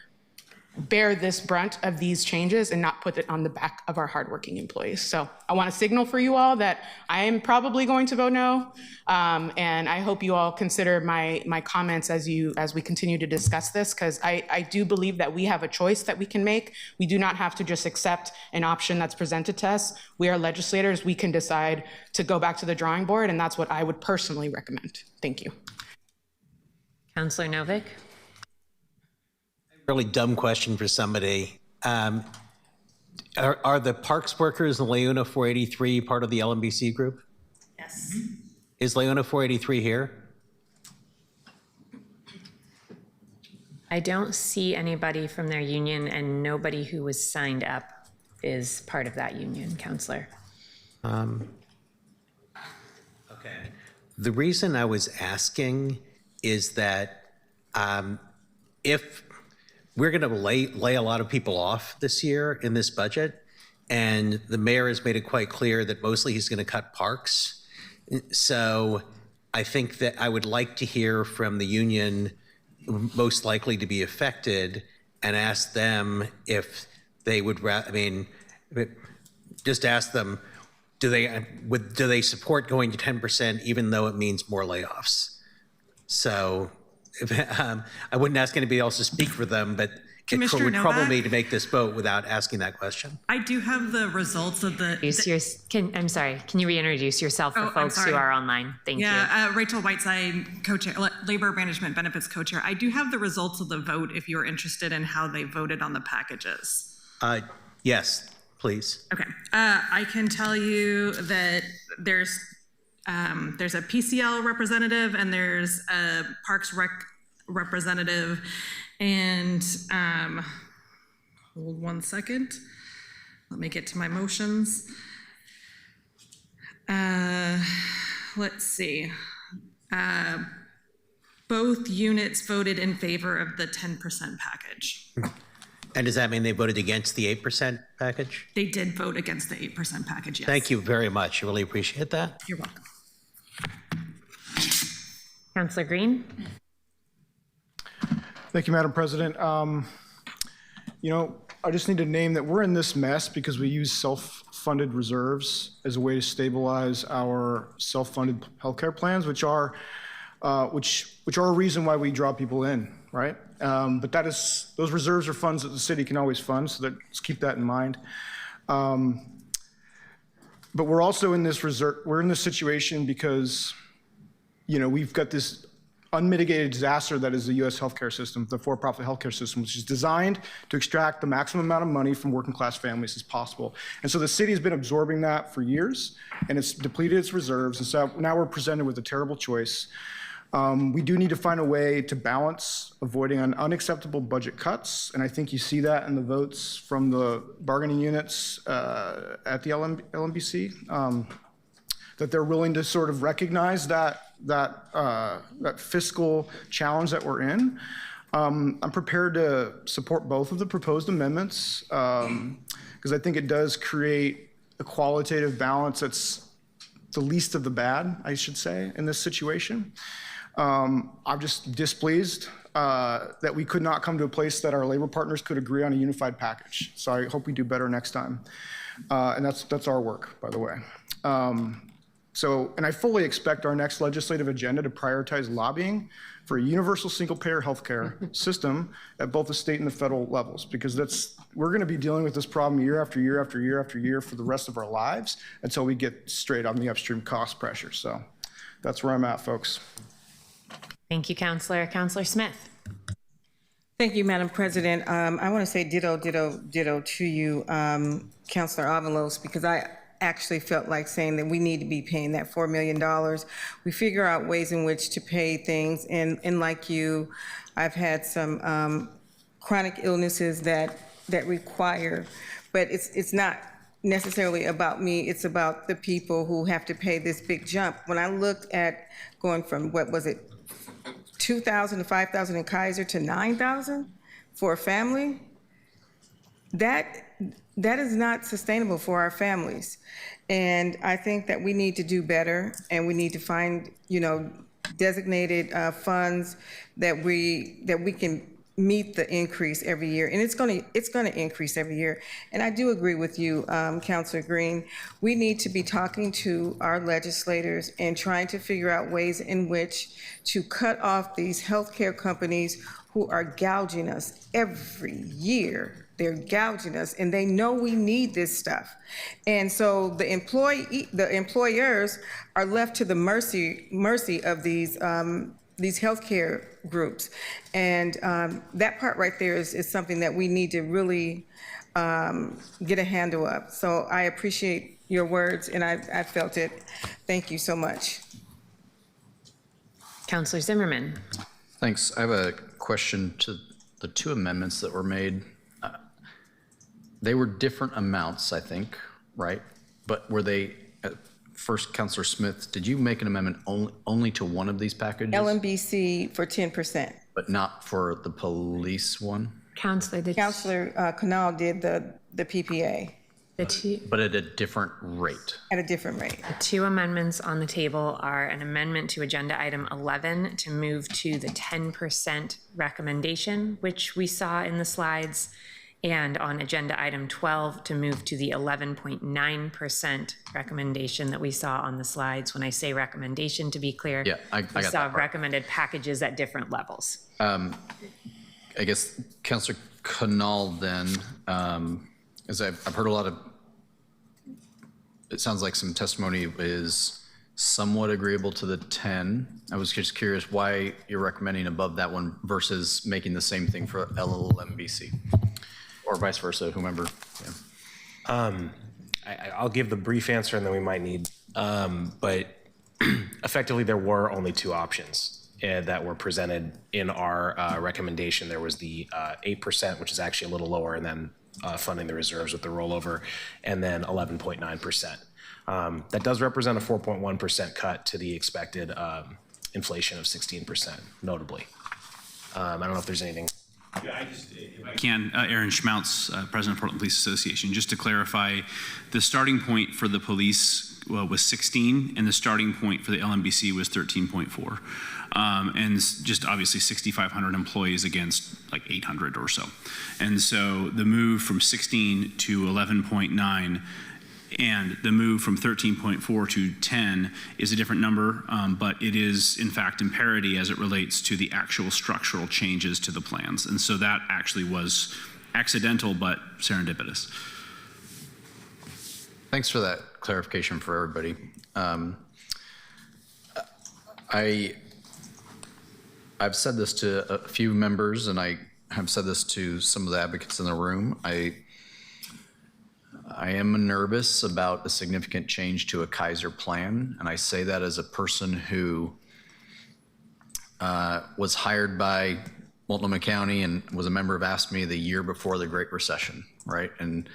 bear this brunt of these changes and not put it on the back of our hardworking employees. So I want to signal for you all that I am probably going to vote no, and I hope you all consider my comments as we continue to discuss this, because I do believe that we have a choice that we can make. We do not have to just accept an option that's presented to us. We are legislators. We can decide to go back to the drawing board, and that's what I would personally recommend. Thank you. Councillor Novick. Really dumb question for somebody. Are the parks workers in Leona 483 part of the LMBC group? Yes. Is Leona 483 here? I don't see anybody from their union, and nobody who was signed up is part of that union, Councillor. Okay. The reason I was asking is that if we're going to lay a lot of people off this year in this budget, and the mayor has made it quite clear that mostly he's going to cut parks. So I think that I would like to hear from the union most likely to be affected and ask them if they would, just ask them, do they support going to 10% even though it means more layoffs? So I wouldn't ask anybody else to speak for them, but it would trouble me to make this vote without asking that question. I do have the results of the... I'm sorry, can you reintroduce yourself for folks who are online? Thank you. Rachel Whiteside, co-chair, Labor Management Benefits co-chair. I do have the results of the vote if you're interested in how they voted on the packages. Yes, please. Okay. I can tell you that there's a PCL representative and there's a Parks Rec representative, and hold 1 second. Let me get to my motions. Let's see. Both units voted in favor of the 10% package. And does that mean they voted against the 8% package? They did vote against the 8% package, yes. Thank you very much. I really appreciate that. You're welcome. Councillor Green. Thank you, Madam President. I just need to name that we're in this mess because we use self-funded reserves as a way to stabilize our self-funded healthcare plans, which are a reason why we draw people in, right? But those reserves are funds that the city can always fund, so let's keep that in mind. But we're also in this we're in this situation because, we've got this unmitigated disaster that is the U.S. healthcare system, the for-profit healthcare system, which is designed to extract the maximum amount of money from working class families as possible. And so the city has been absorbing that for years, and it's depleted its reserves. And so now we're presented with a terrible choice. We do need to find a way to balance avoiding unacceptable budget cuts. And I think you see that in the votes from the bargaining units at the LMBC, that they're willing to sort of recognize that fiscal challenge that we're in. I'm prepared to support both of the proposed amendments because I think it does create a qualitative balance that's the least of the bad, I should say, in this situation. I'm just displeased that we could not come to a place that our labor partners could agree on a unified package. So I hope we do better next time. And that's our work, by the way. And I fully expect our next legislative agenda to prioritize lobbying for a universal single-payer healthcare system at both the state and the federal levels, because we're going to be dealing with this problem year after year after year after year for the rest of our lives until we get straight on the upstream cost pressure. So that's where I'm at, folks. Thank you, Councillor. Councillor Smith. Thank you, Madam President. I want to say ditto to you, Councillor Avalos, because I actually felt like saying that we need to be paying that $4 million. We figure out ways in which to pay things, and like you, I've had some chronic illnesses that require, but it's not necessarily about me, it's about the people who have to pay this big jump. When I looked at going from, what was it, 2,000 to 5,000 in Kaiser to 9,000 for a family, that is not sustainable for our families. And I think that we need to do better, and we need to find, designated funds that we can meet the increase every year. And it's going to increase every year. And I do agree with you, Councillor Green. We need to be talking to our legislators and trying to figure out ways in which to cut off these healthcare companies who are gouging us every year. They're gouging us, and they know we need this stuff. And so the employers are left to the mercy of these healthcare groups. And that part right there is something that we need to really get a handle of. So I appreciate your words, and I felt it. Thank you so much. Councillor Zimmerman. Thanks. I have a question to the two amendments that were made. They were different amounts, I think, right? But were they, first, Councillor Smith, did you make an amendment only to one of these packages? LMBC for 10%. But not for the police one? Councillor Canal did the PPA. But at a different rate. At a different rate. The two amendments on the table are an amendment to agenda item 11 to move to the 10% recommendation, which we saw in the slides, and on agenda item 12 to move to the 11.9% recommendation that we saw on the slides. When I say recommendation, to be clear, yeah, I got we saw that recommended packages at different levels. I guess Councillor Canal then, as I've heard a lot of, it sounds like some testimony is somewhat agreeable to the 10. I was just curious why you're recommending above that one versus making the same thing for LLMBC. Or vice versa, whomever. Yeah. I'll give the brief answer and then we might need, but effectively there were only two options that were presented in our recommendation. There was the 8%, which is actually a little lower, and then funding the reserves with the rollover, and then 11.9%. That does represent a 4.1% cut to the expected inflation of 16%, notably. I don't know if there's anything. Yeah, if I can, Aaron Schmaltz, President of Portland Police Association. Just to clarify, the starting point for the police was 16, and the starting point for the LMBC was 13.4. And just obviously 6,500 employees against like 800 or so. And so the move from 16 to 11.9 and the move from 13.4 to 10 is a different number, but it is in fact in parity as it relates to the actual structural changes to the plans. And so that actually was accidental but serendipitous. Thanks for that clarification for everybody. I've said this to a few members, and I have said this to some of the advocates in the room. I am nervous about a significant change to a Kaiser plan, and I say that as a person who was hired by Multnomah County and was a member of AFSCME the year before the Great Recession, right? And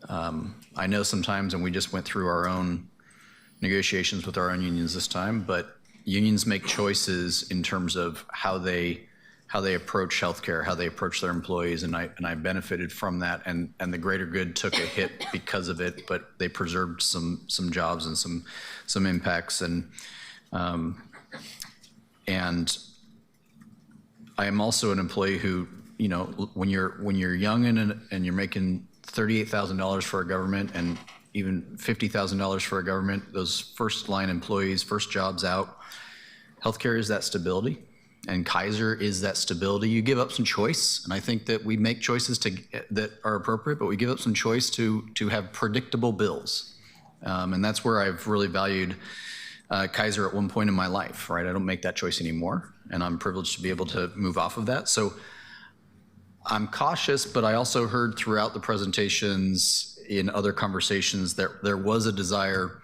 I know sometimes, and we just went through our own negotiations with our own unions this time, but unions make choices in terms of how they approach healthcare, how they approach their employees, and I benefited from that, and the greater good took a hit because of it, but they preserved some jobs and some impacts, and I am also an employee who, you know, when you're young and you're making $38,000 for a government and even $50,000 for a government, those first line employees, first jobs out, healthcare is that stability, and Kaiser is that stability. You give up some choice, and I think that we make choices that are appropriate, but we give up some choice to have predictable bills, and that's where I've really valued Kaiser at one point in my life, right? I don't make that choice anymore, and I'm privileged to be able to move off of that. So I'm cautious, but I also heard throughout the presentations in other conversations that there was a desire,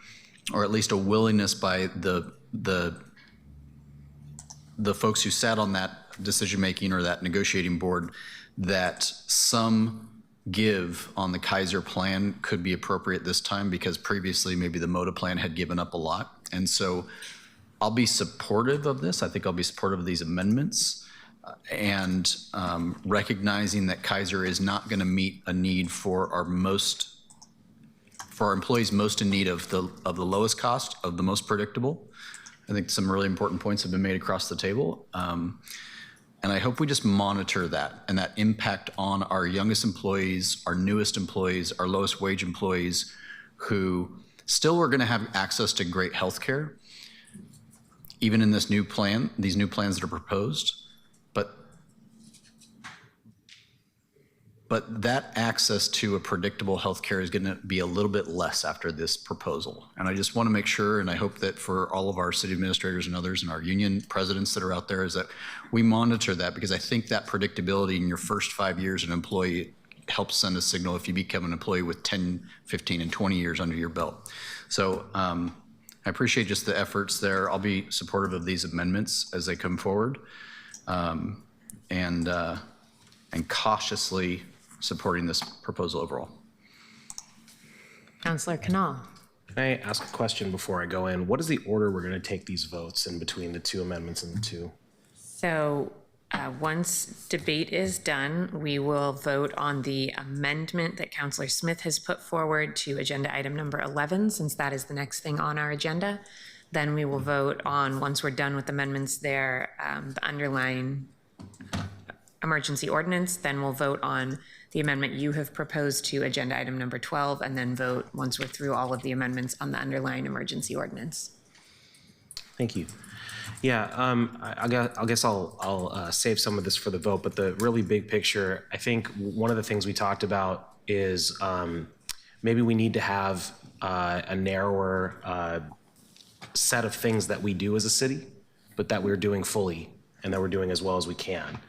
or at least a willingness by the folks who sat on that decision-making or that negotiating board, that some give on the Kaiser plan could be appropriate this time, because previously maybe the MOTA plan had given up a lot. And so I'll be supportive of this. I think I'll be supportive of these amendments, and recognizing that Kaiser is not going to meet a need for our employees most in need of the lowest cost, of the most predictable. I think some really important points have been made across the table. And I hope we just monitor that and that impact on our youngest employees, our newest employees, our lowest wage employees, who still are going to have access to great health care, even in this new plan, these new plans that are proposed. But that access to a predictable health care is going to be a little bit less after this proposal. And I just want to make sure, and I hope that for all of our city administrators and others and our union presidents that are out there, is that we monitor that, because I think that predictability in your first 5 years as an employee helps send a signal if you become an employee with 10, 15, and 20 years under your belt. So I appreciate just the efforts there. I'll be supportive of these amendments as they come forward, and cautiously supporting this proposal overall. Councillor Canal. Can I ask a question before I go in? What is the order we're going to take these votes in between the two amendments and the two? So once debate is done, we will vote on the amendment that Councillor Smith has put forward to agenda item number 11, since that is the next thing on our agenda. Then we will vote on, once we're done with amendments there, the underlying emergency ordinance. Then we'll vote on the amendment you have proposed to agenda item number 12, and then vote, once we're through all of the amendments, on the underlying emergency ordinance. Thank you. Yeah, I guess I'll save some of this for the vote, but the really big picture, I think one of the things we talked about is maybe we need to have a narrower set of things that we do as a city, but that we're doing fully and that we're doing as well as we can.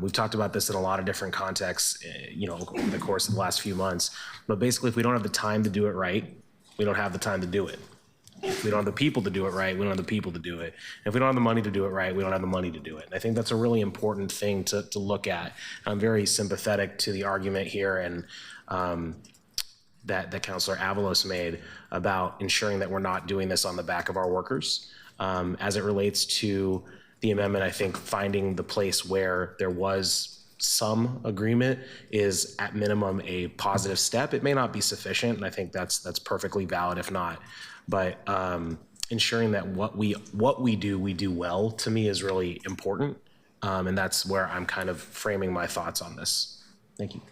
We've talked about this in a lot of different contexts, over the course of the last few months. But basically, if we don't have the time to do it right, we don't have the time to do it. If we don't have the people to do it right, we don't have the people to do it. And if we don't have the money to do it right, we don't have the money to do it. And I think that's a really important thing to look at. I'm very sympathetic to the argument here and that Councillor Avalos made about ensuring that we're not doing this on the back of our workers. As it relates to the amendment, I think finding the place where there was some agreement is at minimum a positive step. It may not be sufficient, and I think that's perfectly valid if not. But ensuring that what we do well, to me, is really important, and that's where I'm kind of framing my thoughts on this. Thank you.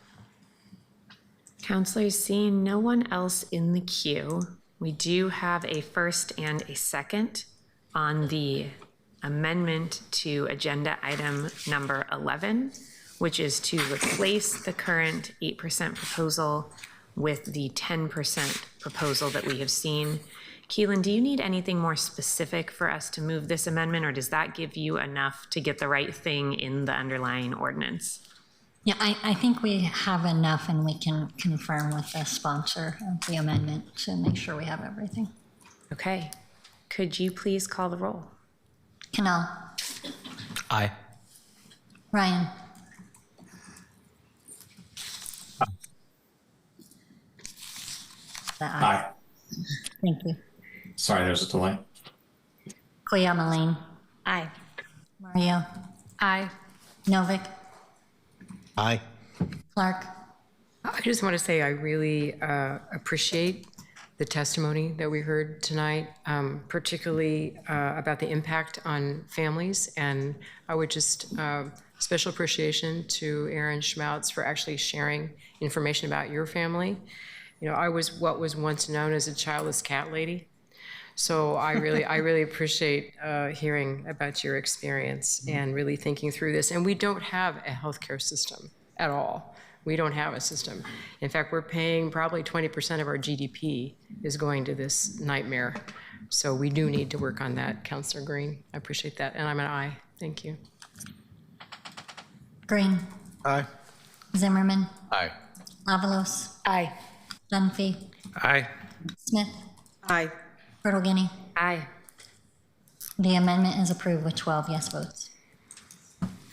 Councillors, seeing no one else in the queue, we do have a first and a second on the amendment to agenda item number 11, which is to replace the current 8% proposal with the 10% proposal that we have seen. Keelan, do you need anything more specific for us to move this amendment, or does that give you enough to get the right thing in the underlying ordinance? Yeah, I think we have enough, and we can confirm with the sponsor of the amendment to make sure we have everything. Okay. Could you please call the roll? Canal. Aye. Ryan. Aye. Thank you. Sorry, there's a delay. Koyamaline. Aye. Mario. Aye. Novick. Aye. Clark. I just want to say I really appreciate the testimony that we heard tonight, particularly about the impact on families. And I would just, special appreciation to Aaron Schmautz for actually sharing information about your family. You know, I was what was once known as a childless cat lady. So I really appreciate hearing about your experience and really thinking through this. And we don't have a healthcare system at all. We don't have a system. In fact, we're paying probably 20% of our GDP is going to this nightmare. So we do need to work on that, Councilor Green. I appreciate that. And I'm an aye. Thank you. Green. Aye. Zimmerman. Aye. Avalos. Aye. Dunphy. Aye. Smith. Aye. Bertolini. Aye. The amendment is approved with 12 yes votes.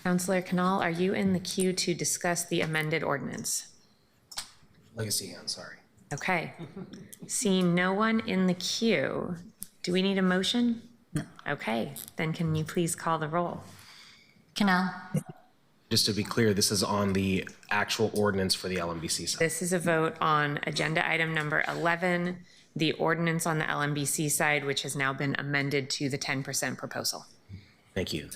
Councilor Canal, are you in the queue to discuss the amended ordinance? Legacy hand, sorry. Okay. Seeing no one in the queue, do we need a motion? No. Okay, then can you please call the roll? Canal. Just to be clear, this is on the actual ordinance for the LMBC side. This is a vote on agenda item number 11, the ordinance on the LMBC side, which has now been amended to the 10% proposal. Thank you.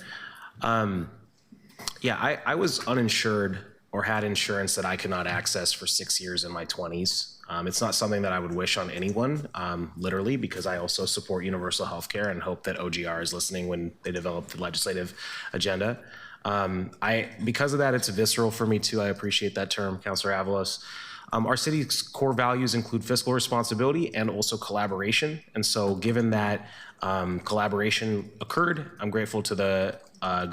Yeah, I was uninsured or had insurance that I could not access for 6 years in my 20s. It's not something that I would wish on anyone, literally, because I also support universal health care and hope that OGR is listening when they develop the legislative agenda. Because of that, it's visceral for me too. I appreciate that term, Councilor Avalos. Our city's core values include fiscal responsibility and also collaboration. And so given that collaboration occurred, I'm grateful to the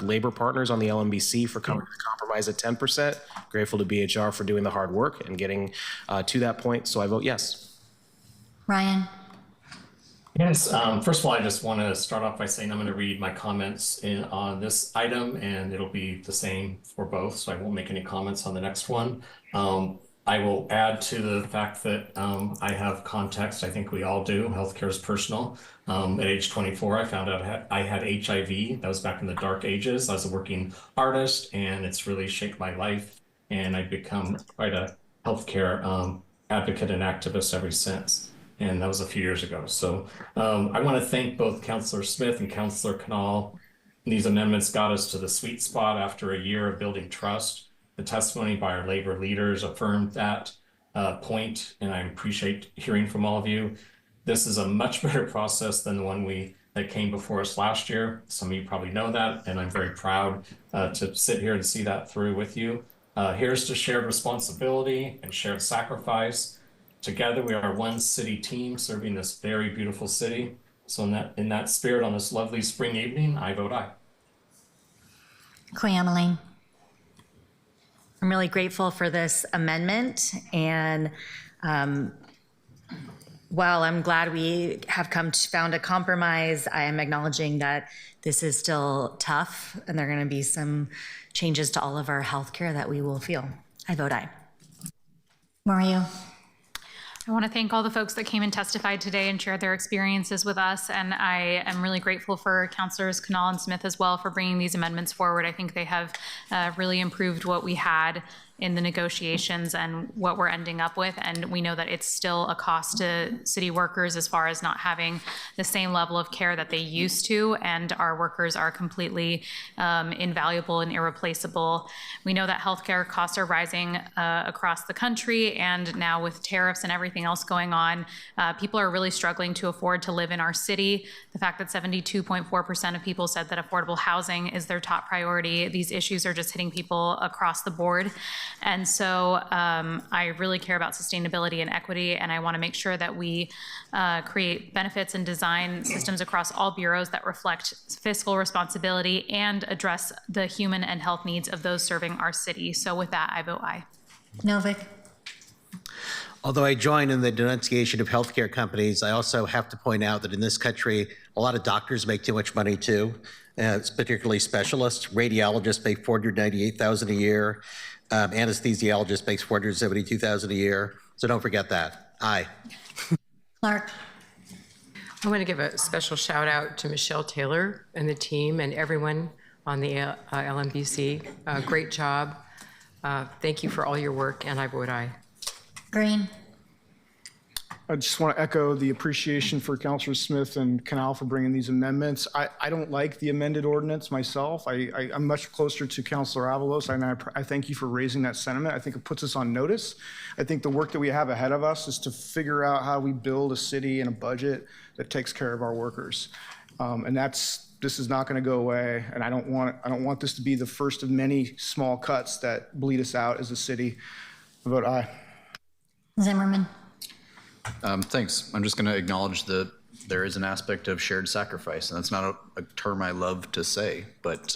labor partners on the LMBC for coming to the compromise at 10%, grateful to BHR for doing the hard work and getting to that point. So I vote yes. Ryan. Yes, first of all, I just want to start off by saying I'm going to read my comments on this item, and it'll be the same for both, so I won't make any comments on the next one. I will add to the fact that I have context. I think we all do. Healthcare is personal. At age 24, I found out I had HIV. That was back in the dark ages. I was a working artist, and it's really shaped my life, and I've become quite a healthcare advocate and activist ever since. And that was a few years ago. So I want to thank both Councilor Smith and Councilor Canal. These amendments got us to the sweet spot after a year of building trust. The testimony by our labor leaders affirmed that point, and I appreciate hearing from all of you. This is a much better process than the one that came before us last year. Some of you probably know that, and I'm very proud to sit here and see that through with you. Here's to shared responsibility and shared sacrifice. Together, we are one city team serving this very beautiful city. So in that spirit, on this lovely spring evening, I vote aye. Koyamaline. I'm really grateful for this amendment, and while I'm glad we have found a compromise, I am acknowledging that this is still tough, and there are going to be some changes to all of our healthcare that we will feel. I vote aye. Mario. I want to thank all the folks that came and testified today and shared their experiences with us. And I am really grateful for Councilors Canal and Smith as well for bringing these amendments forward. I think they have really improved what we had in the negotiations and what we're ending up with. And we know that it's still a cost to city workers as far as not having the same level of care that they used to. And our workers are completely invaluable and irreplaceable. We know that healthcare costs are rising across the country. And now with tariffs and everything else going on, people are really struggling to afford to live in our city. The fact that 72.4% of people said that affordable housing is their top priority. These issues are just hitting people across the board. And so I really care about sustainability and equity, and I want to make sure that we create benefits and design systems across all bureaus that reflect fiscal responsibility and address the human and health needs of those serving our city. So with that, I vote aye. Novick. Although I join in the denunciation of healthcare companies, I also have to point out that in this country, a lot of doctors make too much money too. It's particularly specialists. Radiologists make $498,000 a year. Anesthesiologist makes $472,000 a year. So don't forget that. Aye. Clark. I want to give a special shout out to Michelle Taylor and the team and everyone on the LMBC. Great job. Thank you for all your work, and I vote aye. Green. I just want to echo the appreciation for Councilor Smith and Canal for bringing these amendments. I don't like the amended ordinance myself. I'm much closer to Councilor Avalos, and I thank you for raising that sentiment. I think it puts us on notice. I think the work that we have ahead of us is to figure out how we build a city and a budget that takes care of our workers. And this is not going to go away. And I don't want this to be the first of many small cuts that bleed us out as a city. I vote aye. Zimmerman. Thanks. I'm just going to acknowledge that there is an aspect of shared sacrifice, and that's not a term I love to say, but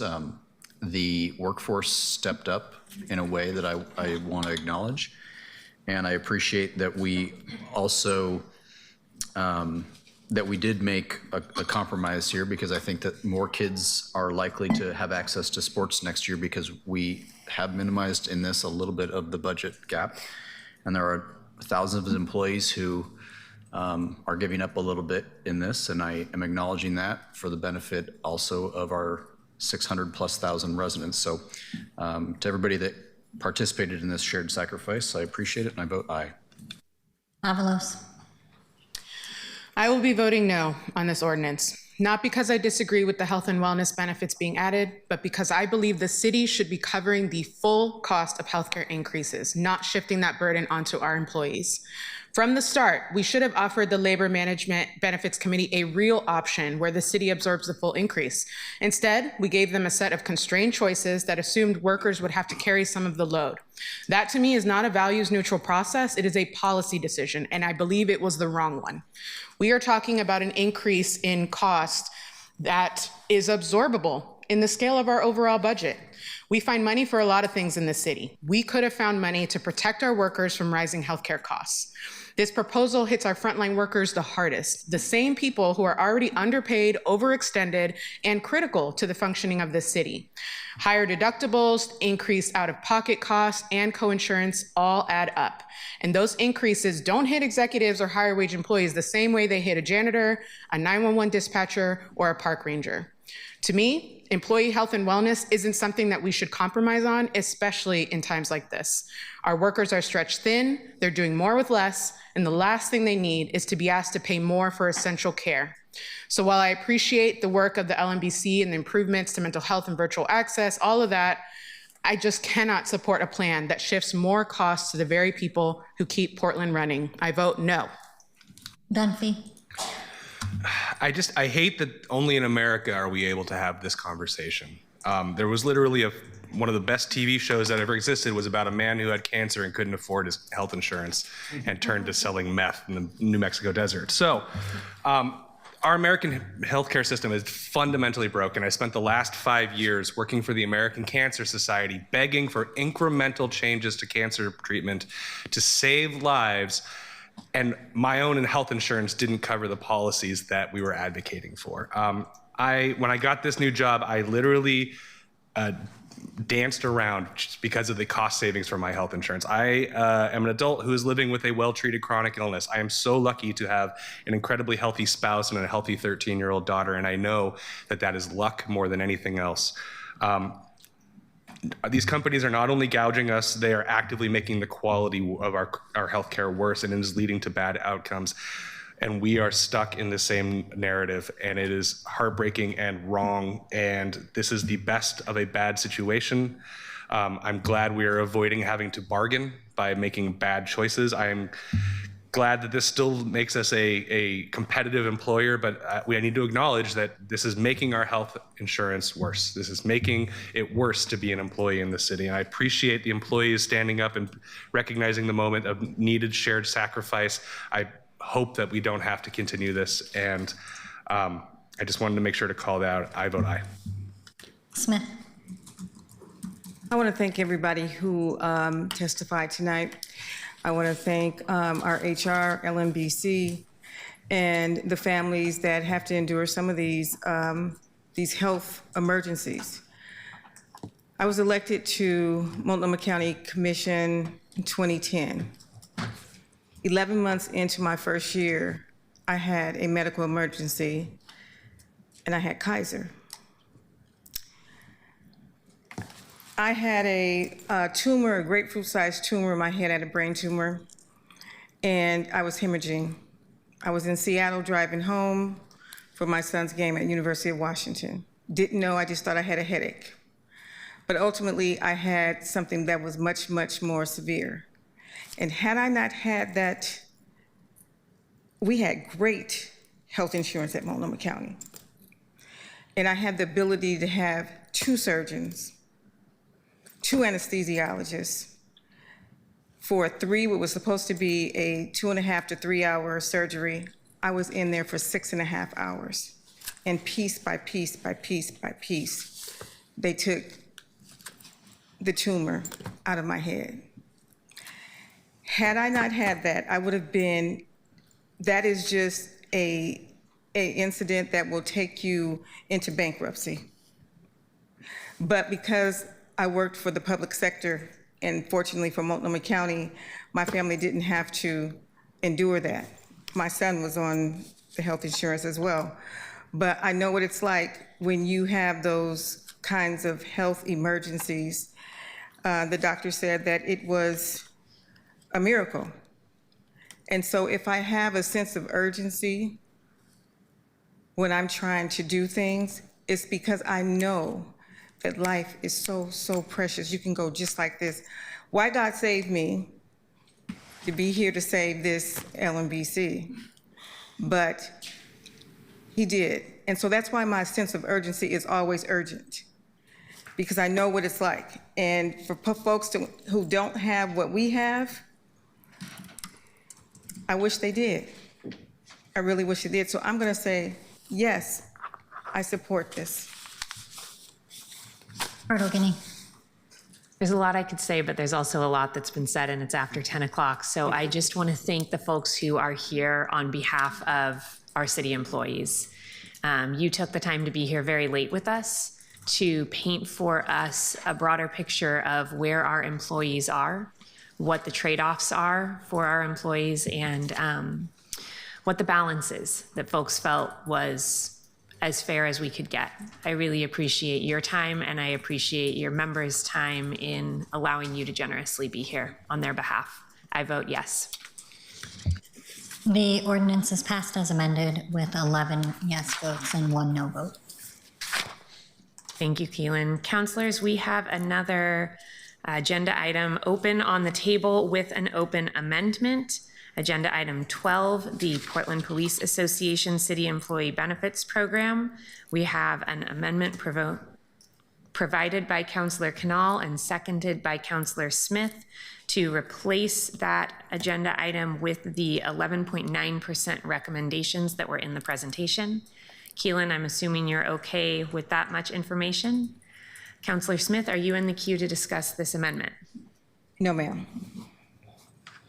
the workforce stepped up in a way that I want to acknowledge. And I appreciate that we also, that we did make a compromise here, because I think that more kids are likely to have access to sports next year, because we have minimized in this a little bit of the budget gap. And there are thousands of employees who are giving up a little bit in this, and I am acknowledging that for the benefit also of our 600,000+ residents. So to everybody that participated in this shared sacrifice, I appreciate it, and I vote aye. Avalos. I will be voting no on this ordinance, not because I disagree with the health and wellness benefits being added, but because I believe the city should be covering the full cost of healthcare increases, not shifting that burden onto our employees. From the start, we should have offered the Labor Management Benefits Committee a real option where the city absorbs the full increase. Instead, we gave them a set of constrained choices that assumed workers would have to carry some of the load. That to me is not a values neutral process, it is a policy decision, and I believe it was the wrong one. We are talking about an increase in cost that is absorbable in the scale of our overall budget. We find money for a lot of things in the city. We could have found money to protect our workers from rising healthcare costs. This proposal hits our frontline workers the hardest, the same people who are already underpaid, overextended, and critical to the functioning of this city. Higher deductibles, increased out-of-pocket costs, and coinsurance all add up. And those increases don't hit executives or higher wage employees the same way they hit a janitor, a 911 dispatcher, or a park ranger. To me, employee health and wellness isn't something that we should compromise on, especially in times like this. Our workers are stretched thin, they're doing more with less, and the last thing they need is to be asked to pay more for essential care. So while I appreciate the work of the LMBC and the improvements to mental health and virtual access, all of that, I just cannot support a plan that shifts more costs to the very people who keep Portland running. I vote no. Dunphy. I hate that only in America are we able to have this conversation. There was literally one of the best TV shows that ever existed was about a man who had cancer and couldn't afford his health insurance and turned to selling meth in the New Mexico desert. So our American healthcare system is fundamentally broken. I spent the last 5 years working for the American Cancer Society, begging for incremental changes to cancer treatment to save lives. And my own health insurance didn't cover the policies that we were advocating for. When I got this new job, I literally danced around just because of the cost savings for my health insurance. I am an adult who is living with a well-treated chronic illness. I am so lucky to have an incredibly healthy spouse and a healthy 13-year-old daughter, and I know that that is luck more than anything else. These companies are not only gouging us, they are actively making the quality of our healthcare worse, and it is leading to bad outcomes. And we are stuck in the same narrative, and it is heartbreaking and wrong, and this is the best of a bad situation. I'm glad we are avoiding having to bargain by making bad choices. I am glad that this still makes us a competitive employer, but we need to acknowledge that this is making our health insurance worse. This is making it worse to be an employee in the city. And I appreciate the employees standing up and recognizing the moment of needed shared sacrifice. I hope that we don't have to continue this. And I just wanted to make sure to call that out. I vote aye. Smith. I want to thank everybody who testified tonight. I want to thank our HR, LMBC, and the families that have to endure some of these health emergencies. I was elected to Multnomah County Commission in 2010. 11 months into my first year, I had a medical emergency, and I had Kaiser. I had a tumor, a grapefruit-sized tumor in my head. I had a brain tumor, and I was hemorrhaging. I was in Seattle driving home for my son's game at University of Washington. Didn't know, I just thought I had a headache. But ultimately, I had something that was much, much more severe. And had I not had that, we had great health insurance at Multnomah County. And I had the ability to have 2 surgeons, 2 anesthesiologists for what was supposed to be a 2.5 to 3 hour surgery. I was in there for 6.5 hours. And piece by piece by piece by piece, they took the tumor out of my head. Had I not had that, I would have been, that is just a incident that will take you into bankruptcy. But because I worked for the public sector, and fortunately for Multnomah County, my family didn't have to endure that. My son was on the health insurance as well. But I know what it's like when you have those kinds of health emergencies. The doctor said that it was a miracle. And so if I have a sense of urgency when I'm trying to do things, it's because I know that life is so, so precious. You can go just like this. Why God saved me to be here to save this LMBC, but He did. And so that's why my sense of urgency is always urgent, because I know what it's like. And for folks who don't have what we have, I wish they did. I really wish they did. So I'm going to say, yes, I support this. There's a lot I could say, but there's also a lot that's been said, and it's after 10 o'clock. So I just want to thank the folks who are here on behalf of our city employees. You took the time to be here very late with us to paint for us a broader picture of where our employees are, what the trade-offs are for our employees, and what the balance is that folks felt was as fair as we could get. I really appreciate your time, and I appreciate your members' time in allowing you to generously be here on their behalf. I vote yes. The ordinance is passed as amended with 11 yes votes and 1 no vote. Thank you, Keelan. Councilors, we have another agenda item open on the table with an open amendment. Agenda item 12, the Portland Police Association City Employee Benefits Program. We have an amendment provided by Councilor Canal and seconded by Councilor Smith to replace that agenda item with the 11.9% recommendations that were in the presentation. Keelan, I'm assuming you're okay with that much information. Councilor Smith, are you in the queue to discuss this amendment? No, ma'am.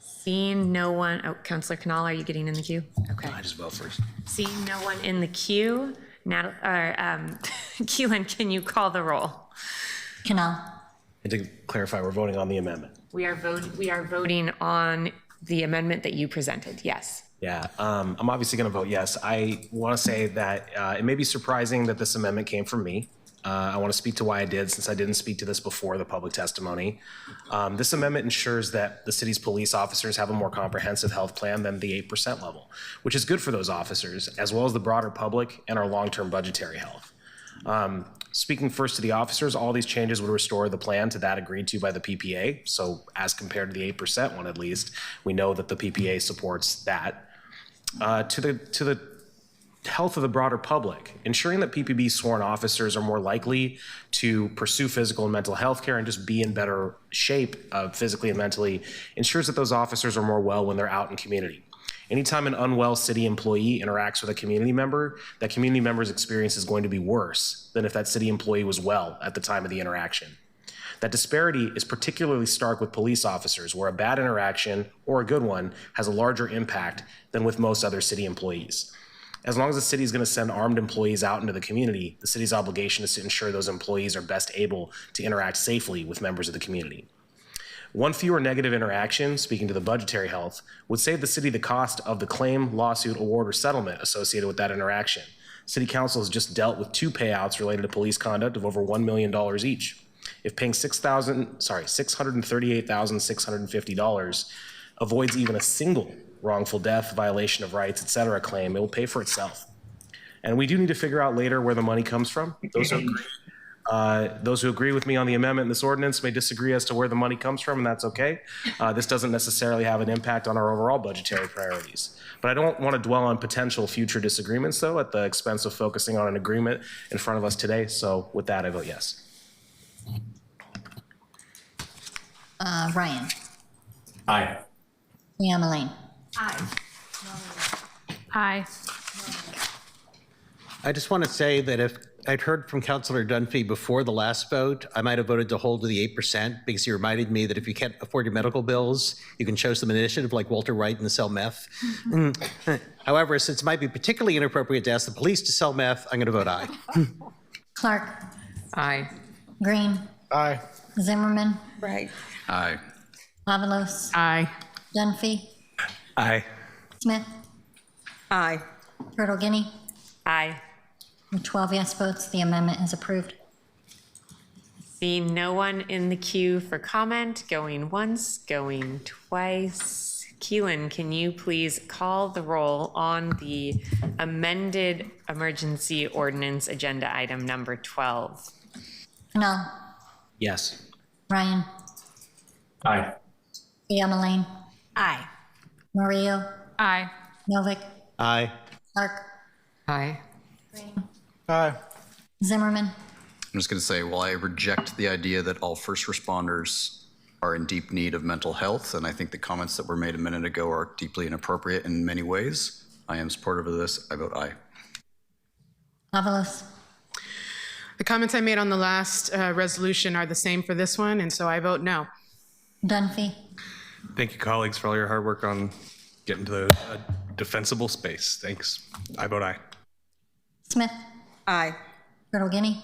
Seeing no one, oh, Councilor Canal, are you getting in the queue? Okay. I just vote first. Seeing no one in the queue, Keelan, can you call the roll? Canal. And to clarify, we're voting on the amendment. We are voting on the amendment that you presented, yes. Yeah, I'm obviously going to vote yes. I want to say that it may be surprising that this amendment came from me. I want to speak to why I did, since I didn't speak to this before the public testimony. This amendment ensures that the city's police officers have a more comprehensive health plan than the 8% level, which is good for those officers, as well as the broader public and our long-term budgetary health. Speaking first to the officers, all these changes would restore the plan to that agreed to by the PPA. So as compared to the 8% one, at least, we know that the PPA supports that. To the health of the broader public, ensuring that PPB sworn officers are more likely to pursue physical and mental health care and just be in better shape physically and mentally ensures that those officers are more well when they're out in community. Anytime an unwell city employee interacts with a community member, that community member's experience is going to be worse than if that city employee was well at the time of the interaction. That disparity is particularly stark with police officers, where a bad interaction or a good one has a larger impact than with most other city employees. As long as the city is going to send armed employees out into the community, the city's obligation is to ensure those employees are best able to interact safely with members of the community. One fewer negative interaction, speaking to the budgetary health, would save the city the cost of the claim, lawsuit, award, or settlement associated with that interaction. City Council has just dealt with 2 payouts related to police conduct of over $1 million each. If paying $638,650 avoids even a single wrongful death, violation of rights, etc. claim, it will pay for itself. And we do need to figure out later where the money comes from. Those who agree with me on the amendment in this ordinance may disagree as to where the money comes from, and that's okay. This doesn't necessarily have an impact on our overall budgetary priorities. But I don't want to dwell on potential future disagreements, though, at the expense of focusing on an agreement in front of us today. So with that, I vote yes. Ryan. Aye. Leanne Elaine. Aye. Aye. I just want to say that if I'd heard from Councilor Dunphy before the last vote, I might have voted to hold to the 8% because he reminded me that if you can't afford your medical bills, you can show some initiative like Walter White and sell meth. However, since it might be particularly inappropriate to ask the police to sell meth, I'm going to vote aye. Clark. Aye. Green. Aye. Zimmerman. Right. Aye. Avalos. Aye. Dunphy. Aye. Smith. Aye. Turtle Guinea. Aye. With 12 yes votes, the amendment is approved. Seeing no one in the queue for comment, going once, going twice. Keelan, can you please call the roll on the amended emergency ordinance agenda item number 12? Canal. Yes. Ryan. Aye. Leanne Elaine. Aye. Murillo. Aye. Novick. Aye. Clark. Aye. Aye. Zimmerman. I'm just going to say, while I reject the idea that all first responders are in deep need of mental health, and I think the comments that were made a minute ago are deeply inappropriate in many ways, I am supportive of this. I vote aye. Avalos. The comments I made on the last resolution are the same for this one, and so I vote no. Dunphy. Thank you, colleagues, for all your hard work on getting to a defensible space. Thanks. I vote aye. Smith. Aye. Turtle Guinea.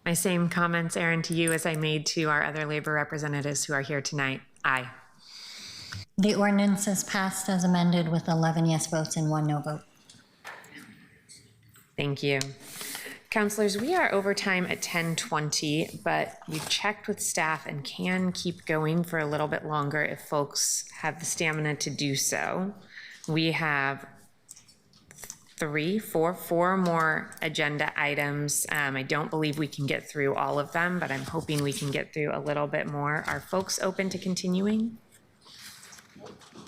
My same comments, Aaron, to you as I made to our other labor representatives who are here tonight. Aye. The ordinance is passed as amended with 11 yes votes and 1 no vote. Thank you. Counselors, we are over time at 10:20, but we've checked with staff and can keep going for a little bit longer if folks have the stamina to do so. We have four more agenda items. I don't believe we can get through all of them, but I'm hoping we can get through a little bit more. Are folks open to continuing?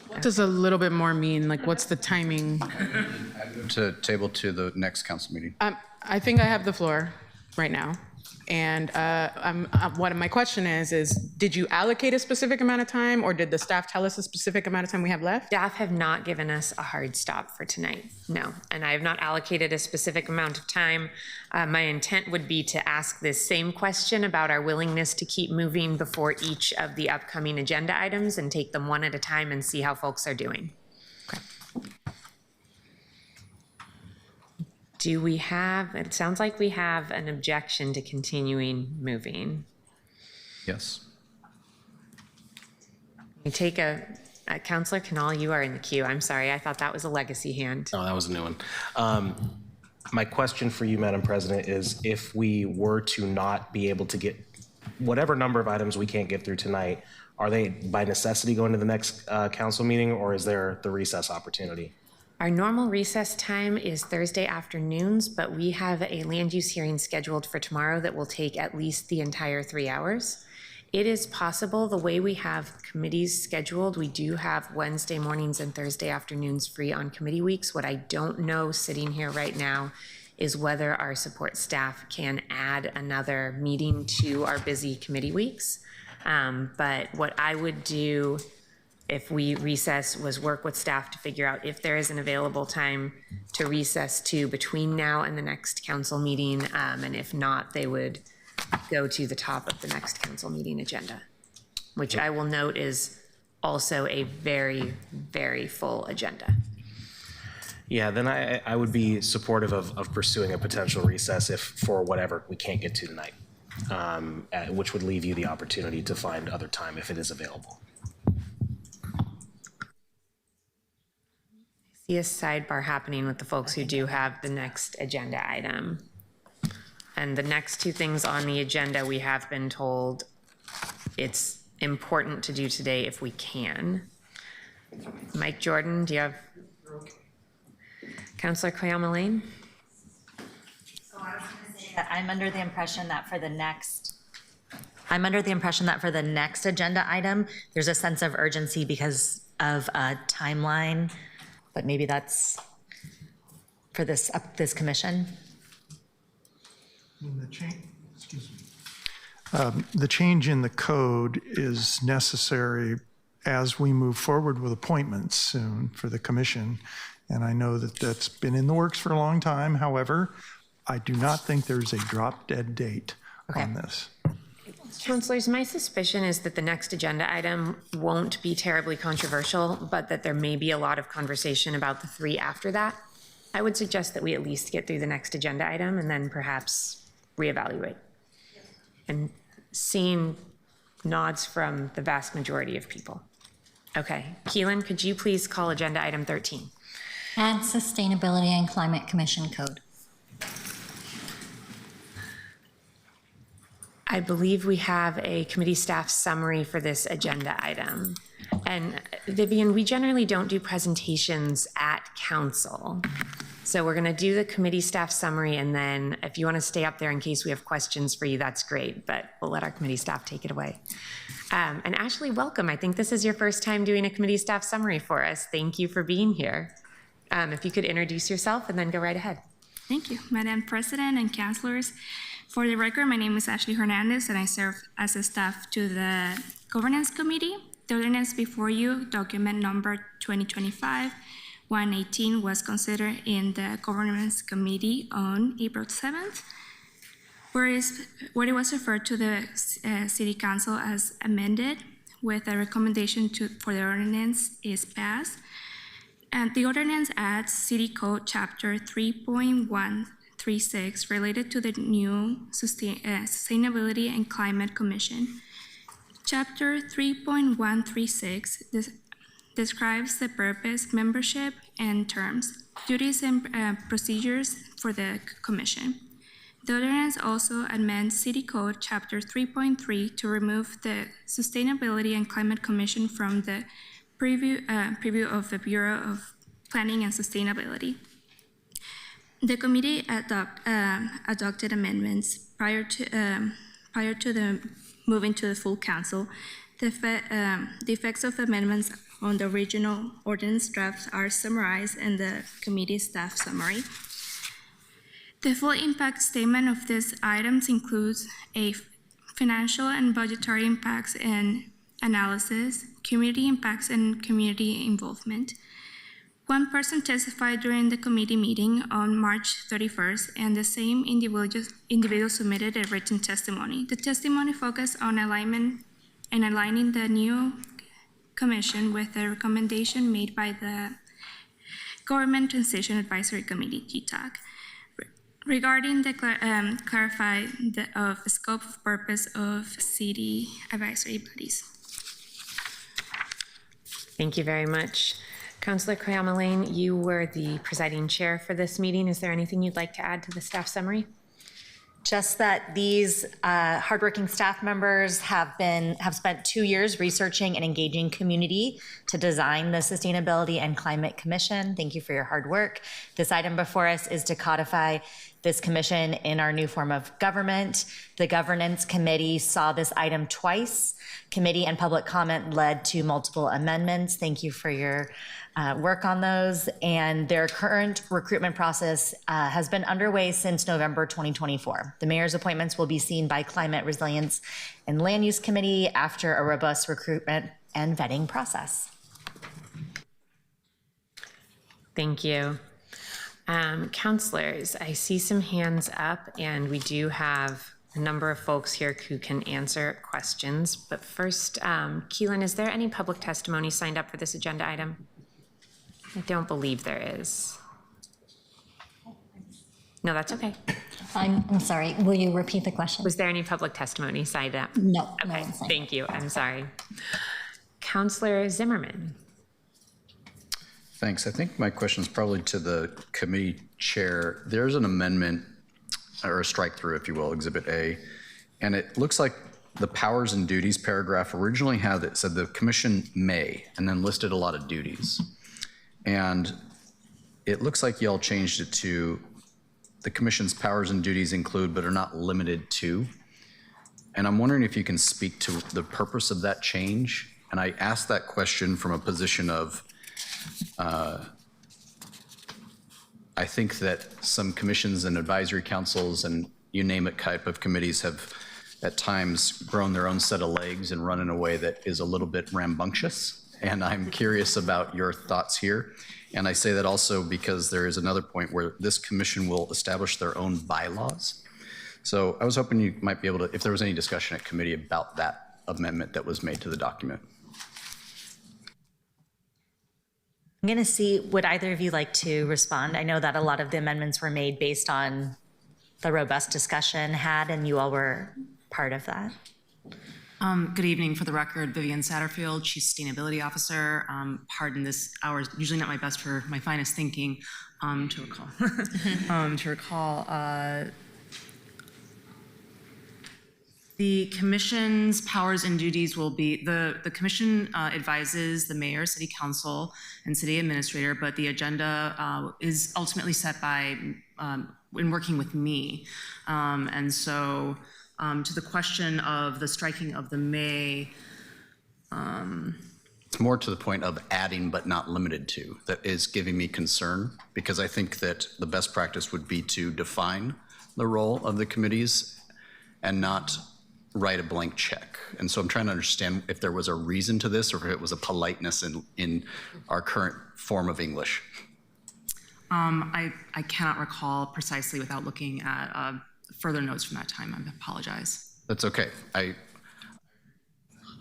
What does a little bit more mean? Like, what's the timing? To table to the next council meeting. I think I have the floor right now. And what my question is, did you allocate a specific amount of time, or did the staff tell us a specific amount of time we have left? Staff have not given us a hard stop for tonight, no. And I have not allocated a specific amount of time. My intent would be to ask this same question about our willingness to keep moving before each of the upcoming agenda items and take them one at a time and see how folks are doing. Okay. Do we have, it sounds like we have an objection to continuing moving. Yes. We take Councilor Canal, you are in the queue. I'm sorry, I thought that was a legacy hand. Oh, that was a new one. My question for you, Madam President, is if we were to not be able to get whatever number of items we can't get through tonight, are they by necessity going to the next council meeting, or is there the recess opportunity? Our normal recess time is Thursday afternoons, but we have a land use hearing scheduled for tomorrow that will take at least the entire 3 hours. It is possible, the way we have committees scheduled, we do have Wednesday mornings and Thursday afternoons free on committee weeks. What I don't know sitting here right now is whether our support staff can add another meeting to our busy committee weeks. But what I would do if we recess was work with staff to figure out if there is an available time to recess to between now and the next council meeting. And if not, they would go to the top of the next council meeting agenda, which I will note is also a very, very full agenda. Yeah, then I would be supportive of pursuing a potential recess if for whatever we can't get to tonight, which would leave you the opportunity to find other time if it is available. See a sidebar happening with the folks who do have the next agenda item. And the next two things on the agenda, we have been told it's important to do today if we can. Mike Jordan, do you have? Councillor Koyama Lane? So I was going to say that I'm under the impression that for the next agenda item, there's a sense of urgency because of a timeline, but maybe that's for this commission. The change in the code is necessary as we move forward with appointments soon for the commission. And I know that that's been in the works for a long time. However, I do not think there's a drop dead date on this. Councilors, my suspicion is that the next agenda item won't be terribly controversial, but that there may be a lot of conversation about the three after that. I would suggest that we at least get through the next agenda item and then perhaps reevaluate. And seeing nods from the vast majority of people. Okay, Keelan, could you please call agenda item 13? Add Sustainability and Climate Commission Code. I believe we have a committee staff summary for this agenda item. And Vivian, we generally don't do presentations at council. So we're gonna do the committee staff summary, and then if you wanna stay up there in case we have questions for you, that's great, but we'll let our committee staff take it away. And Ashley, welcome. I think this is your first time doing a committee staff summary for us. Thank you for being here. If you could introduce yourself and then go right ahead. Thank you, Madam President and councilors. For the record, my name is Ashley Hernandez, and I serve as a staff to the Governance Committee. The ordinance before you, document number 2025-118, was considered in the Governance Committee on April 7th, where it was referred to the City Council as amended, with a recommendation for the ordinance is passed. And the ordinance adds City Code Chapter 3.136 related to the new Sustainability and Climate Commission. Chapter 3.136 describes the purpose, membership, and terms, duties, and procedures for the commission. The ordinance also amends City Code Chapter 3.3 to remove the Sustainability and Climate Commission from the preview of the Bureau of Planning and Sustainability. The committee adopted amendments prior to the moving to the full council. The effects of amendments on the original ordinance drafts are summarized in the committee staff summary. The full impact statement of these items includes a financial and budgetary impacts and analysis, community impacts, and community involvement. One person testified during the committee meeting on March 31st, and the same individual submitted a written testimony. The testimony focused on aligning the new commission with the recommendation made by the Government Transition Advisory Committee, GTAC, regarding the clarify the scope of purpose of city advisory bodies. Thank you very much. Councilor Koyama Lane, you were the presiding chair for this meeting. Is there anything you'd like to add to the staff summary? Just that these hardworking staff members have spent 2 years researching and engaging community to design the Sustainability and Climate Commission. Thank you for your hard work. This item before us is to codify this commission in our new form of government. The governance committee saw this item twice. Committee and public comment led to multiple amendments. Thank you for your work on those. And their current recruitment process has been underway since November 2024. The mayor's appointments will be seen by Climate Resilience and Land Use Committee after a robust recruitment and vetting process. Thank you. Counselors, I see some hands up, and we do have a number of folks here who can answer questions. But first, Keelan, is there any public testimony signed up for this agenda item? I don't believe there is. No, that's okay. I'm sorry, will you repeat the question? Was there any public testimony signed up? No. Okay, thank you. I'm sorry. Counselor Zimmerman. Thanks. I think my question is probably to the committee chair. There's an amendment, or a strike through, if you will, Exhibit A, and it looks like the powers and duties paragraph originally had it said the commission may, and then listed a lot of duties. And it looks like y'all changed it to the commission's powers and duties include but are not limited to. And I'm wondering if you can speak to the purpose of that change. And I asked that question from a position of I think that some commissions and advisory councils and you name it type of committees have at times grown their own set of legs and run in a way that is a little bit rambunctious. And I'm curious about your thoughts here. And I say that also because there is another point where this commission will establish their own bylaws. So I was hoping you might be able to, if there was any discussion at committee about that amendment that was made to the document. I'm going to see, would either of you like to respond? I know that a lot of the amendments were made based on the robust discussion had, and you all were part of that. Good evening. For the record, Vivian Satterfield, Chief Sustainability Officer. Pardon this hour is usually not my best for my finest thinking to recall. The commission's powers and duties will be, the commission advises the mayor, city council, and city administrator, but the agenda is ultimately set by, in working with me. And so to the question of the striking of the may. It's more to the point of adding but not limited to that is giving me concern, because I think that the best practice would be to define the role of the committees and not write a blank check. And so I'm trying to understand if there was a reason to this or if it was a politeness in our current form of English. I cannot recall precisely without looking at further notes from that time. I apologize. That's okay. I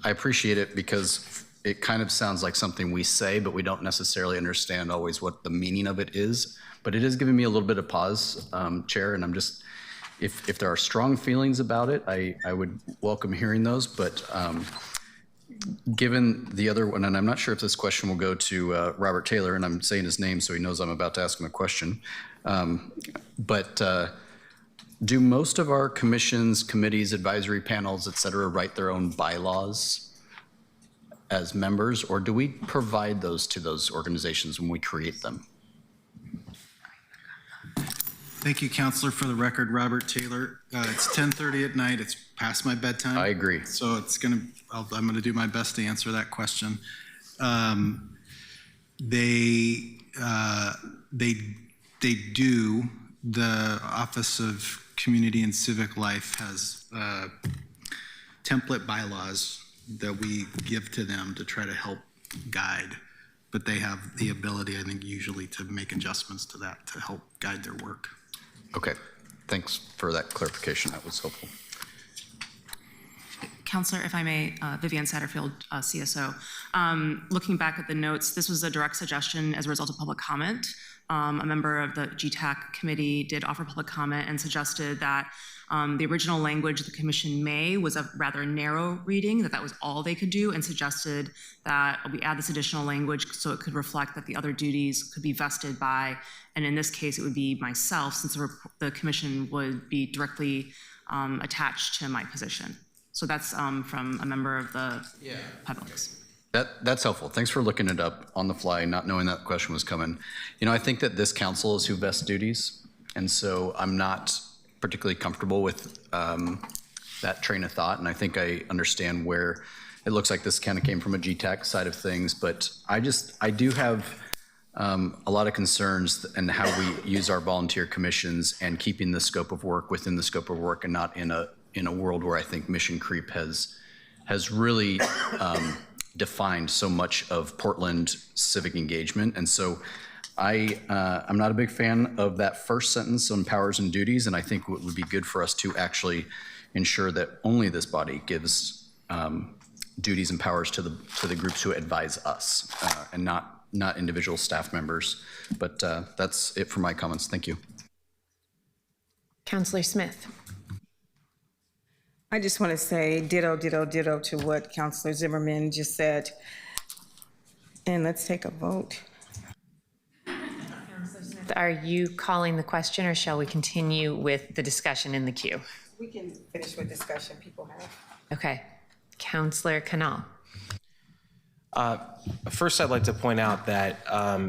appreciate it because it kind of sounds like something we say, but we don't necessarily understand always what the meaning of it is. But it is giving me a little bit of pause, Chair, and I'm just, if there are strong feelings about it, I would welcome hearing those. But given the other one, and I'm not sure if this question will go to Robert Taylor, and I'm saying his name so he knows I'm about to ask him a question. Do most of our commissions, committees, advisory panels, et cetera, write their own bylaws as members, or do we provide those to those organizations when we create them? Thank you, Counselor. For the record, Robert Taylor. It's 10:30 at night. It's past my bedtime. I agree. So I'm gonna do my best to answer that question. They do. The Office of Community and Civic Life has template bylaws that we give to them to try to help guide, but they have the ability, I think, usually to make adjustments to that to help guide their work. Okay, thanks for that clarification. That was helpful. Counselor, if I may, Vivian Satterfield, CSO. Looking back at the notes, this was a direct suggestion as a result of public comment. A member of the GTAC committee did offer public comment and suggested that The original language, the commission may, was a rather narrow reading, that was all they could do, and suggested that we add this additional language so it could reflect that the other duties could be vested by, and in this case, it would be myself, since the commission would be directly attached to my position. So that's from a member of the public. That's helpful. Thanks for looking it up on the fly, not knowing that question was coming. You know, I think that this council is who vests duties, and so I'm not particularly comfortable with that train of thought, and I think I understand where it looks like this kind of came from a GTAC side of things, but I do have a lot of concerns in how we use our volunteer commissions and keeping the scope of work within the scope of work, and not in a world where I think mission creep has really defined so much of Portland civic engagement. And so I'm not a big fan of that first sentence on powers and duties, and I think it would be good for us to actually ensure that only this body gives duties and powers to the groups who advise us, and not individual staff members. But that's it for my comments. Thank you. Councillor Smith. I just want to say ditto, ditto, ditto to what Councillor Zimmerman just said. And let's take a vote. Are you calling the question, or shall we continue with the discussion in the queue? We can finish with discussion people have. Okay. Councillor Canal. First, I'd like to point out that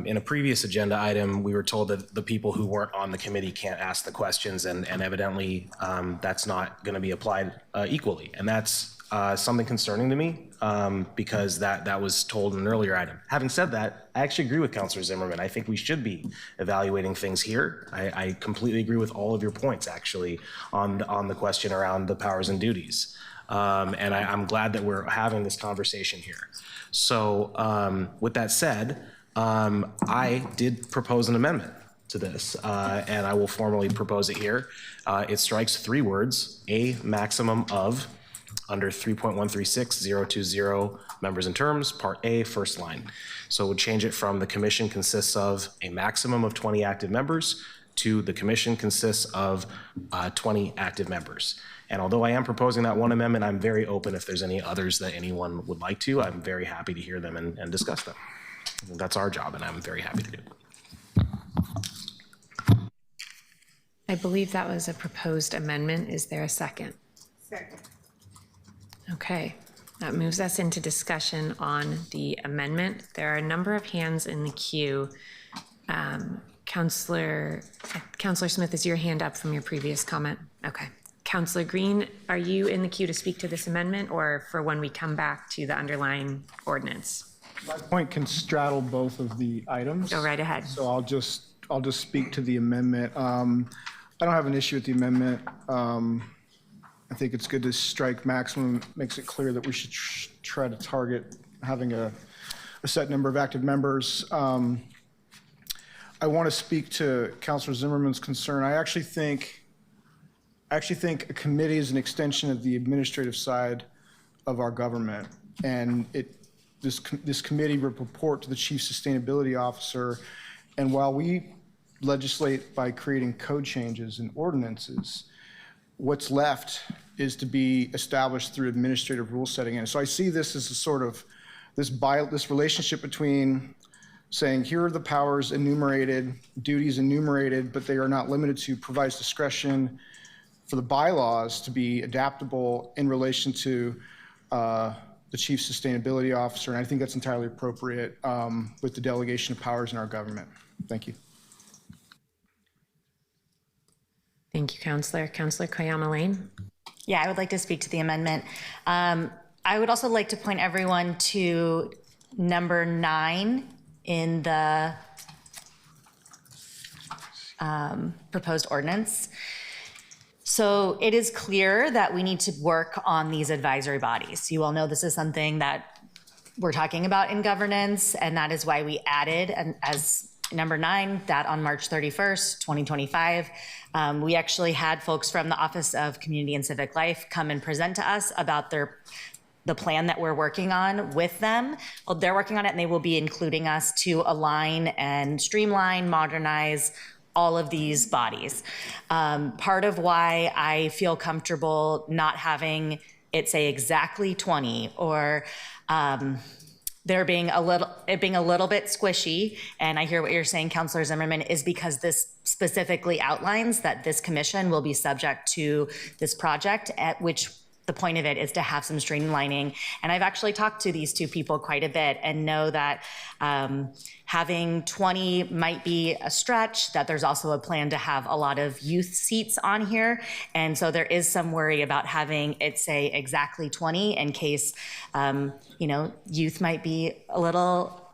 in a previous agenda item, we were told that the people who weren't on the committee can't ask the questions, and evidently that's not going to be applied equally. And that's something concerning to me because that was told in an earlier item. Having said that, I actually agree with Councillor Zimmerman. I think we should be evaluating things here. I completely agree with all of your points, actually, on the question around the powers and duties. And I'm glad that we're having this conversation here. So with that said, I did propose an amendment to this, and I will formally propose it here. It strikes 3 words, a maximum of, under 3.136020 members and terms, Part A, first line. So it would change it from the commission consists of a maximum of 20 active members to the commission consists of 20 active members. And although I am proposing that one amendment, I'm very open if there's any others that anyone would like to. I'm very happy to hear them and discuss them. That's our job, and I'm very happy to do it. I believe that was a proposed amendment. Is there a second? Second. Okay, that moves us into discussion on the amendment. There are a number of hands in the queue. Councillor Smith, is your hand up from your previous comment? Okay. Councillor Green, are you in the queue to speak to this amendment, or for when we come back to the underlying ordinance? My point can straddle both of the items. Go right ahead. So I'll just speak to the amendment. I don't have an issue with the amendment. I think it's good to strike maximum. Makes it clear that we should try to target having a set number of active members. I want to speak to Councilor Zimmerman's concern. I actually think a committee is an extension of the administrative side of our government, and this committee would report to the Chief Sustainability Officer. And while we legislate by creating code changes and ordinances, what's left is to be established through administrative rule setting. And so I see this as a sort of this relationship between saying, here are the powers enumerated, duties enumerated, but they are not limited to, provides discretion for the bylaws to be adaptable in relation to the Chief Sustainability Officer. And I think that's entirely appropriate with the delegation of powers in our government. Thank you. Thank you, Councillor. Councillor Koyama Lane. Yeah, I would like to speak to the amendment. I would also like to point everyone to number 9 in the proposed ordinance. So it is clear that we need to work on these advisory bodies. You all know this is something that we're talking about in governance, and that is why we added as number 9, that on March 31st, 2025, we actually had folks from the Office of Community and Civic Life come and present to us about the plan that we're working on with them. Well, they're working on it, and they will be including us to align and streamline, modernize all of these bodies. Part of why I feel comfortable not having it say exactly 20 or it being a little bit squishy, and I hear what you're saying, Councilor Zimmerman, is because this specifically outlines that this commission will be subject to this project, at which the point of it is to have some streamlining. And I've actually talked to these two people quite a bit and know that having 20 might be a stretch, that there's also a plan to have a lot of youth seats on here. And so there is some worry about having it say exactly 20 in case, youth might be a little,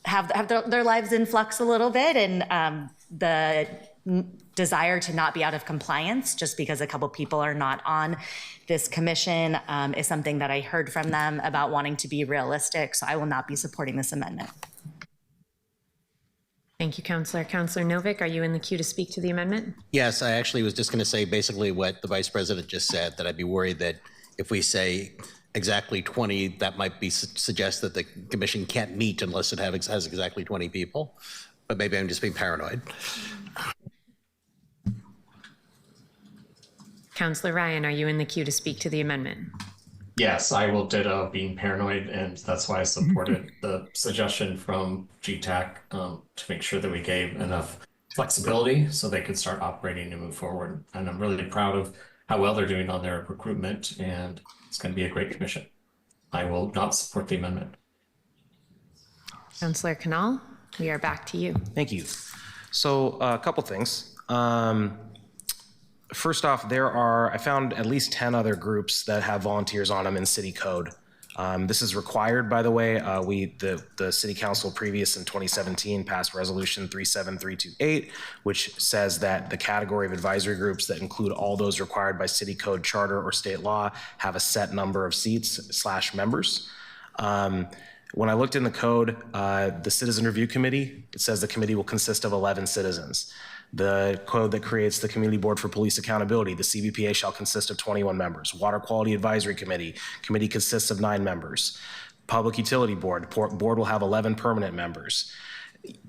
have their lives in flux a little bit, and the desire to not be out of compliance just because a couple people are not on this commission is something that I heard from them about wanting to be realistic. So I will not be supporting this amendment. Thank you, Councilor. Councilor Novick, are you in the queue to speak to the amendment? Yes, I actually was just going to say basically what the Vice President just said, that I'd be worried that if we say exactly 20, that might be suggest that the commission can't meet unless it has exactly 20 people. But maybe I'm just being paranoid. Councilor Ryan, are you in the queue to speak to the amendment? Yes, I will ditto being paranoid, and that's why I supported the suggestion from GTAC to make sure that we gave enough flexibility so they could start operating and move forward. And I'm really proud of how well they're doing on their recruitment, and it's going to be a great commission. I will not support the amendment. Councilor Canal, we are back to you. Thank you. So a couple things. First off, I found at least 10 other groups that have volunteers on them in city code. This is required, by the way. The city council previous in 2017 passed resolution 37328, which says that the category of advisory groups that include all those required by city code, charter, or state law have a set number of seats / members. When I looked in the code, the Citizen Review Committee, it says the committee will consist of 11 citizens. The code that creates the Community Board for Police Accountability, the CBPA, shall consist of 21 members. Water Quality Advisory Committee consists of 9 members. Public Utility Board will have 11 permanent members.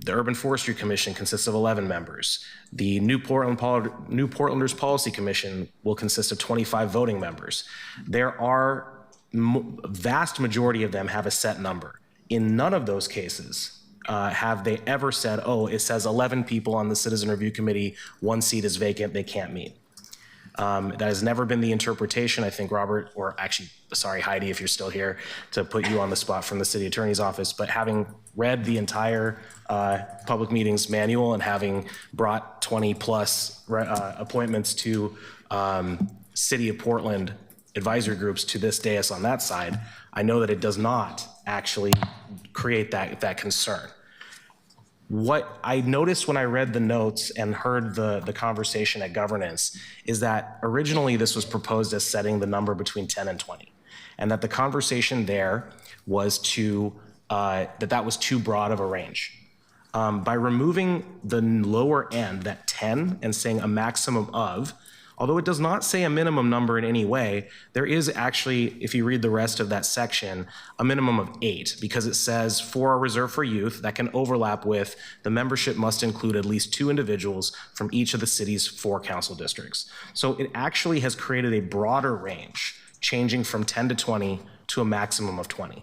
The Urban Forestry Commission consists of 11 members. The New Portlanders Policy Commission will consist of 25 voting members. There are vast majority of them have a set number. In none of those cases have they ever said, oh, it says 11 people on the Citizen Review Committee, 1 seat is vacant, they can't meet. That has never been the interpretation. I think Robert, or actually, sorry, Heidi, if you're still here, to put you on the spot from the city attorney's office, but having read the entire public meetings manual and having brought 20 plus appointments to City of Portland advisory groups to this dais on that side, I know that it does not actually create that concern. What I noticed when I read the notes and heard the conversation at governance is that originally this was proposed as setting the number between 10 and 20, and that the conversation there was that was too broad of a range. By removing the lower end, that 10, and saying a maximum of, although it does not say a minimum number in any way, there is actually, if you read the rest of that section, a minimum of 8, because it says for a reserve for youth that can overlap with the membership must include at least 2 individuals from each of the city's 4 council districts. So it actually has created a broader range, changing from 10 to 20 to a maximum of 20.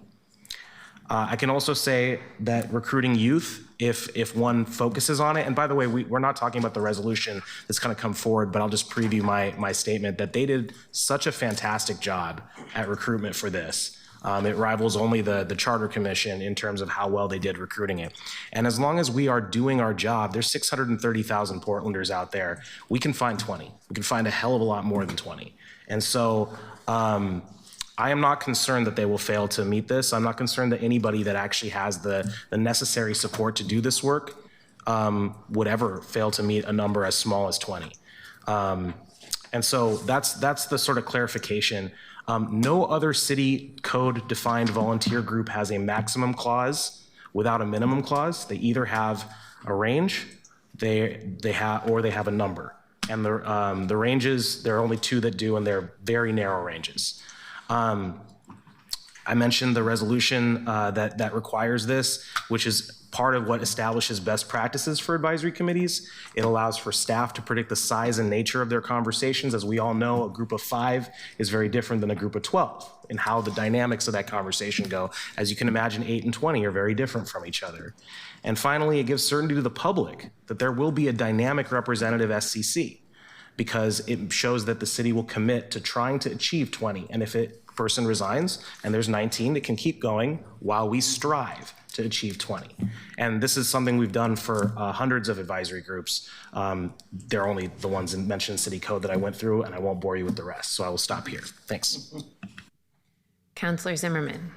I can also say that recruiting youth, if one focuses on it, and by the way, we're not talking about the resolution that's going to come forward, but I'll just preview my statement that they did such a fantastic job at recruitment for this. It rivals only the Charter Commission in terms of how well they did recruiting it. And as long as we are doing our job, there's 630,000 Portlanders out there. We can find 20. We can find a hell of a lot more than 20. And so, I am not concerned that they will fail to meet this. I'm not concerned that anybody that actually has the necessary support to do this work would ever fail to meet a number as small as 20. And so that's the sort of clarification. No other city code defined volunteer group has a maximum clause without a minimum clause. They either have a range, they have a number. And the ranges, there are only 2 that do, and they're very narrow ranges. I mentioned the resolution that requires this, which is part of what establishes best practices for advisory committees. It allows for staff to predict the size and nature of their conversations. As we all know, a group of 5 is very different than a group of 12 and how the dynamics of that conversation go. As you can imagine, 8 and 20 are very different from each other. And finally, it gives certainty to the public that there will be a dynamic representative SCC, because it shows that the city will commit to trying to achieve 20. And if a person resigns and there's 19, it can keep going while we strive to achieve 20. And this is something we've done for hundreds of advisory groups. They're only the ones mentioned in city code that I went through, and I won't bore you with the rest. So I will stop here. Thanks. Councillor Zimmerman.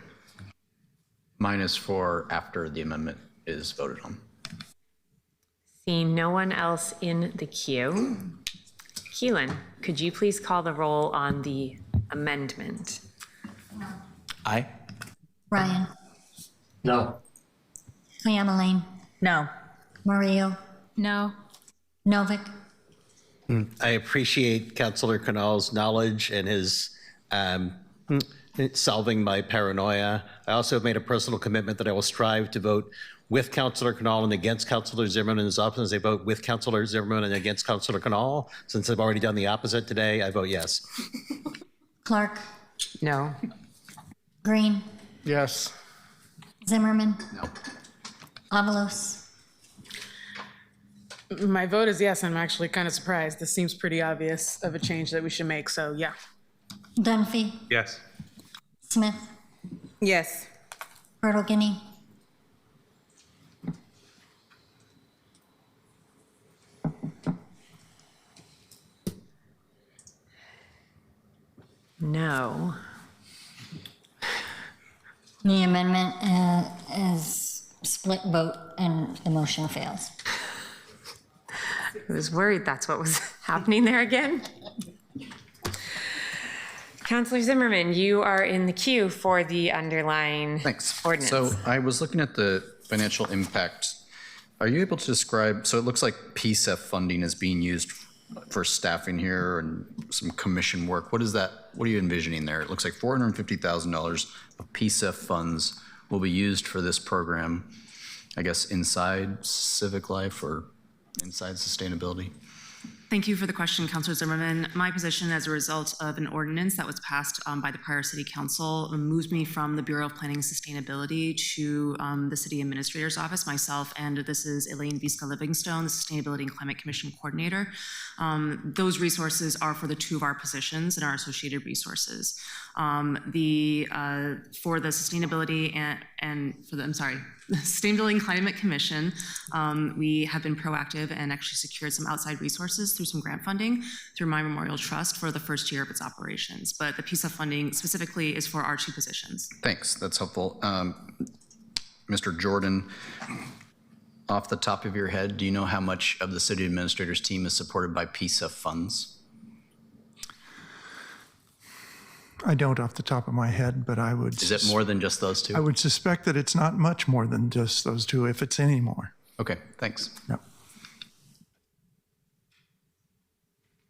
Mine is for after the amendment is voted on. Seeing no one else in the queue, Keelan, could you please call the roll on the amendment? Aye. Ryan. No. Cleamaline. No. Murillo. No. Novick. I appreciate Councillor Canal's knowledge and his solving my paranoia. I also have made a personal commitment that I will strive to vote with Councillor Canal and against Councillor Zimmerman. As often as I vote with Councillor Zimmerman and against Councillor Canal, since I've already done the opposite today, I vote yes. Clark. No. Green. Yes. Zimmerman. No. Avalos. My vote is yes. I'm actually kind of surprised. This seems pretty obvious of a change that we should make, so yeah. Dunphy. Yes. Smith. Yes. Bertolini. No. The amendment is split vote and the motion fails. I was worried that's what was happening there again. Councillor Zimmerman, you are in the queue for the underlying ordinance. So I was looking at the financial impact. Are you able to describe, so it looks like PSEF funding is being used for staffing here and some commission work. What is that? What are you envisioning there? It looks like $450,000 of PSEF funds will be used for this program, I guess, inside civic life or inside sustainability. Thank you for the question, Councillor Zimmerman. My position as a result of an ordinance that was passed by the prior City Council moves me from the Bureau of Planning and Sustainability to the City Administrator's Office, myself, and this is Elaine Visca-Livingstone, the Sustainability and Climate Commission Coordinator. Those resources are for the 2 of our positions and our associated resources. For the Sustainability Sustainability and Climate Commission, we have been proactive and actually secured some outside resources through some grant funding through My Memorial Trust for the first year of its operations. But the PSEF funding specifically is for our 2 positions. Thanks, that's helpful. Mr. Jordan, off the top of your head, do you know how much of the city administrator's team is supported by PSEF funds? I don't off the top of my head, but I would... Is it more than just those 2? I would suspect that it's not much more than just those 2, if it's any more. Okay, thanks. Yep.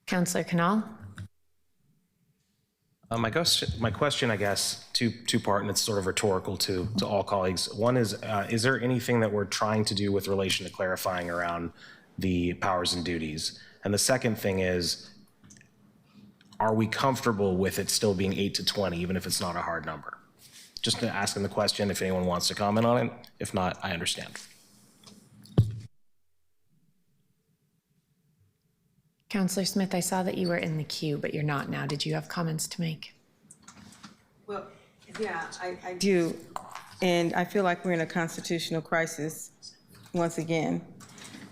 Councillor Canal. My question, I guess, two-part, and it's sort of rhetorical to all colleagues. One is there anything that we're trying to do with relation to clarifying around the powers and duties? And the second thing is, are we comfortable with it still being 8 to 20, even if it's not a hard number? Just asking the question if anyone wants to comment on it. If not, I understand. Councillor Smith, I saw that you were in the queue, but you're not now. Did you have comments to make? Well, yeah, I do. And I feel like we're in a constitutional crisis once again.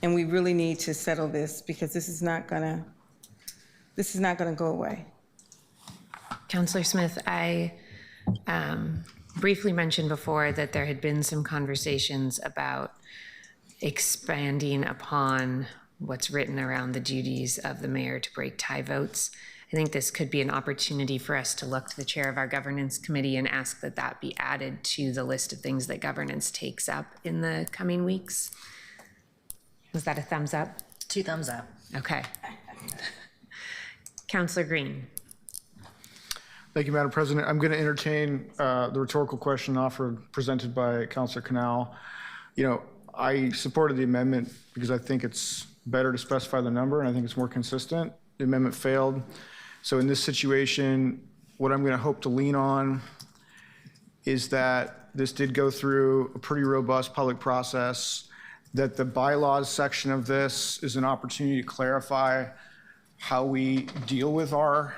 And we really need to settle this because this is not gonna go away. Councillor Smith, I briefly mentioned before that there had been some conversations about expanding upon what's written around the duties of the mayor to break tie votes. I think this could be an opportunity for us to look to the chair of our governance committee and ask that that be added to the list of things that governance takes up in the coming weeks. Was that a thumbs up? 2 thumbs up. Okay. Councillor Green. Thank you, Madam President. I'm going to entertain the rhetorical question presented by Councillor Canal. You know, I supported the amendment because I think it's better to specify the number, and I think it's more consistent. The amendment failed. So in this situation, what I'm going to hope to lean on is that this did go through a pretty robust public process, that the bylaws section of this is an opportunity to clarify how we deal with our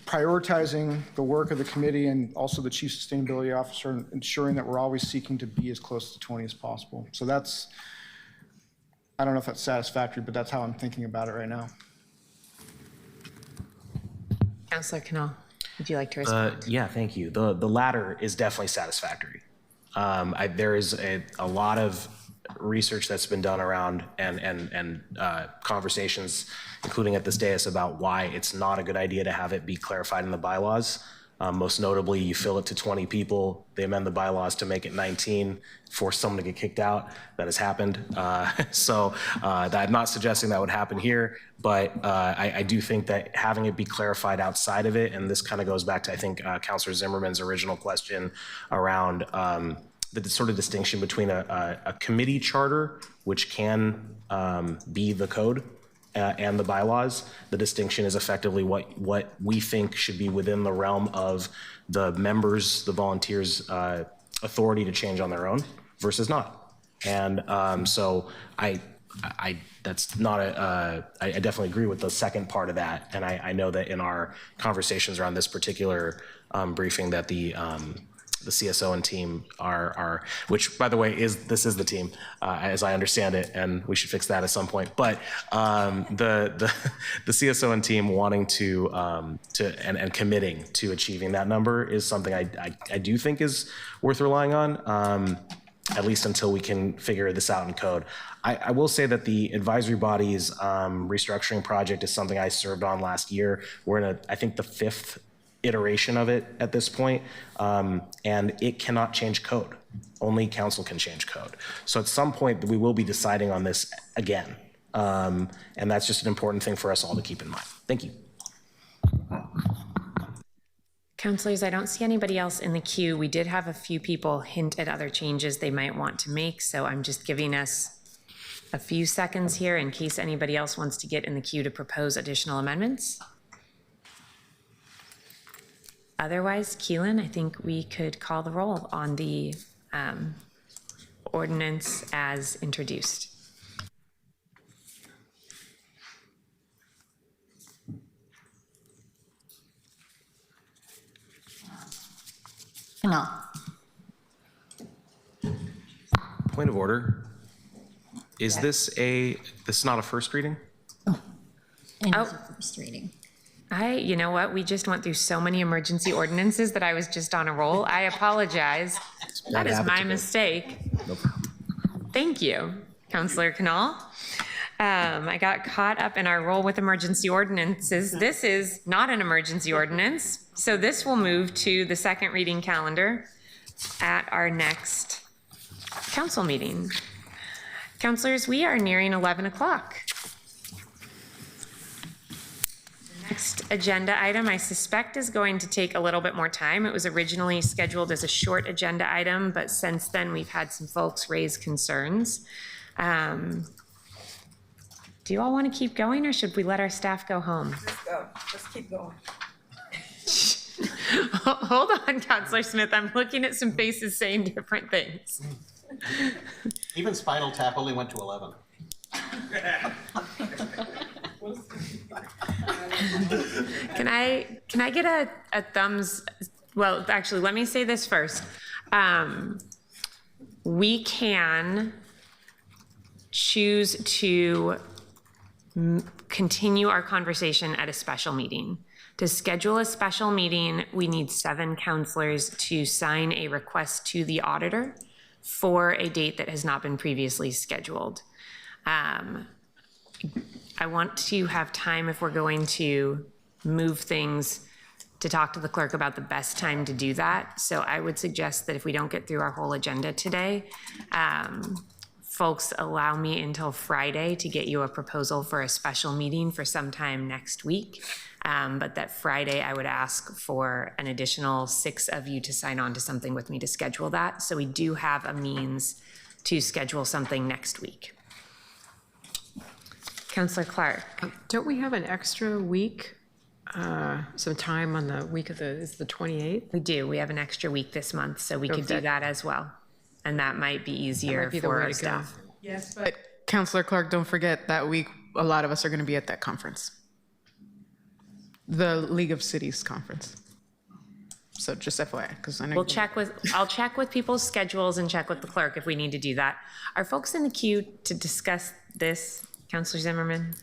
prioritizing the work of the committee and also the chief sustainability officer, and ensuring that we're always seeking to be as close to 20 as possible. So that's, I don't know if that's satisfactory, but that's how I'm thinking about it right now. Councillor Canal, would you like to respond? Yeah, thank you. The latter is definitely satisfactory. There is a lot of research that's been done around and conversations, including at this dais, about why it's not a good idea to have it be clarified in the bylaws. Most notably, you fill it to 20 people, they amend the bylaws to make it 19, force someone to get kicked out. That has happened. I'm not suggesting that would happen here, but I do think that having it be clarified outside of it, and this kind of goes back to, I think, Councilor Zimmerman's original question around the sort of distinction between a committee charter, which can be the code, and the bylaws. The distinction is effectively what we think should be within the realm of the members, the volunteers' authority to change on their own versus not. And so I that's not I definitely agree with the second part of that. And I know that in our conversations around this particular briefing that the CSO and team are, which by the way this is the team as I understand it, and we should fix that at some point. But the CSO and team wanting to and committing to achieving that number is something I do think is worth relying on, at least until we can figure this out in code. I will say that the advisory body's restructuring project is something I served on last year. We're in I think the 5th iteration of it at this point, and it cannot change code. Only council can change code. So at some point we will be deciding on this again, and that's just an important thing for us all to keep in mind. Thank you. Councilors, I don't see anybody else in the queue. We did have a few people hint at other changes they might want to make, so I'm just giving us a few seconds here in case anybody else wants to get in the queue to propose additional amendments. Otherwise, Keelan, I think we could call the roll on the ordinance as introduced. No. Point of order. Is this not a first reading? First reading. You know what? We just went through so many emergency ordinances that I was just on a roll. I apologize. That is my mistake. No problem. Thank you, Councillor Canal. I got caught up in our roll with emergency ordinances. This is not an emergency ordinance, so this will move to the second reading calendar at our next council meeting. Councilors, we are nearing 11 o'clock. Next agenda item, I suspect, is going to take a little bit more time. It was originally scheduled as a short agenda item, but since then we've had some folks raise concerns. Do you all want to keep going, or should we let our staff go home? Let's go. Let's keep going. Hold on, Councillor Smith. I'm looking at some faces saying different things. Even Spinal Tap only went to 11. Can I get a thumbs? Well, actually, let me say this first. We can choose to continue our conversation at a special meeting. To schedule a special meeting, we need 7 councilors to sign a request to the auditor for a date that has not been previously scheduled. I want to have time, if we're going to move things, to talk to the clerk about the best time to do that. So I would suggest that if we don't get through our whole agenda today, folks allow me until Friday to get you a proposal for a special meeting for sometime next week. but that Friday I would ask for an additional 6 of you to sign on to something with me to schedule that. So we do have a means to schedule something next week. Councillor Clark. Don't we have an extra week, some time on the week of is the 28th? We do. We have an extra week this month, so we could do that as well. And that might be easier for our staff. Yes, but Councillor Clark, don't forget that week, a lot of us are going to be at that conference. The League of Cities conference. So just FYI, because I know I'll check with people's schedules and check with the clerk if we need to do that. Are folks in the queue to discuss this, Councillor Zimmerman?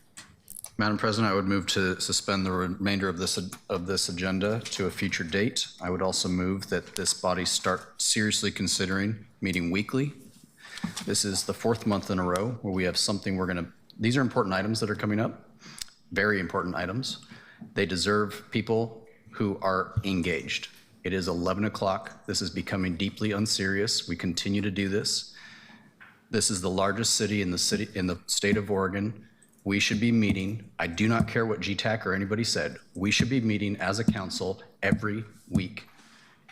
Madam President, I would move to suspend the remainder of this agenda to a future date. I would also move that this body start seriously considering meeting weekly. This is the 4th month in a row where we have something these are important items that are coming up, very important items. They deserve people who are engaged. It is 11 o'clock. This is becoming deeply unserious. We continue to do this. This is the largest city in the state of Oregon. We should be meeting. I do not care what GTAC or anybody said. We should be meeting as a council every week.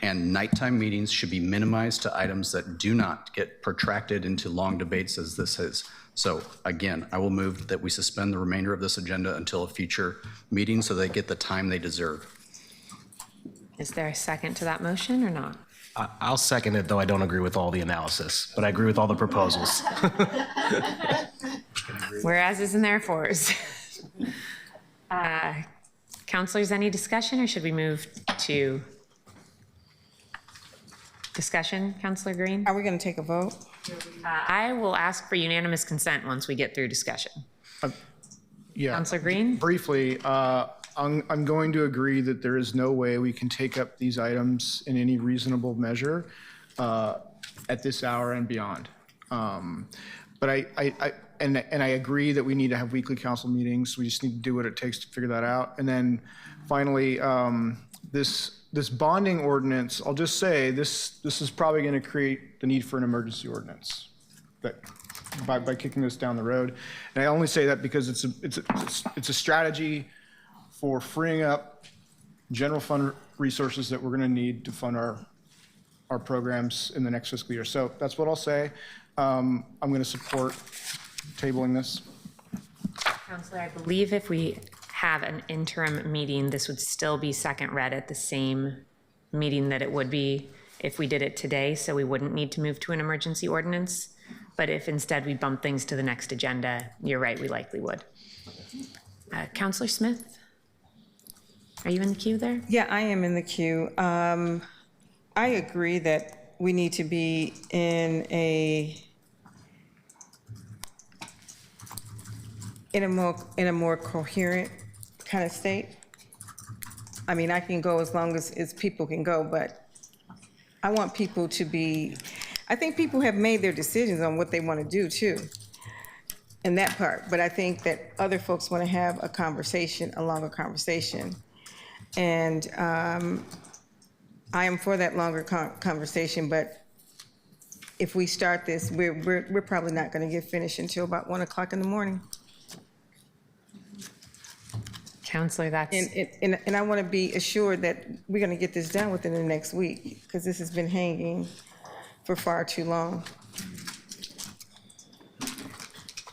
And nighttime meetings should be minimized to items that do not get protracted into long debates as this is. So again, I will move that we suspend the remainder of this agenda until a future meeting so they get the time they deserve. Is there a second to that motion or not? I'll second it, though I don't agree with all the analysis, but I agree with all the proposals. Whereas is and therefores. Councilors, any discussion or should we move to discussion, Councillor Green? Are we going to take a vote? I will ask for unanimous consent once we get through discussion. Yeah. Councillor Green? Briefly, I'm going to agree that there is no way we can take up these items in any reasonable measure at this hour and beyond. But I agree that we need to have weekly council meetings. We just need to do what it takes to figure that out. And then finally, this bonding ordinance, I'll just say this is probably going to create the need for an emergency ordinance that by kicking this down the road. And I only say that because it's a strategy for freeing up general fund resources that we're going to need to fund our programs in the next fiscal year. So that's what I'll say. I'm going to support tabling this. Councillor, I believe if we have an interim meeting, this would still be second read at the same meeting that it would be if we did it today, so we wouldn't need to move to an emergency ordinance. But if instead we bump things to the next agenda, you're right, we likely would. Councillor Smith, are you in the queue there? Yeah, I am in the queue. I agree that we need to be in a more coherent kind of state. I mean, I can go as long as people can go, but I want people to be, I think people have made their decisions on what they want to do too, in that part. But I think that other folks want to have a conversation, a longer conversation. And I am for that longer conversation, but if we start this, we're probably not going to get finished until about 1 o'clock in the morning. Councillor, that's... And I want to be assured that we're going to get this done within the next week, because this has been hanging for far too long.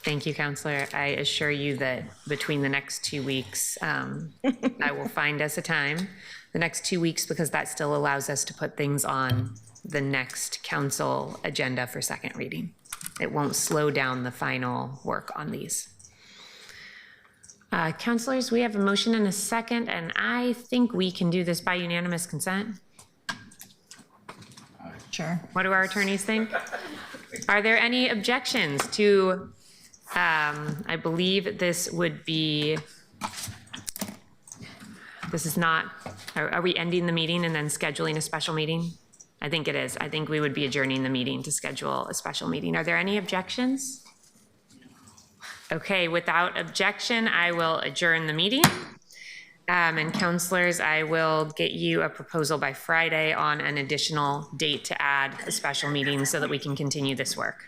Thank you, Councillor. I assure you that between the next 2 weeks, I will find us a time. The next 2 weeks, because that still allows us to put things on the next council agenda for second reading. It won't slow down the final work on these. Councilors, we have a motion and a second, and I think we can do this by unanimous consent. Sure. What do our attorneys think? Are there any objections to, I believe this would be, this is not, are we ending the meeting and then scheduling a special meeting? I think it is. I think we would be adjourning the meeting to schedule a special meeting. Are there any objections? Okay, without objection, I will adjourn the meeting. And councilors, I will get you a proposal by Friday on an additional date to add a special meeting so that we can continue this work.